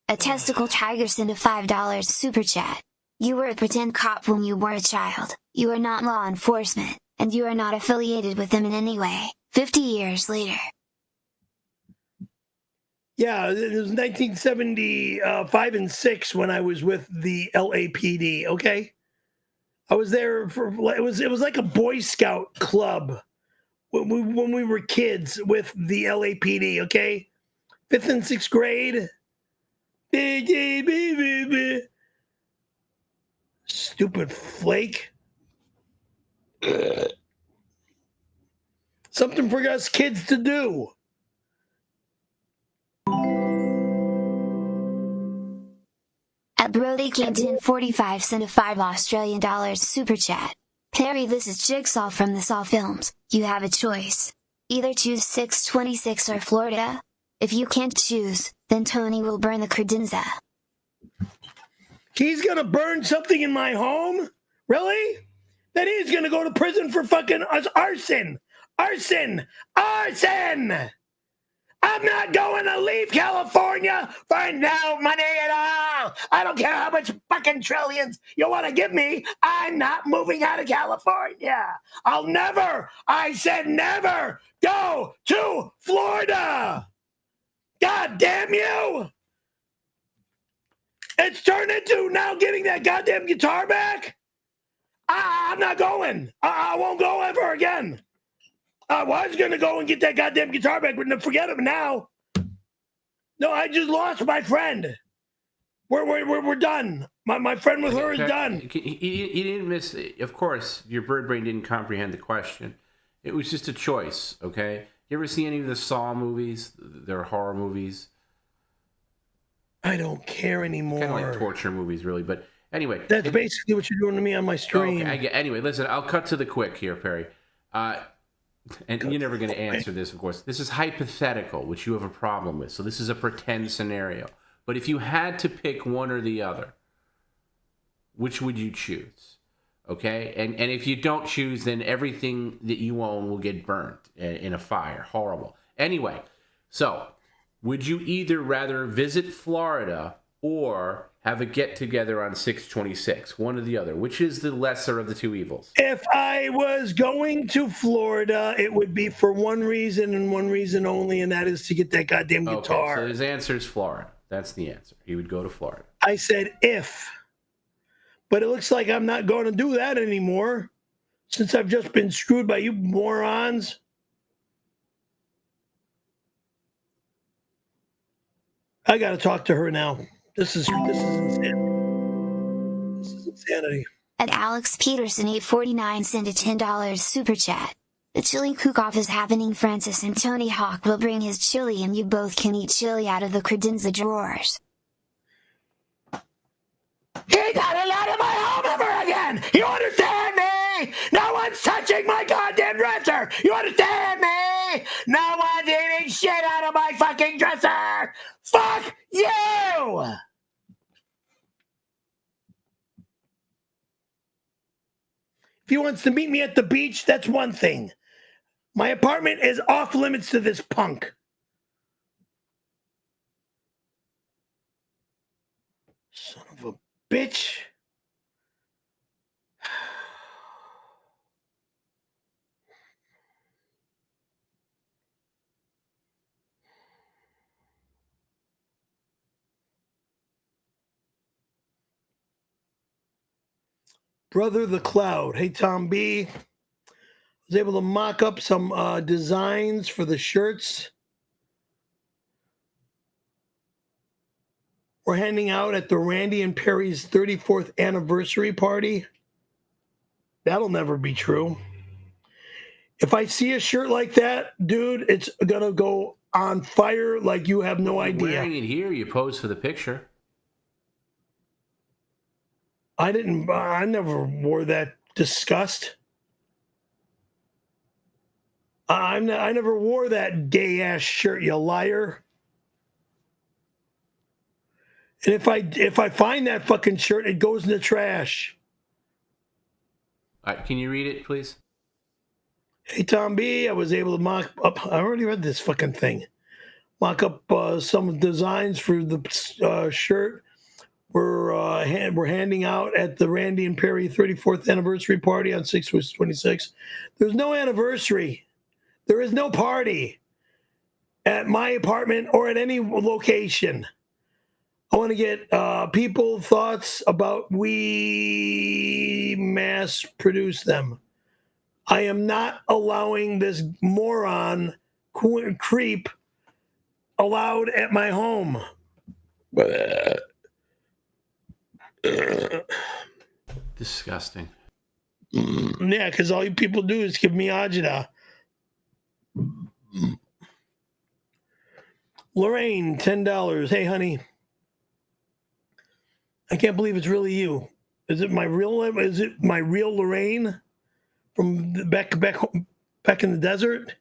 A testicle tiger sent a $5 super chat. You were a pretend cop when you were a child. You are not law enforcement, and you are not affiliated with them in any way. 50 years later. Yeah, it was 1975 and 6 when I was with the LAPD. Okay, I was there for it was like a Boy Scout club when we were kids with the LAPD. Okay, 5th and 6th grade. Stupid flake. Something for us kids to do. At BrodyCane1045 sent a $5 super chat. Perry, this is Jigsaw from the Saw films. You have a choice. Either choose 626 or Florida. If you can't choose, then Tony will burn the credenza. He's gonna burn something in my home? Really? Then he's gonna go to prison for fucking arson! Arson! Arson! I'm not going to leave California for no money at all! I don't care how much fucking trillions you want to give me, I'm not moving out of California! I'll never, I said never, go to Florida! God damn you! It's turned into now getting that goddamn guitar back? I'm not going. I won't go ever again. I was going to go and get that goddamn guitar back, but forget it now. No, I just lost my friend. We're done. My friend with her is done. You didn't miss. Of course, your bird brain didn't comprehend the question. It was just a choice. Okay. You ever see any of the Saw movies? They're horror movies. I don't care anymore. Kind of like torture movies, really. But anyway, that's basically what you're doing to me on my stream. Okay. Anyway, listen. I'll cut to the quick here, Perry. And you're never going to answer this, of course. This is hypothetical, which you have a problem with. So this is a pretend scenario. But if you had to pick one or the other, which would you choose? Okay? And if you don't choose, then everything that you own will get burnt in a fire. Horrible. Anyway, so would you either rather visit Florida or have a get-together on 6/26? One or the other. Which is the lesser of the two evils? If I was going to Florida, it would be for one reason and one reason only, and that is to get that goddamn guitar. Okay, so his answer is Florida. That's the answer. He would go to Florida. I said if. But it looks like I'm not going to do that anymore since I've just been screwed by you morons. I got to talk to her now. This is insanity. This is insanity. At Alex Peterson 849 send a $10 super chat. The chili cook-off is happening. Francis and Tony Hawk will bring his chili and you both can eat chili out of the credenza drawers. He got it out of my home ever again! You understand me? No one's touching my goddamn dresser! You understand me? No one's eating shit out of my fucking dresser! Fuck you! If he wants to meet me at the beach, that's one thing. My apartment is off limits to this punk. Son of a bitch. Brother the Cloud. Hey, Tom B. Was able to mock up some designs for the shirts we're handing out at the Randy and Perry's 34th anniversary party. That'll never be true. If I see a shirt like that, dude, it's gonna go on fire like you have no idea. Wearing it here, you pose for the picture. I never wore that disgust. I never wore that gay ass shirt, you liar. And if I find that fucking shirt, it goes in the trash. All right, can you read it, please? Hey, Tom B, I was able to mock up. I already read this fucking thing. Mock up some designs for the shirt we're handing out at the Randy and Perry 34th anniversary party on 6/26. There's no anniversary. There is no party at my apartment or at any location. I want to get people thoughts about we mass produce them. I am not allowing this moron creep allowed at my home. Disgusting. Yeah, because all you people do is give me agita. Lorraine, $10. Hey, honey. I can't believe it's really you. Is it my real Lorraine from back in the desert?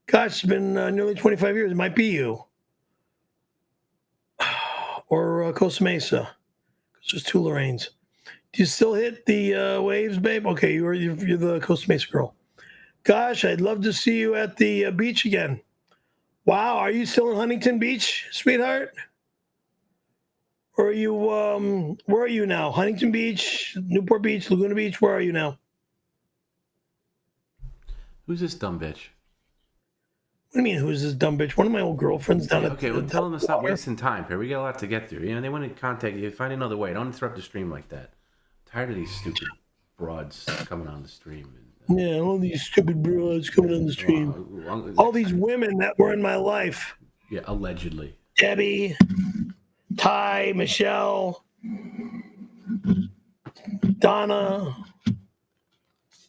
Gosh, it's been nearly 25 years. It might be you. Or Costa Mesa. Because there's two Lorraines. Do you still hit the waves, babe? Okay, you're the Costa Mesa girl. Gosh, I'd love to see you at the beach again. Wow, are you still in Huntington Beach, sweetheart? Or are you, where are you now? Huntington Beach, Newport Beach, Laguna Beach, where are you now? Who's this dumb bitch? What do you mean, who's this dumb bitch? One of my old girlfriends down at... Okay, well, tell them to stop wasting time, Perry. We got a lot to get through. You know, they want to contact you. Find another way. Don't interrupt the stream like that. I'm tired of these stupid broads coming on the stream. Yeah, all these stupid broads coming on the stream. All these women that were in my life. Yeah, allegedly. Debbie, Ty, Michelle, Donna,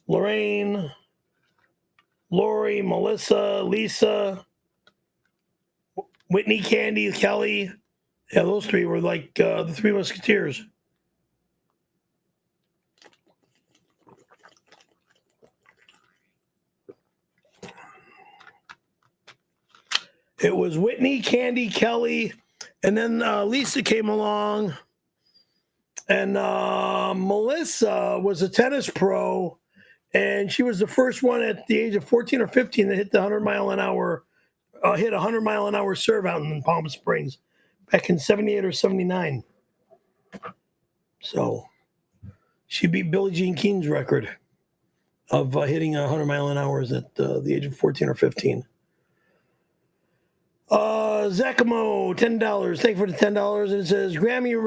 Lorraine, Lori, Melissa, Lisa, Whitney, Candy, Kelly. Yeah, those three were like the Three Musketeers. It was Whitney, Candy, Kelly, and then Lisa came along. And Melissa was a tennis pro, and she was the first one at the age of 14 or 15 that hit the 100-mile-an-hour serve out in Palm Springs back in 78 or 79. So she beat Billie Jean King's record of hitting 100-mile-an-hours at the age of 14 or 15. Zacamo, $10. Thank you for the $10. And it says, Grammy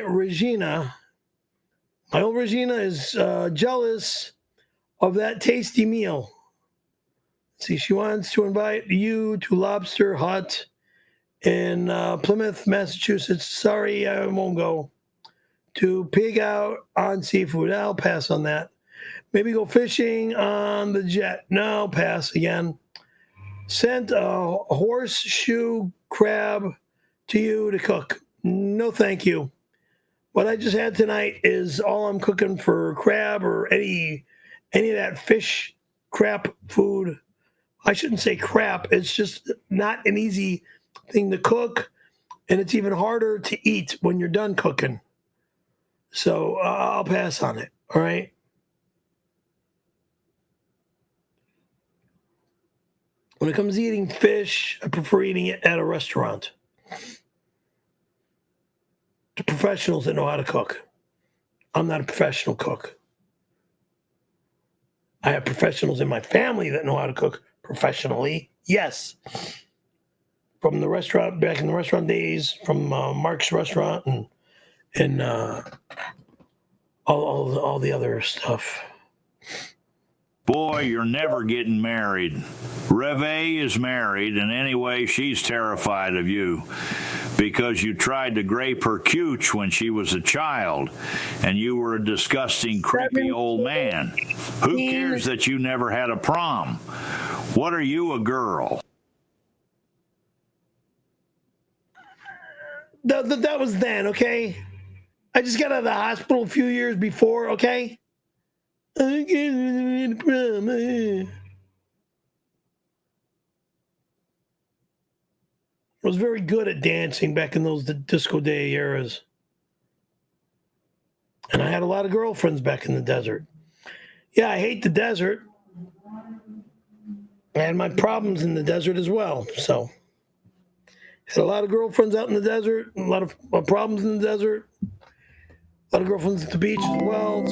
Regina, my old Regina is jealous of that tasty meal. Let's see, she wants to invite you to Lobster Hut in Plymouth, Massachusetts. Sorry, I won't go. To pig out on seafood. I'll pass on that. Maybe go fishing on the jet. No, pass again. Sent a horseshoe crab to you to cook. No, thank you. What I just had tonight is all I'm cooking for crab or any of that fish crap food. I shouldn't say crap. It's just not an easy thing to cook, and it's even harder to eat when you're done cooking. So I'll pass on it. All right. When it comes to eating fish, I prefer eating it at a restaurant. To professionals that know how to cook. I'm not a professional cook. I have professionals in my family that know how to cook professionally. Yes. From the restaurant, back in the restaurant days, from Mark's restaurant and all the other stuff. Boy, you're never getting married. Reve is married, and anyway, she's terrified of you because you tried to grape her cooch when she was a child, and you were a disgusting, creepy old man. Who cares that you never had a prom? What are you, a girl? That was then, okay? I just got out of the hospital a few years before, okay? I was very good at dancing back in those disco day eras. And I had a lot of girlfriends back in the desert. Yeah, I hate the desert. I had my problems in the desert as well. So, had a lot of girlfriends out in the desert, a lot of problems in the desert, a lot of girlfriends at the beach as well.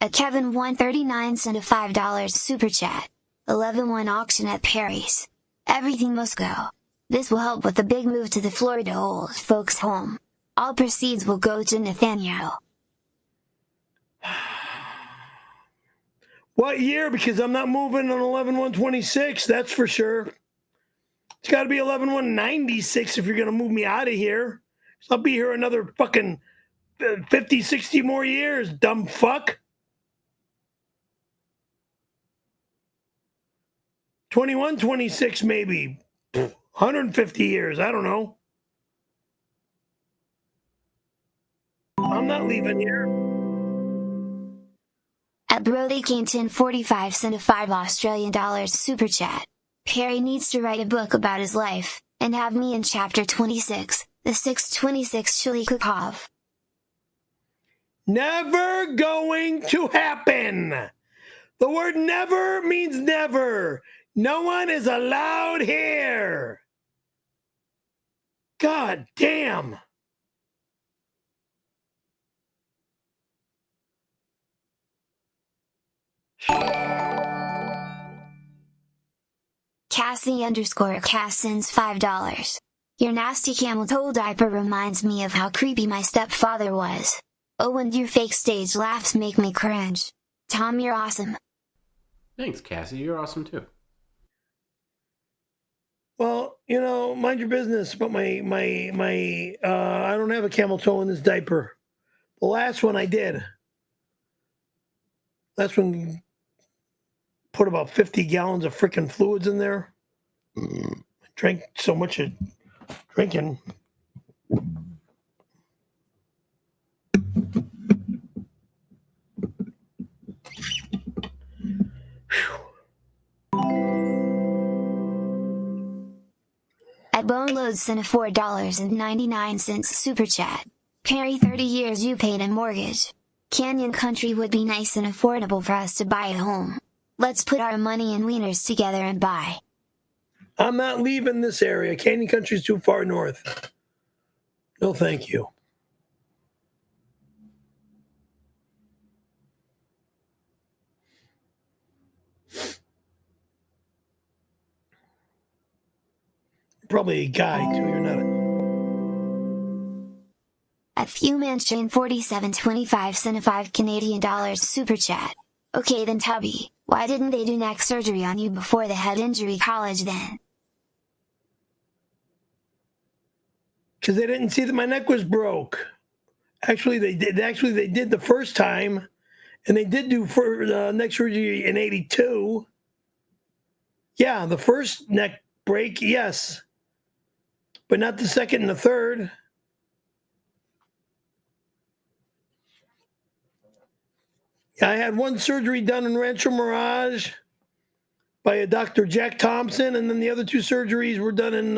A Kevin 139 sent a $5 super chat. 11-1 auction at Perry's. Everything must go. This will help with the big move to the Florida old folks home. All proceeds will go to Nathaniel. What year? Because I'm not moving on 11-1-26, that's for sure. It's got to be 11-1-96 if you're going to move me out of here. So I'll be here another fucking 50, 60 more years, dumb fuck. 21-26 maybe. 150 years, I don't know. I'm not leaving here. At Brody Kane 1045 sent a $5 super chat. Perry needs to write a book about his life, and have me in chapter 26, the 626 𝙎𝙃. Never going to happen. The word never means never. No one is allowed here. God damn. Cassie_Cass sends $5. Your nasty camel toe diaper reminds me of how creepy my stepfather was. Oh, and your fake stage laughs make me cringe. Tom, you're awesome. Thanks, Cassie. You're awesome too. Well, you know, mind your business. But I don't have a camel toe in this diaper. The last one I did. Last one put about 50 gallons of freaking fluids in there. I drank so much of drinking. At Boneload sent a $4.99 super chat. Perry, 30 years you paid a mortgage. Canyon Country would be nice and affordable for us to buy a home. Let's put our money and wieners together and buy. I'm not leaving this area. Canyon Country's too far north. No, thank you. Probably a guy, too. You're not At 𝙎𝙃𝙊𝙃-4725 sent a $5 super chat. Okay then, Tubby, why didn't they do neck surgery on you before the head injury college then? because they didn't see that my neck was broke. Actually, they did. Actually, they did the first time, and they did do for neck surgery in '82. Yeah, the first neck break, yes, but not the second and the third. Yeah, I had one surgery done in Rancho Mirage by a Dr. Jack Thompson, and then the other two surgeries were done in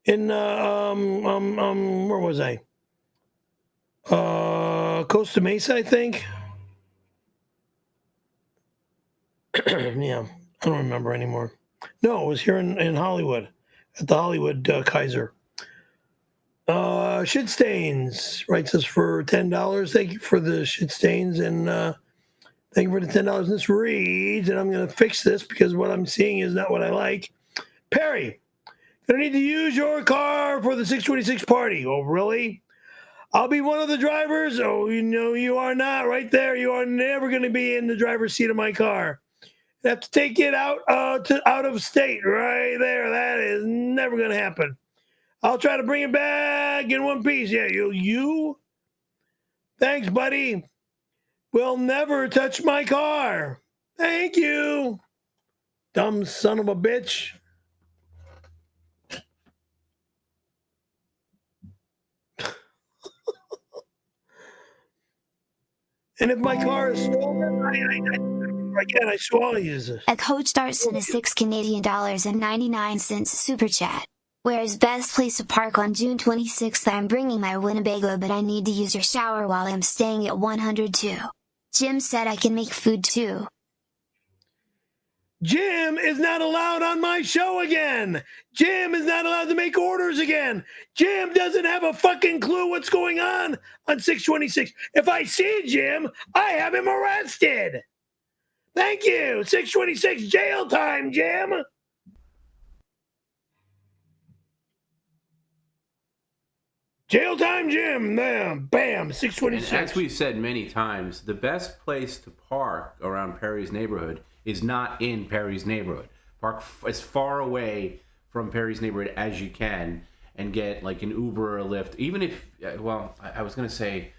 where was I? Costa Mesa, I think. Yeah, I don't remember anymore. No, it was here in Hollywood, at the Hollywood Kaiser. Shit stains writes us for $10. Thank you for the shit stains, and thank you for the $10. And this reads, and I'm going to fix this because what I'm seeing is not what I like. Perry, gonna need to use your car for the 626 party. Oh, really? I'll be one of the drivers. Oh, you know you are not. Right there, you are never going to be in the driver's seat of my car. I have to take it out out of state. Right there, that is never going to happen. I'll try to bring it back in one piece. Yeah, you? Thanks, buddy. Will never touch my car. Thank you. Dumb son of a bitch. And if my car is stolen, I swallow use it. A coach starts in a $6.99 super chat. Where is best place to park on June 26th? I'm bringing my Winnebago, but I need to use your shower while I'm staying at 102. Jim said I can make food too. Jim is not allowed on my show again. Jim is not allowed to make orders again. Jim doesn't have a fucking clue what's going on 626. If I see Jim, I have him arrested. Thank you. 626 jail time, Jim. Jail time, Jim. Bam, bam, 626. And as we've said many times, the best place to park around Perry's neighborhood is not in Perry's neighborhood. Park as far away from Perry's neighborhood as you can and get like an Uber or a Lyft. Even if, well, I was going to say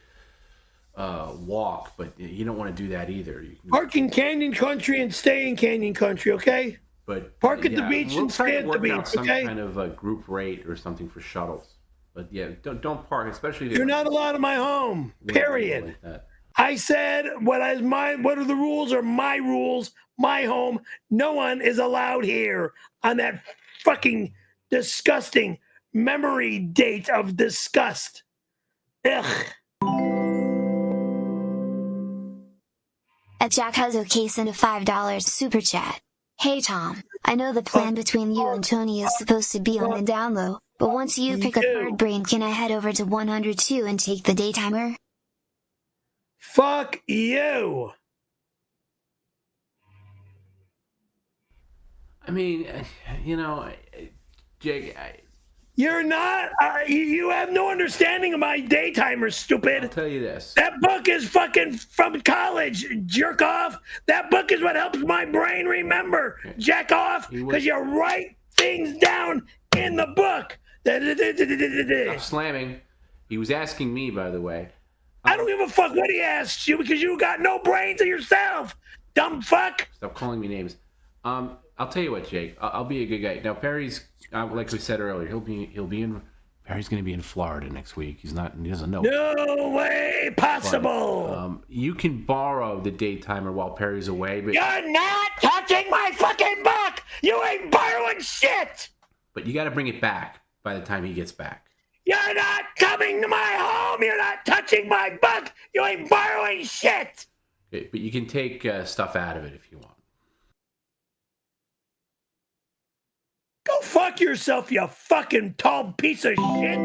walk, but you don't want to do that either. You can park in Canyon Country and stay in Canyon Country, okay? But park at the beach and stay at the beach, out some okay? Kind of a group rate or something for shuttles. But yeah, don't park, especially. You're not allowed in my home. Period. Like I said what are the rules are my rules, my home. No one is allowed here on that fucking disgusting memory date of disgust. Ugh. A Jack has okay sent a $5 super chat. Hey Tom, I know the plan between you and Tony is supposed to be on the down low, but once you pick a third brain, can I head over to 102 and take the daytimer? Fuck you. I mean, Jake, you're not. You have no understanding of my daytimer, stupid. I'll tell you this. That book is fucking from college, jerk off. That book is what helps my brain remember, jack off, because you write things down in the book. Stop slamming. He was asking me, by the way. I don't give a fuck what he asks you because you got no brains of yourself, dumb fuck. Stop calling me names. I'll tell you what, Jake. I'll be a good guy. Now, Perry's, like we said earlier, he'll be in. Perry's going to be in Florida next week. He doesn't know. No way possible. But, you can borrow the daytimer while Perry's away. But you're not touching my fucking book. You ain't borrowing shit. But you got to bring it back by the time he gets back. You're not coming to my home. You're not touching my book. You ain't borrowing shit. Okay, but you can take stuff out of it if you want. Go fuck yourself, you fucking tall piece of shit.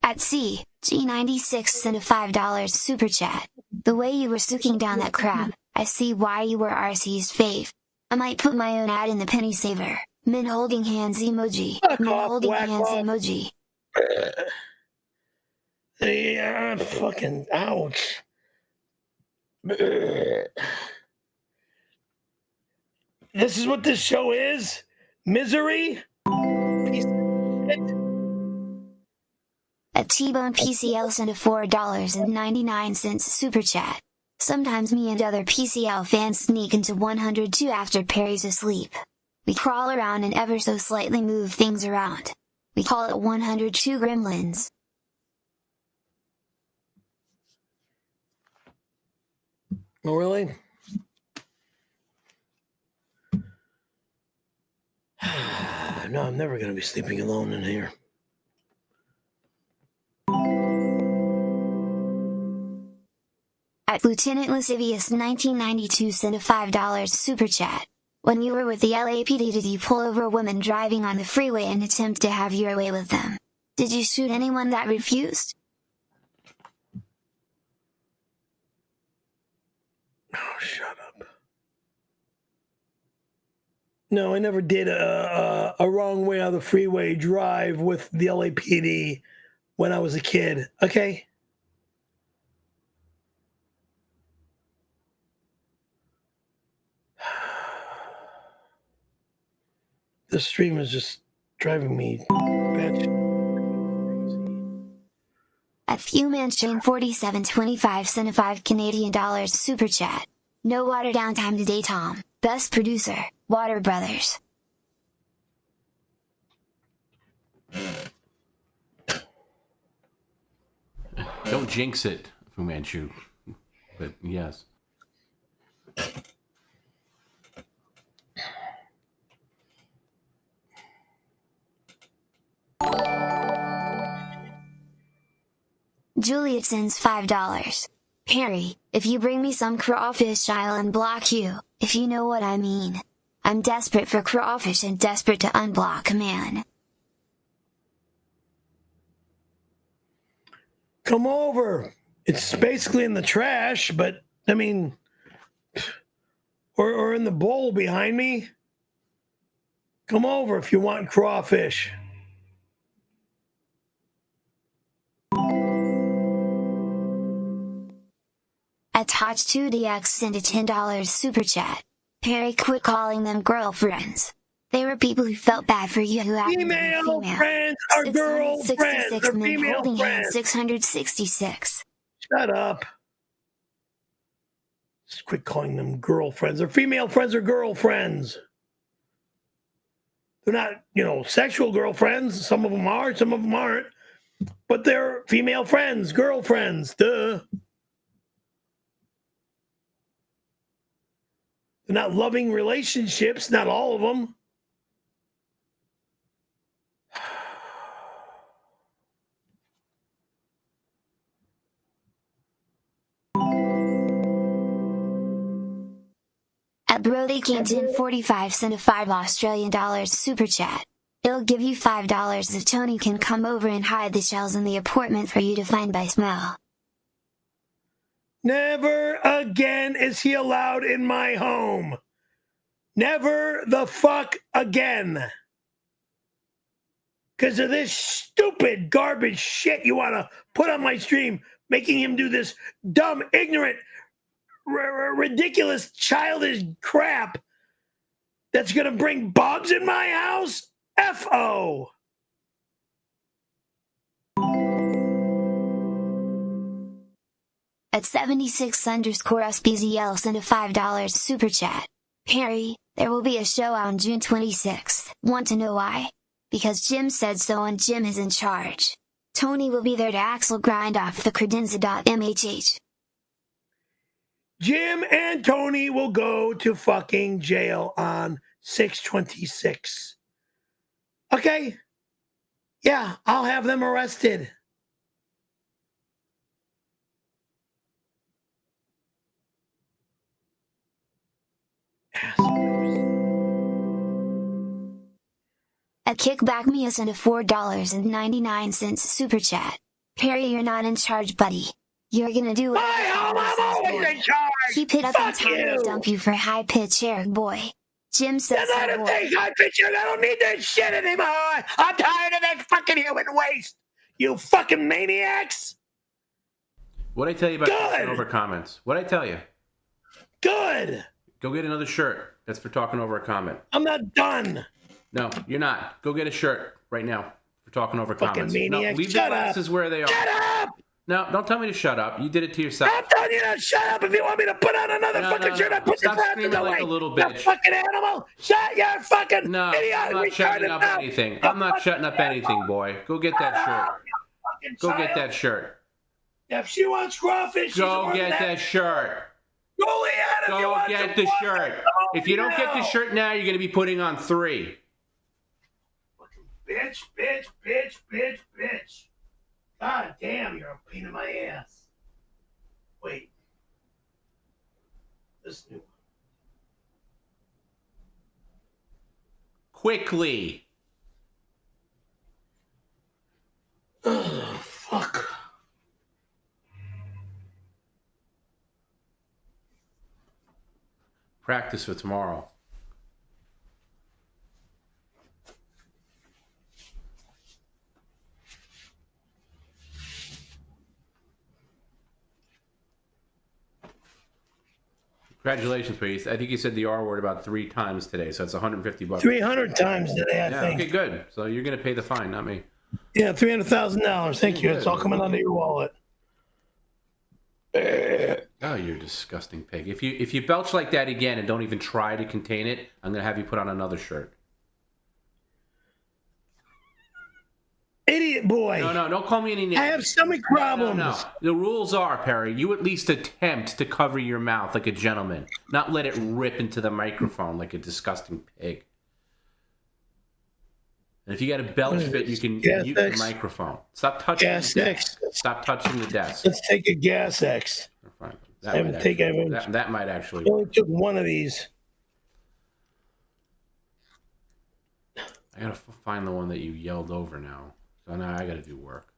At G96 sent a $5 super chat. The way you were sucking down that crab, I see why you were RC's fave. I might put my own ad in the penny saver. Men holding hands emoji. Men holding hands emoji. Yeah, fucking ouch. This is what this show is? Misery? Piece of shit. A T-Bone PCL sent a $4.99 super chat. Sometimes me and other PCL fans sneak into 102 after Perry's asleep. We crawl around and ever so slightly move things around. We call it 102 gremlins. Oh, really? No, I'm never going to be sleeping alone in here. At Lieutenant Lascivious 1992 sent a $5 super chat. When you were with the LAPD, did you pull over women driving on the freeway and attempt to have your way with them? Did you shoot anyone that refused? Oh, shut up. No, I never did a wrong way on the freeway drive with the LAPD when I was a kid, okay? This stream is just driving me crazy. At 𝙎𝙃𝙊𝙃-𝙍𝙃 sent a $5 super chat. No water downtime today, Tom. Best producer, Water Brothers. Don't jinx it, Fu Manchu. But yes. Juliet sends $5. Perry, if you bring me some crawfish, I'll unblock you, if you know what I mean. I'm desperate for crawfish and desperate to unblock a man. Come over. It's basically in the trash, but, I mean, or in the bowl behind me. Come over if you want crawfish. At Touch2DX sent a $10 super chat. Perry, quit calling them girlfriends. They were people who felt bad for you who acted female friends are girlfriends. They're female friends. 666. Shut up. Just quit calling them girlfriends. They're female friends or girlfriends. They're not, sexual girlfriends. Some of them are, some of them aren't. But they're female friends, girlfriends. Duh. They're not loving relationships, not all of them. At Brody Canton 45 sent a $5 super chat. It'll give you $5 if Tony can come over and hide the shells in the apartment for you to find by smell. Never again is he allowed in my home. Never the fuck again. Because of this stupid garbage shit you want to put on my stream, making him do this dumb, ignorant, ridiculous, childish crap that's going to bring bugs in my house? F-O. At 76_SBZL send a $5 super chat. Perry, there will be a show on June 26th. Want to know why? Because Jim said so and Jim is in charge. Tony will be there to axle grind off the credenza.mhh. Jim and Tony will go to fucking jail on 6/26. Okay? Yeah, I'll have them arrested. At Kickback Mia sent a $4.99 super chat. Perry, you're not in charge, buddy. You're gonna do what I'm always in charge. Keep it up and Fuck time you. to dump you for high pitch, Eric boy. Jim says I don't think high pitcher. I don't need that shit anymore. I'm tired of that fucking human waste. You fucking maniacs. What'd I tell you about talking over comments? What'd I tell you? Good. Go get another shirt. That's for talking over a comment. I'm not done. No, you're not. Go get a shirt right now for talking over Fucking comments. maniac. No, leave Shut the glasses where they are. Shut up! No, don't tell me to shut up. You did it to yourself. I'm telling you to shut up. If you want me to put on another fucking shirt, I put Stop your screaming glasses like away. a little You bitch. fucking animal. Shut your fucking No, idiot. I'm not shutting up anything. I'm not shutting up anything, boy. Go get that shirt. Go get that shirt. If she wants crawfish, Go get that shirt. Go get the shirt. If you don't get the shirt now, you're going to be putting on 3. Bitch. God damn, you're a pain in my ass. Wait. This new one. Quickly. Oh, fuck. Practice for tomorrow. Congratulations, please. I think you said the R word about 3 times today, so it's $150. 300 times today, I think. Okay, good. So you're going to pay the fine, not me. Yeah, $300,000. Thank you. It's all coming out of your wallet. Oh, you're a disgusting pig. If you belch like that again and don't even try to contain it, I'm going to have you put on another shirt. Idiot boy. No, don't call me any name. I have stomach problems. No. The rules are, Perry, you at least attempt to cover your mouth like a gentleman, not let it rip into the microphone like a disgusting pig. And if you got a belch fit, you can mute the microphone. Stop touching the desk. Stop touching the desk. Let's take a gas X. That might actually I only took one of these. I gotta find the one that you yelled over now. So now I gotta do work.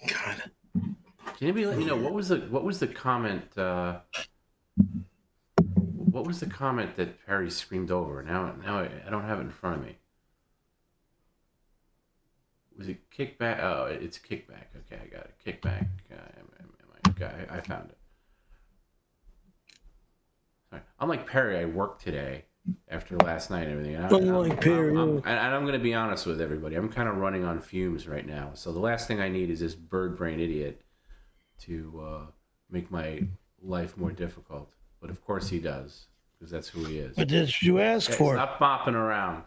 God. Can anybody let me know what was the comment? What was the comment that Perry screamed over? Now I don't have it in front of me. Was it kickback? Oh, it's kickback. Okay, I got it. Kickback. I found it. Sorry. Unlike Perry, I worked today after last night and everything. Unlike Perry. And I'm going to be honest with everybody. I'm kind of running on fumes right now. So the last thing I need is this bird brain idiot to make my life more difficult. But of course he does, because that's who he is. What did you ask for? Stop bopping around.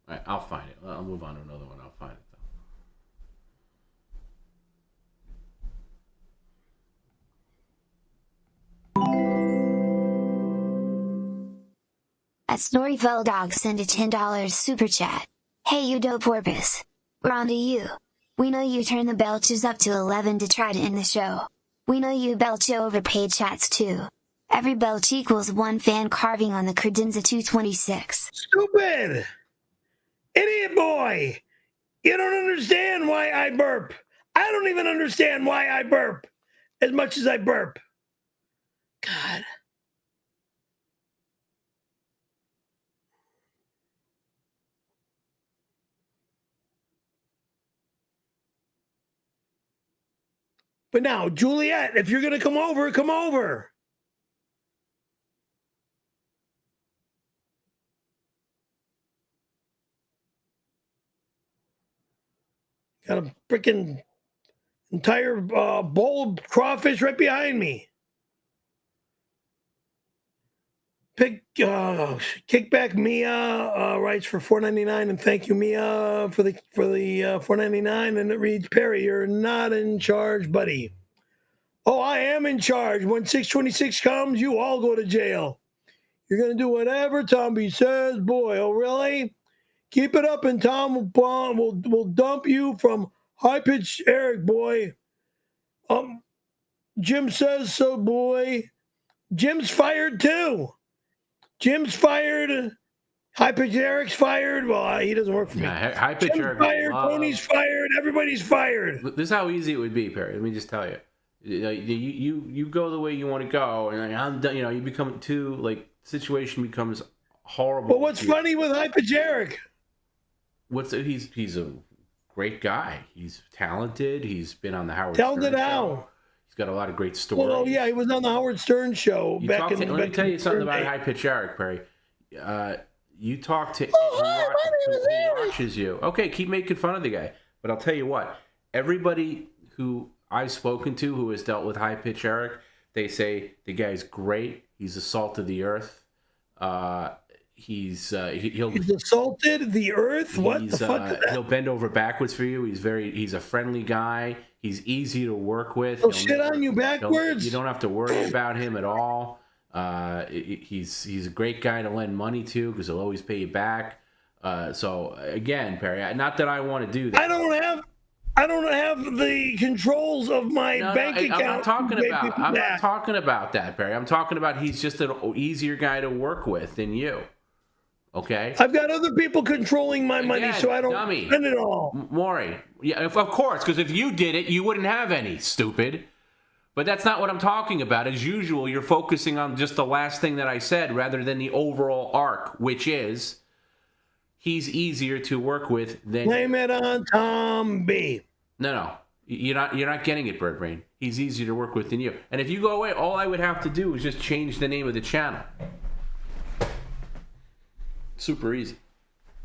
All right, I'll find it. I'll move on to another one. I'll find it, At Snorrivel Dog send a $10 super chat. Hey you dope porpoise. We're on to you. We know you turn the belches up to 11 to try to end the show. We know you belch overpaid chats too. Every belch equals one fan carving on the credenza 226. Stupid! Idiot boy! You don't understand why I burp. I don't even understand why I burp as much as I burp. God. But now, Juliet, if you're going to come over, come over. Got a freaking entire bowl of crawfish right behind me. Kickback Mia writes for $4.99, and thank you, Mia, for the $4.99. And it reads, Perry, you're not in charge, buddy. Oh, I am in charge. When 626 comes, you all go to jail. You're gonna do whatever Tomby says, boy. Oh, really? Keep it up, and Tom will dump you from high-pitched Eric, boy. Jim says so, boy. Jim's fired too. Jim's fired. High-pitched Eric's fired. Well, he doesn't work for me. High-pitched Eric fired. Tony's fired. Everybody's fired. This is how easy it would be, Perry. Let me just tell you. You go the way you want to go, and I'm done. You become situation becomes horrible. But what's funny with high-pitched Eric? He's a great guy. He's talented. He's been on the Howard Talented Stern how? show. He's got a lot of great stories. Well, yeah, he was on the Howard Stern show let me tell you something about high-pitched Eric, Perry. You talk to who watches you. Okay, keep making fun of the guy. But I'll tell you what. Everybody who I've spoken to who has dealt with high-pitched Eric, they say the guy's great. He's the salt of the earth. He's assaulted the earth. What the fuck? He'll bend over backwards for you. He's a friendly guy. He's easy to work with. He'll shit on you backwards. You don't have to worry about him at all. He's a great guy to lend money to because he'll always pay you back. So again, Perry, not that I want to do that. I don't have the controls of my bank account. I'm not talking about that, Perry. I'm talking about he's just an easier guy to work with than you. Okay? I've got other people controlling my money, so I don't spend it all. Maury, yeah, of course, because if you did it, you wouldn't have any, stupid. But that's not what I'm talking about. As usual, you're focusing on just the last thing that I said rather than the overall arc, which is he's easier to work with than... Blame it on Tom B. No. You're not getting it, Bird Brain. He's easier to work with than you. And if you go away, all I would have to do is just change the name of the channel. Super easy.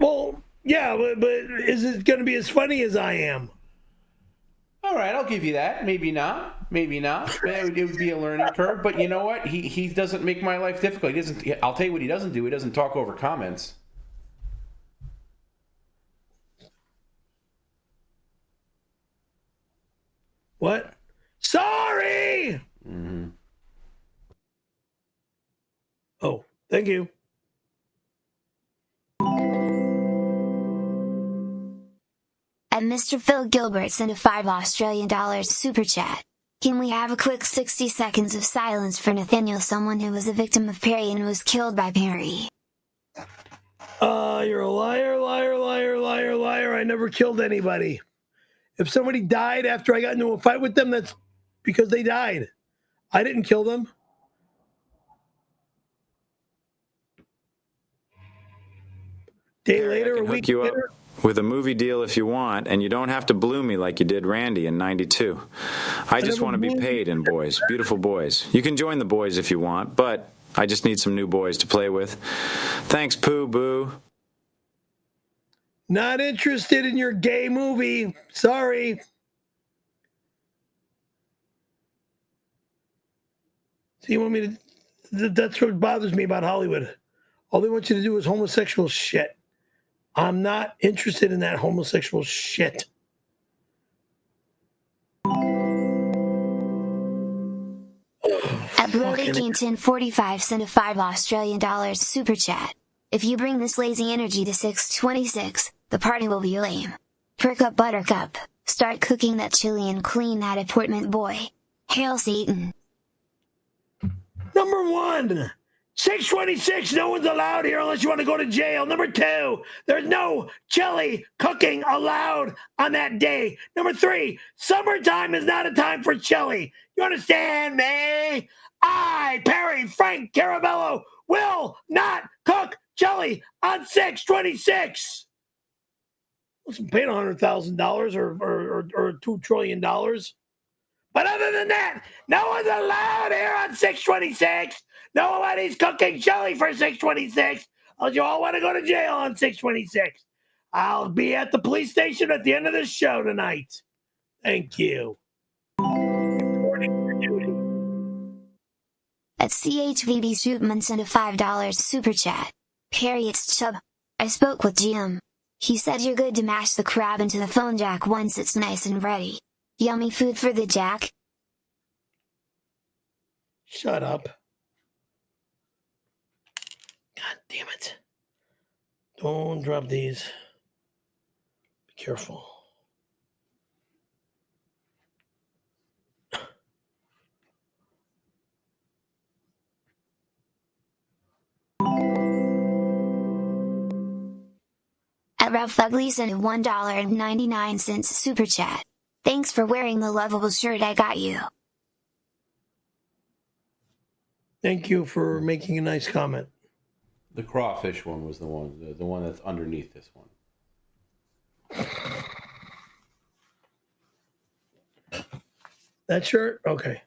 Well, yeah, but is it going to be as funny as I am? All right, I'll give you that. Maybe not. It would be a learning curve. But you know what? He doesn't make my life difficult. He doesn't. I'll tell you what he doesn't do. He doesn't talk over comments. What? Sorry! Mm-hmm. Oh, thank you. And Mr. Phil Gilbert sent a $5 Australian super chat. Can we have a quick 60 seconds of silence for Nathaniel, someone who was a victim of Perry and was killed by Perry? You're a liar, liar, liar, liar, liar. I never killed anybody. If somebody died after I got into a fight with them, that's because they died. I didn't kill them. Day later, a week later. With a movie deal if you want, and you don't have to blue me like you did Randy in 92. I just want to be paid in boys, beautiful boys. You can join the boys if you want, but I just need some new boys to play with. Thanks, Pooh Boo. Not interested in your gay movie. Sorry. So you want me to... That's what bothers me about Hollywood. All they want you to do is homosexual shit. I'm not interested in that homosexual shit. At Brody King 1045 sent a $5 Australian super chat. If you bring this lazy energy to 626, the party will be lame. Perk up, buttercup. Start cooking that chili and clean that apartment, boy. Hail Satan. Number 1, 626, no one's allowed here unless you want to go to jail. Number 2, there's no chili cooking allowed on that day. Number 3, summertime is not a time for chili. You understand me? I, Perry Frank Caravello, will not cook chili on 626. Wasn't paid $100,000 or $2 trillion. But other than that, no one's allowed here on 626. Nobody's cooking chili for 626. Unless you all want to go to jail on 626. I'll be at the police station at the end of this show tonight. Thank you. Reporting for duty. At 𝙎𝙃𝙊𝙑𝘾 sent a $5 super chat. Perry, it's Chubb. I spoke with Jim. He said you're good to mash the crab into the phone jack once it's nice and ready. Yummy food for the jack. Shut up. God damn it. Don't drop these. Be careful. At Ralph Ugly sent a $1.99 super chat. Thanks for wearing the lovable shirt I got you. Thank you for making a nice comment. The crawfish one was the one that's underneath this one. That shirt? Okay.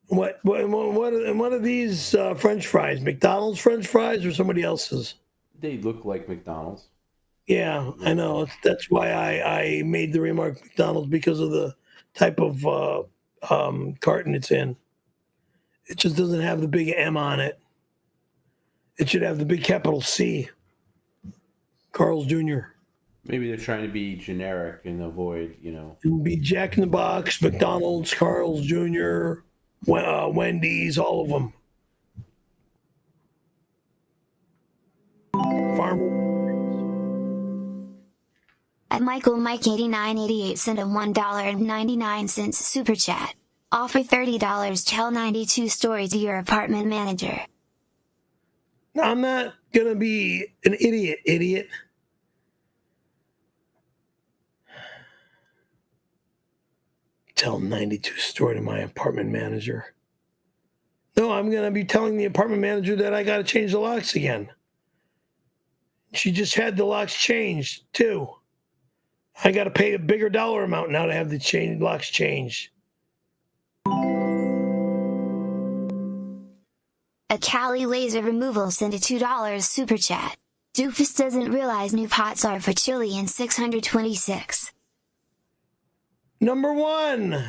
What are these French fries? McDonald's French fries or somebody else's? They look like McDonald's. Yeah, I know. That's why I made the remark McDonald's, because of the type of carton it's in. It just doesn't have the big M on it. It should have the big capital C. Carl's Jr. Maybe they're trying to be generic and avoid, It'd be Jack in the Box, McDonald's, Carl's Jr., Wendy's, all of them. At Michael Mike 8988 sent a $1.99 super chat. Offer $30 tell 92 story to your apartment manager. No, I'm not going to be an idiot. Tell 92 story to my apartment manager. No, I'm going to be telling the apartment manager that I got to change the locks again. She just had the locks changed, too. I got to pay a bigger dollar amount now to have the locks changed. A Cali Laser Removal sent a $2 super chat. Doofus doesn't realize new pots are for chili in 626. Number 1,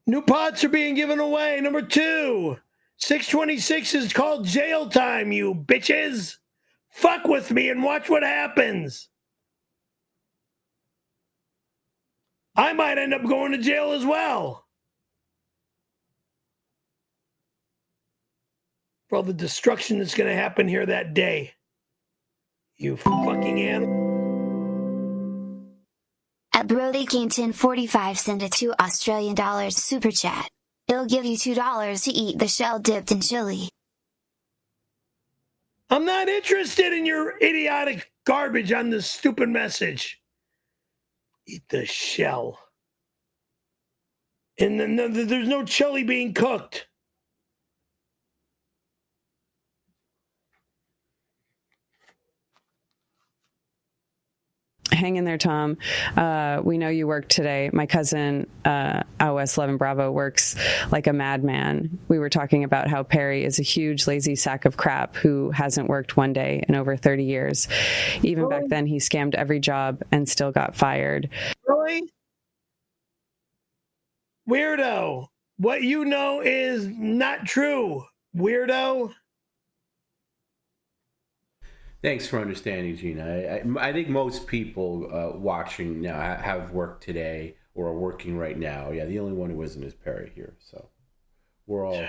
new pots are being given away. Number 2, 626 is called jail time, you bitches. Fuck with me and watch what happens. I might end up going to jail as well. For all the destruction that's going to happen here that day. You fucking animal. At Brody King 1045 sent a $2 Australian super chat. It'll give you $2 to eat the shell dipped in chili. I'm not interested in your idiotic garbage on this stupid message. Eat the shell. And then there's no chili being cooked. Hang in there, Tom. We know you work today. My cousin, 𝙈 11 Bravo, works like a madman. We were talking about how Perry is a huge, lazy sack of crap who hasn't worked one day in over 30 years. Even back then, he scammed every job and still got fired. Really? Weirdo. What you know is not true, weirdo. Thanks for understanding, Gina. I think most people watching now have worked today or are working right now. Yeah, the only one who isn't is Perry here. So we're all,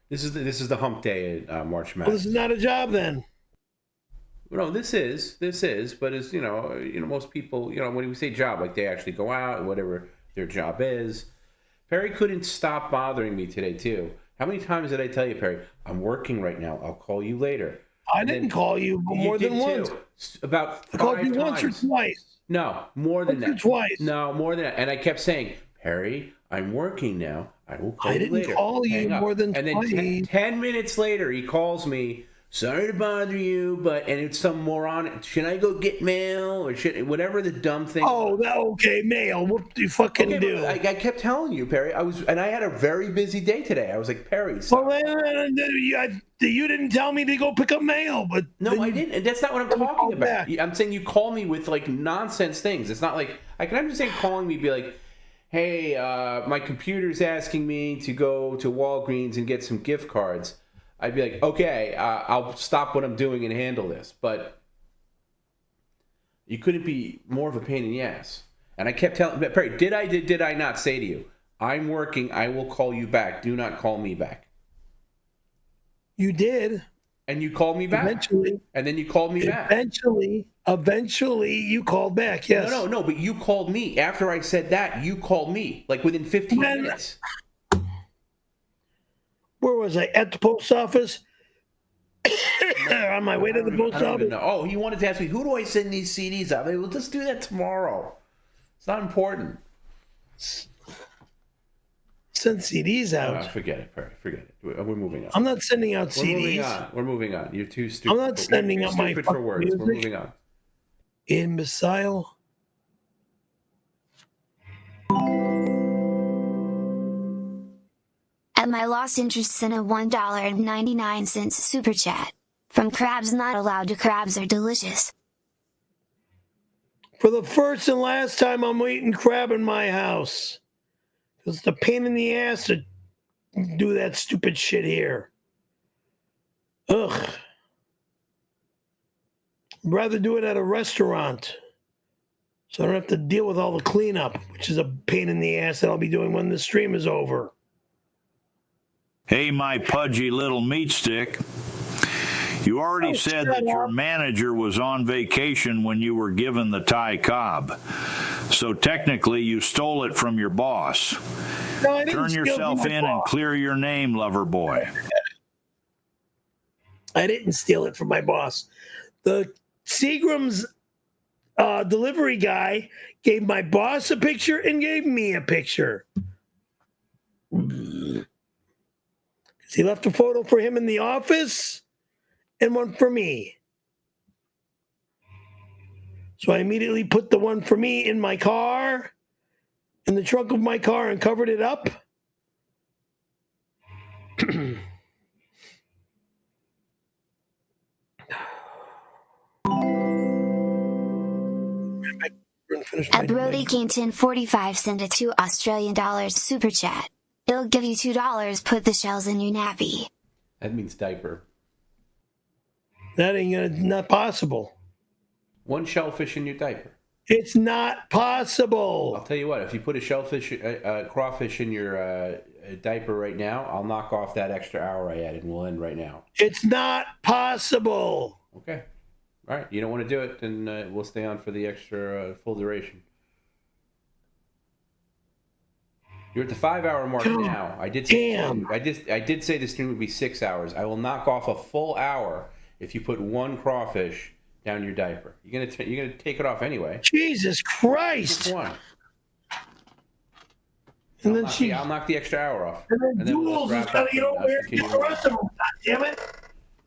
This is the hump day at March Madness. Well, this is not a job then. No, this is, but as most people, when we say job, like they actually go out, whatever their job is. Perry couldn't stop bothering me today too. How many times did I tell you, Perry? I'm working right now. I'll call you later. I didn't call you more than once. About I called 5 you times. once or twice. No, more than that. Twice. No, more than that. And I kept saying, Perry, I'm working now. I will call you later. I didn't call you more than twice. And then 10 minutes later, he calls me. Sorry to bother you, and it's some moron. Should I go get mail or whatever the dumb thing? Oh, okay, mail. What do you fucking do? I kept telling you, Perry. I had a very busy day today. I was like, Perry. You didn't tell me to go pick up mail, but no, I didn't. And that's not what I'm talking about. I'm saying you call me with like nonsense things. It's not like I can understand calling me, be like, hey, my computer's asking me to go to Walgreens and get some gift cards. I'd be like, okay, I'll stop what I'm doing and handle this. But you couldn't be more of a pain in the ass. And I kept telling Perry, did I not say to you, I'm working, I will call you back. Do not call me back. You did. And you called me back. Eventually. And then you called me back. Eventually you called back, yes. No, but you called me. After I said that, you called me. Like within 15 minutes. Where was I? At the post office? On my way to the post office? Oh, he wanted to ask me, who do I send these CDs out? We'll just do that tomorrow. It's not important. Send CDs out? Forget it, Perry. Forget it. We're moving on. I'm not sending out CDs. We're moving on. You're too stupid. I'm not sending out my stupid for words. music. We're moving on. Imbecile. At my lost interest in a $1.99 super chat. From crabs not allowed to crabs are delicious. For the first and last time, I'm eating crab in my house. It's a pain in the ass to do that stupid shit here. Ugh. I'd rather do it at a restaurant. So I don't have to deal with all the cleanup, which is a pain in the ass that I'll be doing when the stream is over. Hey, my pudgy little meat stick. You already said that your manager was on vacation when you were given the Thai cob. So technically, you stole it from your boss. No, I didn't Turn yourself in and clear your name, lover boy. I didn't steal it from my boss. The Seagram's delivery guy gave my boss a picture and gave me a picture. He left a photo for him in the office and one for me. So I immediately put the one for me in my car, in the trunk of my car, and covered it up. At Brody Kington 45 send a $2 super chat. It'll give you $2, put the shells in your nappy. That means diaper. That ain't not possible. One shellfish in your diaper. It's not possible. I'll tell you what, if you put a crawfish in your diaper right now, I'll knock off that extra hour I added and we'll end right now. It's not possible. Okay. All right. You don't want to do it, then we'll stay on for the extra full duration. You're at the 5-hour mark now. I did say the stream would be 6 hours. I will knock off a full hour if you put one crawfish down your diaper. You're gonna take it off anyway. Jesus Christ! Just one. And I'll knock the extra hour off. And then Jules is gonna get over here and get the rest of them. God damn it!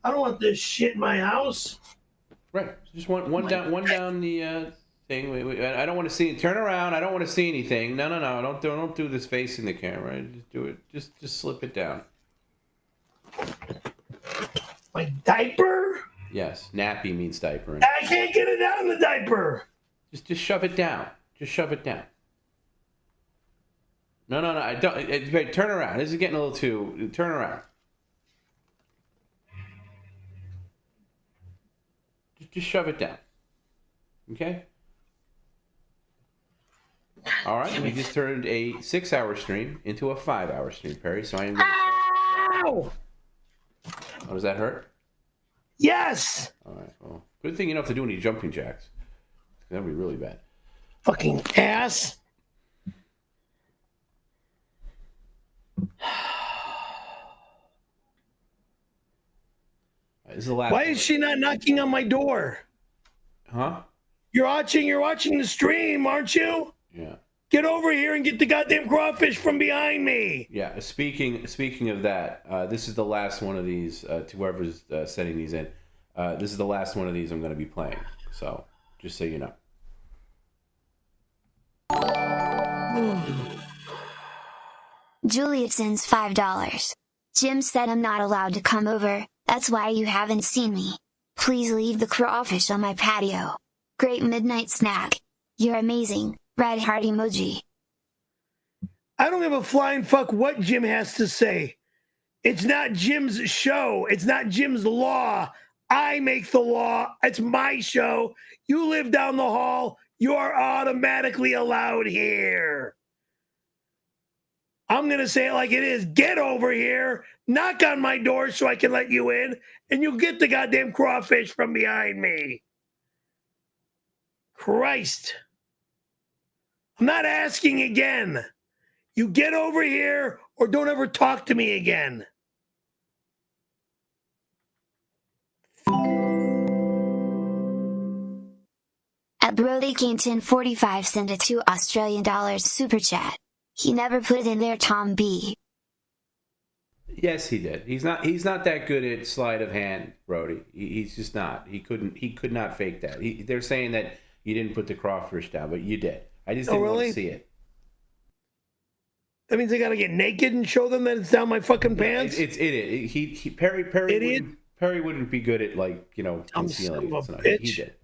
I don't want this shit in my house. Right. Just one down the thing. I don't want to see. Turn around. I don't want to see anything. No. Don't do this facing the camera. Just do it. Just slip it down. My diaper? Yes. Nappy means diaper. I can't get it out of the diaper. Just shove it down. Just shove it down. No. I don't. Wait, turn around. This is getting a little too. Turn around. Just shove it down. Okay? All right. We just turned a 6-hour stream into a 5-hour stream, Perry. So I am going to... Ow! Oh, does that hurt? Yes! All right. Oh, good thing you don't have to do any jumping jacks. That'd be really bad. Fucking ass. This is the last. Why is she not knocking on my door? Huh? You're watching the stream, aren't you? Yeah. Get over here and get the goddamn crawfish from behind me. Yeah. Speaking of that, this is the last one of these. To whoever's sending these in, this is the last one of these I'm going to be playing. So just so you know. Juliet sends $5. Jim said I'm not allowed to come over, that's why you haven't seen me. Please leave the crawfish on my patio. Great midnight snack. You're amazing, red heart emoji. I don't give a flying fuck what Jim has to say. It's not Jim's show. It's not Jim's law. I make the law. It's my show. You live down the hall. You are automatically allowed here. I'm going to say it like it is. Get over here. Knock on my door so I can let you in. And you'll get the goddamn crawfish from behind me. Christ. I'm not asking again. You get over here or don't ever talk to me again. At @PerryCaravellolive sent a $2 super chat. He never put it in there, Tom B. Yes, he did. He's not that good at sleight of hand, Brody. He's just not. He could not fake that. They're saying that you didn't put the crawfish down, but you did. I just didn't want to see it. That means I gotta get naked and show them that it's down my fucking pants. It's idiot. Perry wouldn't be good at concealing it. So he did.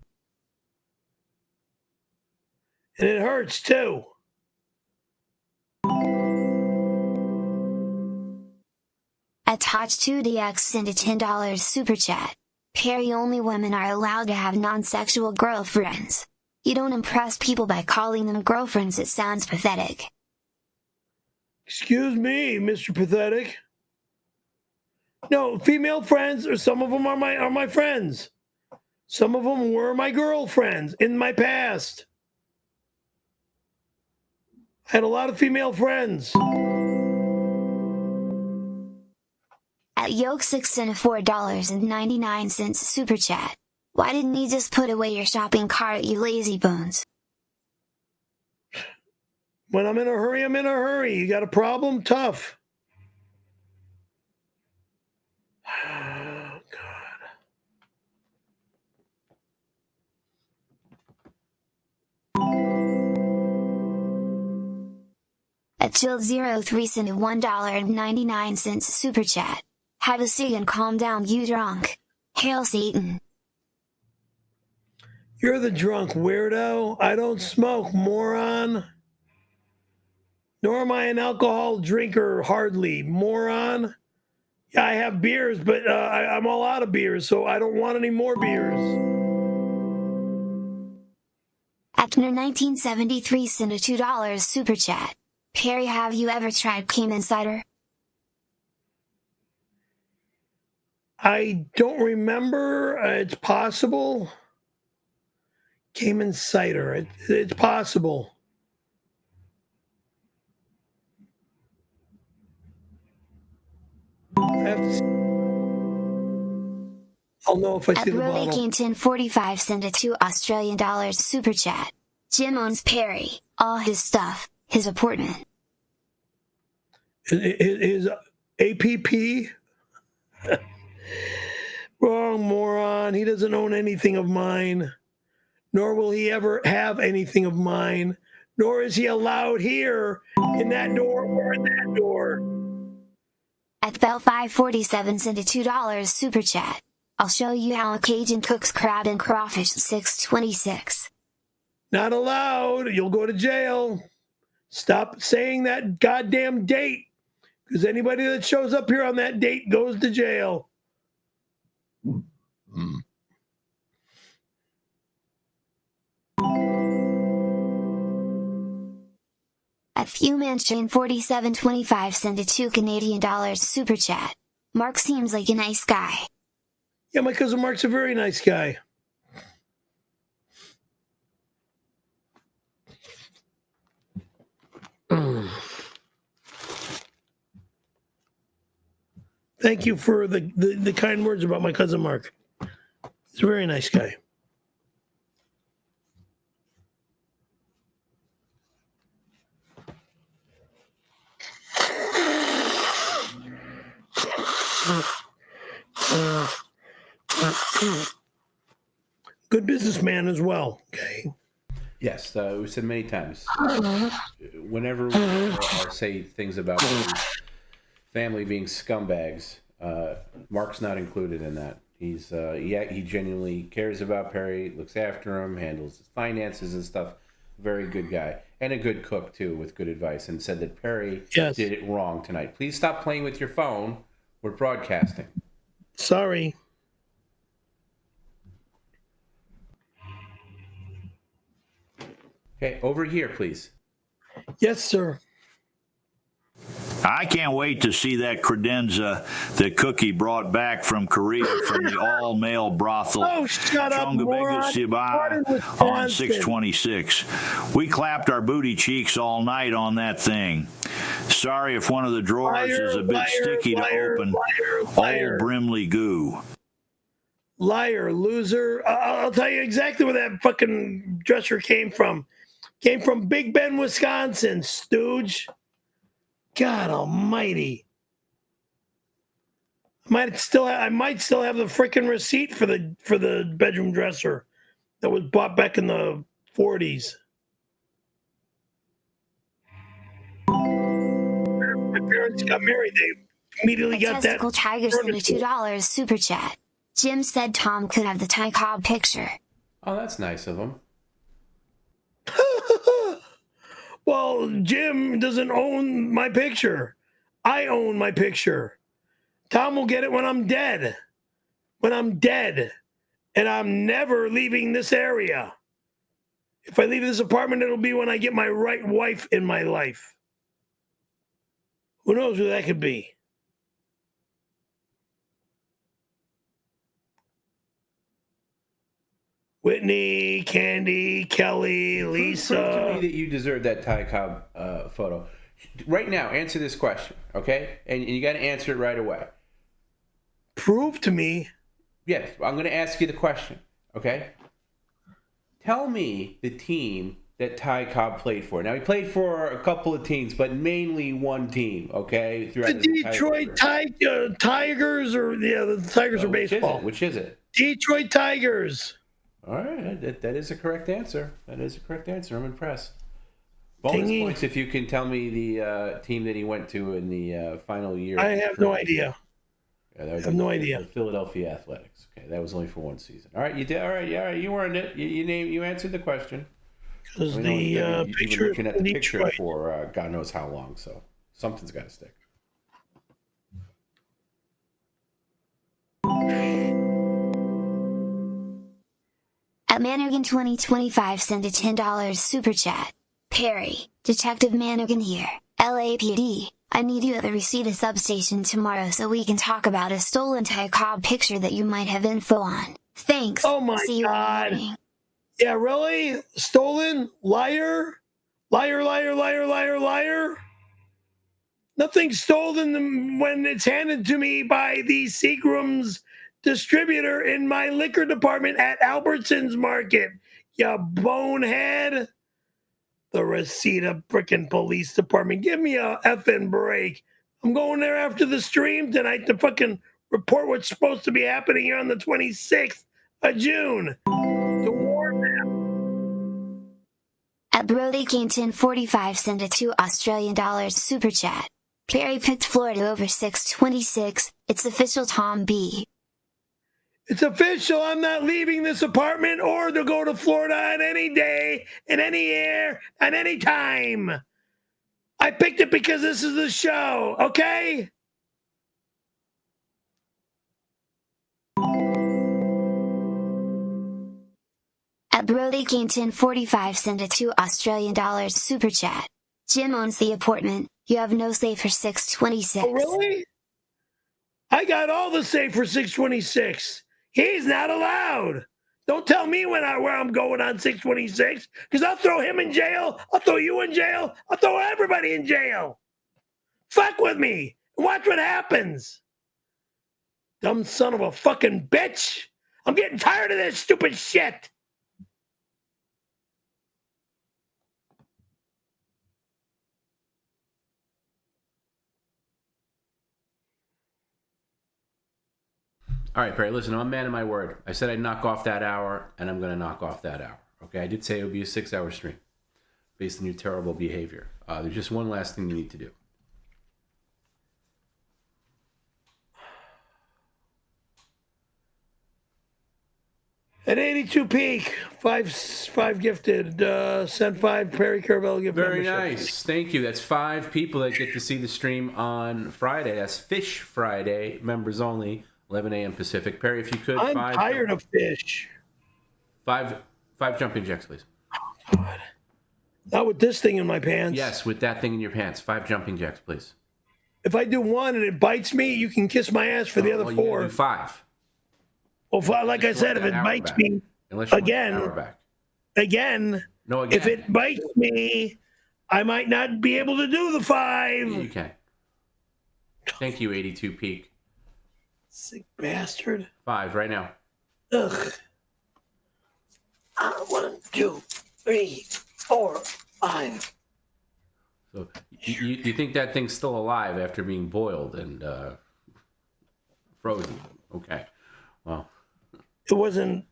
And it hurts too. At Touch2DX sent a $10 super chat. Perry, only women are allowed to have non-sexual girlfriends. You don't impress people by calling them girlfriends. It sounds pathetic. Excuse me, Mr. Pathetic. No, female friends, or some of them are my friends. Some of them were my girlfriends in my past. I had a lot of female friends. At 𝙎𝙃6 sent a $4.99 super chat. Why didn't you just put away your shopping cart, you lazy bones? When I'm in a hurry, I'm in a hurry. You got a problem? Tough. Oh, God. At Chill03 sent a $1.99 super chat. Have a seat and calm down, you drunk. Hail Satan. You're the drunk weirdo. I don't smoke, moron. Nor am I an alcohol drinker, hardly, moron. Yeah, I have beers, but I'm all out of beers, so I don't want any more beers. Apner1973 sent a $2 super chat. Perry, have you ever tried Cayman cider? I don't remember. It's possible. Cayman cider. It's possible. I'll know if I see the bottle. At PerryCaravellolive sent a $2 super chat. Jim owns Perry, all his stuff, his apartment. His APP? Wrong, moron. He doesn't own anything of mine. Nor will he ever have anything of mine. Nor is he allowed here, in that door, or in that door. At Bell547 sent a $2 super chat. I'll show you how a Cajun cooks crab and crawfish 626. Not allowed. You'll go to jail. Stop saying that goddamn date. Because anybody that shows up here on that date goes to jail. At FewManchain4725 sent a $2 super chat. Mark seems like a nice guy. Yeah, my cousin Mark's a very nice guy. Thank you for the kind words about my cousin Mark. He's a very nice guy. Good businessman as well. Okay. Yes, we said many times. Whenever we say things about family being scumbags, Mark's not included in that. He's he genuinely cares about Perry, looks after him, handles his finances and stuff. Very good guy and a good cook too, with good advice. And said that Perry did it wrong tonight. Please stop playing with your phone. We're broadcasting. Sorry. Okay, over here, please. Yes, sir. I can't wait to see that credenza that Cookie brought back from Korea from the all-male brothel. Oh, shut up, moron. 𝙎𝙃𝙊𝙃 on 626. We clapped our booty cheeks all night on that thing. Sorry if one of the drawers is a bit sticky to open. Old Brimley goo. Liar, loser. I'll tell you exactly where that fucking dresser came from. Came from Big Bend, Wisconsin, stooge. God almighty. I might still have the freaking receipt for the bedroom dresser that was bought back in the 40s. My parents got married. They immediately got that. Tigers sent a $2 super chat. Jim said Tom could have the Ty Cobb picture. Oh, that's nice of him. Well, Jim doesn't own my picture. I own my picture. Tom will get it when I'm dead. When I'm dead. And I'm never leaving this area. If I leave this apartment, it'll be when I get my right wife in my life. Who knows who that could be? Whitney, Candy, Kelly, Lisa. Prove to me that you deserve that Ty Cobb photo. Right now, answer this question, okay? And you got to answer it right away. Prove to me? Yes, I'm going to ask you the question, okay? Tell me the team that Ty Cobb played for. Now, he played for a couple of teams, but mainly one team, okay? The Detroit Tigers, or the Tigers are baseball. Which is it? Detroit Tigers. All right, that is a correct answer. That is a correct answer. I'm impressed. Bonus points if you can tell me the team that he went to in the final year. I have no idea. Yeah, I have no idea. The Philadelphia Athletics. Okay, that was only for one season. All right, you did. All right, yeah, you earned it. You answered the question. Because you've been looking at the picture Detroit for God knows how long, so something's got to stick. At Mannegan 2025 sent a $10 super chat. Perry, Detective Mannegan here, LAPD. I need you at the Reseda substation tomorrow so we can talk about a stolen Ty Cobb picture that you might have info on. Thanks. Oh my God. Yeah, really? Stolen? Liar? Liar, liar, liar, liar, liar? Nothing's stolen when it's handed to me by the Seagram's distributor in my liquor department at Albertsons Market. You bonehead. The Reseda frickin' police department. Give me a effing break. I'm going there after the stream tonight to fucking report what's supposed to be happening here on the 26th of June. To warn them. At Brody Kane 1045 sent a $2 Australian super chat. Perry picked Florida over 626. It's official, Tom B. It's official. I'm not leaving this apartment or to go to Florida on any day, in any year, at any time. I picked it because this is the show, okay? At Brody Kane 1045 sent a $2 Australian super chat. Jim owns the apartment. You have no say for 626. Oh, really? I got all the say for 626. He's not allowed. Don't tell me where I'm going on 626, because I'll throw him in jail. I'll throw you in jail. I'll throw everybody in jail. Fuck with me and watch what happens. Dumb son of a fucking bitch. I'm getting tired of this stupid shit. All right, Perry, listen, I'm a man of my word. I said I'd knock off that hour, and I'm going to knock off that hour. Okay, I did say it would be a 6-hour stream based on your terrible behavior. There's just one last thing you need to do. At 82 peak, five gifted, sent 5 Perry Caravello gift Very memberships. nice. Thank you. That's 5 people that get to see the stream on Friday. That's Fish Friday, members only, 11 a.m. Pacific. Perry, if you could, I'm 5 tired of fish. 5 jumping jacks, please. God. Not with this thing in my pants. Yes, with that thing in your pants. 5 jumping jacks, please. If I do one and it bites me, you can kiss my ass for the other 4. You gotta do 5. Well, like I said, if it bites me again, No, again. if it bites me, I might not be able to do the 5. You can. Thank you, 82 peak. Sick bastard. 5 right now. Ugh. 1, 2, 3, 4, 5. So you think that thing's still alive after being boiled and frozen? Okay. Well, it wasn't.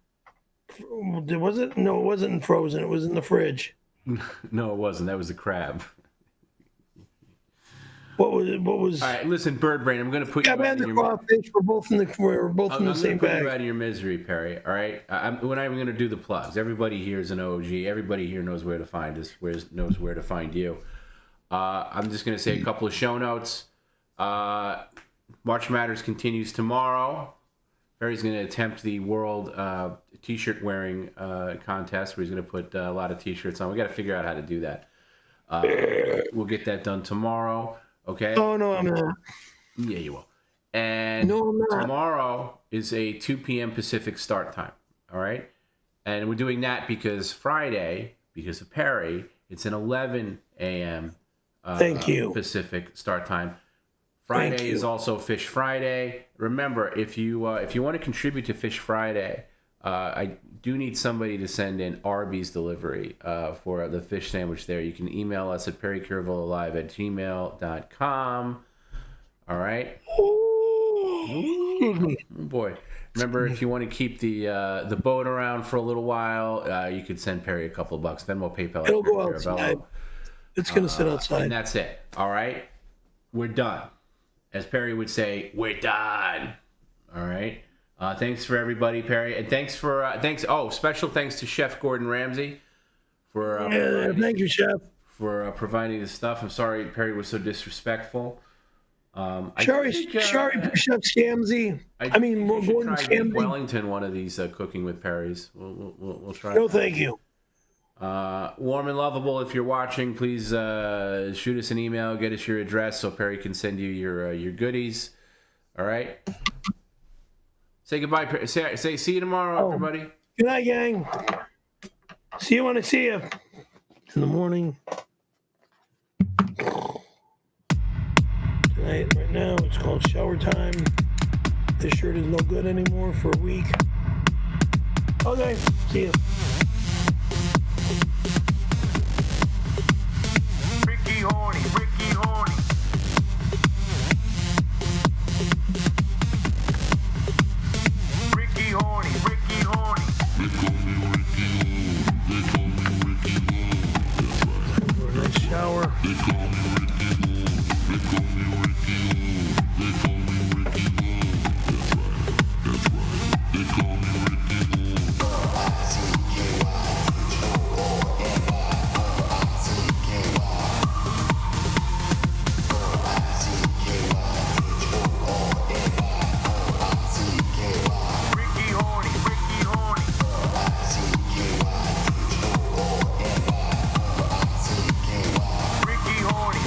Was it? No, it wasn't frozen. It was in the fridge. No, it wasn't. That was a crab. What was? All right, listen, Bird Brain. I'm going to put you out and of the your crawfish. We're both in the same put bag. you out of your misery, Perry. All right. When I'm going to do the plugs, everybody here is an OG. Everybody here knows where to find us. Knows where to find you. I'm just going to say a couple of show notes. March Matters continues tomorrow. Perry's going to attempt the world T-shirt wearing contest where he's going to put a lot of T-shirts on. We got to figure out how to do that. We'll get that done tomorrow. Okay. Oh no, I'm not. Yeah, you will. And no, I'm not. Tomorrow is a 2 p.m. Pacific start time. All right. And we're doing that because Friday, because of Perry, it's an 11 a.m. Thank you. Pacific start time. Friday is also Fish Friday. Remember, if you want to contribute to Fish Friday, I do need somebody to send in Arby's delivery for the fish sandwich there. You can email us at perrycaravellolive@gmail.com. All right? Ooh, boy. Remember, if you want to keep the boat around for a little while, you could send Perry a couple of bucks. Venmo, PayPal. It'll go outside. It's going to sit outside. And that's it. All right? We're done. As Perry would say, we're done. All right? Thanks for everybody, Perry. And thanks. Special thanks to Chef Gordon Ramsay for thank you, Chef, for providing the stuff. I'm sorry Perry was so disrespectful. Sorry, Chef Scamsy. We'll Gordon Scamsy. Wellington, one of these cooking with Perry's. We'll try. No, thank you. Warm and lovable. If you're watching, please shoot us an email. Get us your address so Perry can send you your goodies. All right. Say goodbye. Say see you tomorrow, everybody. Good night, gang. See you when I see you in the morning. Tonight, right now, it's called shower time. This shirt is no good anymore for a week. Okay, see you. Ricky Horny. Ricky Horny. They call me Ricky Nice shower. They call me Ricky They call me Ricky They call me Ricky That's right. They call me Ricky Ricky Horny.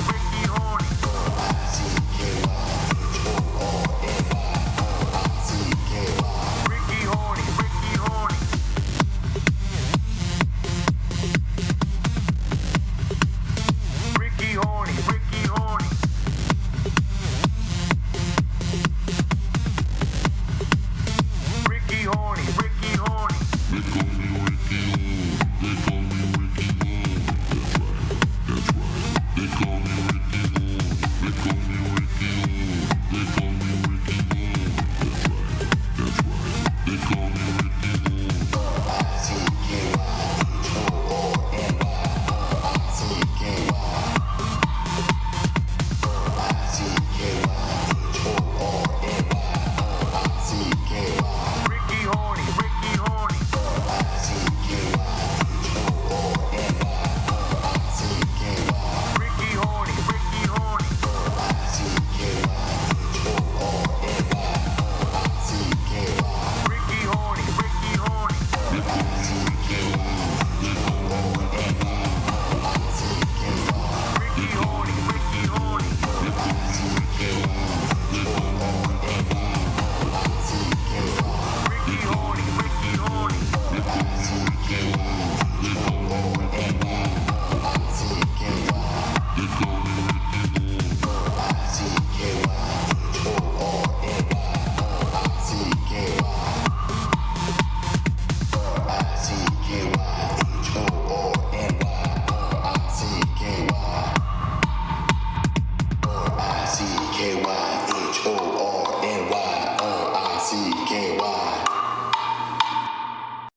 𝑘𝑦𝙎𝑗𝑎𝑐𝑘𝑦